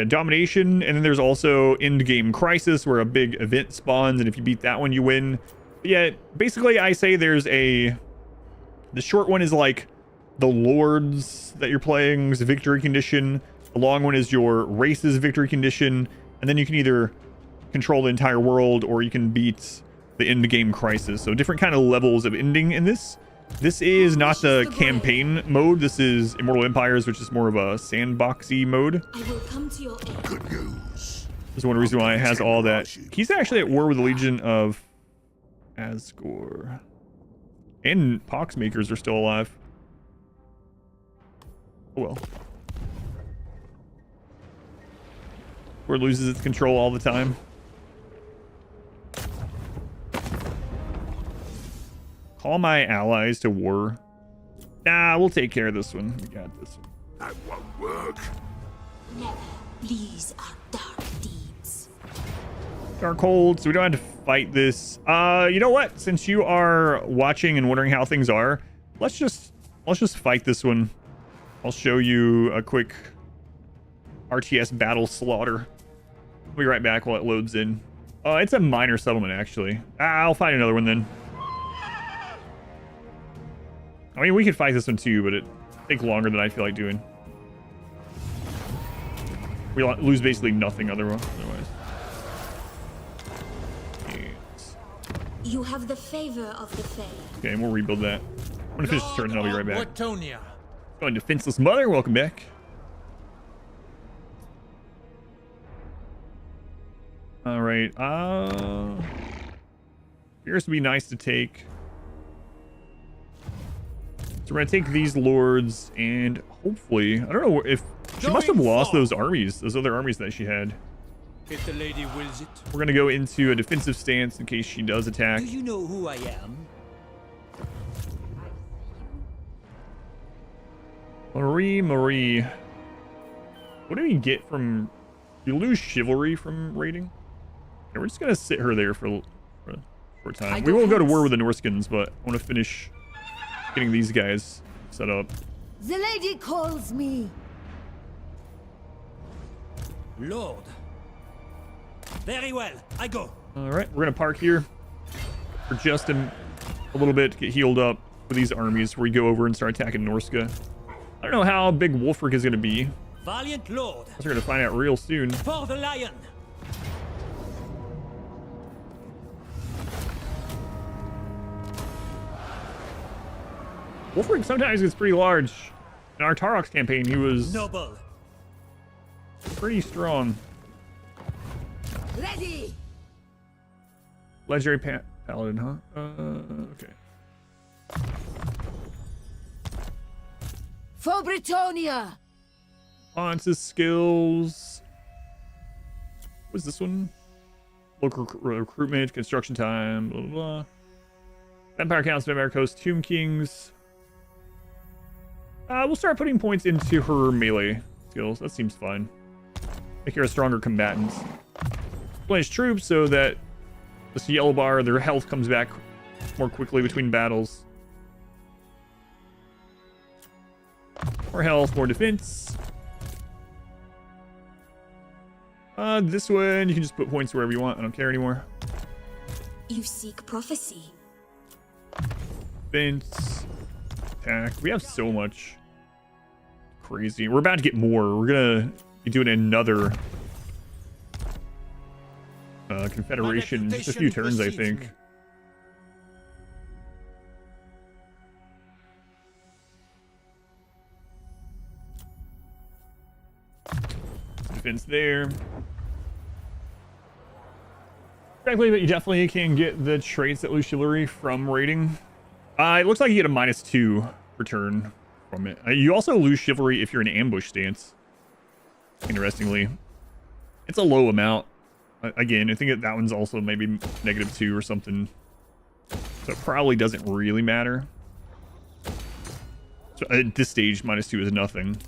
domination, and then there's also end game crisis, where a big event spawns, and if you beat that one, you win. But yeah, basically I say there's the short one is like the lords that you're playing's victory condition. The long one is your race's victory condition, and then you can either control the entire world or you can beat the end game crisis. So different kind of levels of ending in this. This is not the campaign mode. This is Immortal Empires, which is more of a sandboxy mode. I will come to your aid. Good news. There's one reason why it has all that. He's actually at war with the Legion of Asgore. And Poxmakers are still alive. Oh well. Where it loses its control all the time. Call my allies to war. Nah, we'll take care of this one. We got this one. That won't work. Never. These are dark deeds. Darkhold, so we don't have to fight this. You know what? Since you are watching and wondering how things are, let's just fight this one. I'll show you a quick RTS battle slaughter. I'll be right back while it loads in. It's a minor settlement, actually. I'll fight another one then. I mean, we could fight this one too, but it takes longer than I feel like doing. We lose basically nothing otherwise. Yes. You have the favor of the Fay. Okay, and we'll rebuild that. I'm gonna finish this turn and I'll be right back. Bretonnia. Going Defenseless Mother, welcome back. All right, appears to be nice to take. So we're gonna take these lords, and hopefully, I don't know if she must have lost those armies, those other armies that she had. If the lady wills it. We're gonna go into a defensive stance in case she does attack. Do you know who I am? Marie. What do we get from? You lose chivalry from raiding. Okay, we're just gonna sit her there for a short time. We won't go to war with the Norskins, but I want to finish getting these guys set up. The lady calls me. Lord. Very well, I go. All right, we're gonna park here for just a little bit to get healed up with these armies before we go over and start attacking Norska. I don't know how big Wolfric is gonna be. Valiant Lord. We're gonna find out real soon. For the lion. Wolfric sometimes gets pretty large. In our Tarox campaign, he was noble, pretty strong. Ready. Legendary paladin, huh? Okay. For Bretonnia. Responses, skills. What's this one? Local recruitment, construction time, blah, blah, blah. Empire Council, Empire Coast, Tomb Kings. We'll start putting points into her melee skills. That seems fine. Make her a stronger combatant. Replenish troops so that this yellow bar, their health comes back more quickly between battles. More health, more defense. This one, you can just put points wherever you want. I don't care anymore. You seek prophecy. Defense. Attack. We have so much. Crazy. We're about to get more. We're gonna be doing another confederation in just a few turns, I think. Defense there. Frankly, but you definitely can get the traits that lose chivalry from raiding. It looks like you get a -2 per turn from it. You also lose chivalry if you're in ambush stance. Interestingly, it's a low amount. Again, I think that one's also maybe -2 or something. So it probably doesn't really matter. So at this stage, -2 is nothing. It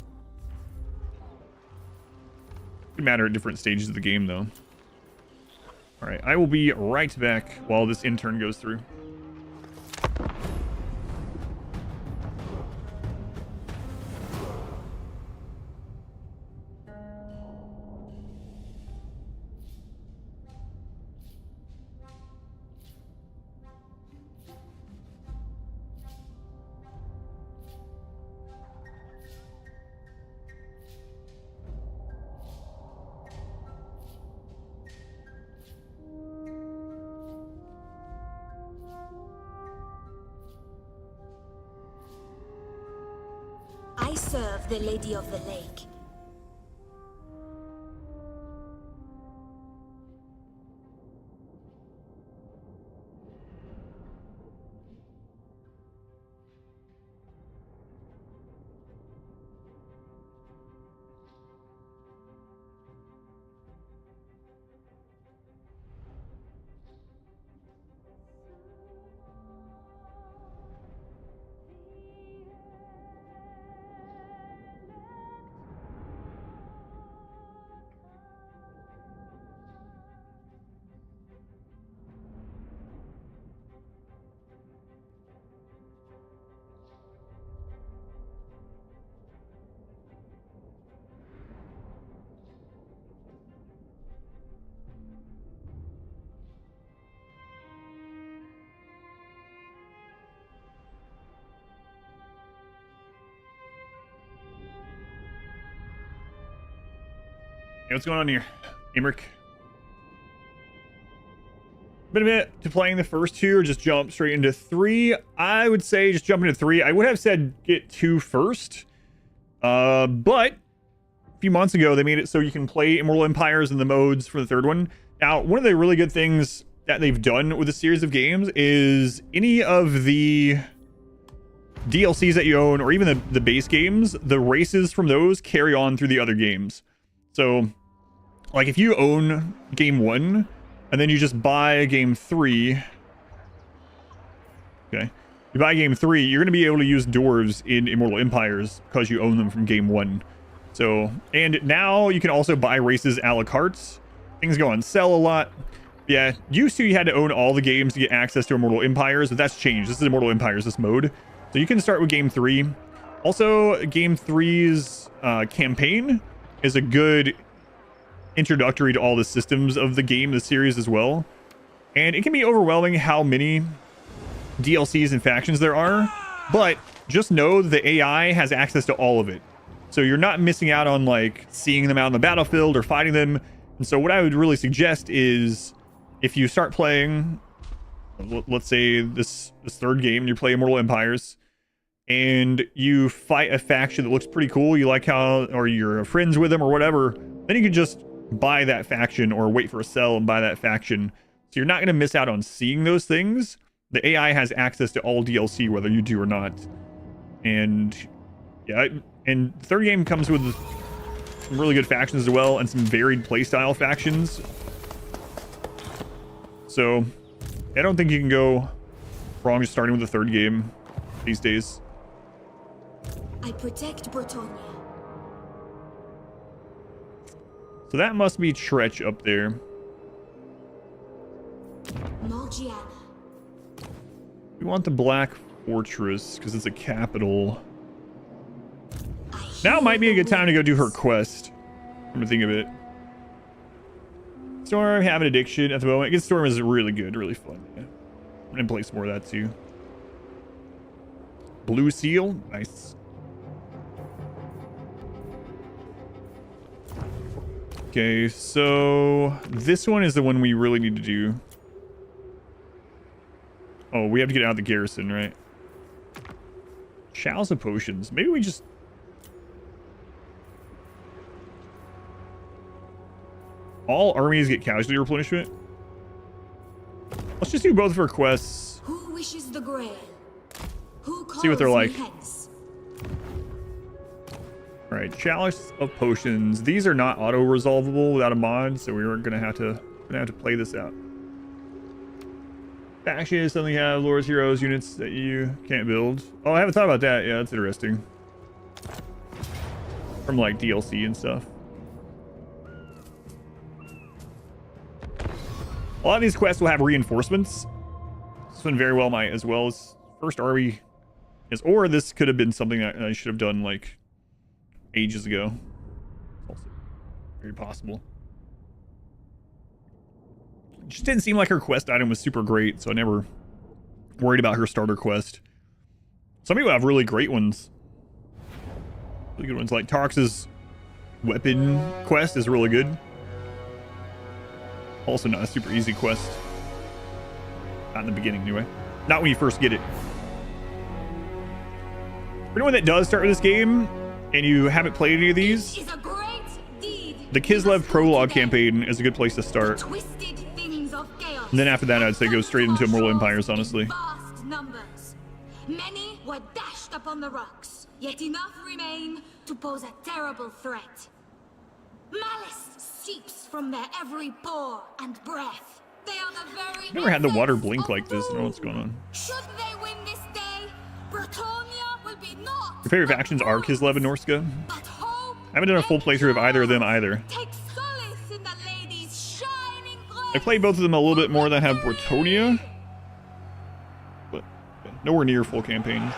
could matter at different stages of the game, though. All right, I will be right back while this intern goes through. I serve the Lady of the Lake. Hey, what's going on here, Emmerich? Been a bit to playing the first two or just jump straight into 3. I would say just jump into 3. I would have said get 2 first. But a few months ago, they made it so you can play Immortal Empires in the modes for the 3rd one. Now, one of the really good things that they've done with a series of games is any of the DLCs that you own, or even the base games, the races from those carry on through the other games. So, like, if you own game 1, and then you just buy game 3, okay, you buy game 3, you're going to be able to use dwarves in Immortal Empires because you own them from game 1. So, and now you can also buy races a la carte. Things go on sale a lot. Yeah, used to you had to own all the games to get access to Immortal Empires, but that's changed. This is Immortal Empires, this mode. So you can start with game 3. Also, Game 3's campaign is a good introductory to all the systems of the game, the series as well. And it can be overwhelming how many DLCs and factions there are, but just know that the AI has access to all of it. So you're not missing out on like seeing them out on the battlefield or fighting them. And so what I would really suggest is if you start playing, let's say this third game, and you play Immortal Empires, and you fight a faction that looks pretty cool, you like how, or you're friends with them or whatever, then you can just buy that faction or wait for a sell and buy that faction. So you're not going to miss out on seeing those things. The AI has access to all DLC, whether you do or not. And yeah, and the third game comes with some really good factions as well, and some varied playstyle factions. So I don't think you can go wrong just starting with the third game these days. I protect Bretonnia. So that must be Tretch up there. Morgiana. We want the Black Fortress because it's a capital. Now might be a good time to go do her quest. Come to think of it. Storm, have an addiction at the moment. Against Storm is really good, really fun. Yeah. I'm gonna play some more of that too. Blue Seal, nice. Okay, so this one is the one we really need to do. Oh, we have to get out of the garrison, right? Chalice of Potions. Maybe we just... all armies get casualty replenishment. Let's just do both of our quests. Who wishes the grail? Who calls See what they're like. hence? All right, Chalice of Potions. These are not auto-resolvable without a mod, so we're gonna have to play this out. Factions suddenly have Lord's Heroes units that you can't build. Oh, I haven't thought about that. Yeah, that's interesting. From like DLC and stuff. A lot of these quests will have reinforcements. This one very well might as well as first army. Yes, or this could have been something that I should have done like ages ago. Also very possible. It just didn't seem like her quest item was super great, so I never worried about her starter quest. Some people have really great ones. Really good ones, like Tarx's weapon quest is really good. Also not a super easy quest. Not in the beginning anyway. Not when you first get it. For anyone that does start with this game and you haven't played any of these, the Kislev prologue campaign is a good place to start. And then after that, I'd say go straight into Immortal Empires, honestly. Many were dashed upon the rocks, yet enough remain to pose a terrible threat. Malice seeps from their every pore and breath. They are the very Never had the water blink like this. I don't know what's going on. Should they win this day, Bretonnia will be not. Your favorite factions are Kislev and Norska. I haven't done a full playthrough of either of them either. Take solace in the lady's shining glare. I played both of them a little bit more than I have Bretonnia, but yeah, nowhere near full campaign.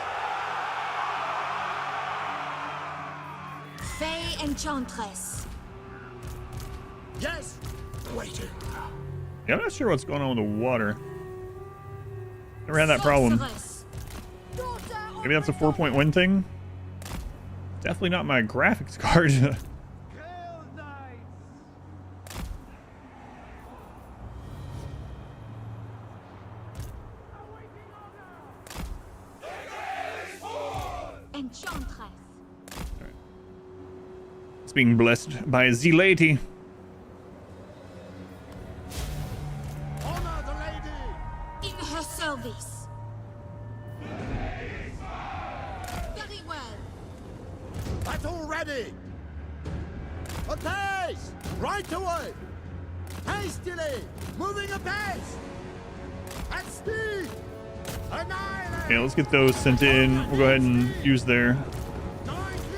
Fay Enchantress. Yes, waiting. Yeah, I'm not sure what's going on with the water. Never had that problem. Maybe that's a 4.1 thing. Definitely not my graphics card. Enchantress. Right. It's being blessed by the lady. Honor the lady. In her service. Very well. Battle ready. Apace! Right away! Hastily! Moving apace! At speed! Annihilate! Yeah, let's get those sent in. We'll go ahead and use their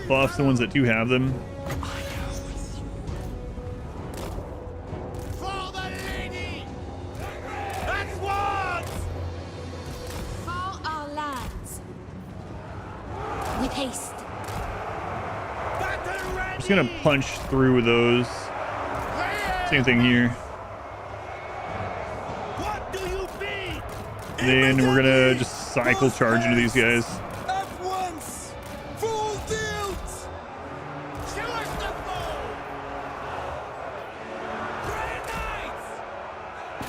buffs, the ones that do have them. For the lady! That's what! For our lands. With haste. Just gonna punch through with those. Same thing here. Then we're gonna just cycle charge into these guys. At once! Full tilt! Show us the foe! Great knights!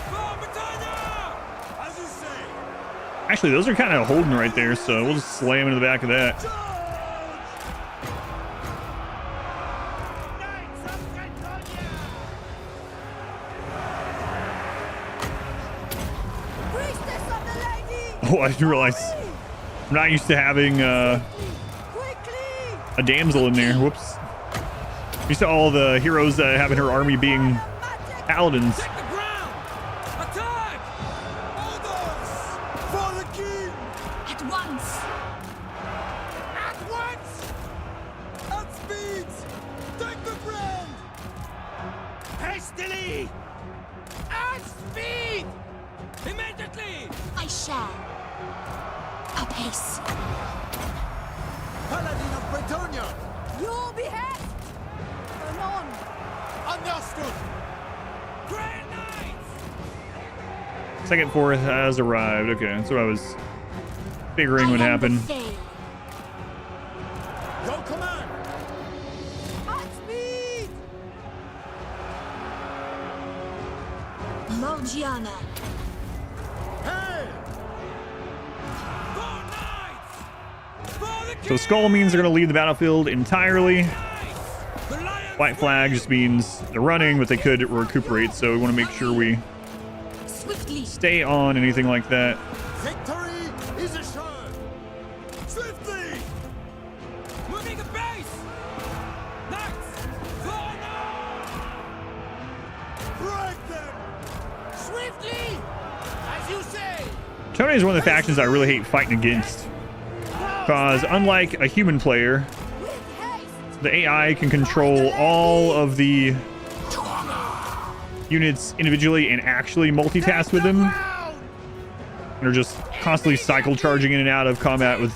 For Bretonnia! As you say. Actually, those are kind of holding right there, so we'll just slam into the back of that. Oh, I didn't realize. I'm not used to having a damsel in there. Whoops. Used to all the heroes having her army being paladins. I shall. Apace. Paladin of Bretonnia! Your behest! Anon! Understood! Great knights! Second force has arrived. Okay, that's what I was figuring would happen. Your command! At speed! Morgiana. So skull means they're going to leave the battlefield entirely. White flag just means they're running, but they could recuperate. So we want to make sure we stay on anything like that. Victory is assured! Swiftly! Moving a base! Knights! Break them! Swiftly! As you say! Bretonnia is one of the factions I really hate fighting against. Because unlike a human player, the AI can control all of the units individually and actually multitask with them. And are just constantly cycle charging in and out of combat with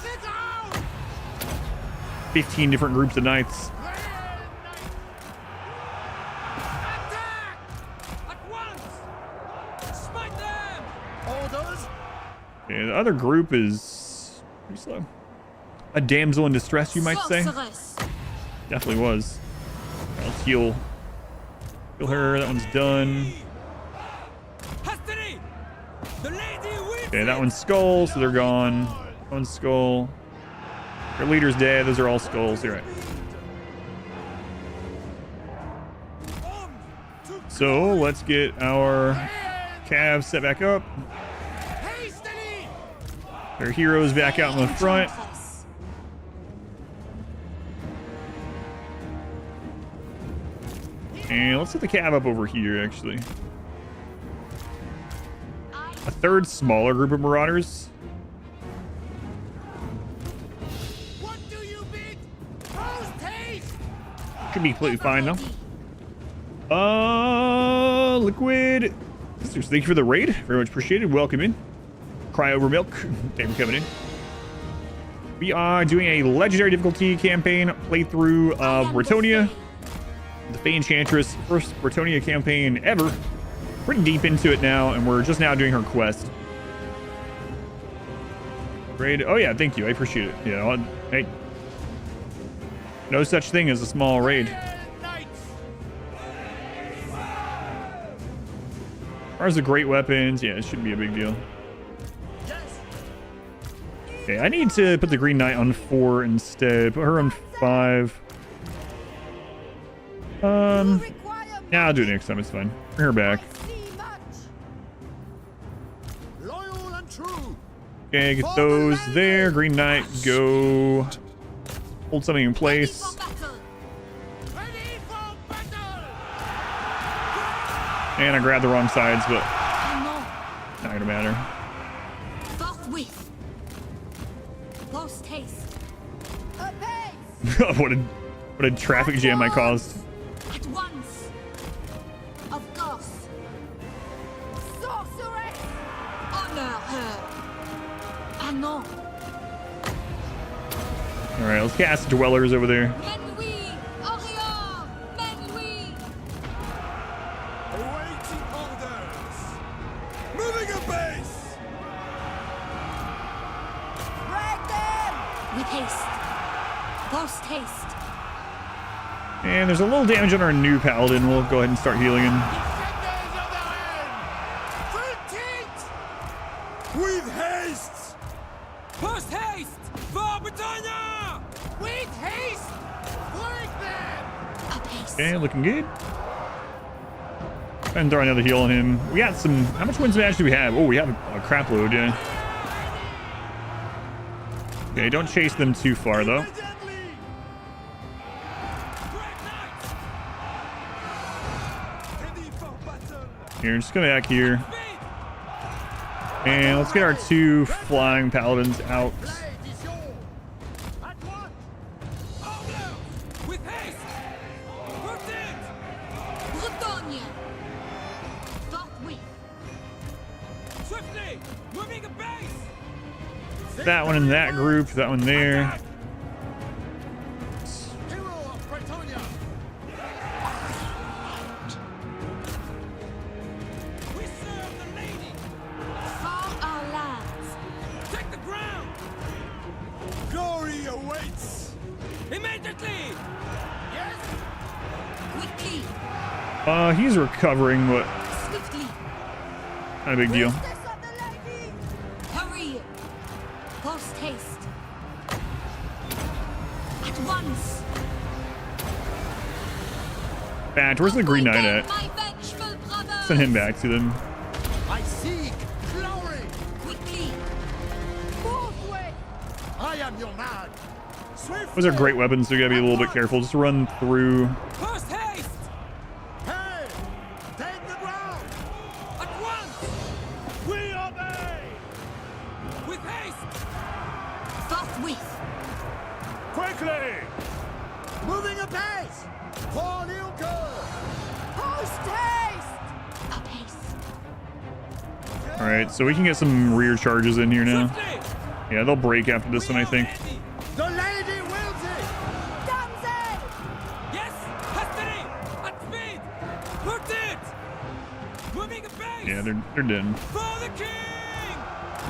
15 different groups of knights. Okay, the other group is pretty slow. A damsel in distress, you might say. Definitely was. Let's heal her. That one's done. Okay, that one's skull, so they're gone. That one's skull. Their leader's dead. Those are all skulls. You're right. So let's get our calves set back up. Their heroes back out in the front. And let's set the cab up over here, actually. A third smaller group of marauders. Should be completely fine, though. Liquid. Thank you for the raid. Very much appreciated. Welcome in. Cry over milk. Thank you for coming in. We are doing a legendary difficulty campaign playthrough of Bretonnia. The Fay Enchantress, first Bretonnia campaign ever. Pretty deep into it now, and we're just now doing her quest. Raid. Oh yeah, thank you. I appreciate it. Yeah, hey. No such thing as a small raid. As far as the great weapons, yeah, it shouldn't be a big deal. Okay, I need to put the Green Knight on 4 instead. Put her on 5. Yeah, I'll do it next time. It's fine. Bring her back. Okay, get those there. Green Knight, go hold something in place. And I grabbed the wrong sides, but not gonna matter. Forthwith. Post haste. what a traffic jam I caused. At once. Of course. Sorceress. Honor her. Anon. All right, let's cast Dwellers over there. Ennui. Or haste. And there's a little damage on our new paladin. We'll go ahead and start healing him. With haste! Post haste! For Bretonnia! With haste! Work them! Apace. Okay, looking good. And throw another heal on him. We got some... How much winds match do we have? Oh, we have a crap load, yeah. Okay, don't chase them too far, though. Here, just come back here. And let's get our 2 flying paladins out. Bretonnia. Forthwith. Swiftly! Moving a base! That one in that group, that one there. Hero of Bretonnia! We serve the lady! Farm our lands. Take the ground! Glory awaits! Immediately! Yes? Quickly. He's recovering, but Swiftly. not a big deal. Hurry. Post haste. At once. Bat, where's the Green Knight at? My vengeful brothers. Send him back to them. I seek glory! Quickly. I am your man! Those are great weapons, so you gotta be a little bit careful. Just run through. Post haste! Hey! Take the ground! At once! We obey! With haste! Forthwith. Quickly! Moving apace! For new good! Post haste. Apace. Alright, so we can get some rear charges in here now. Swiftly! Yeah, they'll break after this one, I think. The lady wills it! Damsel. Yes! Hastily! At speed! Put it! Moving a base! Yeah, they're done. For the king!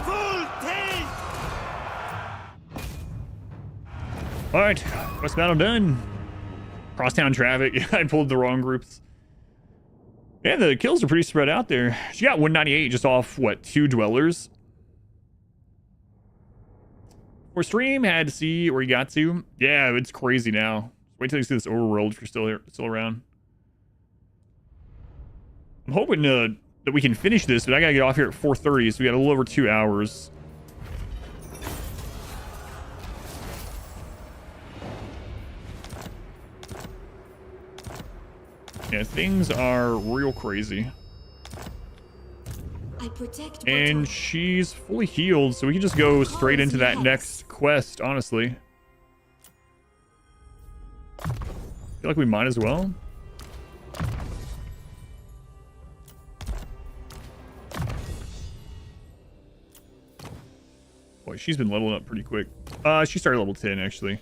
Full tilt! Alright, quest battle done. Crosstown traffic. Yeah, I pulled the wrong groups. Yeah, the kills are pretty spread out there. She got 198 just off, what, 2 dwellers? For stream, had to see where you got to. Yeah, it's crazy now. Wait till you see this overworld if you're still here, still around. I'm hoping that we can finish this, but I gotta get off here at 4:30, so we got a little over 2 hours. Yeah, things are real crazy. I protect And she's fully healed, so we can just go straight into that next quest, honestly. I feel like we might as well. Boy, she's been leveling up pretty quick. She started level 10, actually.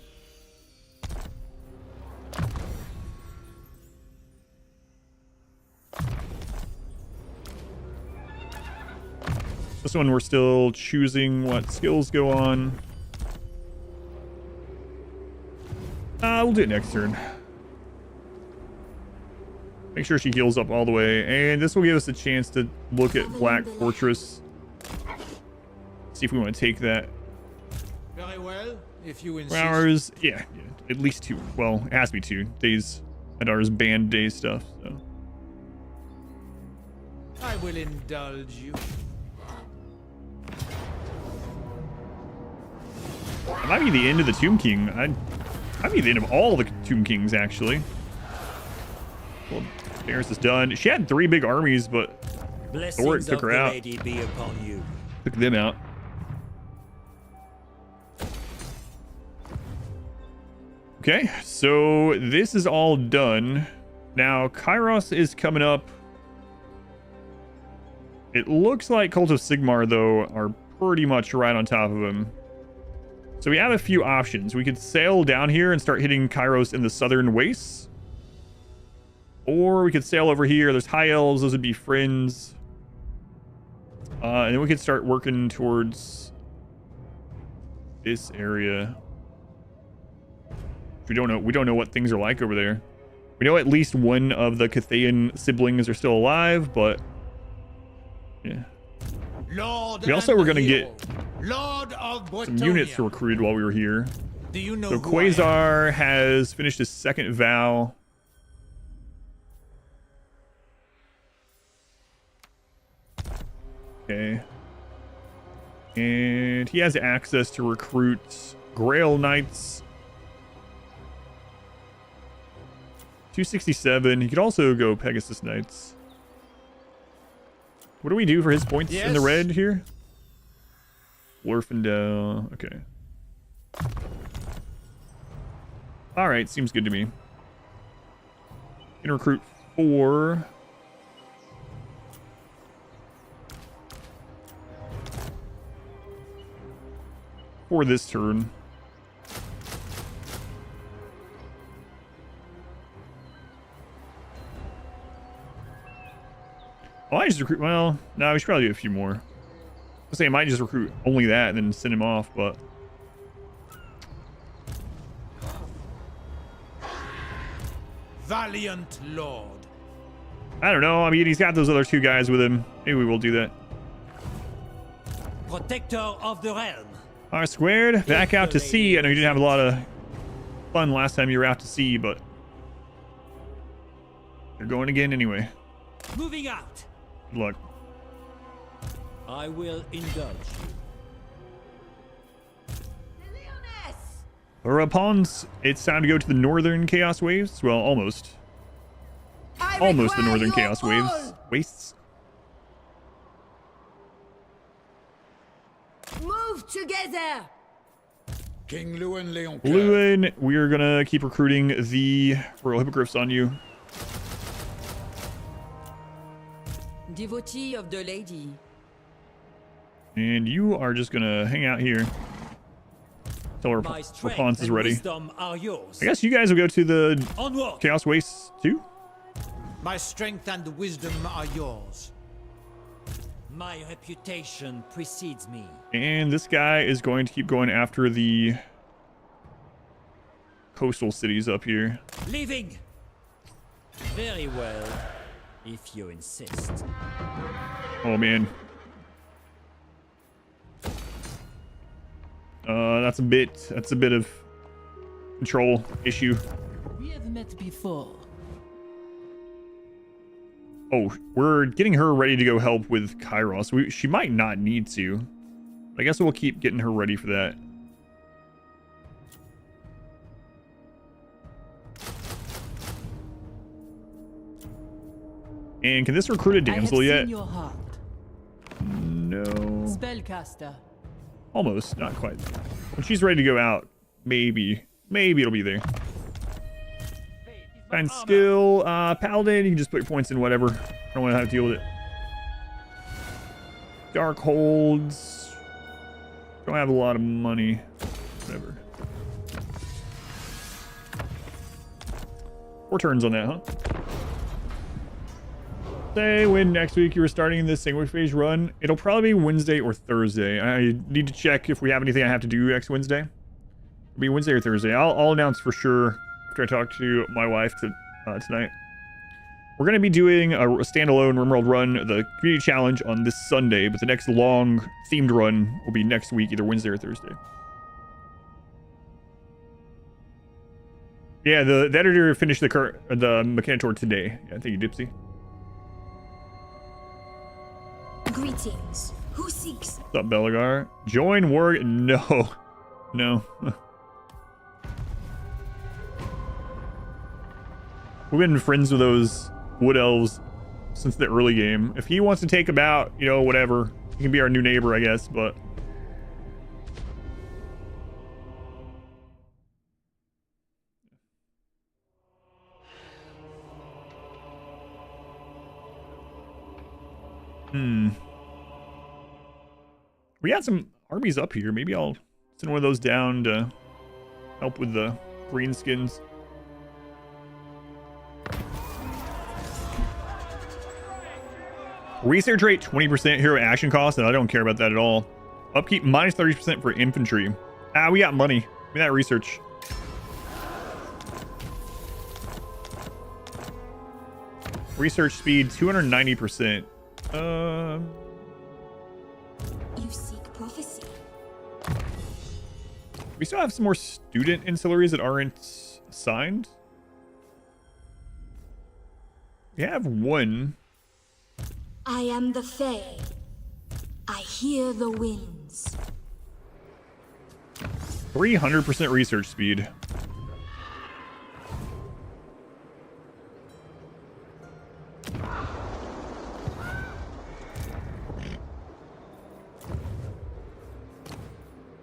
This one we're still choosing what skills go on. We'll do it next turn. Make sure she heals up all the way. And this will give us a chance to look at Black Fortress. See if we want to take that. Very well, if you insist. 4 hours. Yeah, at least 2. Well, it has to be 2 days. Adar's banned day stuff, so. I will indulge you. That might be the end of the Tomb King. Might be the end of all the Tomb Kings, actually. Well, Paris is done. She had 3 big armies, but Thor took her out. Be upon you. Took them out. Okay, so this is all done. Now, Kairos is coming up. It looks like Cult of Sigmar, though, are pretty much right on top of him. So we have a few options. We could sail down here and start hitting Kairos in the southern wastes. Or we could sail over here. There's High Elves. Those would be friends. And then we could start working towards this area. We don't know what things are like over there. We know at least one of the Cathayan siblings are still alive, but yeah. Lord We also were gonna get Lord of some units Bretonnia. recruited while we were here. Do you know So who I am? Quasar has finished his second vow. Okay. And he has access to recruit Grail Knights. 267. He could also go Pegasus Knights. What do we do for his points in the red here? Orphandale. Okay. All right, seems good to me. Can recruit 4. For this turn. Oh, I just recruit. Well, no, we should probably do a few more. I say I might just recruit only that and then send him off, but Valiant Lord. I don't know. I mean, he's got those other 2 guys with him. Maybe we will do that. Protector of the realm. R squared. Back out to sea. I know you didn't have a lot of fun last time you were out to sea, but you're going again anyway. Moving out. Good luck. I will indulge you. For pawns, it's time to go to the northern chaos waves. Well, almost. Almost the northern chaos waves. Wastes. Move together. King Lewin Leon. Lewin, we're gonna keep recruiting the Royal Hippogriffs on you. Devotee of the lady. And you are just gonna hang out here until our response is ready. I guess you guys will go to the Onward. Chaos Wastes too? My strength and wisdom are yours. My reputation precedes me. And this guy is going to keep going after the coastal cities up here. Leaving. Very well, if you insist. Oh man. That's a bit of control issue. We have met before. Oh, we're getting her ready to go help with Kairos. She might not need to. I guess we'll keep getting her ready for that. And can this recruit a damsel I have yet? seen your heart. No. Spellcaster. Almost, not quite. When she's ready to go out, maybe it'll be there. Find skill, Paladin, you can just put your points in whatever. I don't want to have to deal with it. Dark holds. Don't have a lot of money. Whatever. 4 turns on that, huh? Say when next week you were starting this sanguine phase run. It'll probably be Wednesday or Thursday. I need to check if we have anything I have to do next Wednesday. It'll be Wednesday or Thursday. I'll announce for sure after I talk to my wife tonight. We're going to be doing a standalone RimWorld run, the community challenge, on this Sunday, but the next long themed run will be next week, either Wednesday or Thursday. Yeah, the editor finished the Mechanitor today. Yeah, thank you, Dipsy. Greetings. Who seeks? What's up, Belagar? Join war. No. No. We've been friends with those wood elves since the early game. If he wants to take about, you know, whatever, he can be our new neighbor, I guess, but we got some armies up here. Maybe I'll send one of those down to help with the greenskins. Research rate 20% hero action cost, and I don't care about that at all. Upkeep minus 30% for infantry. We got money. Give me that research. Research speed 290%. You seek prophecy. We still have some more student ancillaries that aren't assigned. We have one. I am the Fay. I hear the winds. 300% research speed.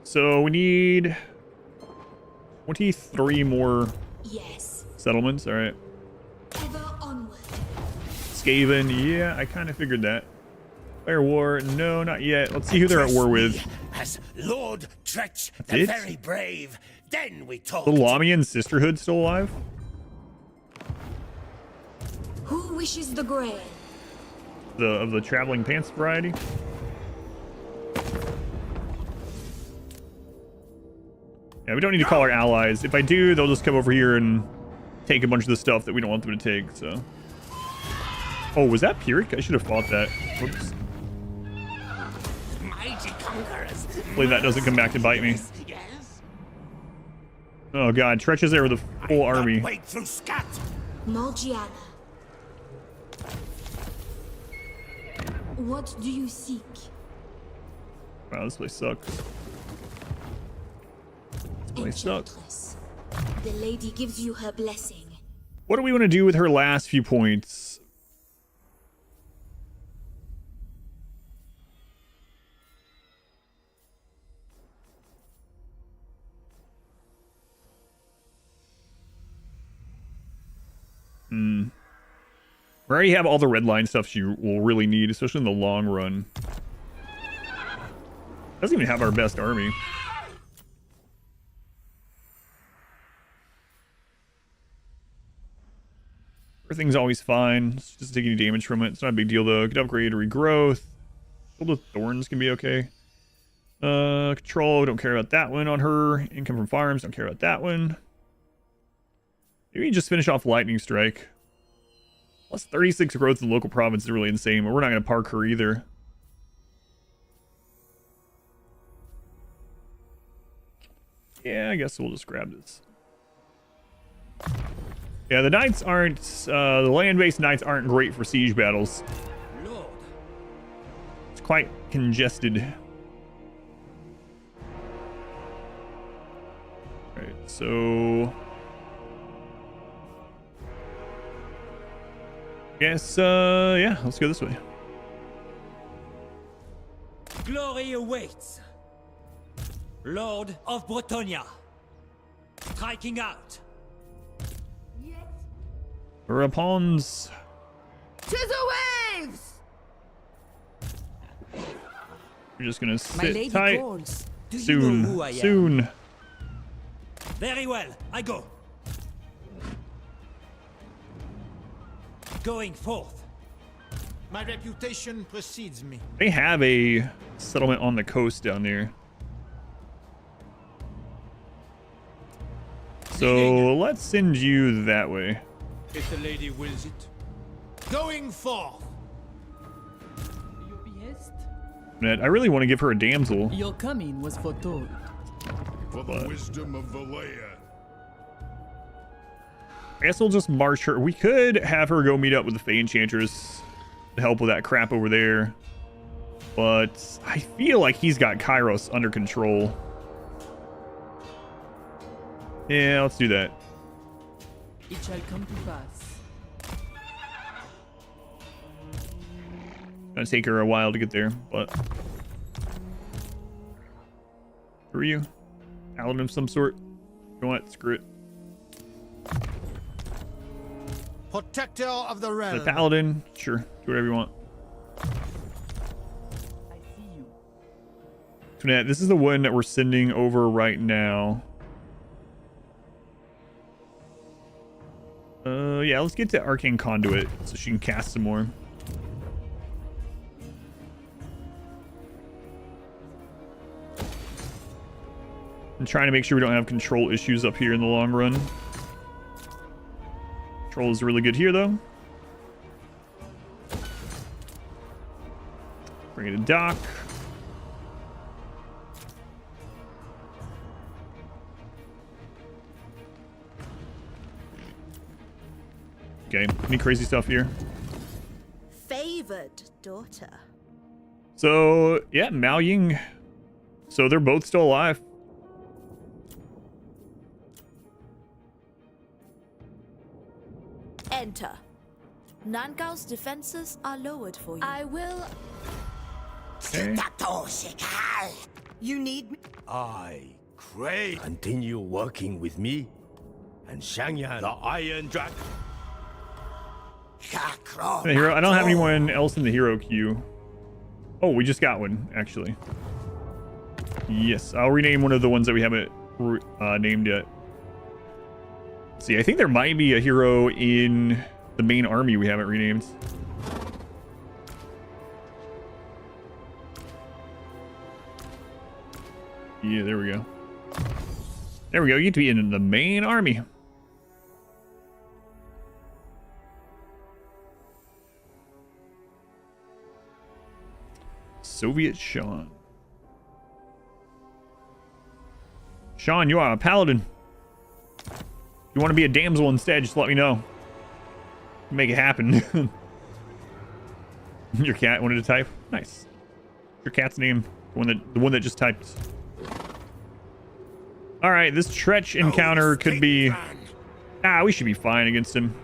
So we need 23 more settlements. All right. Ever onward. Skaven, yeah, I kind of figured that. Fire War, no, not yet. Let's see who they're at war with. As Lord Tretch the very brave, then we talk. The Lamian Sisterhood still alive? Who wishes the grail? Of the traveling pants variety? Yeah, we don't need to call our allies. If I do, they'll just come over here and take a bunch of the stuff that we don't want them to take, so. Oh, was that Pyrrhic? I should have fought that. Whoops. Mighty conquerors. Hopefully that doesn't come back to bite me. Yes. Oh god, Tretch is there with a full army. Wait through scat. Morgiana. What do you seek? Wow, this place sucks. This place sucks. Enchantress. The lady gives you her blessing. What do we want to do with her last few points? We already have all the red line stuff she will really need, especially in the long run. Doesn't even have our best army. Everything's always fine. It's just taking any damage from it. It's not a big deal though. Good upgrade, regrowth. Shield of Thorns can be okay. Control, don't care about that one on her. Income from farms, don't care about that one. Maybe just finish off Lightning Strike. Plus 36 growth in the local province is really insane, but we're not going to park her either. Yeah, I guess we'll just grab this. Yeah, the knights aren't, the land-based knights aren't great for siege battles. Lord. It's quite congested. Alright, so... Guess, yeah, let's go this way. Glory awaits. Lord of Bretonnia. Striking out. Rapons. To the waves! We're just gonna My lady sit tight. calls. Do you know who I am? Soon. Very well, I go. Going forth. My reputation precedes me. They have a settlement on the coast down there. So let's send you that way. If the lady wills it. Going forth. Your behest? Ned, I really want to give her a damsel. Your coming was foretold. For the wisdom of Valea. I guess we'll just march her. We could have her go meet up with the Fay Enchantress to help with that crap over there. But I feel like he's got Kairos under control. Yeah, let's do that. It shall come to pass. Gonna take her a while to get there, but... Who are you? Paladin of some sort? You know what? Screw it. Protector of the realm. The Paladin? Sure. Do whatever you want. I see you. Toinette, this is the one that we're sending over right now. Yeah, let's get to Arcane Conduit so she can cast some more. I'm trying to make sure we don't have control issues up here in the long run. Control is really good here, though. Bring it to dock. Okay, any crazy stuff here? Favored daughter. So, yeah, Mao Ying. So they're both still alive. Enter. Nangao's defenses are lowered for you. I will... Okay. You need me? I crave. Continue working with me and Xiangyan, the Iron Dragon. The hero. I don't have anyone else in the hero queue. Oh, we just got one, actually. Yes, I'll rename one of the ones that we haven't named yet. Let's see, I think there might be a hero in the main army we haven't renamed. Yeah, there we go. There we go. You get to be in the main army. Soviet Sean. Sean, you are a paladin. If you want to be a damsel instead, just let me know. Make it happen. Your cat wanted to type? Nice. Your cat's name? The one that just typed. Alright, this Tretch encounter could be... Ah, we should be fine against him.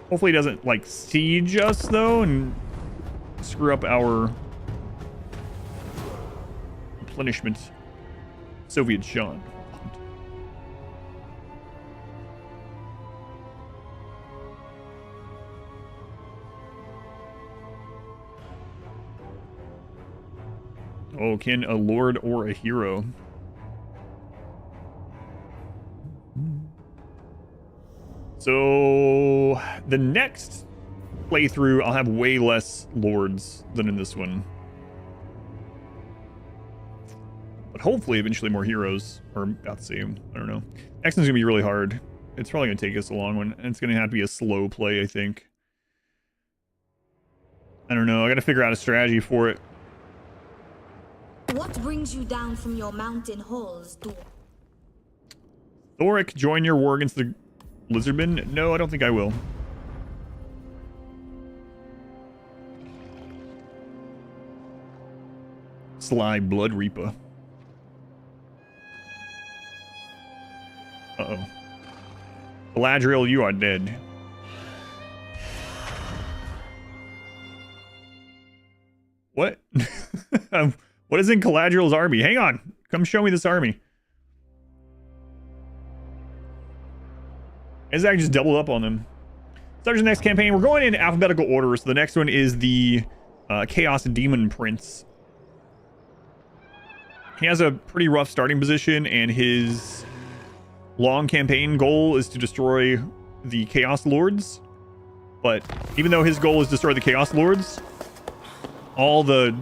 Hopefully he doesn't, like, siege us, though, and screw up our replenishment. Soviet Sean. Oh, can a lord or a hero? So the next playthrough, I'll have way less lords than in this one. But hopefully eventually more heroes, or about the same. I don't know. Next one's gonna be really hard. It's probably gonna take us a long one, and it's gonna have to be a slow play, I think. I don't know. I gotta figure out a strategy for it. What brings you down from your mountain halls, Thoric, join your war against the Lizardmen? No, I don't think I will. Sly Blood Reaper. Uh-oh. Galadriel, you are dead. What? What is in Galadriel's army? Hang on. Come show me this army. Isaac just doubled up on them. Starts the next campaign. We're going in alphabetical order. So the next one is the Chaos Demon Prince. He has a pretty rough starting position, and his long campaign goal is to destroy the Chaos Lords. But even though his goal is to destroy the Chaos Lords, all the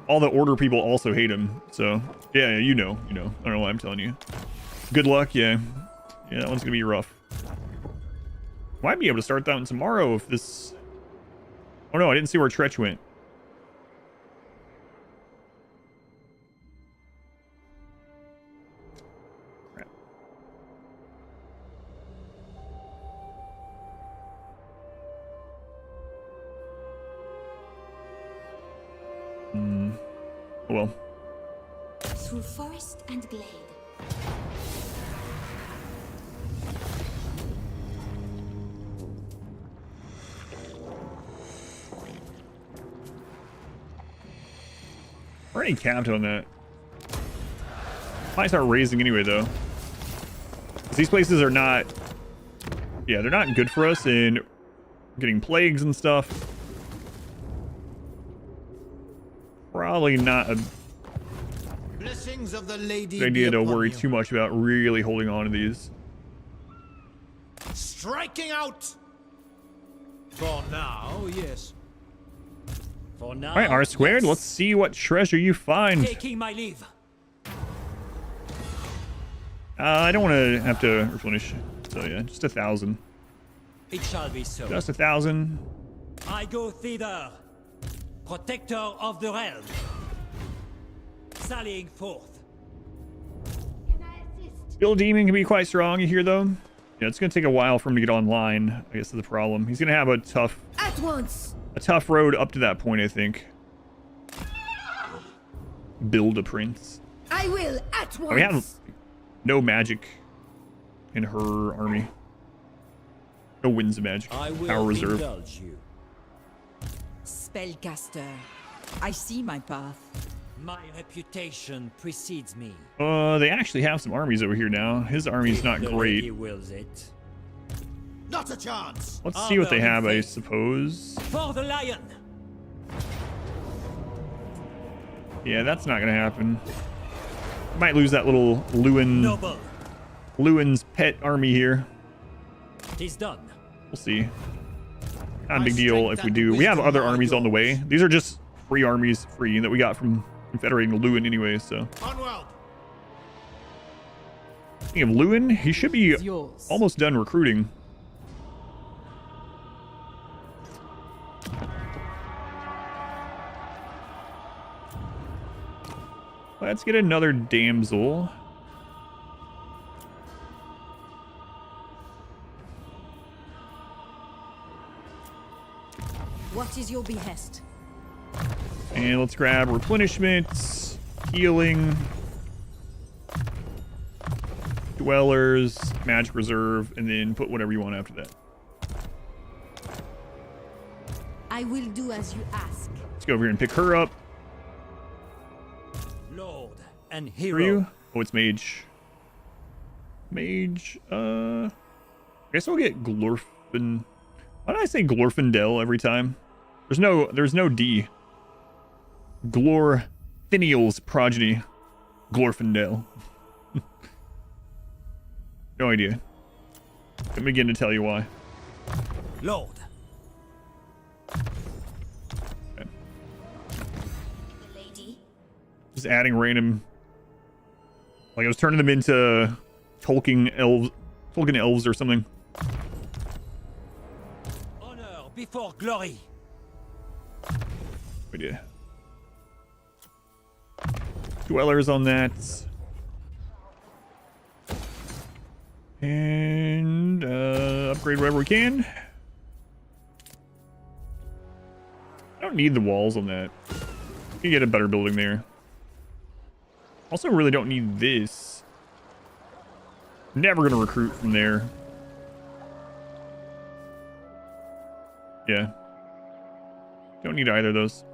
Order people also hate him. So yeah, you know. I don't know why I'm telling you. Good luck. Yeah, that one's gonna be rough. Might be able to start that one tomorrow if this... Oh no, I didn't see where Tretch went. Crap. Oh well. Through forest and glade. We're already capped on that. Might start raising anyway, though. These places are not... Yeah, they're not good for us in getting plagues and stuff. Probably not a Blessings of the lady good idea to worry too much about really holding on to these. Striking out! For now, yes. For now, All right, R squared. Let's see what treasure you find. taking my leave. I don't want to have to replenish. So yeah, just 1,000. It shall be so. Just 1,000. I go thither, protector of the realm. Sallying forth. Bill Demon can be quite strong here, though. Yeah, it's going to take a while for him to get online, I guess is the problem. He's going to have a tough road up to that point, I think. Build a prince. I will at once. We have no magic in her army. No winds of magic. Power reserve. You. Spellcaster. I see my path. My reputation precedes me. They actually have some armies over here now. His army's not great. He wills it. Not a chance. Let's see what they have, I suppose. For the lion. Yeah, that's not gonna happen. Might lose that little Lewin's pet army here. He's done. We'll see. Not a big deal if we do. We have other armies on the way. These are just free armies, that we got from confederating Lewin anyway, so. Speaking of Lewin, he should be almost done recruiting. Let's get another damsel. What is your behest? And let's grab replenishments, healing, dwellers, magic reserve, and then put whatever you want after that. I will do as you ask. Let's go over here and pick her up. Lord and For hero. you? Oh, it's mage. Mage. I guess we'll get Glorfin. Why did I say Glorfindel every time? There's no D. Glorfiniel's progeny. Glorfindel. No idea. Can't begin to tell you why. Lord. Okay. Just adding random. Like I was turning them into Tolkien elves or something. Honor before glory. We did. Dwellers on that. And upgrade whatever we can. I don't need the walls on that. You can get a better building there. Also really don't need this. Never gonna recruit from there. Yeah. Don't need either of those.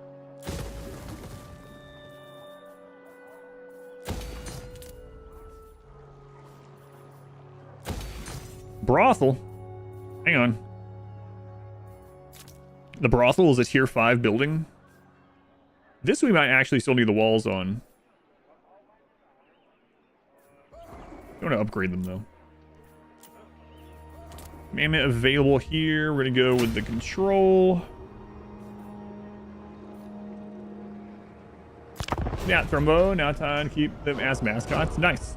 Brothel? Hang on. The brothel is a tier 5 building. This we might actually still need the walls on. I want to upgrade them though. Commandment available here. We're gonna go with the control. Yeah, Thrumbo. Now time to keep them as mascots. Nice.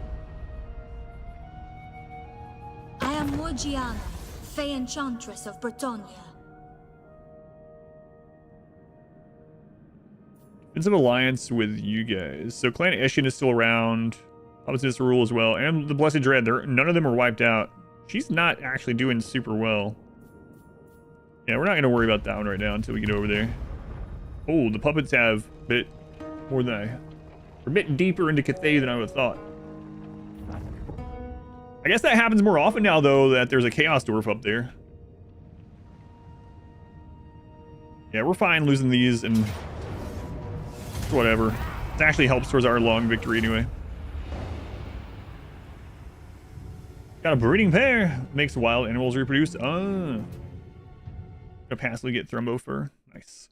I am Morgiana, Fay Enchantress of Bretonnia. Defensive alliance with you guys. So Clan Eshin is still around. Opposites rule as well. And the Blessed Dread. None of them are wiped out. She's not actually doing super well. Yeah, we're not going to worry about that one right now until we get over there. Oh, the puppets have a bit more than we're a bit deeper into Cathay than I would have thought. I guess that happens more often now, though, that there's a Chaos Dwarf up there. Yeah, we're fine losing these and whatever. It actually helps towards our long victory anyway. Got a breeding pair. Makes wild animals reproduce. Gonna passively get Thrumbo fur. Nice.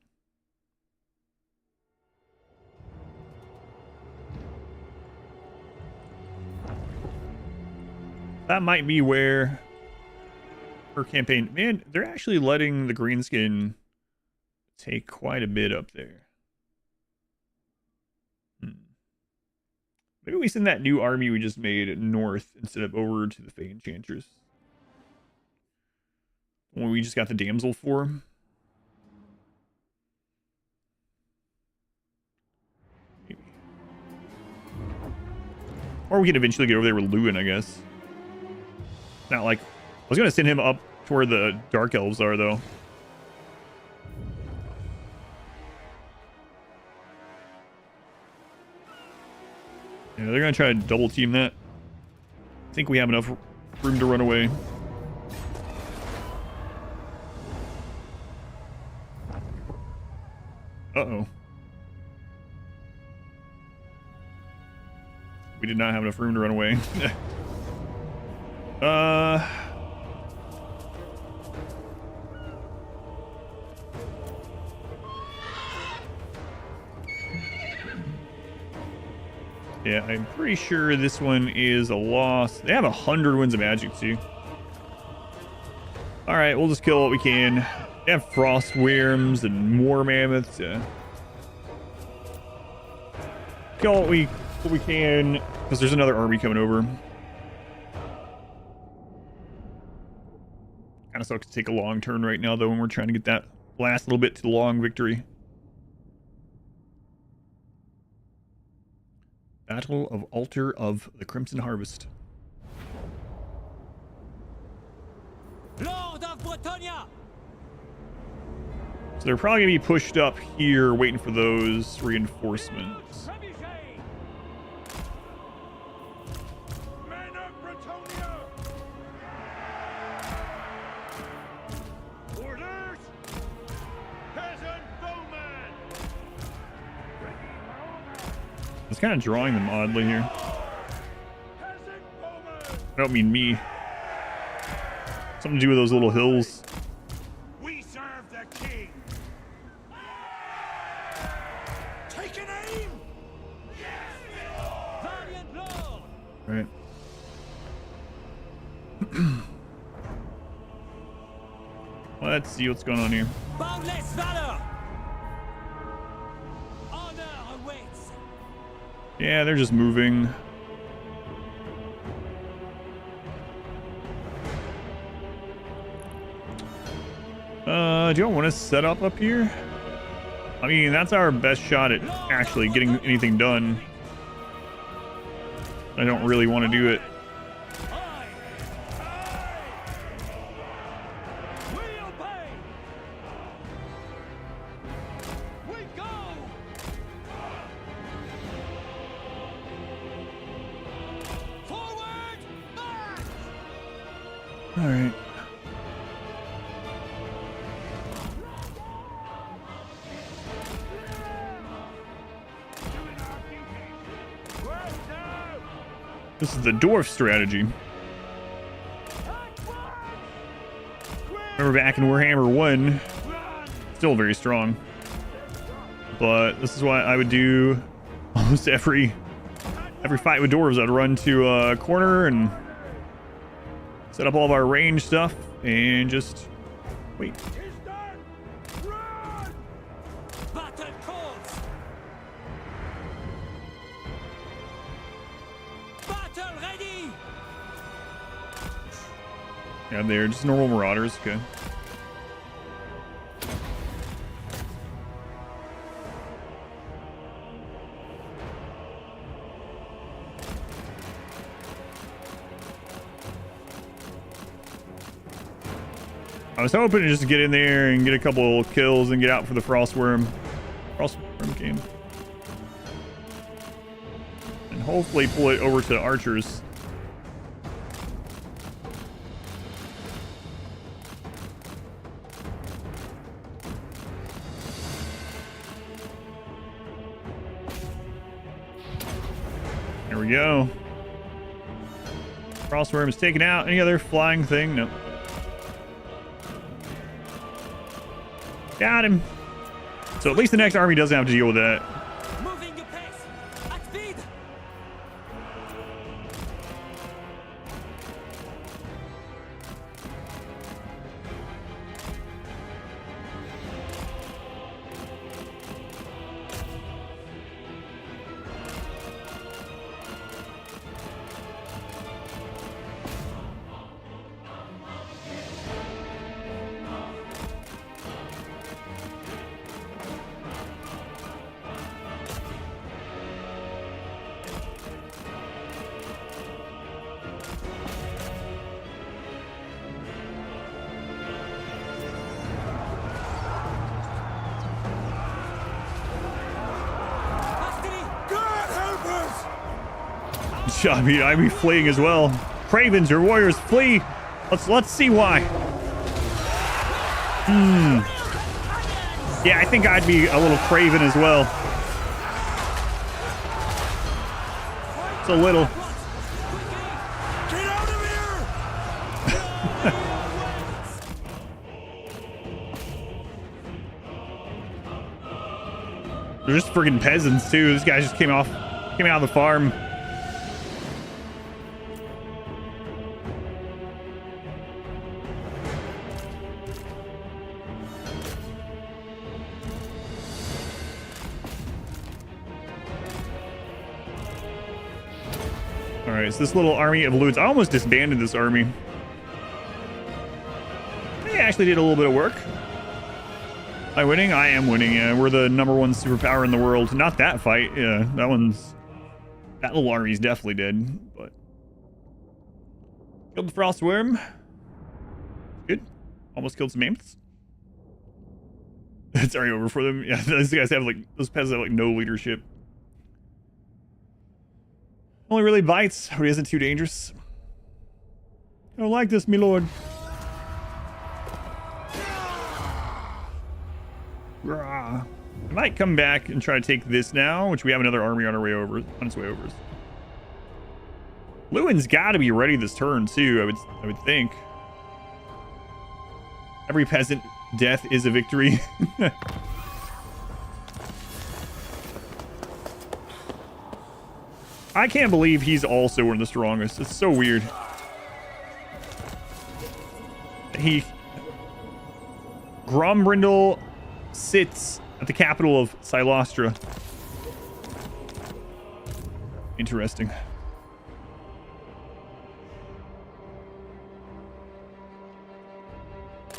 That might be where her campaign... Man, they're actually letting the greenskin take quite a bit up there. Maybe we send that new army we just made north instead of over to the Fay Enchantress. When we just got the damsel for. Or we could eventually get over there with Lewin, I guess. Not like... I was going to send him up to where the Dark Elves are, though. Yeah, they're going to try to double team that. I think we have enough room to run away. Uh-oh. We did not have enough room to run away. Yeah, I'm pretty sure this one is a loss. They have 100 winds of magic too. All right, we'll just kill what we can. They have frost worms and more mammoths. Yeah. Kill what we can, because there's another army coming over. Kind of sucks to take a long turn right now, though, when we're trying to get that last little bit to the long victory. Battle of Altar of the Crimson Harvest. Lord of Bretonnia! So they're probably going to be pushed up here, waiting for those reinforcements. Men of Bretonnia! Orders! Peasant bowman! It's kind of drawing them oddly here. I don't mean me. Something to do with those little hills. We serve the king! Take an aim! Valiant lord! Right. Let's see what's going on here. Boundless valor! Honor awaits! Yeah, they're just moving. Do you want to set up here? I mean, that's our best shot at actually getting anything done. I don't really want to do it. All right. This is the dwarf strategy. Remember back in Warhammer 1, still very strong. But this is why I would do almost every fight with dwarves. I'd run to a corner and set up all of our range stuff and just wait. Yeah, they're just normal marauders. Okay. I was hoping to just get in there and get a couple kills and get out for the frostworm. Frostworm game. And hopefully pull it over to archers. There we go. Frostworm is taken out. Any other flying thing? No. Got him. So at least the next army doesn't have to deal with that. Moving your pace at speed. I mean, I'd be fleeing as well. Cravens, your warriors, flee. Let's see why. Yeah, I think I'd be a little craven as well. It's a little. Get out of here! They're just friggin' peasants too. This guy just came out of the farm. All right, so this little army of loots. I almost disbanded this army. They actually did a little bit of work. Am I winning? I am winning. Yeah, we're the #1 superpower in the world. Not that fight. Yeah, that little army's definitely dead. But killed the Frostworm. Good. Almost killed some imps. It's already over for them. Yeah, those guys have those peasants have no leadership. Only really bites, or he isn't too dangerous. I don't like this, me lord. I might come back and try to take this now, which we have another army on its way over. Lewin's got to be ready this turn too. I would think. Every peasant death is a victory. I can't believe he's also one of the strongest. It's so weird. Grombrindle sits at the capital of Silostra. Interesting.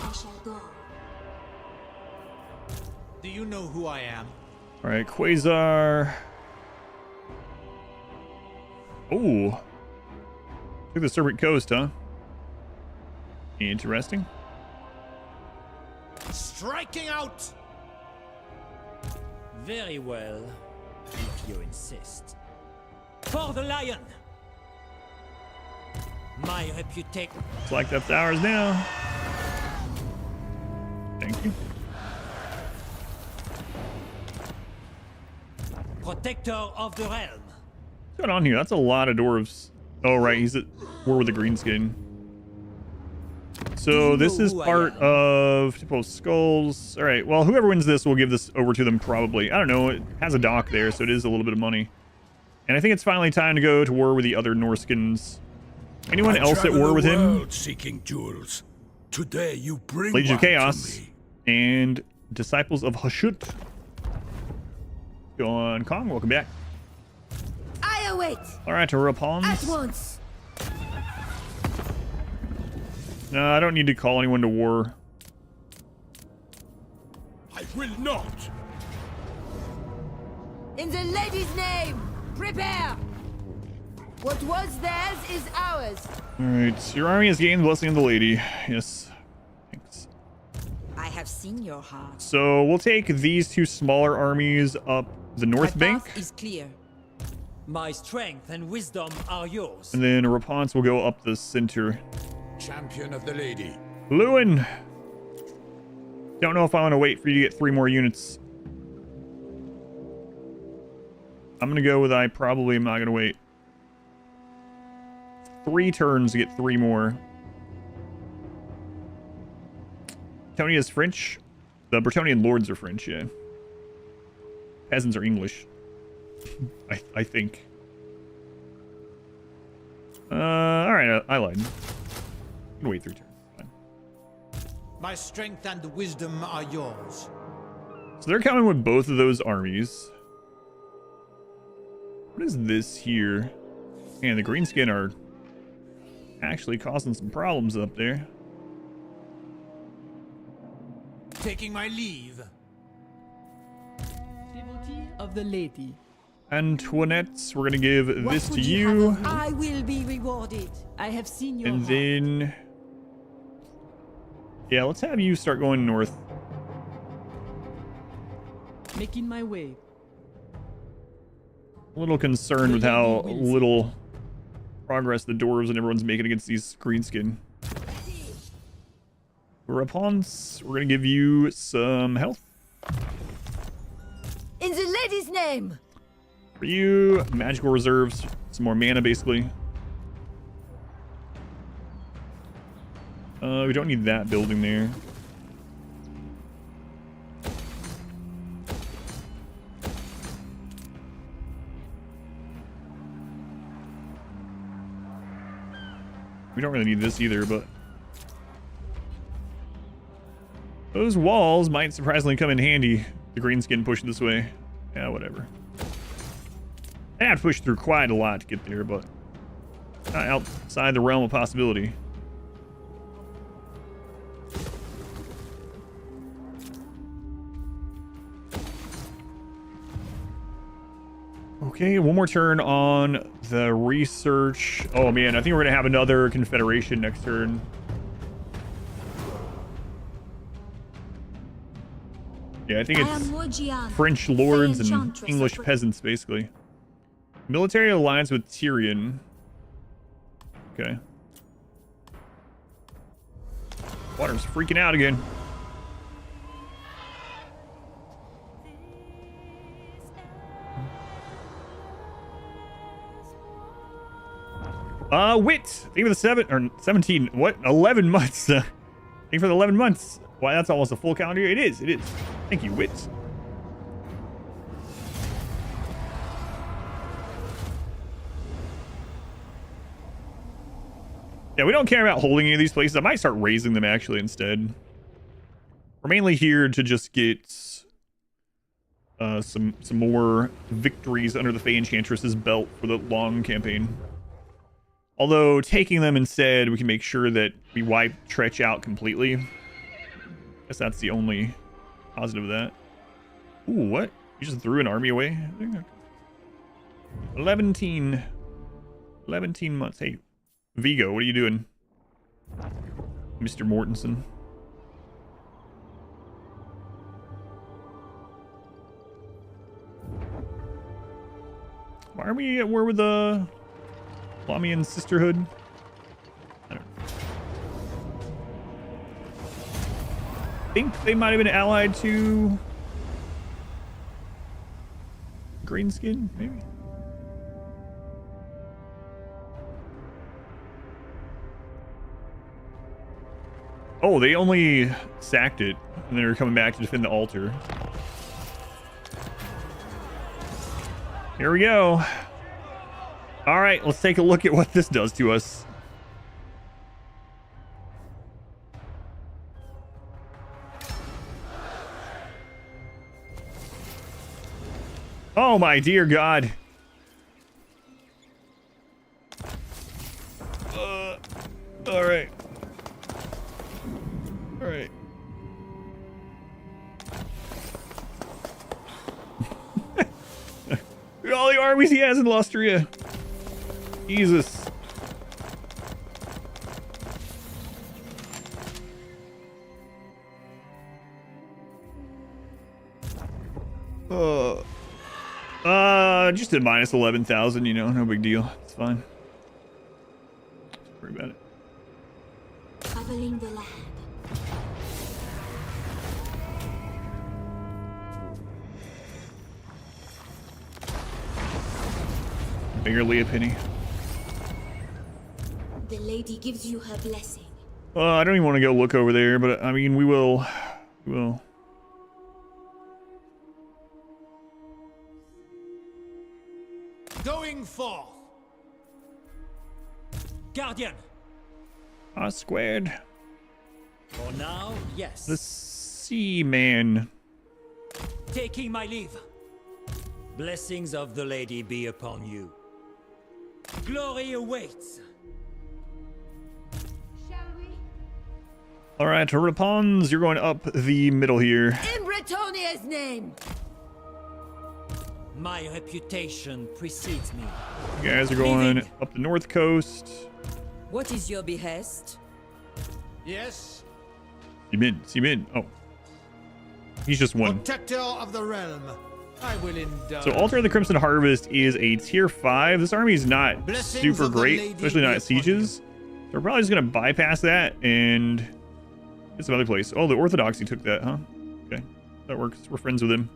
I shall go. Do you know who I am? All right, Quasar. Oh, through the Serpent Coast, huh? Interesting. Striking out. Very well, if you insist. For the lion. My reputation. It's like that's ours now. Thank you. Protector of the realm. What's going on here? That's a lot of dwarves. Oh, right. He's at war with the greenskin. So this is part of Typical Skulls. All right. Well, whoever wins this will give this over to them probably. I don't know. It has a dock there, so it is a little bit of money. And I think it's finally time to go to war with the other Norskins. Anyone else at war with him? Seeking jewels. Today you bring Legion of one Chaos to me. and Disciples of Hashut. Go on, Kong. Welcome back. I await. All right, to Rapons. At once. No, I don't need to call anyone to war. I will not. In the lady's name, prepare. What was theirs is ours. All right, your army has gained the blessing of the lady. Yes, thanks. I have seen your heart. So we'll take these two smaller armies up the north bank. Path is clear. My strength and wisdom are yours. And then Rapons will go up the center. Champion of the lady. Lewin! Don't know if I want to wait for you to get 3 more units. I'm going to go with I probably am not going to wait. 3 turns to get 3 more. Bretonnia is French. The Bretonian lords are French, yeah. Peasants are English. I think. Alright, I lied. I can wait 3 turns. Fine. My strength and wisdom are yours. So they're coming with both of those armies. What is this here? Man, the greenskin are actually causing some problems up there. Taking my leave. Devotee of the lady. Antoinette, we're gonna give this to you. I will be rewarded. I have seen your And heart. then... yeah, let's have you start going north. Making my way. A little concerned with how little progress the dwarves and everyone's making against these greenskin. We're gonna give you some health. In the lady's name. For you, magical reserves, some more mana basically. We don't need that building there. We don't really need this either, but those walls might surprisingly come in handy. The greenskin push this way. Yeah, whatever. I have to push through quite a lot to get there, but not outside the realm of possibility. Okay, one more turn on the research. Oh man, I think we're gonna have another confederation next turn. Yeah, I think it's French lords and English peasants, basically. Military alliance with Tyrion. Okay. Water's freaking out again. Wit. Thank you for the 17. What? 11 months. Thank you for the 11 months. Why, that's almost a full calendar year. It is. It is. Thank you, Wit. Yeah, we don't care about holding any of these places. I might start raising them actually instead. We're mainly here to just get some more victories under the Fay Enchantress's belt for the long campaign. Although taking them instead, we can make sure that we wipe Tretch out completely. I guess that's the only positive of that. Ooh, what? You just threw an army away? 11 months. Hey, Vigo, what are you doing? Mr. Mortensen. Why are we at war with the Flamian Sisterhood? I don't know. I think they might have been allied to Greenskin, maybe? Oh, they only sacked it, and they're coming back to defend the altar. Here we go. All right, let's take a look at what this does to us. Oh my dear God. All right. All right. Look at all the armies he has in Lustria. Jesus. Just at minus 11,000, you know, no big deal. It's fine. Don't worry about it. Traveling the land. Barely a penny. The lady gives you her blessing. I don't even want to go look over there, but I mean, we will. Going forth. Guardian. Squared. For now, yes. The Seaman. Taking my leave. Blessings of the lady be upon you. Glory awaits. Shall we? All right, Rapons, you're going up the middle here. In Bretonnia's name. My reputation precedes me. You guys are going up the north coast. What is your behest? Yes. Seaman. Oh. He's just one. Protector of the realm. I will indulge. So Altar of the Crimson Harvest is a tier 5. This army is not super great, especially not at sieges. So we're probably just going to bypass that and get some other place. Oh, the Orthodoxy took that, huh? Okay, that works. We're friends with him.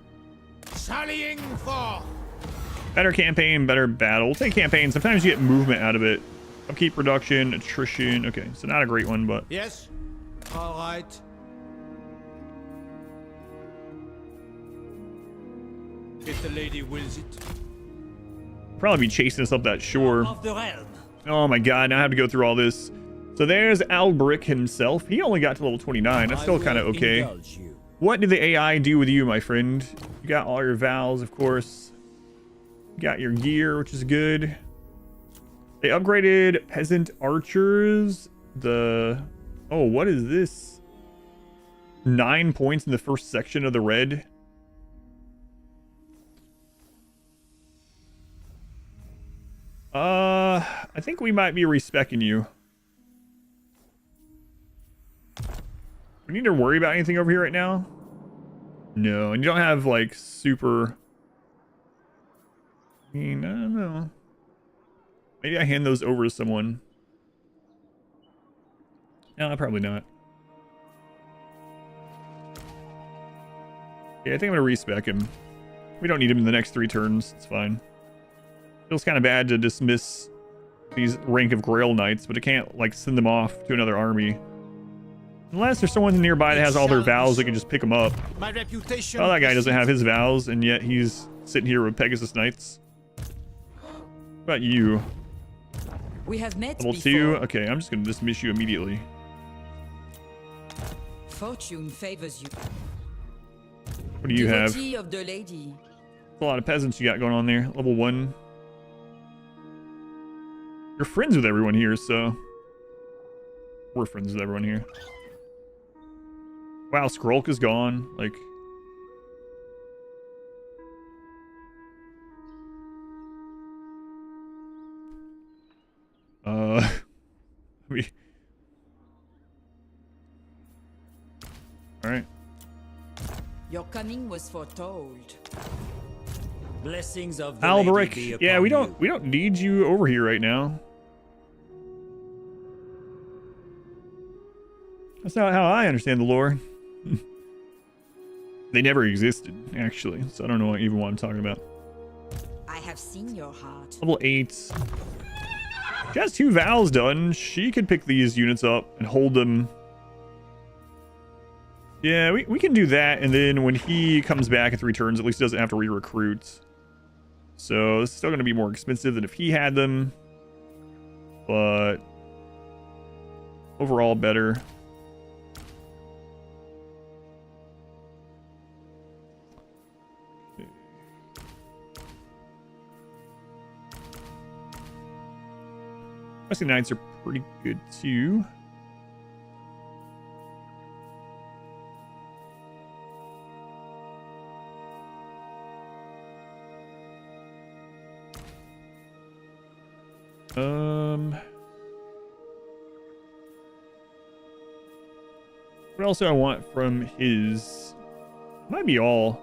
Sallying forth. Better campaign, better battle. We'll take campaign. Sometimes you get movement out of it. Upkeep reduction, attrition. Okay, so not a great one, but... Yes. All right. If the lady wills it. Probably be chasing us up that shore. Of the realm. Oh my god, now I have to go through all this. So there's Albric himself. He only got to level 29. That's still kind of okay. What did the AI do with you, my friend? You got all your vows, of course. You got your gear, which is good. They upgraded peasant archers. Oh, what is this? 9 points in the first section of the red. I think we might be respecing you. We need to worry about anything over here right now? No, and you don't have like super... I mean, I don't know. Maybe I hand those over to someone. No, probably not. Yeah, I think I'm gonna respec him. We don't need him in the next 3 turns. It's fine. Feels kind of bad to dismiss these rank of Grail Knights, but I can't like send them off to another army. Unless there's someone nearby that has all their vows that can just pick them up. My reputation. Oh, that guy doesn't have his vows, and yet he's sitting here with Pegasus Knights. What about you? We have met Level before. 2? Okay, I'm just gonna dismiss you immediately. Fortune favors you. What do you have? Devotee of the lady. A lot of peasants you got going on there. Level 1. You're friends with everyone here, so... We're friends with everyone here. Wow, Skrulk is gone. Like... Alright. Your coming was foretold. Blessings of the lady be Alberic, upon yeah, we you. don't need you over here right now. That's not how I understand the lore. They never existed, actually, so I don't know what even what I'm talking about. I have seen your heart. Level 8. She has 2 vows done. She could pick these units up and hold them. Yeah, we can do that, and then when he comes back in 3 turns, at least he doesn't have to re-recruit. So this is still going to be more expensive than if he had them, but overall better. Rescue Knights are pretty good too. What else do I want from his? Might be all.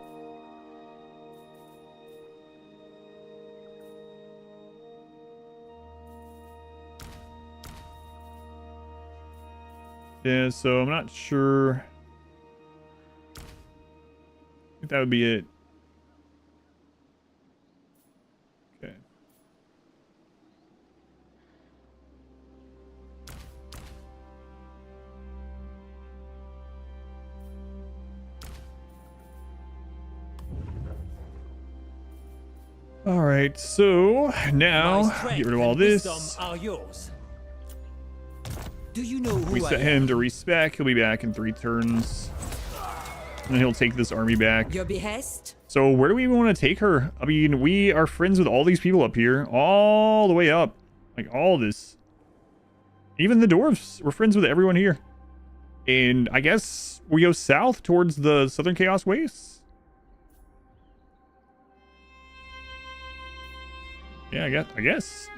Yeah, so I'm not sure. I think that would be it. Okay. All right, so now get rid of all this. Are yours. Do you know who We set him to respec. He'll be back in 3 turns. And then he'll take this army back. Your behest? So where do we want to take her? I mean, we are friends with all these people up here. All the way up. Like, all this. Even the dwarves. We're friends with everyone here. And I guess we go south towards the Southern Chaos Wastes. Yeah, I guess.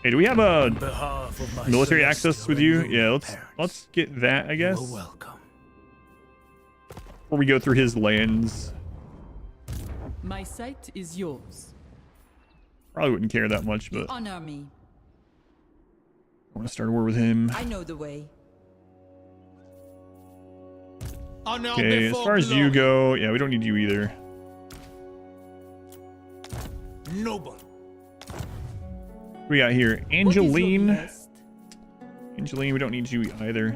Hey, do we have a military access with you? Yeah, let's get that, I guess. Welcome. before we go through his lands. My sight is yours. Probably wouldn't care that much, but I Honor me. want to start a war with him. I know the way. Okay, as far as you go, yeah, we don't need you either. Noble. What we got here? Angeline. Angeline, we don't need you either.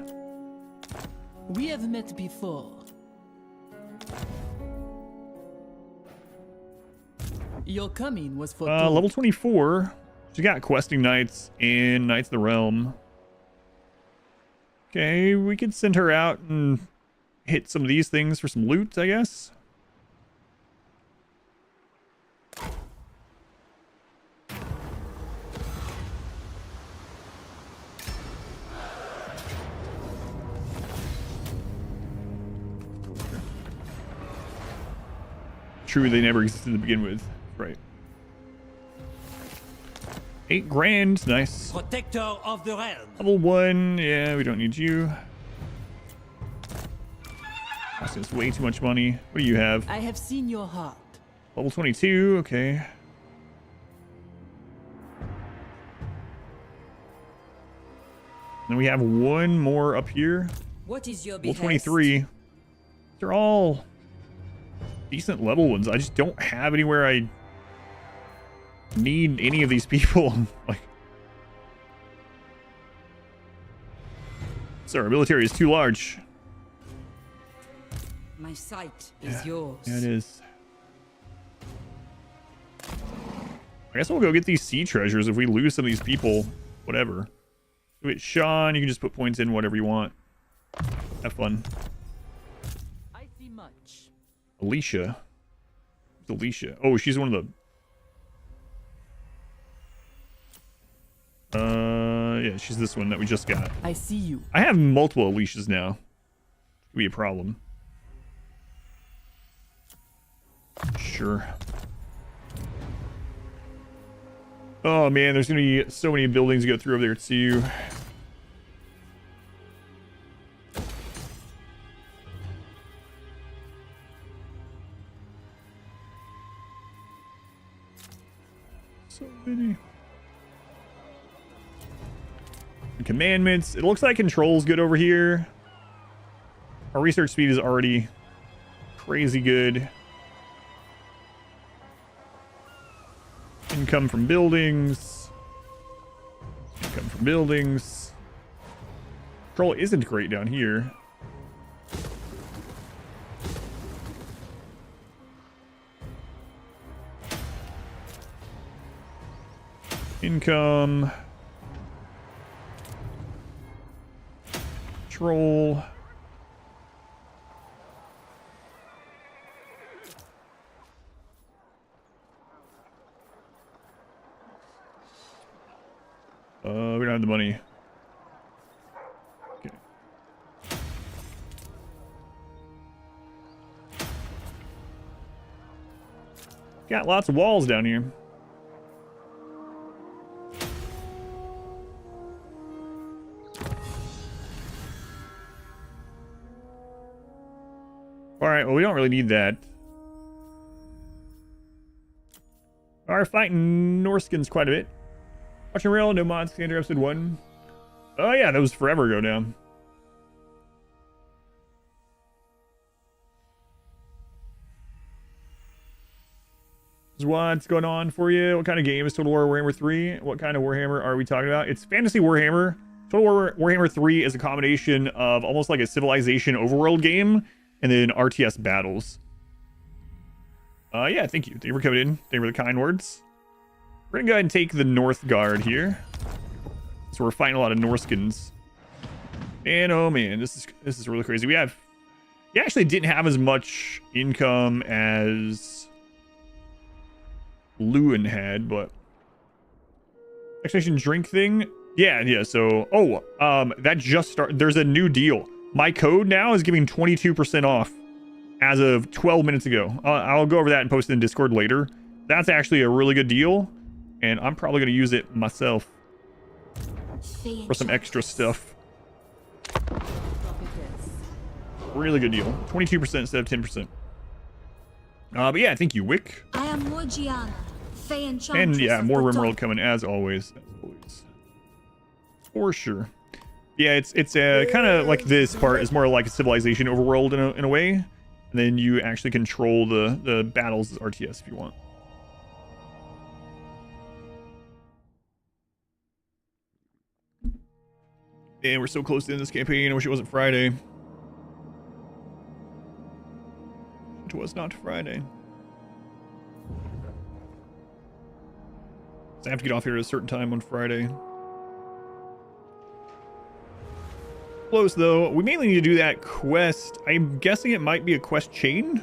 We have met before. Your coming was for Level 24. She got questing knights and Knights of the Realm. Okay, we could send her out and hit some of these things for some loot, I guess. True, they never existed to begin with. Right. 8 grand, nice. Protector of the realm. Level 1, yeah, we don't need you. That's way too much money. What do you have? I have seen your heart. Level 22, okay. Then we have one more up here. What is your Level behest? 23. They're all decent level ones. I just don't have anywhere I need any of these people. Like, sir, our military is too large. My sight is yours. Yeah, it is. I guess we'll go get these sea treasures if we lose some of these people. Whatever. Wait, Sean, you can just put points in whatever you want. Have fun. I see much. Alicia. Who's Alicia? Oh, she's one of the... yeah, she's this one that we just got. I see you. I have multiple Alicias now. Could be a problem. Sure. Oh man, there's gonna be so many buildings to go through over there too. So many. Commandments. It looks like control's good over here. Our research speed is already crazy good. Income from buildings. Income from buildings. Control isn't great down here. Income. Control. We don't have the money. Okay. Got lots of walls down here. Alright, well, we don't really need that. Are fighting Norskins quite a bit. Watching Real, no mods, standard episode 1. Oh yeah, that was forever ago now. What's going on for you? What kind of game is Total War Warhammer 3? What kind of Warhammer are we talking about? It's Fantasy Warhammer. Total War Warhammer 3 is a combination of almost like a Civilization overworld game and then RTS battles. Yeah, thank you. Thank you for coming in. Thank you for the kind words. We're gonna go ahead and take the North Guard here. So we're fighting a lot of Norskins. And oh man, this is really crazy. We actually didn't have as much income as Lewin had, but Extraction drink thing. Yeah, so that just started. There's a new deal. My code now is giving 22% off as of 12 minutes ago. I'll go over that and post it in Discord later. That's actually a really good deal. And I'm probably going to use it myself for some extra stuff. Really good deal. 22% instead of 10%. But yeah, thank you, Wick. I am Morgiana, Fay Enchantress. And yeah, more of RimWorld Bretonnia. coming as always. For sure. Yeah, it's kind of like this part is more like a civilization overworld in a way. And then you actually control the battles as RTS if you want. And we're so close to the end of this campaign. I wish it wasn't Friday. It was not Friday. So I have to get off here at a certain time on Friday. Close though. We mainly need to do that quest. I'm guessing it might be a quest chain.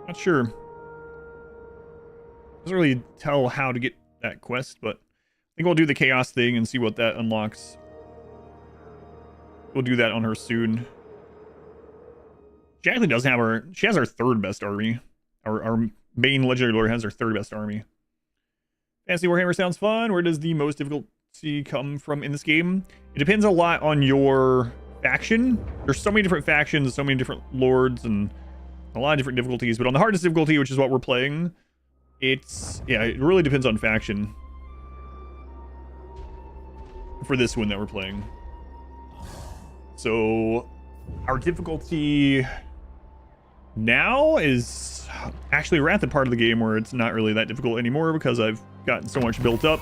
Not sure. Doesn't really tell how to get that quest, but I think we'll do the chaos thing and see what that unlocks. We'll do that on her soon. She actually does have she has our third best army. Our main legendary lord has her third best army. Fantasy Warhammer sounds fun. Where does the most difficulty come from in this game? It depends a lot on your faction. There's so many different factions, so many different lords, and a lot of different difficulties. But on the hardest difficulty, which is what we're playing, it really depends on faction. For this one that we're playing. So our difficulty now is actually we're at the part of the game where it's not really that difficult anymore because I've gotten so much built up.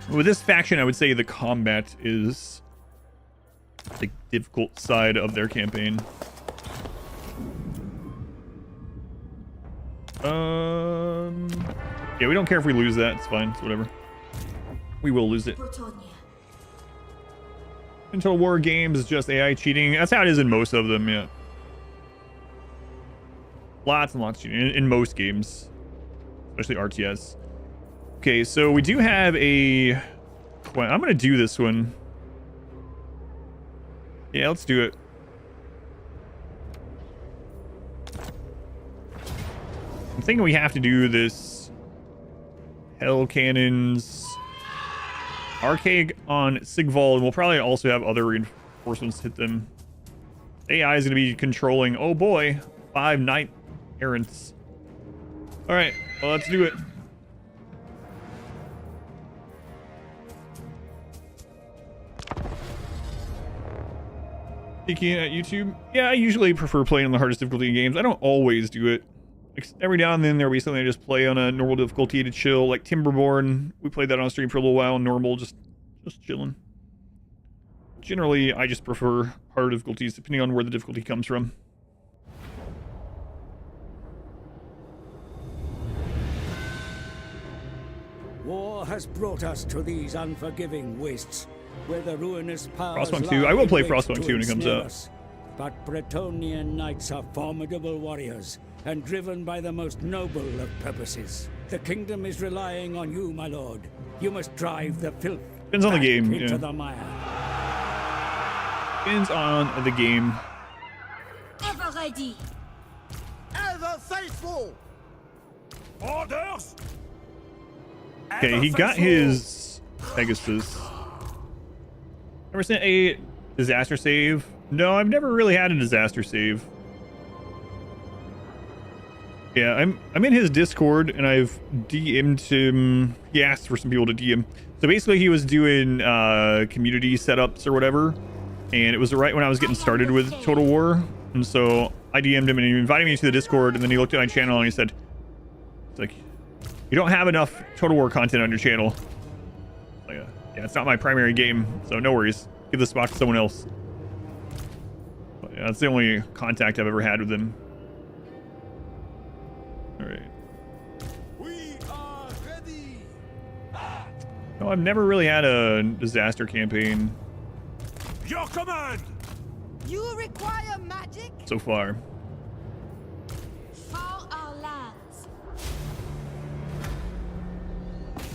With this faction, I would say the combat is the difficult side of their campaign. Yeah, we don't care if we lose that. It's fine. It's whatever. We will lose it. Bretonnia. In Total War games, it's just AI cheating. That's how it is in most of them, yeah. Lots and lots of cheating in most games, especially RTS. Okay, so we do have a... I'm going to do this one. Yeah, let's do it. I'm thinking we have to do this Hell Cannons... Arcade on Sigval, and we'll probably also have other reinforcements hit them. AI is going to be controlling, oh boy, 5 knight errants. All right, well, let's do it. Peeking at YouTube. Yeah, I usually prefer playing on the hardest difficulty in games. I don't always do it. Every now and then there'll be something I just play on a normal difficulty to chill, like Timberborn. We played that on stream for a little while, normal, just chilling. Generally, I just prefer harder difficulties, depending on where the difficulty comes from. War has brought us to these unforgiving wastes, where the ruinous powers Frostpunk 2. I will play Frostpunk 2 when it comes out. Us. But Bretonnian knights are formidable warriors, and driven by the most noble of purposes. The kingdom is relying on you, my lord. You must drive the filth Depends on the game, into yeah. the mire. Depends on the game. Ever ready. Ever faithful. Orders. Okay, he got his Pegasus. Ever sent a disaster save? No, I've never really had a disaster save. Yeah, I'm in his Discord, and I've DM'd him. He asked for some people to DM. So basically, he was doing community setups or whatever, and it was right when I was getting started with Total War. And so I DM'd him, and he invited me to the Discord, and then he looked at my channel, and he said, "It's like, you don't have enough Total War content on your channel." Like, yeah, it's not my primary game, so no worries. Give the spot to someone else. But yeah, that's the only contact I've ever had with him. All right. We are ready. No, I've never really had a disaster campaign Your command. You require magic? so far. For our lands.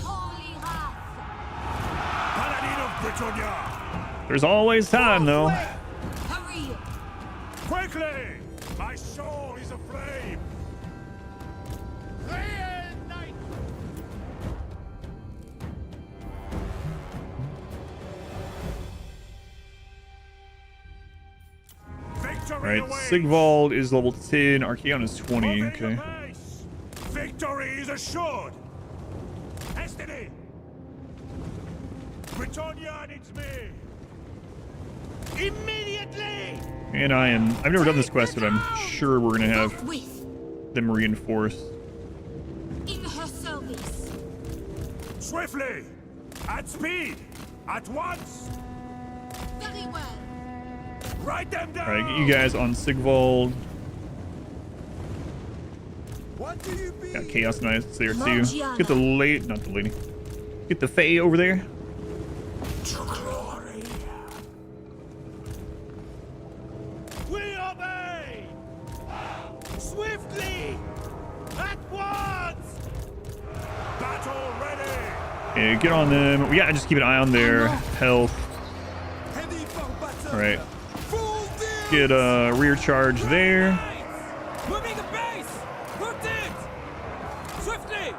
Holy wrath. Paladin of Bretonnia. There's always time, though. Hurry. Quickly. My soul is aflame. Right, Sigvald is level 10, Archaon is 20, okay. Victory is assured. Destiny. Bretonnia needs me. Immediately. And I've never done this quest, but I'm sure we're gonna have them reinforced. In her service. Swiftly. At speed. At once. Very well. Write them down. Alright, get you guys on Sigvald. What do you be? Got Chaos Knights there too. Get the not the lady. Get the Fay over there. To glory. We obey. Swiftly. At once. Battle ready. Okay, get on them. We gotta just keep an eye on their health. Alright. Get a rear charge there. Moving the base! Put it! Swiftly!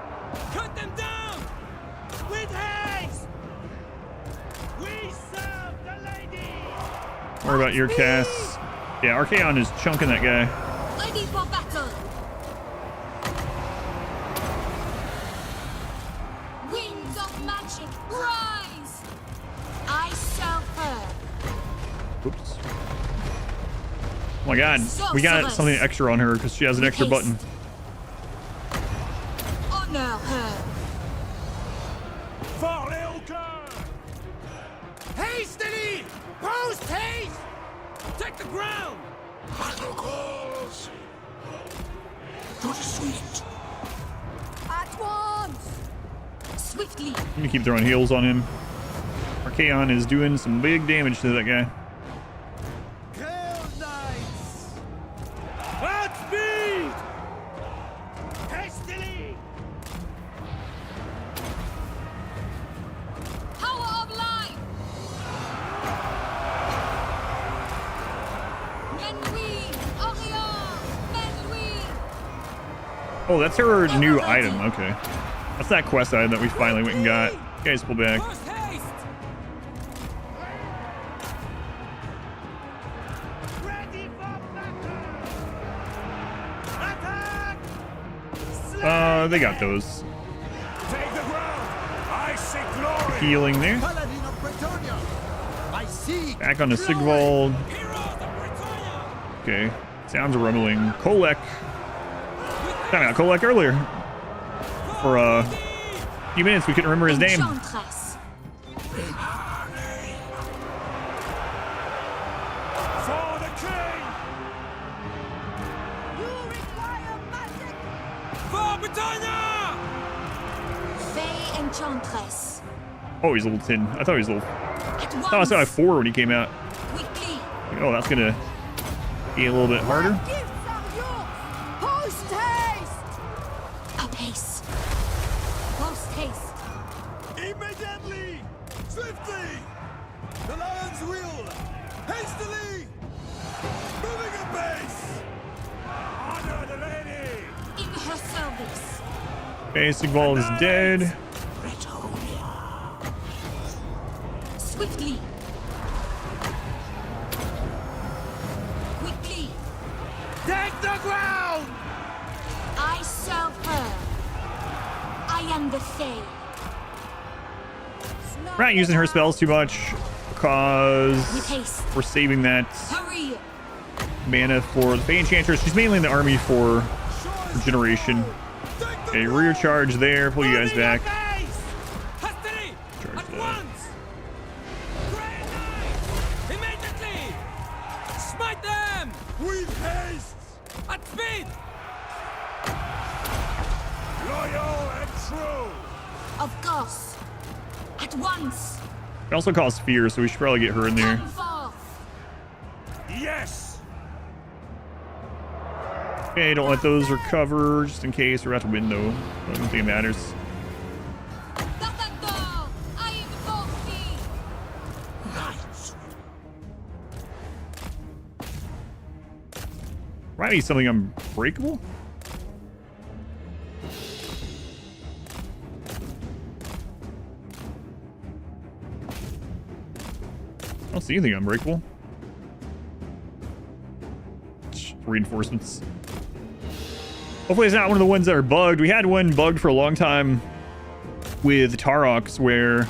Cut them down! With haste! We serve the lady! What about your casts? Yeah, Archaon is chunking that guy. Ready for battle. Winds of magic, rise! I shall her. Oops. Oh my god, we got something extra on her because she has an extra button. Honor her. For Ilka! Hastily! Post haste! Take the ground! Battle calls. To the sweet. At once! Swiftly. I'm gonna keep throwing heals on him. Archaon is doing some big damage to that guy. At speed! Hastily! Power of life! Menui! Orion! Menui! Oh, that's her new item. Okay. That's that quest item that we finally went and got. You guys pull back. They got those. Take the ground! I see glory! Healing there. Paladin of Bretonnia. I see. Back onto Sigvald. Okay. Sounds rumbling. Kolek. Found out Kolek earlier. For a few minutes we couldn't remember his name. Enchantress. For the king! You require magic! For Bretonnia! Fay Enchantress. Oh, he's level 10. I thought he was level. At I thought I saw 4 when he came out. Quickly. Oh, that's gonna be a little bit harder. Gifts are yours! Post haste! Apace. Post haste. Immediately! Swiftly! The lion's wheel! Hastily! Moving a base! Honor the lady! In her service. Okay, Sigvald is dead. Swiftly. Quickly. Take the ground! I serve her. I am the Fay. We're not using her spells too much because With haste. we're saving that Hurry. mana for the Fay Enchantress. She's mainly in the army for regeneration. A rear charge there. Pull you guys back. Hastily! Charge At that. once! Great knight! Immediately! Smite them! With haste! At speed! Loyal and true! Of course. At once. It also causes fear, so we should probably get her in there. Come forth. Yes! Okay, don't let those recover, just in case. We're about to win, though. I don't think it matters. Datador. I invoke thee. Knights! Right, need something unbreakable? I don't see anything unbreakable. reinforcements. Hopefully it's not one of the ones that are bugged. We had one bugged for a long time with Taroks where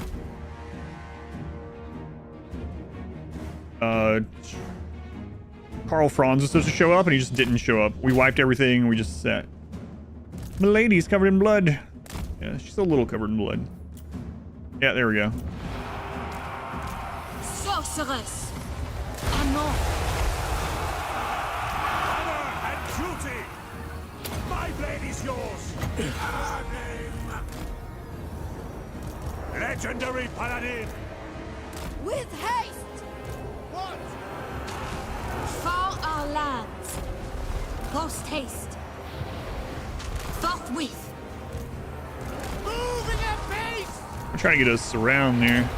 Karl Franz was supposed to show up and he just didn't show up. We wiped everything. We just sat. Milady's covered in blood. Yeah, she's a little covered in blood. Yeah, there we go. Sorceress! Anon! Honor and duty! My blade is yours! Legendary paladin! With haste! What? For our lands. Post haste. Forthwith. Moving at pace! We're trying to get us around there.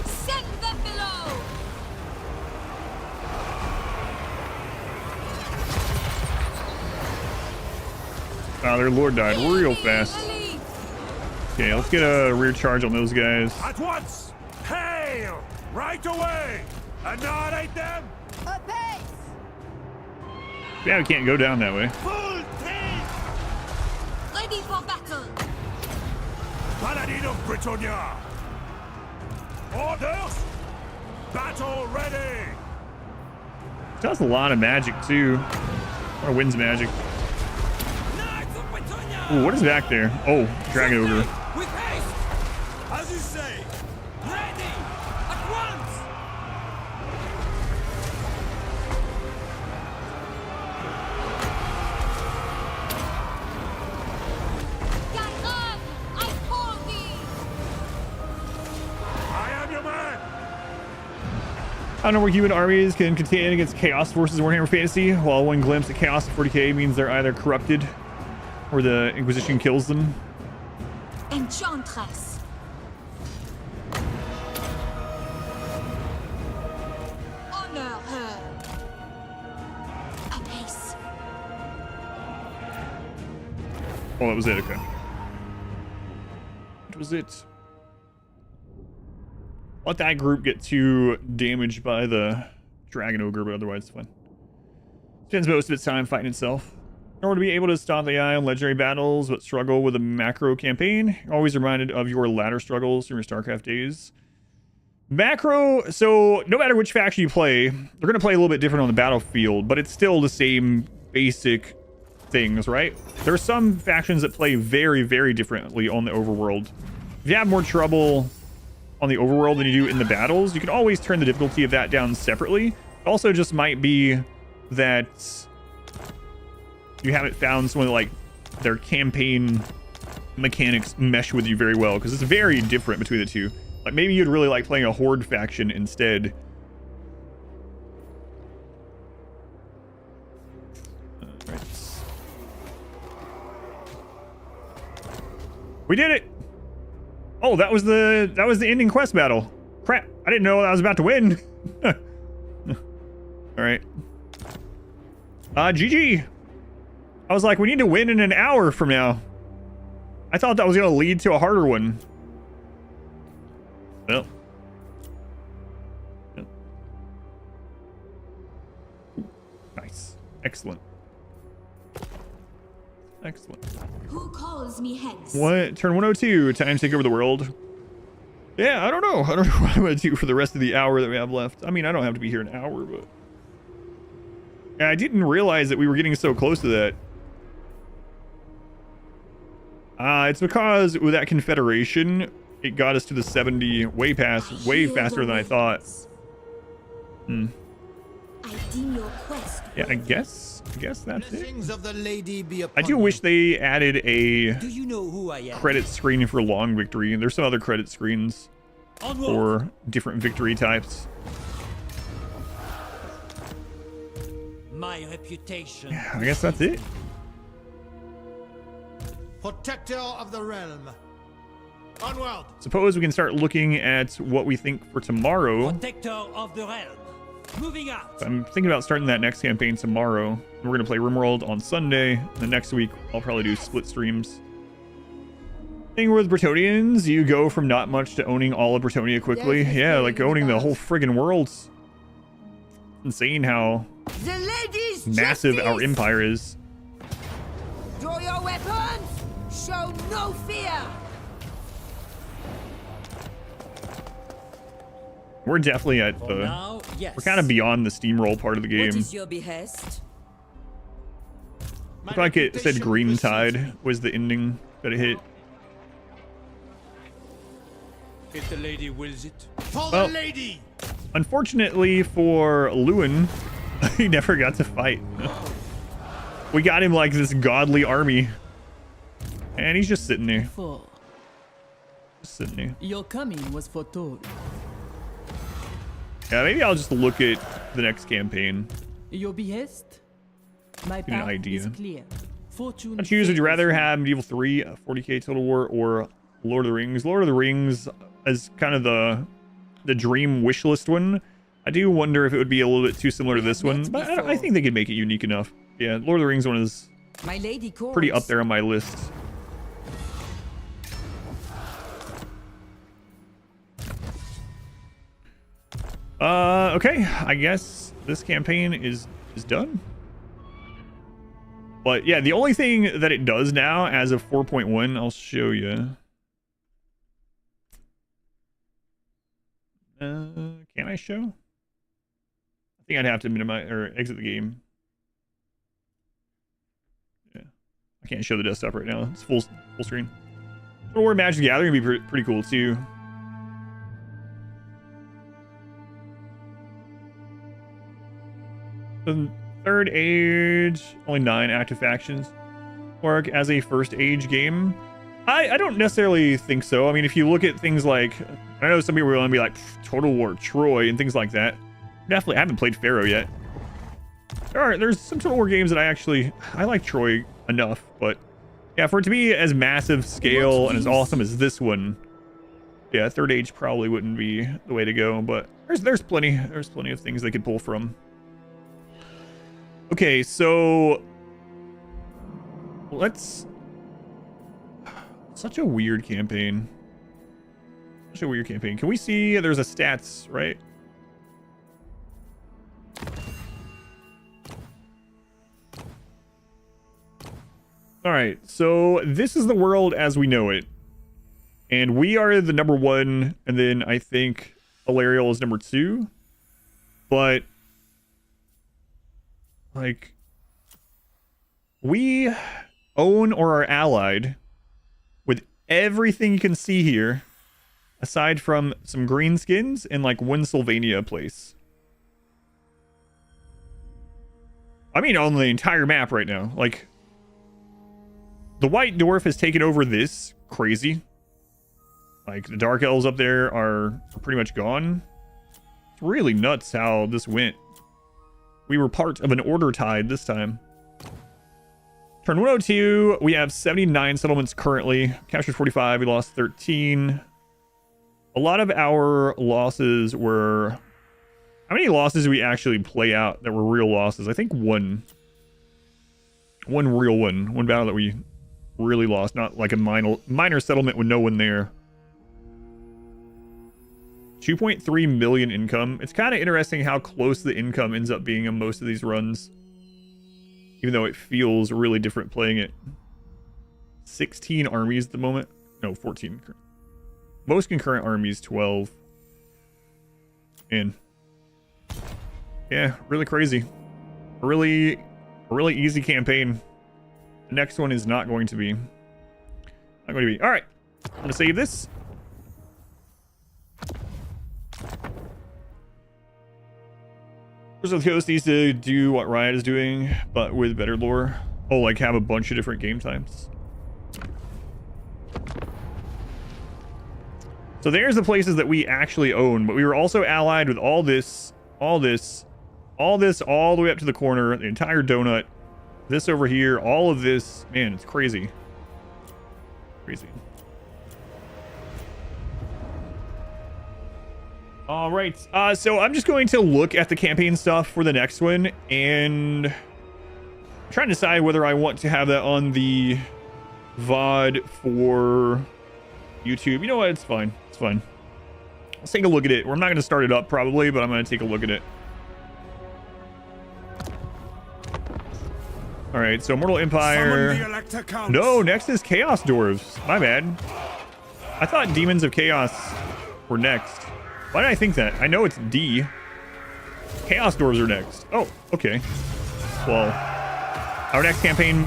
Send them below! Oh, their lord died real fast. Okay, let's get a rear charge on those guys. At once! Hail! Right away! Annihilate them! A pace! Yeah, we can't go down that way. Full tilt! Ready for battle! Paladin of Bretonnia! Orders! Battle ready! Does a lot of magic too. Or winds magic. Ooh, what is back there? Oh, Dragon Ogre. With haste! As you say! Ready! At once! Garan! I call thee! I am your man! I don't know where human armies can contend against Chaos forces in Warhammer Fantasy, while one glimpse at Chaos at 40k means they're either corrupted or the Inquisition kills them. Enchantress! Honor her! Apace! Oh, that was it, okay. That was it. Let that group get too damaged by the Dragon Ogre, but otherwise it's fine. Spends most of its time fighting itself. In order to be able to stop the eye on legendary battles, but struggle with a macro campaign, you're always reminded of your ladder struggles during your StarCraft days. Macro, so no matter which faction you play, they're going to play a little bit different on the battlefield, but it's still the same basic things, right? There are some factions that play very, very differently on the overworld. If you have more trouble on the overworld than you do in the battles, you can always turn the difficulty of that down separately. It also just might be that you haven't found someone that, like, their campaign mechanics mesh with you very well, because it's very different between the two. Like, maybe you'd really like playing a horde faction instead. Right. We did it! Oh, that was the ending quest battle. Crap, I didn't know I was about to win. All right. GG. I was like, we need to win in an hour from now. I thought that was going to lead to a harder one. Well. Yep. Nice. Excellent. Excellent. Who calls me hence? What? Turn 102. Time to take over the world. Yeah, I don't know. I don't know what I'm going to do for the rest of the hour that we have left. I mean, I don't have to be here an hour, but... Yeah, I didn't realize that we were getting so close to that. It's because with that Confederation, it got us to the 70 way faster than I thought. I deem your quest. Yeah, I guess that's it. Of the lady be I do wish they added a Do you know who I am? credit screen for long victory. There's some other credit screens for different victory types. My reputation. Yeah, I guess that's it. Protector of the realm. Onward. Suppose we can start looking at what we think for tomorrow. Protector of the realm. Moving out. I'm thinking about starting that next campaign tomorrow. We're going to play RimWorld on Sunday. The next week, I'll probably do split streams. Thing with Bretonnians, you go from not much to owning all of Bretonnia quickly. Yeah, like owning the whole friggin' world. insane how The ladies' massive justice. our empire is. Draw your weapons. Show no fear. We're definitely at the... now, yes. We're kind of beyond the steamroll part of the game. What is your behest? Looked like it said Green Tide was the ending that it hit. If the lady wills it. For Well, the lady! Unfortunately for Lewin, he never got to fight. We got him like this godly army. And he's just sitting there. For Just sitting there. your coming was foretold. Yeah, maybe I'll just look at the next campaign. Your behest? My Get an path idea. is clear. Fortune. I'll choose. Would you favors rather you. have Medieval 3, 40k Total War, or Lord of the Rings? Lord of the Rings is kind of the dream wish list one. I do wonder if it would be a little bit too similar to this one, but I think they could make it unique enough. Yeah, Lord of the Rings one is My lady calls. pretty up there on my list. Okay, I guess this campaign is done. But yeah, the only thing that it does now as of 4.1, I'll show you. Can I show? I think I'd have to minimize or exit the game. Yeah, I can't show the desktop right now. It's full screen. Total War Magic the Gathering would be pretty cool too. The Third Age, only 9 active factions. Work as a first age game. I don't necessarily think so. I mean, if you look at things like, I know some people are going to be like Total War Troy and things like that. Definitely, I haven't played Pharaoh yet. There's some Total War games that I like Troy enough, but yeah, for it to be as massive scale and as awesome as this one, yeah, Third Age probably wouldn't be the way to go. But there's plenty of things they could pull from. Okay, so let's. Such a weird campaign. Such a weird campaign. Can we see there's a stats, right? All right, so this is the world as we know it. And we are the number 1, and then I think Alariel is number 2. But like, we own or are allied with everything you can see here, aside from some greenskins and like one Sylvania place. I mean, on the entire map right now. Like, the White Dwarf has taken over this. Crazy. Like, the Dark Elves up there are pretty much gone. It's really nuts how this went. We were part of an order tide this time. Turn 102, we have 79 settlements currently. Captured 45, we lost 13. A lot of our losses were... How many losses did we actually play out that were real losses? I think one. One real one. One battle that we really lost. Not like a minor settlement with no one there. 2.3 million income. It's kind of interesting how close the income ends up being on most of these runs. Even though it feels really different playing it. 16 armies at the moment. No, 14. Most concurrent armies, 12. And yeah, really crazy. A really easy campaign. The next one is not going to be. All right, I'm gonna save this. Wizards of the Coast needs to do what Riot is doing, but with better lore. Oh, like have a bunch of different game times. So there's the places that we actually own, but we were also allied with all this, all the way up to the corner, the entire donut, this over here, all of this. Man, it's crazy. Crazy. All right, so I'm just going to look at the campaign stuff for the next one, and I'm trying to decide whether I want to have that on the VOD for YouTube. You know what? It's fine. It's fine. Let's take a look at it. I'm not going to start it up probably, but I'm going to take a look at it. All right, so Immortal Empire. No, next is Chaos Dwarves. My bad. I thought Demons of Chaos were next. Why did I think that? I know it's D. Chaos Dwarves are next. Oh, okay. Well, our next campaign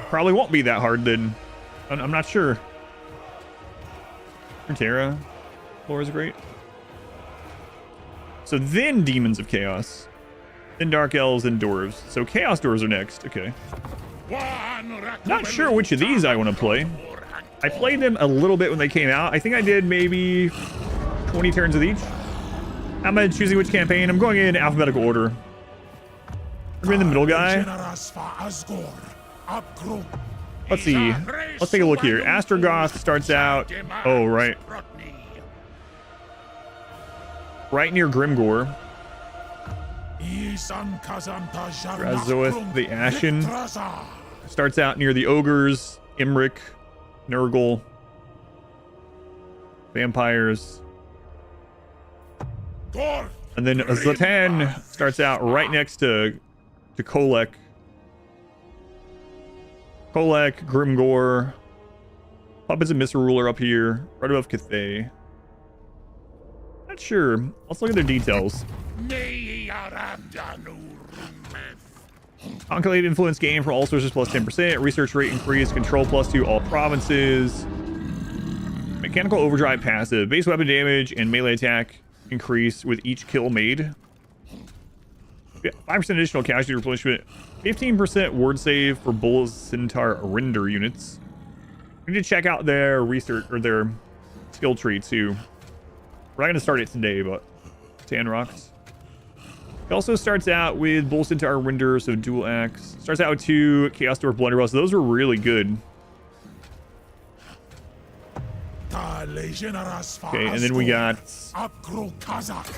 probably won't be that hard then. I'm not sure. Terra. Lore is great. So then Demons of Chaos. Then Dark Elves and Dwarves. So Chaos Dwarves are next. Okay. Not sure which of these I want to play. I played them a little bit when they came out. I think I did maybe 20 turns of each. I'm choosing which campaign. I'm going in alphabetical order. I'm in the middle guy. Let's see. Let's take a look here. Astrogoth starts out. Oh, right. Right near Grimgore. Drazoith the Ashen starts out near the Ogres, Imric, Nurgle, Vampires. And then Zlatan starts out right next to Kolek. Kolek, Grimgore, Puppets and Misruler up here, right above Cathay. Not sure. Let's look at their details. Calculated influence gain for all sources plus 10%. Research rate increase. Control +2 all provinces. Mechanical overdrive passive. Base weapon damage and melee attack increase with each kill made. 5% additional casualty replenishment. 15% ward save for Bull Centaur render units. We need to check out their research or their skill tree too. We're not going to start it today, but Tan rocks. It also starts out with Bull Centaur render, so dual axe. Starts out with 2 Chaos Dwarf Blunderbuss. Those were really good. Okay, and then we got Drazoth.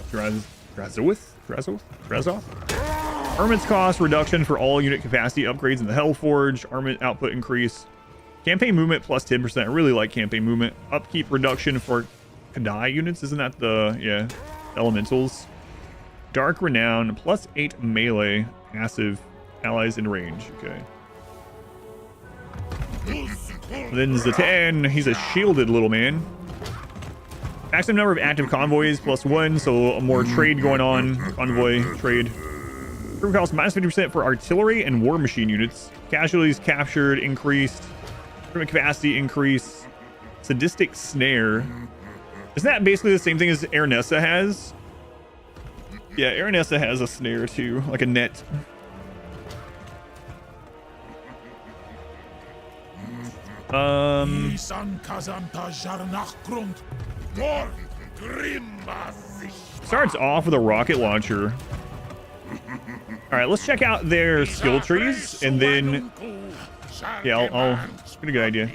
Armament's cost reduction for all unit capacity upgrades in the Hellforge. Armament output increase. Campaign movement plus 10%. I really like campaign movement. Upkeep reduction for Kadai units. Isn't that the, yeah, elementals? Dark Renown plus 8 melee passive allies in range. Okay. Then Zlatan, he's a shielded little man. Maximum number of active convoys plus 1, so more trade going on. Convoy trade. Group cost minus 50% for artillery and war machine units. Casualties captured increased. Equipment capacity increase. Sadistic snare. Isn't that basically the same thing as Aranessa has? Yeah, Aranessa has a snare too, like a net. Starts off with a rocket launcher. All right, let's check out their skill trees, and then yeah, I'll get a good idea.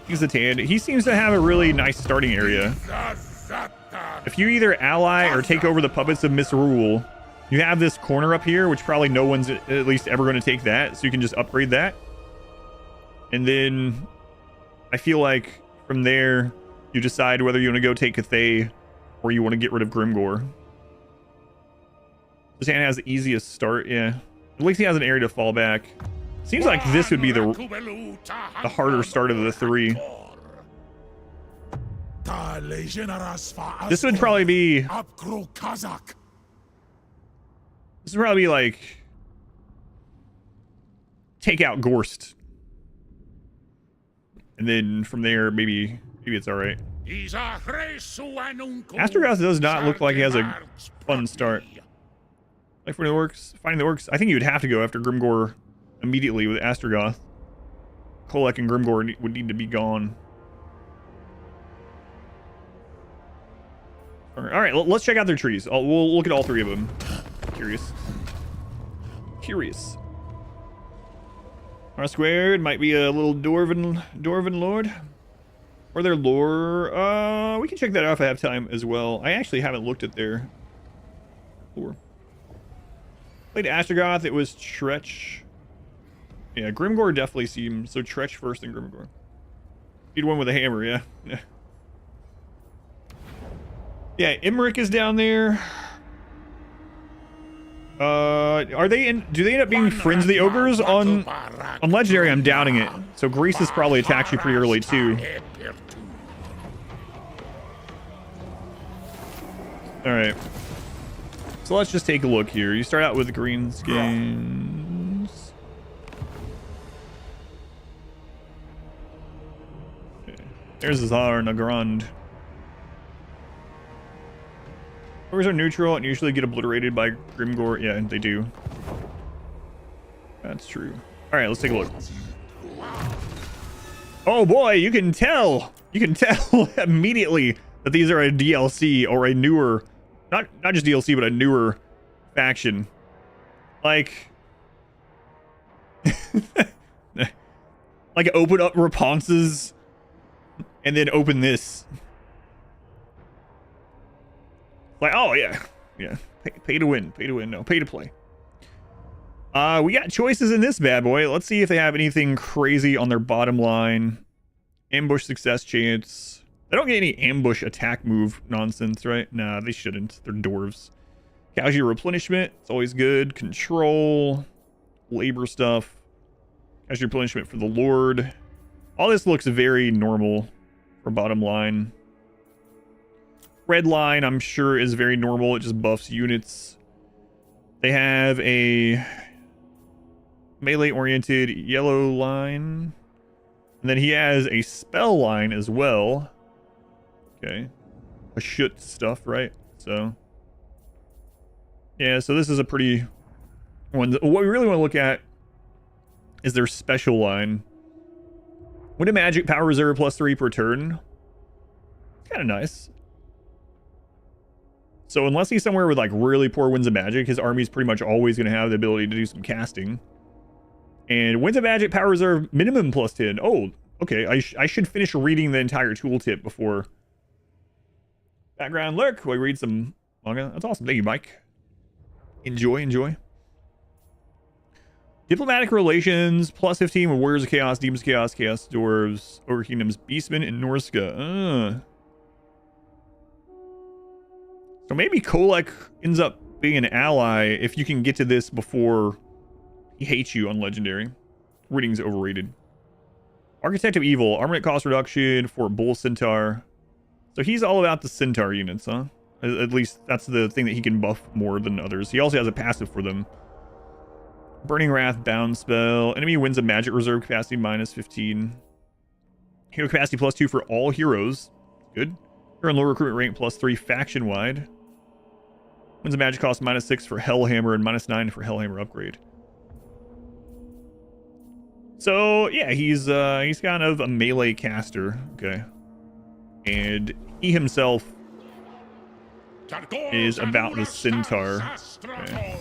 He's a Tan. He seems to have a really nice starting area. If you either ally or take over the Puppets of Misrule, you have this corner up here, which probably no one's at least ever going to take that, so you can just upgrade that. And then I feel like from there, you decide whether you want to go take Cathay or you want to get rid of Grimgore. This hand has the easiest start, yeah. At least he has an area to fall back. Seems like this would be the harder start of the 3. This would probably be... This would probably be like... Take out Gorst. And then from there, maybe it's alright. Astrogoth does not look like he has a fun start. Like for the works, finding the orcs. I think you would have to go after Grimgore immediately with Astrogoth. Kolek and Grimgore would need to be gone. All right, let's check out their trees. We'll look at all 3 of them. Curious. R squared might be a little Dwarven Lord. Or their lore. We can check that out if I have time as well. I actually haven't looked at their lore. Played Astrogoth, it was Tretch. Yeah, Grimgore definitely seems so. Tretch first and Grimgore. Need one with a hammer, yeah. Yeah, Imric is down there. Are they in? Do they end up being friends of the ogres on legendary? I'm doubting it. So Greece has probably attacked you pretty early too. All right. So let's just take a look here. You start out with green skins. Okay. There's Zar Nagrand. Ogres are neutral and usually get obliterated by Grimgore. Yeah, they do. That's true. All right, let's take a look. Oh boy, you can tell. You can tell immediately that these are a DLC or a newer, not just DLC, but a newer faction. Like, like open up responses and then open this. Like, oh yeah, pay to win, no, pay to play. We got choices in this bad boy. Let's see if they have anything crazy on their bottom line. Ambush success chance. They don't get any ambush attack move nonsense, right? Nah, they shouldn't. They're dwarves. Casualty replenishment, it's always good. Control, labor stuff. Casualty replenishment for the Lord. All this looks very normal for bottom line. Red line, I'm sure, is very normal. It just buffs units. They have a melee-oriented yellow line. And then he has a spell line as well. Okay. A shit stuff, right? So, yeah, so this is a pretty one. What we really want to look at is their special line. With a magic power reserve +3 per turn. Kind of nice. So unless he's somewhere with like really poor winds of magic, his army's pretty much always going to have the ability to do some casting. And winds of magic power reserve minimum +10. Oh, okay. I should finish reading the entire tooltip before. Background lurk. We read some manga. That's awesome. Thank you, Mike. Enjoy. Diplomatic relations +15 with Warriors of Chaos, Demons of Chaos, Chaos Dwarves, Ogre Kingdoms, Beastmen, and Norska. So maybe Kolek ends up being an ally if you can get to this before he hates you on Legendary. Reading's overrated. Architect of Evil, armament cost reduction for Bull Centaur. So he's all about the Centaur units, huh? At least that's the thing that he can buff more than others. He also has a passive for them. Burning Wrath, Bound Spell. Enemy wins a magic reserve capacity -15. Hero capacity +2 for all heroes. Good. Hero and low recruitment rank +3 faction wide. Wins a magic cost -6 for Hellhammer and -9 for Hellhammer upgrade. So yeah, he's kind of a melee caster. Okay. And he himself is about the Centaur. Okay.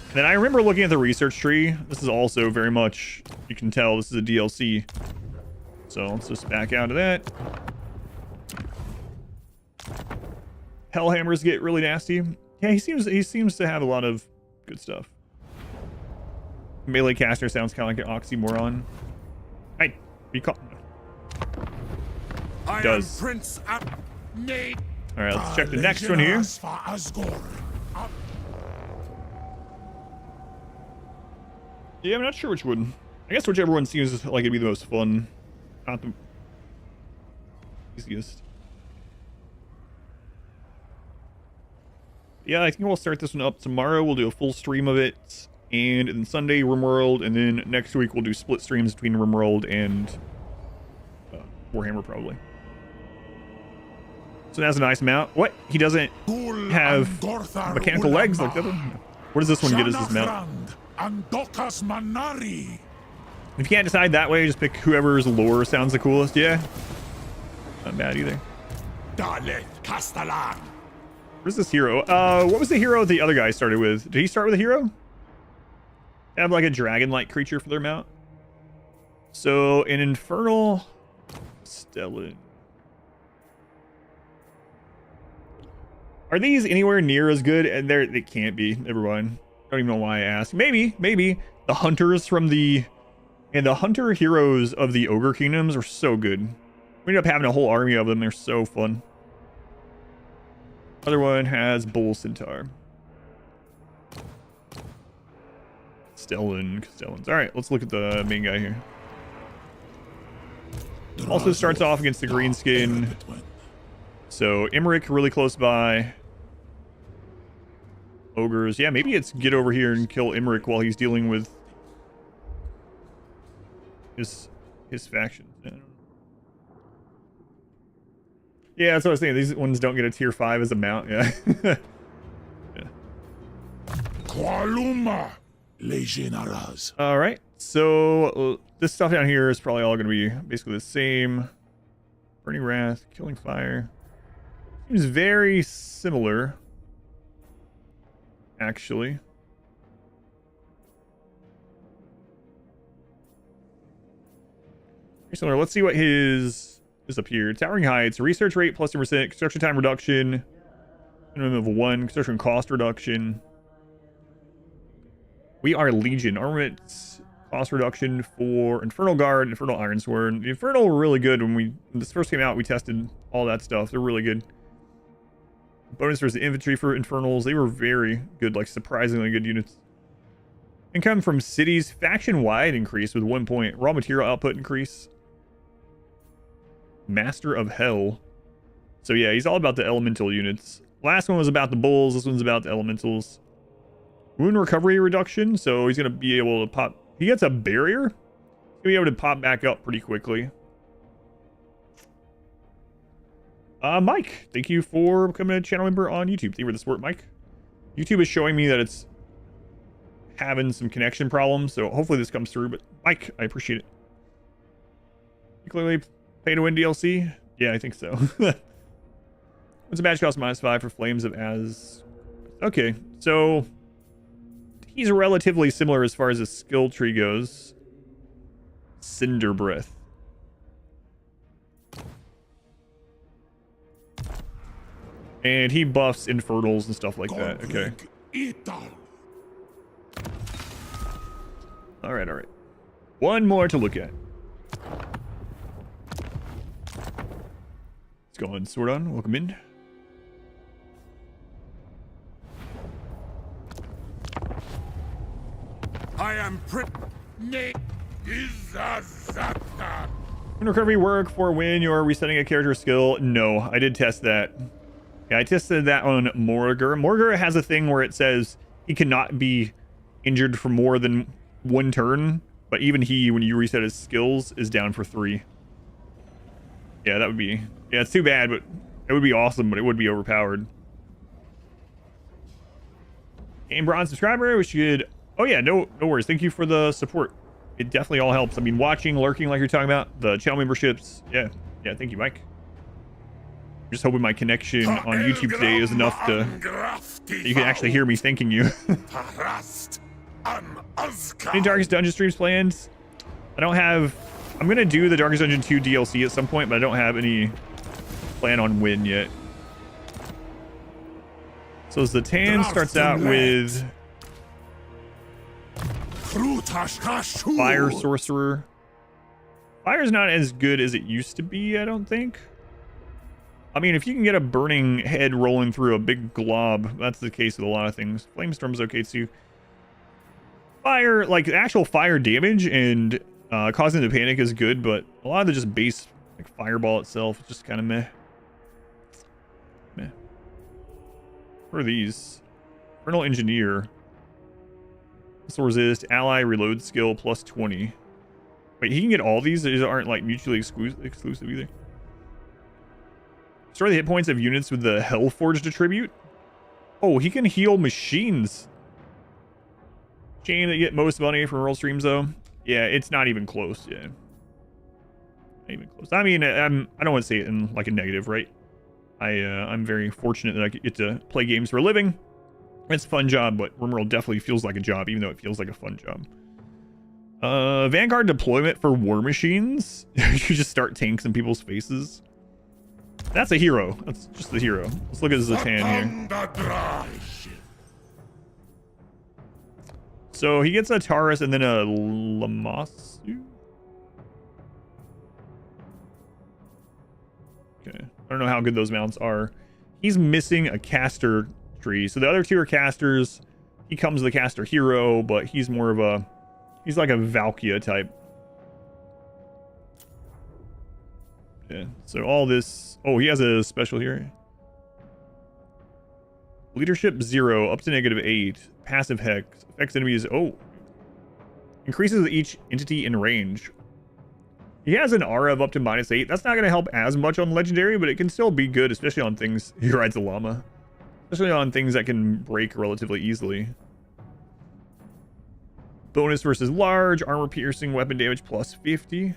And then I remember looking at the research tree. This is also very much, you can tell this is a DLC. So let's just back out of that. Hellhammers get really nasty. Yeah, he seems to have a lot of good stuff. Melee caster sounds kind of like an oxymoron. Hey, be caught. I does. am Prince All right, let's check the next one here. Yeah, I'm not sure which one. I guess whichever one seems like it'd be the most fun. Not the easiest. Yeah, I think we'll start this one up tomorrow. We'll do a full stream of it. And then Sunday, RimWorld. And then next week, we'll do split streams between RimWorld and Warhammer, probably. So that's a nice mount. What? He doesn't have mechanical legs like the other? What does this one get as his mount? If you can't decide that way, just pick whoever's lore sounds the coolest. Yeah. Not bad either. Where's this hero? What was the hero the other guy started with? Did he start with a hero? They have like a dragon-like creature for their mount. So an infernal Stellan. Are these anywhere near as good? And they can't be. Never mind. I don't even know why I asked. Maybe the hunters from the hunter heroes of the Ogre Kingdoms are so good. We end up having a whole army of them. They're so fun. Other one has Bull Centaur. Castellans. All right, let's look at the main guy here. Also starts off against the greenskin. So Emmerich really close by. Ogres. Yeah, maybe it's get over here and kill Emmerich while he's dealing with his faction. Yeah, that's what I was thinking. These ones don't get a tier 5 as a mount. Yeah. Yeah. All right. So this stuff down here is probably all going to be basically the same. Burning Wrath, Killing Fire. Seems very similar, actually. Very similar. Let's see what his is up here. Towering Heights, research rate plus 10%, construction time reduction, minimum of 1, construction cost reduction. We are Legion. Armament cost reduction for Infernal Guard, Infernal Iron Sword. The Infernal were really good when this first came out. We tested all that stuff. They're really good. Bonus versus infantry for Infernals. They were very good, like surprisingly good units. Income from cities, faction-wide increase with 1 point. Raw material output increase. Master of Hell. So yeah, he's all about the elemental units. Last one was about the bulls. This one's about the elementals. Wound recovery reduction. So he's going to be able to pop. He gets a barrier. He's going to be able to pop back up pretty quickly. Mike, thank you for becoming a channel member on YouTube. Thank you for the support, Mike. YouTube is showing me that it's having some connection problems, so hopefully this comes through. But Mike, I appreciate it. You clearly pay to win DLC? Yeah, I think so. What's a badge cost? -5 for Flames of Az. Okay, so he's relatively similar as far as his skill tree goes. Cinder Breath. And he buffs Infernals and stuff like that. Okay. All right, all right. One more to look at. Let's go on. Sword on. Welcome in. I am When recovery work for when you're resetting a character skill? No, I did test that. Yeah, I tested that on Morgur. Morgur has a thing where it says he cannot be injured for more than 1 turn, but even he, when you reset his skills, is down for 3. Yeah, that would be... Yeah, it's too bad, but it would be awesome, but it would be overpowered. Game Bronze subscriber, wish you could... Oh yeah, no worries. Thank you for the support. It definitely all helps. I mean, watching, lurking like you're talking about, the channel memberships. Yeah, thank you, Mike. Just hoping my connection on YouTube today is enough to... You can actually hear me thanking you. Any Darkest Dungeon streams planned? I don't have... I'm going to do the Darkest Dungeon 2 DLC at some point, but I don't have any plan on when yet. So Zatan starts out with... Fire Sorcerer. Fire's not as good as it used to be, I don't think. I mean, if you can get a burning head rolling through a big glob, that's the case with a lot of things. Flamestorm's okay too. Fire, like actual fire damage and causing the panic is good, but a lot of the just base like fireball itself is just kind of meh. What are these? Infernal Engineer. Missile resist, ally reload skill plus 20. Wait, he can get all these? These aren't like mutually exclusive either. Restore the hit points of units with the Hellforged attribute. Oh, he can heal machines. Shame that you get most money from roll streams though. Yeah, it's not even close. Yeah, not even close. I mean, I don't want to say it in like a negative, right? I'm very fortunate that I get to play games for a living. It's a fun job, but RimWorld definitely feels like a job, even though it feels like a fun job. Vanguard deployment for war machines. You just start tanks in people's faces. That's a hero. That's just the hero. Let's look at Zatan here. So he gets a Taurus and then a Lamasu. Okay. I don't know how good those mounts are. He's missing a caster tree. So the other two are casters. he comes the caster hero, but he's more of a, he's like a Valkia type. Yeah, so all this, oh, he has a special here. Leadership 0, up to -8. Passive hex. Affects enemies, oh. Increases each entity in range. He has an aura of up to -8. That's not going to help as much on legendary, but it can still be good, especially on things, he rides a llama. Especially on things that can break relatively easily. Bonus versus large, armor piercing, weapon damage plus 50.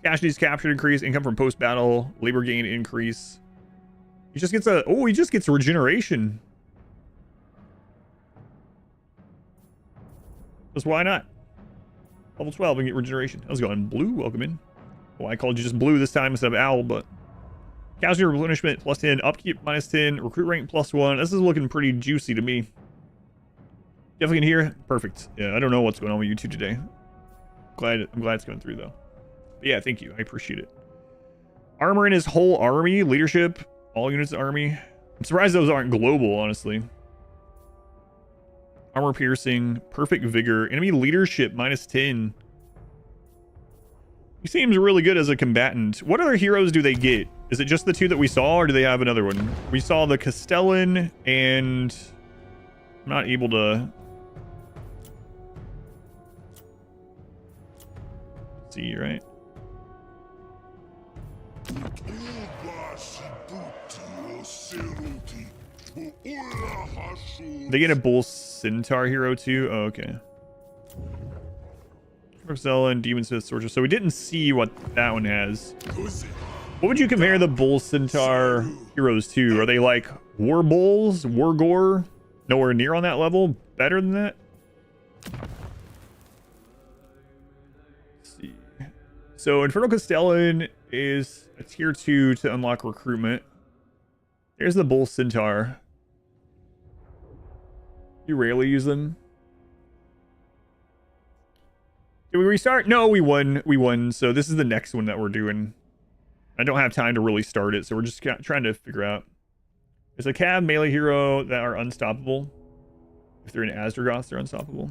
Casualties captured increase, income from post-battle, labor gain increase. He just gets a, oh, he just gets regeneration. Just why not? Level 12 and get regeneration. How's it going? Blue, welcome in. Well, I called you just blue this time instead of owl, but casualty replenishment plus 10, upkeep -10, recruit rank +1. This is looking pretty juicy to me. Definitely can hear. Perfect. Yeah, I don't know what's going on with YouTube today. I'm glad it's going through though. But yeah, thank you. I appreciate it. Armor in his whole army, leadership, all units of army. I'm surprised those aren't global, honestly. Armor piercing, perfect vigor, enemy leadership -10. He seems really good as a combatant. What other heroes do they get? Is it just the two that we saw, or do they have another one? We saw the Castellan, and I'm not able to see, right? They get a bull centaur hero too. Oh, okay. Castellan, Demon Smith, Sorcerer. So we didn't see what that one has. What would you compare the bull centaur heroes to? Are they like war bulls, war gore? Nowhere near on that level? Better than that? Let's see. So Infernal Castellan is a tier 2 to unlock recruitment. There's the bull centaur. You rarely use them. Did we restart? No, we won. We won. So this is the next one that we're doing. I don't have time to really start it, so we're just trying to figure out. There's a cab melee hero that are unstoppable. If they're in Azdragoth, they're unstoppable.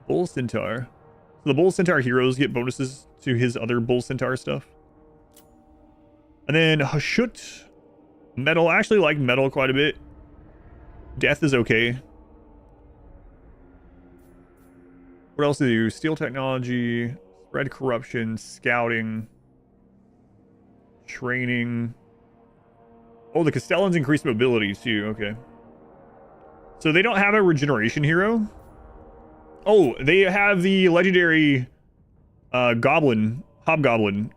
Bull Centaur. So the Bull Centaur heroes get bonuses to his other Bull Centaur stuff. And then Hashut. Metal. I actually like metal quite a bit. Death is okay. What else do they do? Steel technology, spread corruption, scouting, training. Oh, the Castellans increase mobility too. Okay. So they don't have a regeneration hero. Oh, they have the legendary goblin, hobgoblin.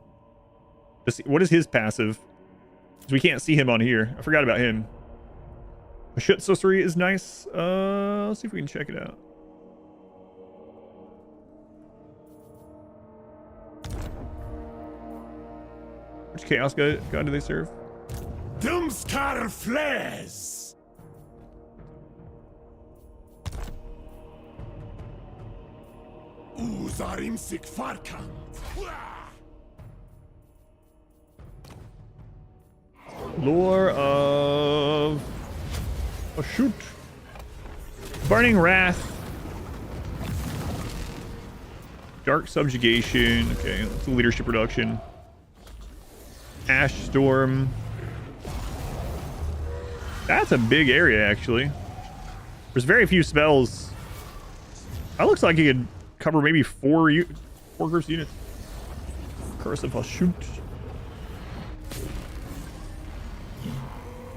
What is his passive? Because we can't see him on here. I forgot about him. Shit sorcery is nice. Let's see if we can check it out. Which chaos god do they serve? Doomskar flares. Uzarim sik farkan. Lore of... Oh, shoot. Burning Wrath. Dark Subjugation. Okay, that's a leadership reduction. Ash Storm. That's a big area, actually. There's very few spells. That looks like he could cover maybe four groups of units. Curse of Hashut.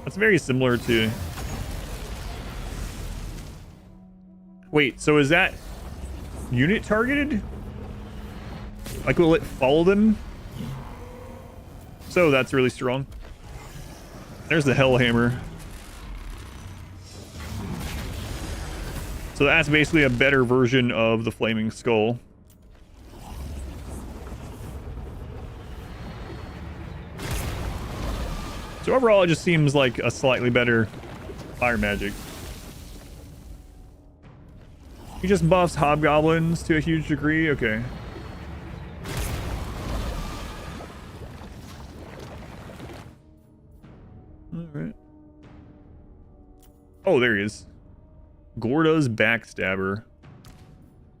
That's very similar to... Wait, so is that unit targeted? Like, will it follow them? So that's really strong. There's the Hellhammer. So that's basically a better version of the Flaming Skull. So overall, it just seems like a slightly better fire magic. He just buffs hobgoblins to a huge degree. Okay. All right. Oh, there he is. Gorda's Backstabber.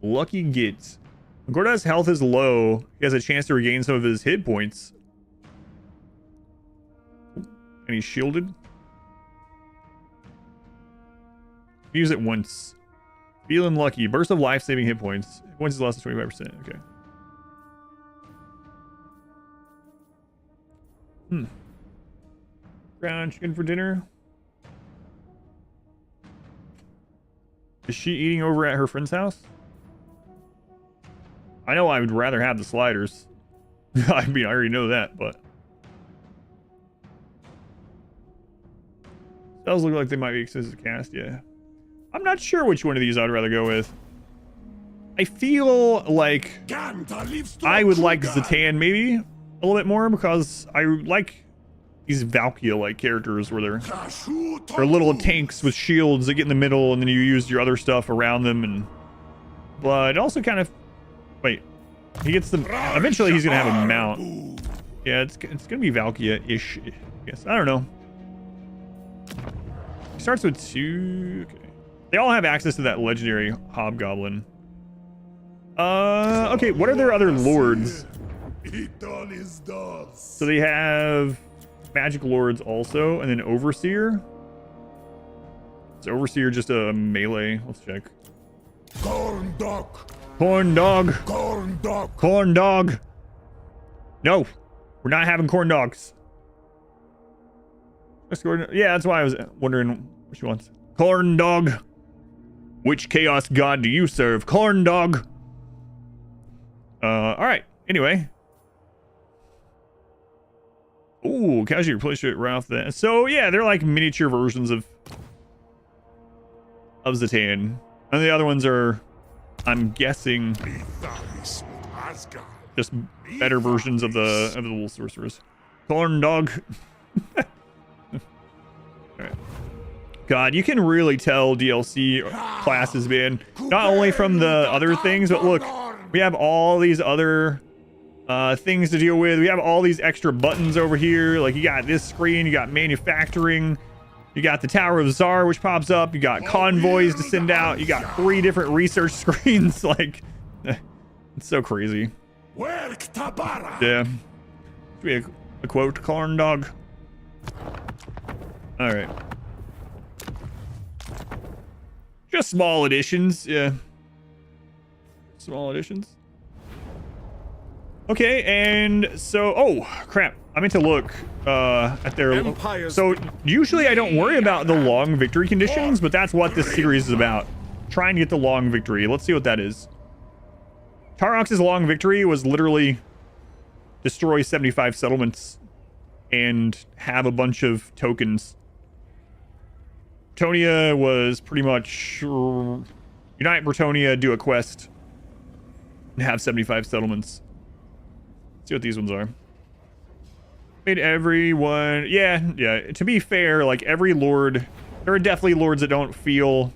Lucky Git. When Gorda's health is low, he has a chance to regain some of his hit points. And he's shielded. Use it once. Feeling lucky. Burst of life-saving hit points. Points is less than 25%. Okay. Ground chicken for dinner. Is she eating over at her friend's house? I know I would rather have the sliders. I mean, I already know that, but... Those look like they might be expensive to cast, yeah. I'm not sure which one of these I'd rather go with. I feel like I would like Zatan maybe a little bit more because I like these Valkyria-like characters where they're little tanks with shields that get in the middle and then you use your other stuff around them. And but also kind of... Wait. He gets the... Eventually he's going to have a mount. Yeah, it's going to be Valkyria-ish. Yes, I don't know. He starts with 2... Okay. They all have access to that legendary hobgoblin. Okay, what are their other lords? So they have magic lords also, and then overseer. Is overseer just a melee? Let's check. Corn dog. Corn dog. Corn dog. Corn dog. No, we're not having corn dogs. Yeah, that's why I was wondering what she wants. Corn dog. Which chaos god do you serve? Corn dog. All right. Anyway. Ooh, casually replace it right off the... So, yeah, they're like miniature versions of Zatan. And the other ones are, I'm guessing, just better versions of the little sorcerers. Corn dog. All right. God, you can really tell DLC classes, man. Not only from the other things, but look, we have all these other things to deal with. We have all these extra buttons over here. Like, you got this screen, you got manufacturing, you got the Tower of Tsar, which pops up, you got convoys to send out, you got 3 different research screens. Like, it's so crazy. Yeah. Should be a quote, corn dog. All right. Just small additions, yeah. Small additions. Okay, and so, oh crap! I meant to look at their. So usually I don't worry about the long victory conditions, but that's what this series is about. Trying to get the long victory. Let's see what that is. Tarox's long victory was literally destroy 75 settlements and have a bunch of tokens. Bretonnia was pretty much unite Bretonnia, do a quest, and have 75 settlements. Let's see what these ones are. Made everyone... Yeah. To be fair, like every lord... There are definitely lords that don't feel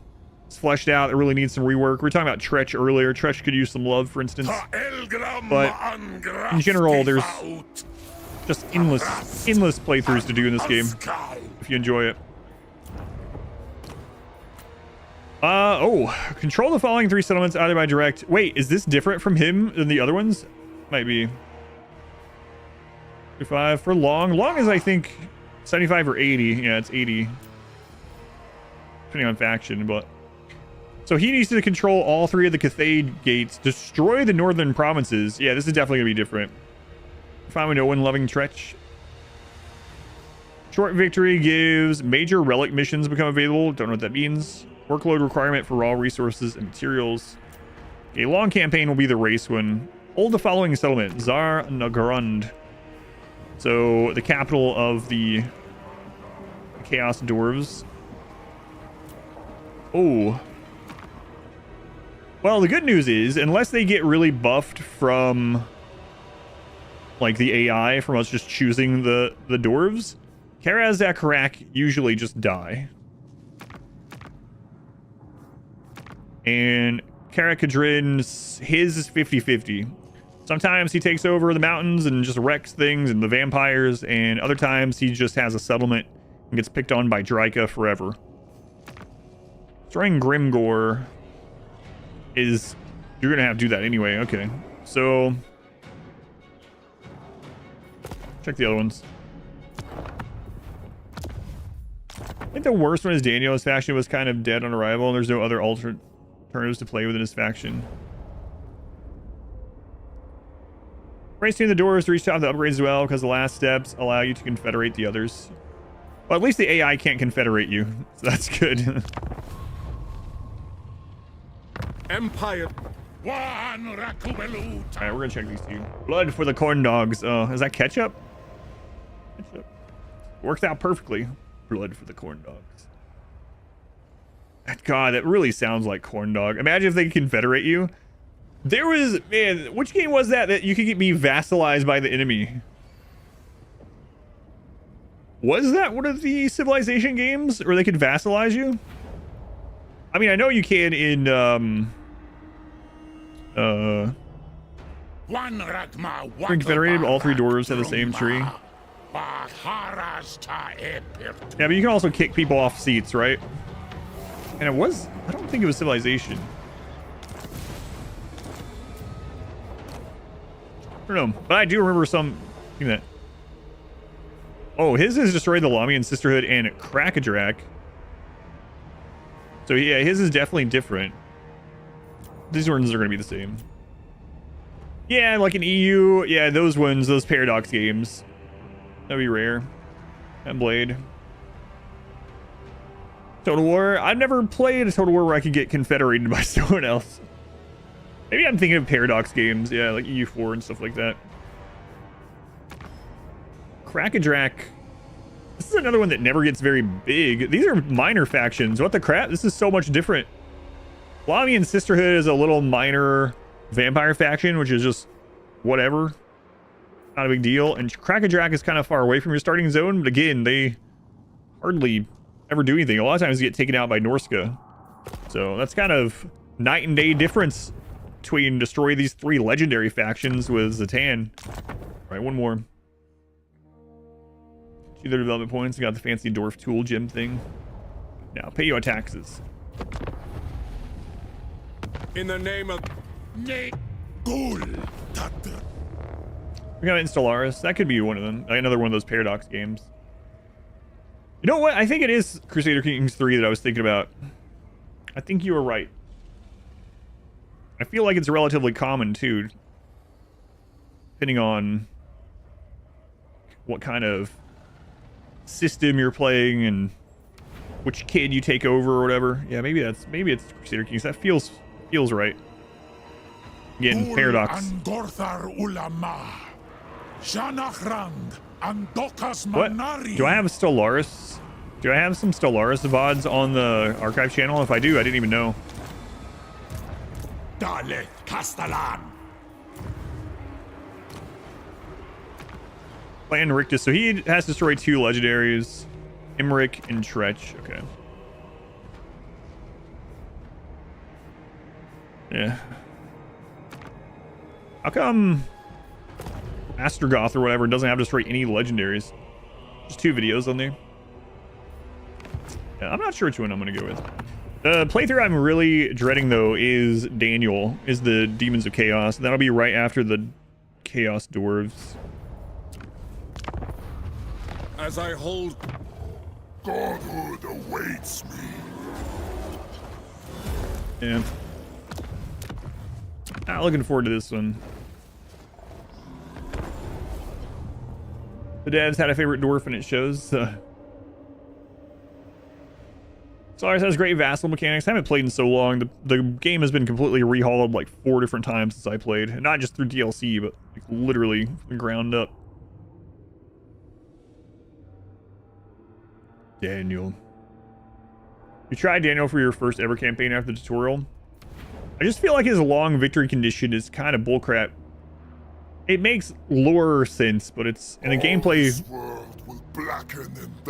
fleshed out, that really need some rework. We were talking about Tretch earlier. Tretch could use some love, for instance. But in general, there's just endless playthroughs to do in this game if you enjoy it. Control the following 3 settlements either by direct... Wait, is this different from him than the other ones? Might be. 35 for long. Long is, I think, 75 or 80. Yeah, it's 80. Depending on faction, but... So he needs to control all 3 of the Cathade gates, destroy the northern provinces. Yeah, this is definitely going to be different. Fine with no one loving Tretch. Short victory gives major relic missions become available. Don't know what that means. Workload requirement for raw resources and materials. A long campaign will be the race one. Hold the following settlement. Zar Nagrund. So the capital of the Chaos Dwarves. Oh. Well, the good news is, unless they get really buffed from like the AI, from us just choosing the dwarves, Karaz Zakarak usually just die. And Karakadrin's, his is 50-50. Sometimes he takes over the mountains and just wrecks things and the vampires, and other times he just has a settlement and gets picked on by Draika forever. Destroying Grimgore is... You're going to have to do that anyway. Okay. So... Check the other ones. I think the worst one is Daniel. His faction was kind of dead on arrival, and there's no other alternatives to play within his faction. Racing the doors to reach top of the upgrades as well, because the last steps allow you to confederate the others. Well, at least the AI can't confederate you, so that's good. Empire. Alright, we're gonna check these two. Blood for the corn dogs. Is that ketchup? Ketchup. Worked out perfectly. Blood for the corn dogs. God, that really sounds like corn dog. Imagine if they confederate you. There was, man, which game was that you could be vassalized by the enemy? Was that one of the Civilization games where they could vassalize you? I mean, I know you can in, confederated, all three doors have the same tree. Yeah, but you can also kick people off seats, right? And it was, I don't think it was Civilization. I don't know, but I do remember some that. Oh, his is destroyed the Lamian Sisterhood and Krakadrak. So yeah, his is definitely different. These ones are going to be the same. Yeah, like an EU. Yeah, those ones, those Paradox games. That'd be rare. And Blade. Total War. I've never played a Total War where I could get confederated by someone else. Maybe I'm thinking of Paradox games. Yeah, like EU4 and stuff like that. Krakadrak. This is another one that never gets very big. These are minor factions. What the crap? This is so much different. Lamian Sisterhood is a little minor vampire faction, which is just whatever. Not a big deal. And Krakadrak is kind of far away from your starting zone, but again, they hardly ever do anything. A lot of times you get taken out by Norska. So that's kind of night and day difference between destroy these three legendary factions with Zatan. All right, one more. See their development points. You got the fancy dwarf tool gem thing. Now pay your taxes. In the name of We got Installaris. That could be one of them. Another one of those Paradox games. You know what? I think it is Crusader Kings 3 that I was thinking about. I think you were right. I feel like it's relatively common too. Depending on what kind of system you're playing and which kid you take over or whatever. Yeah, maybe it's Crusader Kings. That feels right. Again, Paradox. What? Do I have Stellaris? Do I have some Stellaris VODs on the archive channel? If I do, I didn't even know. Dale, Castellan. Plan Rictus. So he has destroyed 2 legendaries. Emmerich and Tretch. Okay. Yeah. How come Astrogoth or whatever doesn't have destroyed any legendaries? Just 2 videos on there. Yeah, I'm not sure which one I'm going to go with. The playthrough I'm really dreading, though, is Daniel, is the Demons of Chaos. That'll be right after the Chaos Dwarves. As I hold... Godhood awaits me. Yeah. Not looking forward to this one. The devs had a favorite dwarf and it shows. Solaris has great vassal mechanics. I haven't played in so long. The game has been completely rehauled like 4 different times since I played. And not just through DLC, but like literally from the ground up. Daniel. You tried Daniel for your first ever campaign after the tutorial? I just feel like his long victory condition is kind of bullcrap. It makes lore sense, but it's in the gameplay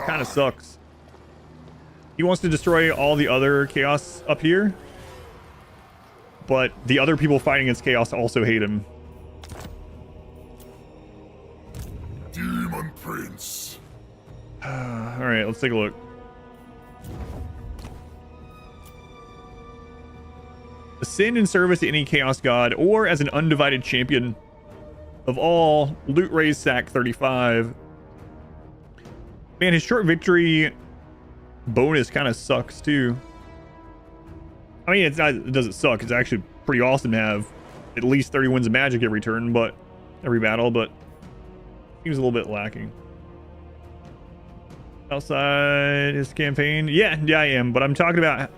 kind of sucks. He wants to destroy all the other chaos up here, but the other people fighting against chaos also hate him. Demon Prince. All right, let's take a look. Ascend in service to any chaos god or as an undivided champion of all. Loot raise sack 35. Man, his short victory bonus kind of sucks too. I mean, it's not, it doesn't suck. It's actually pretty awesome to have at least 30 wins of magic every turn, but every battle, but seems a little bit lacking. Outside his campaign, yeah, I am, but I'm talking about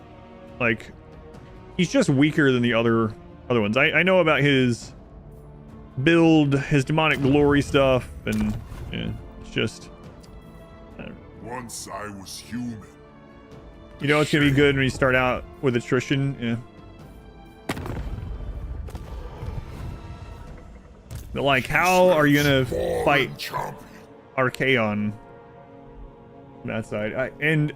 like he's just weaker than the other ones. I know about his build, his demonic glory stuff, and yeah, it's just. Once I was human. You know it's gonna be good when you start out with attrition, yeah. But like, how are you gonna fight Archaon from that side? And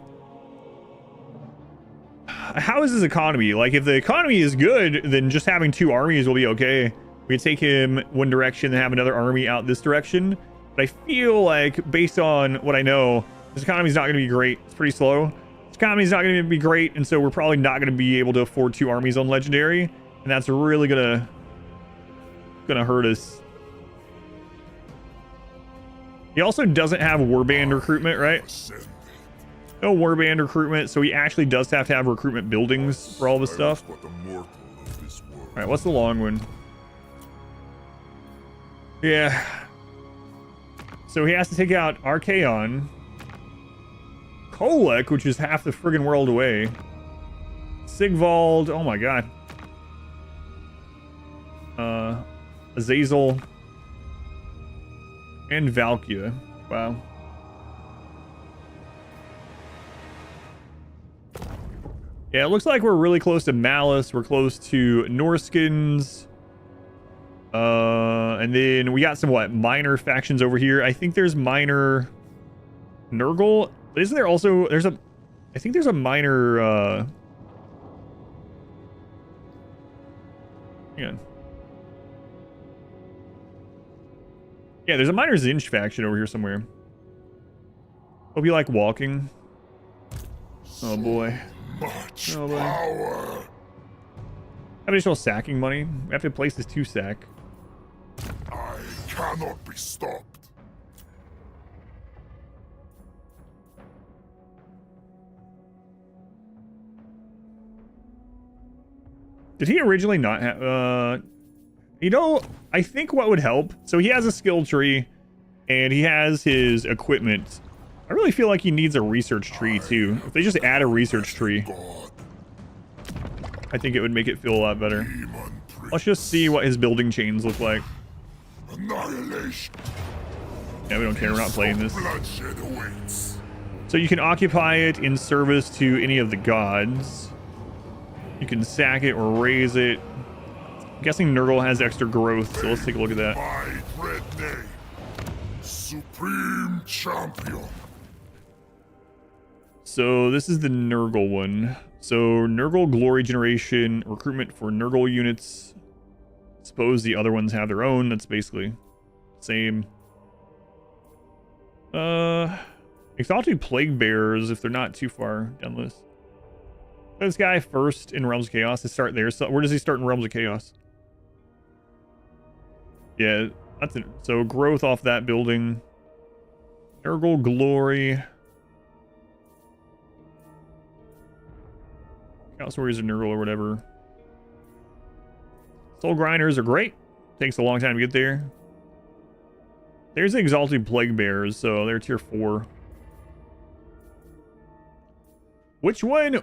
how is his economy? Like, if the economy is good, then just having 2 armies will be okay. We could take him one direction and have another army out this direction. But I feel like, based on what I know, his economy's not going to be great. It's pretty slow. His economy's not going to be great, and so we're probably not going to be able to afford 2 armies on Legendary, and that's really gonna hurt us. He also doesn't have Warband recruitment, right? No Warband recruitment, so he actually does have to have recruitment buildings for all this stuff. All right, what's the long one? Yeah. So he has to take out Archaon. Kolek, which is half the friggin' world away. Sigvald, oh my god. Azazel. And Valkia. Wow. Yeah, it looks like we're really close to Malice. We're close to Norskins. And then we got some, minor factions over here. I think there's minor Nurgle. But isn't there also, I think there's a minor, hang on. Yeah, there's a minor Zinch faction over here somewhere. Hope you like walking. Oh boy. Oh boy. Have additional sacking money. We have to place this 2 sack. I cannot be stopped. Did he originally not have, you know, I think what would help, so he has a skill tree and he has his equipment. I really feel like he needs a research tree too. If they just add a research tree, I think it would make it feel a lot better. Let's just see what his building chains look like. Annihilation. Yeah, we don't care, we're not playing this. So you can occupy it in service to any of the gods. You can sack it or raise it. I'm guessing Nurgle has extra growth, so let's take a look at that. My dread name, Supreme Champion. So this is the Nurgle one. So Nurgle glory generation, recruitment for Nurgle units. Suppose the other ones have their own. That's basically same. Exalted Plague Bearers if they're not too far down the list. This guy first in Realms of Chaos to start there. So where does he start in Realms of Chaos? Yeah, that's it. So growth off that building. Nurgle Glory. Chaos Warriors or Nurgle or whatever. Soul Grinders are great. Takes a long time to get there. There's the Exalted Plague Bearers, so they're tier 4. Which one?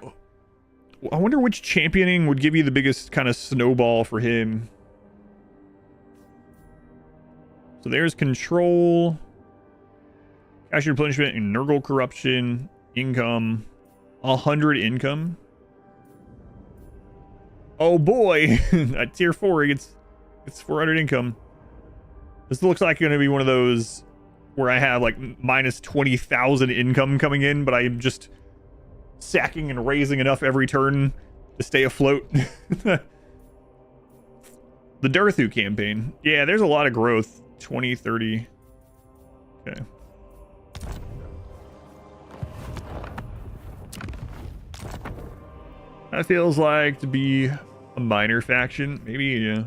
I wonder which championing would give you the biggest kind of snowball for him. So there's Control, Cash Replenishment, and Nurgle Corruption, income, 100 income. Oh boy, at tier 4 he gets 400 income. This looks like going to be one of those where I have like minus 20,000 income coming in, but I'm just sacking and raising enough every turn to stay afloat. The Durthu campaign. Yeah, there's a lot of growth. 20, 30. Okay. That feels like to be a minor faction. Maybe, yeah.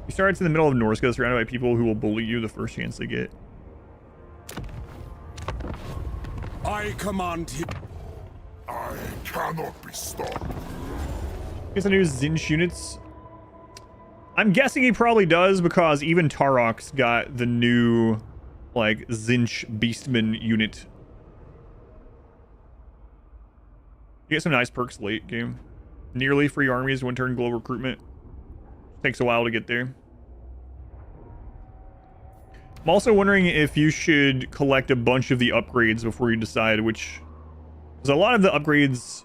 He starts in the middle of Norsca, surrounded by people who will bully you the first chance they get. I command him. I cannot be stopped. Guess the new Zinch units. I'm guessing he probably does because even Tarok's got the new, like, Zinch Beastman unit. You get some nice perks late game. Nearly free armies, one turn global recruitment. Takes a while to get there. I'm also wondering if you should collect a bunch of the upgrades before you decide which... Because a lot of the upgrades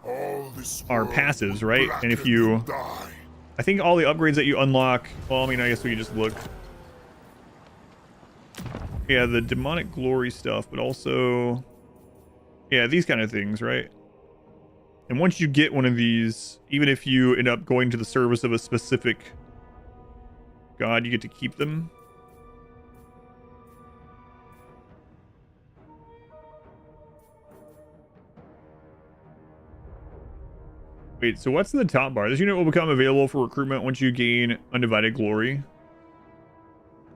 are passives, right? And if you... I think all the upgrades that you unlock... Well, I mean, I guess we could just look. Yeah, the demonic glory stuff, but also... Yeah, these kind of things, right? And once you get one of these, even if you end up going to the service of a specific god, you get to keep them. Wait, so what's in the top bar? This unit will become available for recruitment once you gain undivided glory.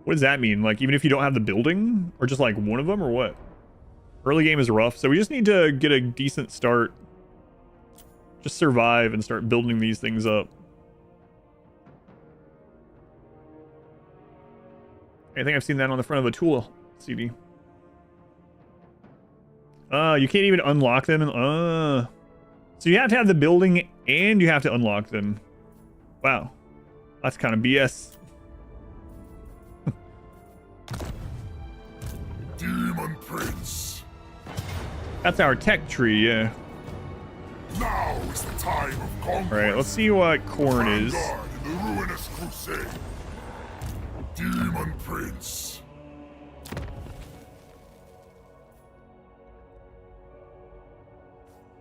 What does that mean? Like, even if you don't have the building? Or just like one of them, or what? Early game is rough, so we just need to get a decent start. Just survive and start building these things up. I think I've seen that on the front of a tool CD. You can't even unlock them. So you have to have the building and you have to unlock them. Wow. That's kind of BS. Demon Prince. That's our tech tree, yeah. Now is the time of conquest. Alright, let's see what corn is. In the ruinous crusade. Demon Prince.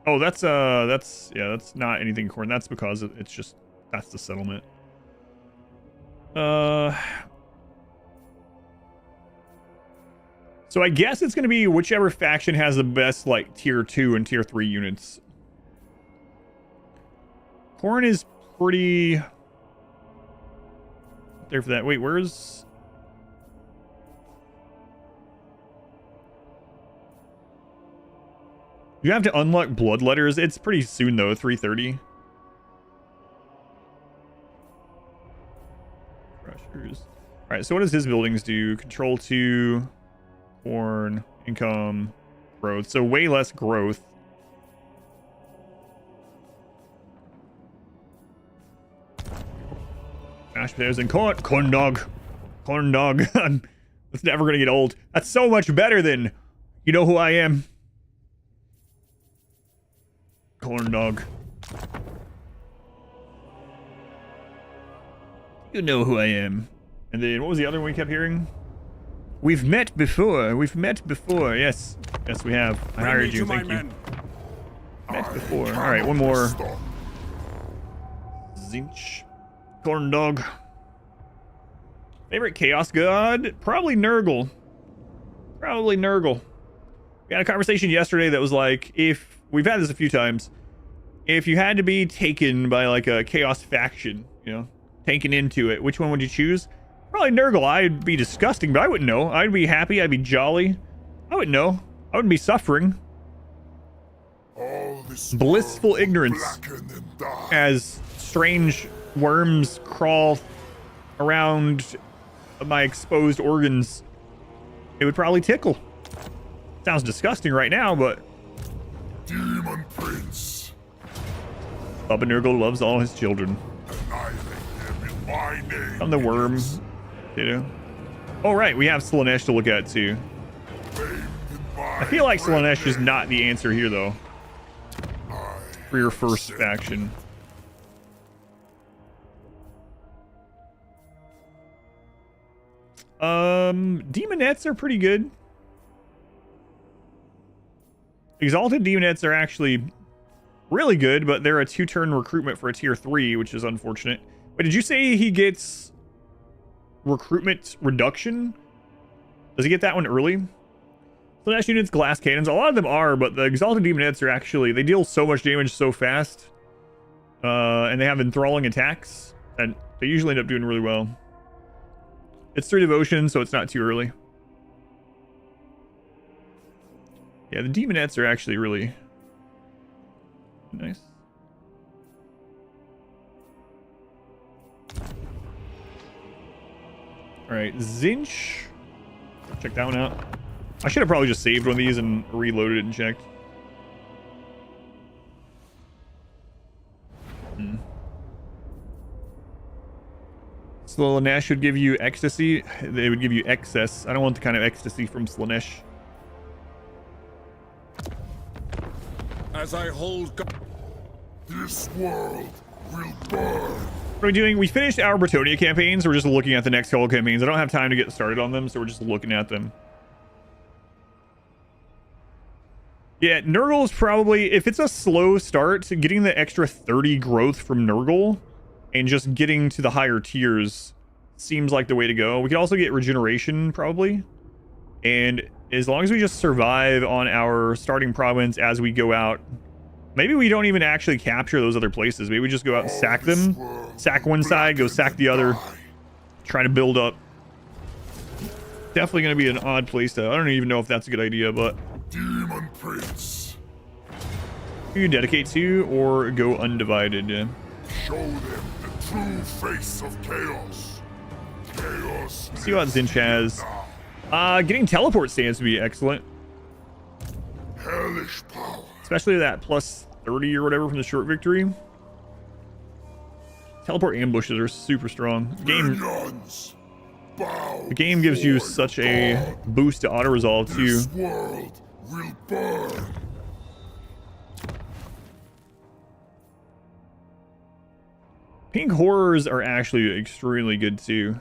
Oh, that's not anything corn. That's because it's just, that's the settlement. So I guess it's going to be whichever faction has the best, like, tier 2 and tier 3 units. Corn is pretty there for that. Wait, where's... You have to unlock blood letters. It's pretty soon, though. 3:30. Pressures. All right, so what does his buildings do? Control 2, corn, income, growth. So way less growth. Mashed potatoes and corn. Corn dog. Corn dog. It's never going to get old. That's so much better than, you know who I am. Corn dog. You know who I am. And then what was the other one we kept hearing? We've met before. We've met before. Yes. Yes, we have. I hired you. Thank you. Met before. All right, one more. Zinch. Corn dog. Favorite chaos god? Probably Nurgle. Probably Nurgle. We had a conversation yesterday that was like, if we've had this a few times, if you had to be taken by like a chaos faction, you know, taken into it, which one would you choose? Probably Nurgle. I'd be disgusting, but I wouldn't know. I'd be happy. I'd be jolly. I wouldn't know. I wouldn't be suffering. Blissful ignorance as strange worms crawl around my exposed organs. It would probably tickle. Sounds disgusting right now, but Demon Prince. Baba Nurgle loves all his children. Annihilate them in my name. I'm the worm, you know. Oh right, we have Slaanesh to look at too. I feel like Slaanesh is not the answer here though. For your first faction. Demonettes are pretty good. Exalted Demonettes are actually really good, but they're a 2-turn recruitment for a tier 3, which is unfortunate. Wait, did you say he gets recruitment reduction? Does he get that one early? Slash units, glass cannons. A lot of them are, but the Exalted Demonettes are actually, they deal so much damage so fast. And they have enthralling attacks, and they usually end up doing really well. It's 3 devotion, so it's not too early. Yeah, the demonettes are actually really nice. Alright, Zinch. Check that one out. I should have probably just saved one of these and reloaded it and checked. Slaanesh would give you ecstasy. They would give you excess. I don't want the kind of ecstasy from Slaanesh. As I hold this world will burn. What are we doing? We finished our Bretonnia campaigns. We're just looking at the next couple campaigns. I don't have time to get started on them, so we're just looking at them. Yeah, Nurgle is probably, if it's a slow start, getting the extra 30 growth from Nurgle and just getting to the higher tiers seems like the way to go. We could also get regeneration, probably. And as long as we just survive on our starting province as we go out, maybe we don't even actually capture those other places. Maybe we just go out and sack them. Sack one side, go sack the other. Try to build up. Definitely going to be an odd place to... I don't even know if that's a good idea, but... Demon Prince. You dedicate to or go undivided. Show them the true face of chaos. Chaos. See what Zinch has. Getting teleport stance would be excellent. Hellish power. Especially that plus 30 or whatever from the short victory. Teleport ambushes are super strong. The game gives you such a boost to auto resolve too. This world will burn. Pink horrors are actually extremely good too.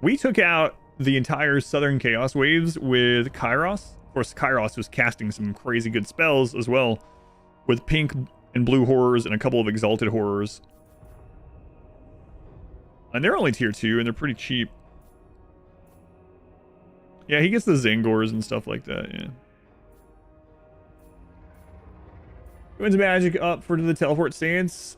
We took out the entire Southern Chaos waves with Kairos. Of course, Kairos was casting some crazy good spells as well, with pink and blue horrors and a couple of exalted horrors. And they're only tier 2 and they're pretty cheap. Yeah, he gets the Zangors and stuff like that, yeah. Winds of Magic up for the teleport stance.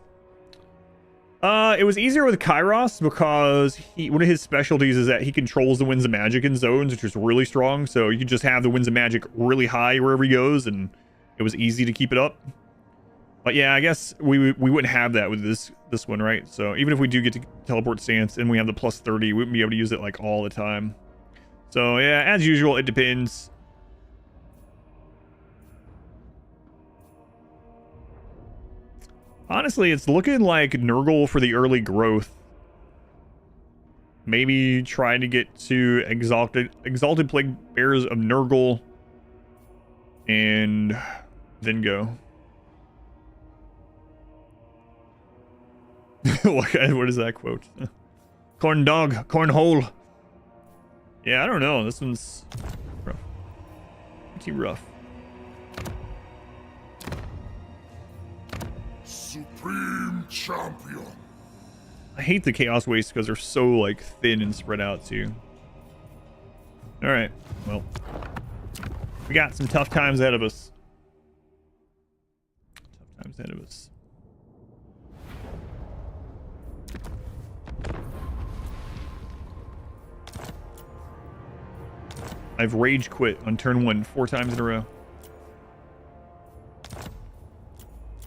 It was easier with Kairos because one of his specialties is that he controls the Winds of Magic in zones, which is really strong. So you could just have the Winds of Magic really high wherever he goes, and it was easy to keep it up. But yeah, I guess we wouldn't have that with this one, right? So even if we do get to teleport stance and we have the plus 30, we wouldn't be able to use it like all the time. So yeah, as usual, it depends. Honestly, it's looking like Nurgle for the early growth. Maybe trying to get to Exalted Plague Bearers of Nurgle and then go. What is that quote? Corn dog, corn hole. Yeah, I don't know. This one's rough. Pretty rough. Supreme champion. I hate the Chaos Wastes because they're so like thin and spread out too. All right, well, we got some tough times ahead of us. Tough times ahead of us. I've rage quit on turn 1 4 times in a row.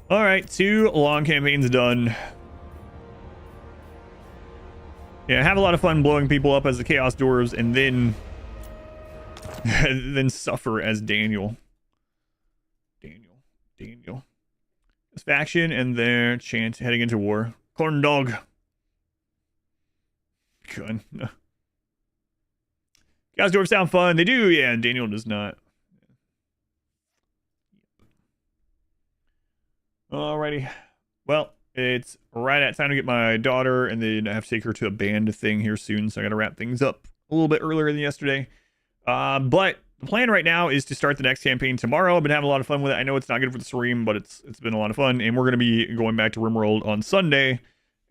All right, 2 long campaigns done. Yeah, have a lot of fun blowing people up as the Chaos Dwarves, and then then suffer as Daniel. Daniel. This faction and their chant heading into war. Corn dog. Good. Chaos Dwarves sound fun. They do, yeah, and Daniel does not. Alrighty. Well, it's right at time to get my daughter, and then I have to take her to a band thing here soon, so I gotta wrap things up a little bit earlier than yesterday. But the plan right now is to start the next campaign tomorrow. I've been having a lot of fun with it. I know it's not good for the stream, but it's been a lot of fun, and we're gonna be going back to RimWorld on Sunday,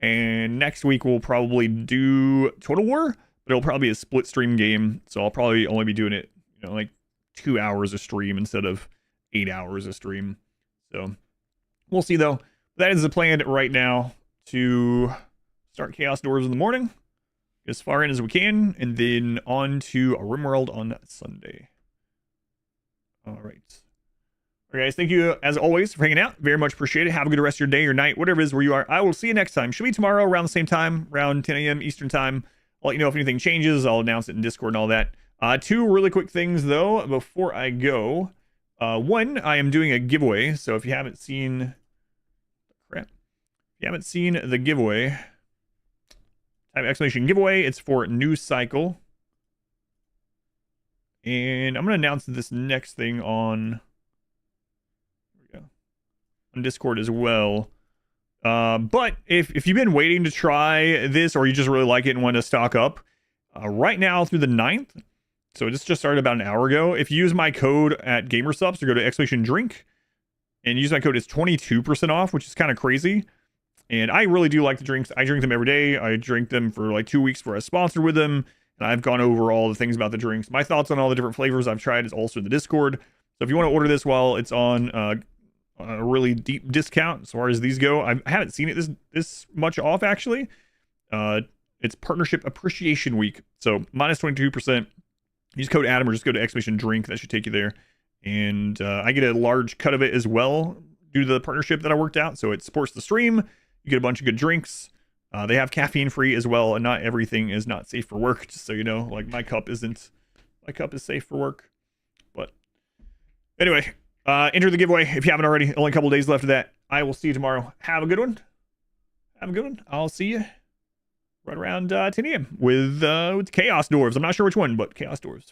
and next week we'll probably do Total War, but it'll probably be a split stream game, so I'll probably only be doing it, you know, like 2 hours a stream instead of 8 hours a stream. So we'll see though. That is the plan right now, to start Chaos Dwarves in the morning, get as far in as we can, and then on to a RimWorld on Sunday. All right. All right, guys, thank you, as always, for hanging out. Very much appreciated. Have a good rest of your day or night, whatever it is where you are. I will see you next time. Should be tomorrow around the same time, around 10 a.m. Eastern time. I'll let you know if anything changes. I'll announce it in Discord and all that. Two really quick things, though, before I go. One, I am doing a giveaway. So if you haven't seen... Crap. If you haven't seen the giveaway... Type exclamation giveaway. It's for New Cycle. And I'm going to announce this next thing on... on Discord as well. But if you've been waiting to try this, or you just really like it and want to stock up, right now through the 9th, so this just started about an hour ago, if you use my code at GamerSupps, or go to exclamation drink and use my code, it's 22% off, which is kind of crazy. And I really do like the drinks. I drink them every day. I drink them for like 2 weeks for a sponsor with them, and I've gone over all the things about the drinks. My thoughts on all the different flavors I've tried is also in the Discord. So if you want to order this while it's on a really deep discount as far as these go, I haven't seen it this much off, actually. It's Partnership Appreciation Week, so minus 22%. Use code Adam or just go to exclamation drink. That should take you there. And I get a large cut of it as well due to the partnership that I worked out, so it supports the stream. You get a bunch of good drinks. They have caffeine free as well, and not everything is not safe for work, just so you know. Like my cup is safe for work. But anyway, enter the giveaway if you haven't already. Only a couple days left of that. I will see you tomorrow. Have a good one. I'll see you right around 10 a.m. with Chaos Dwarves. I'm not sure which one, but Chaos Dwarves.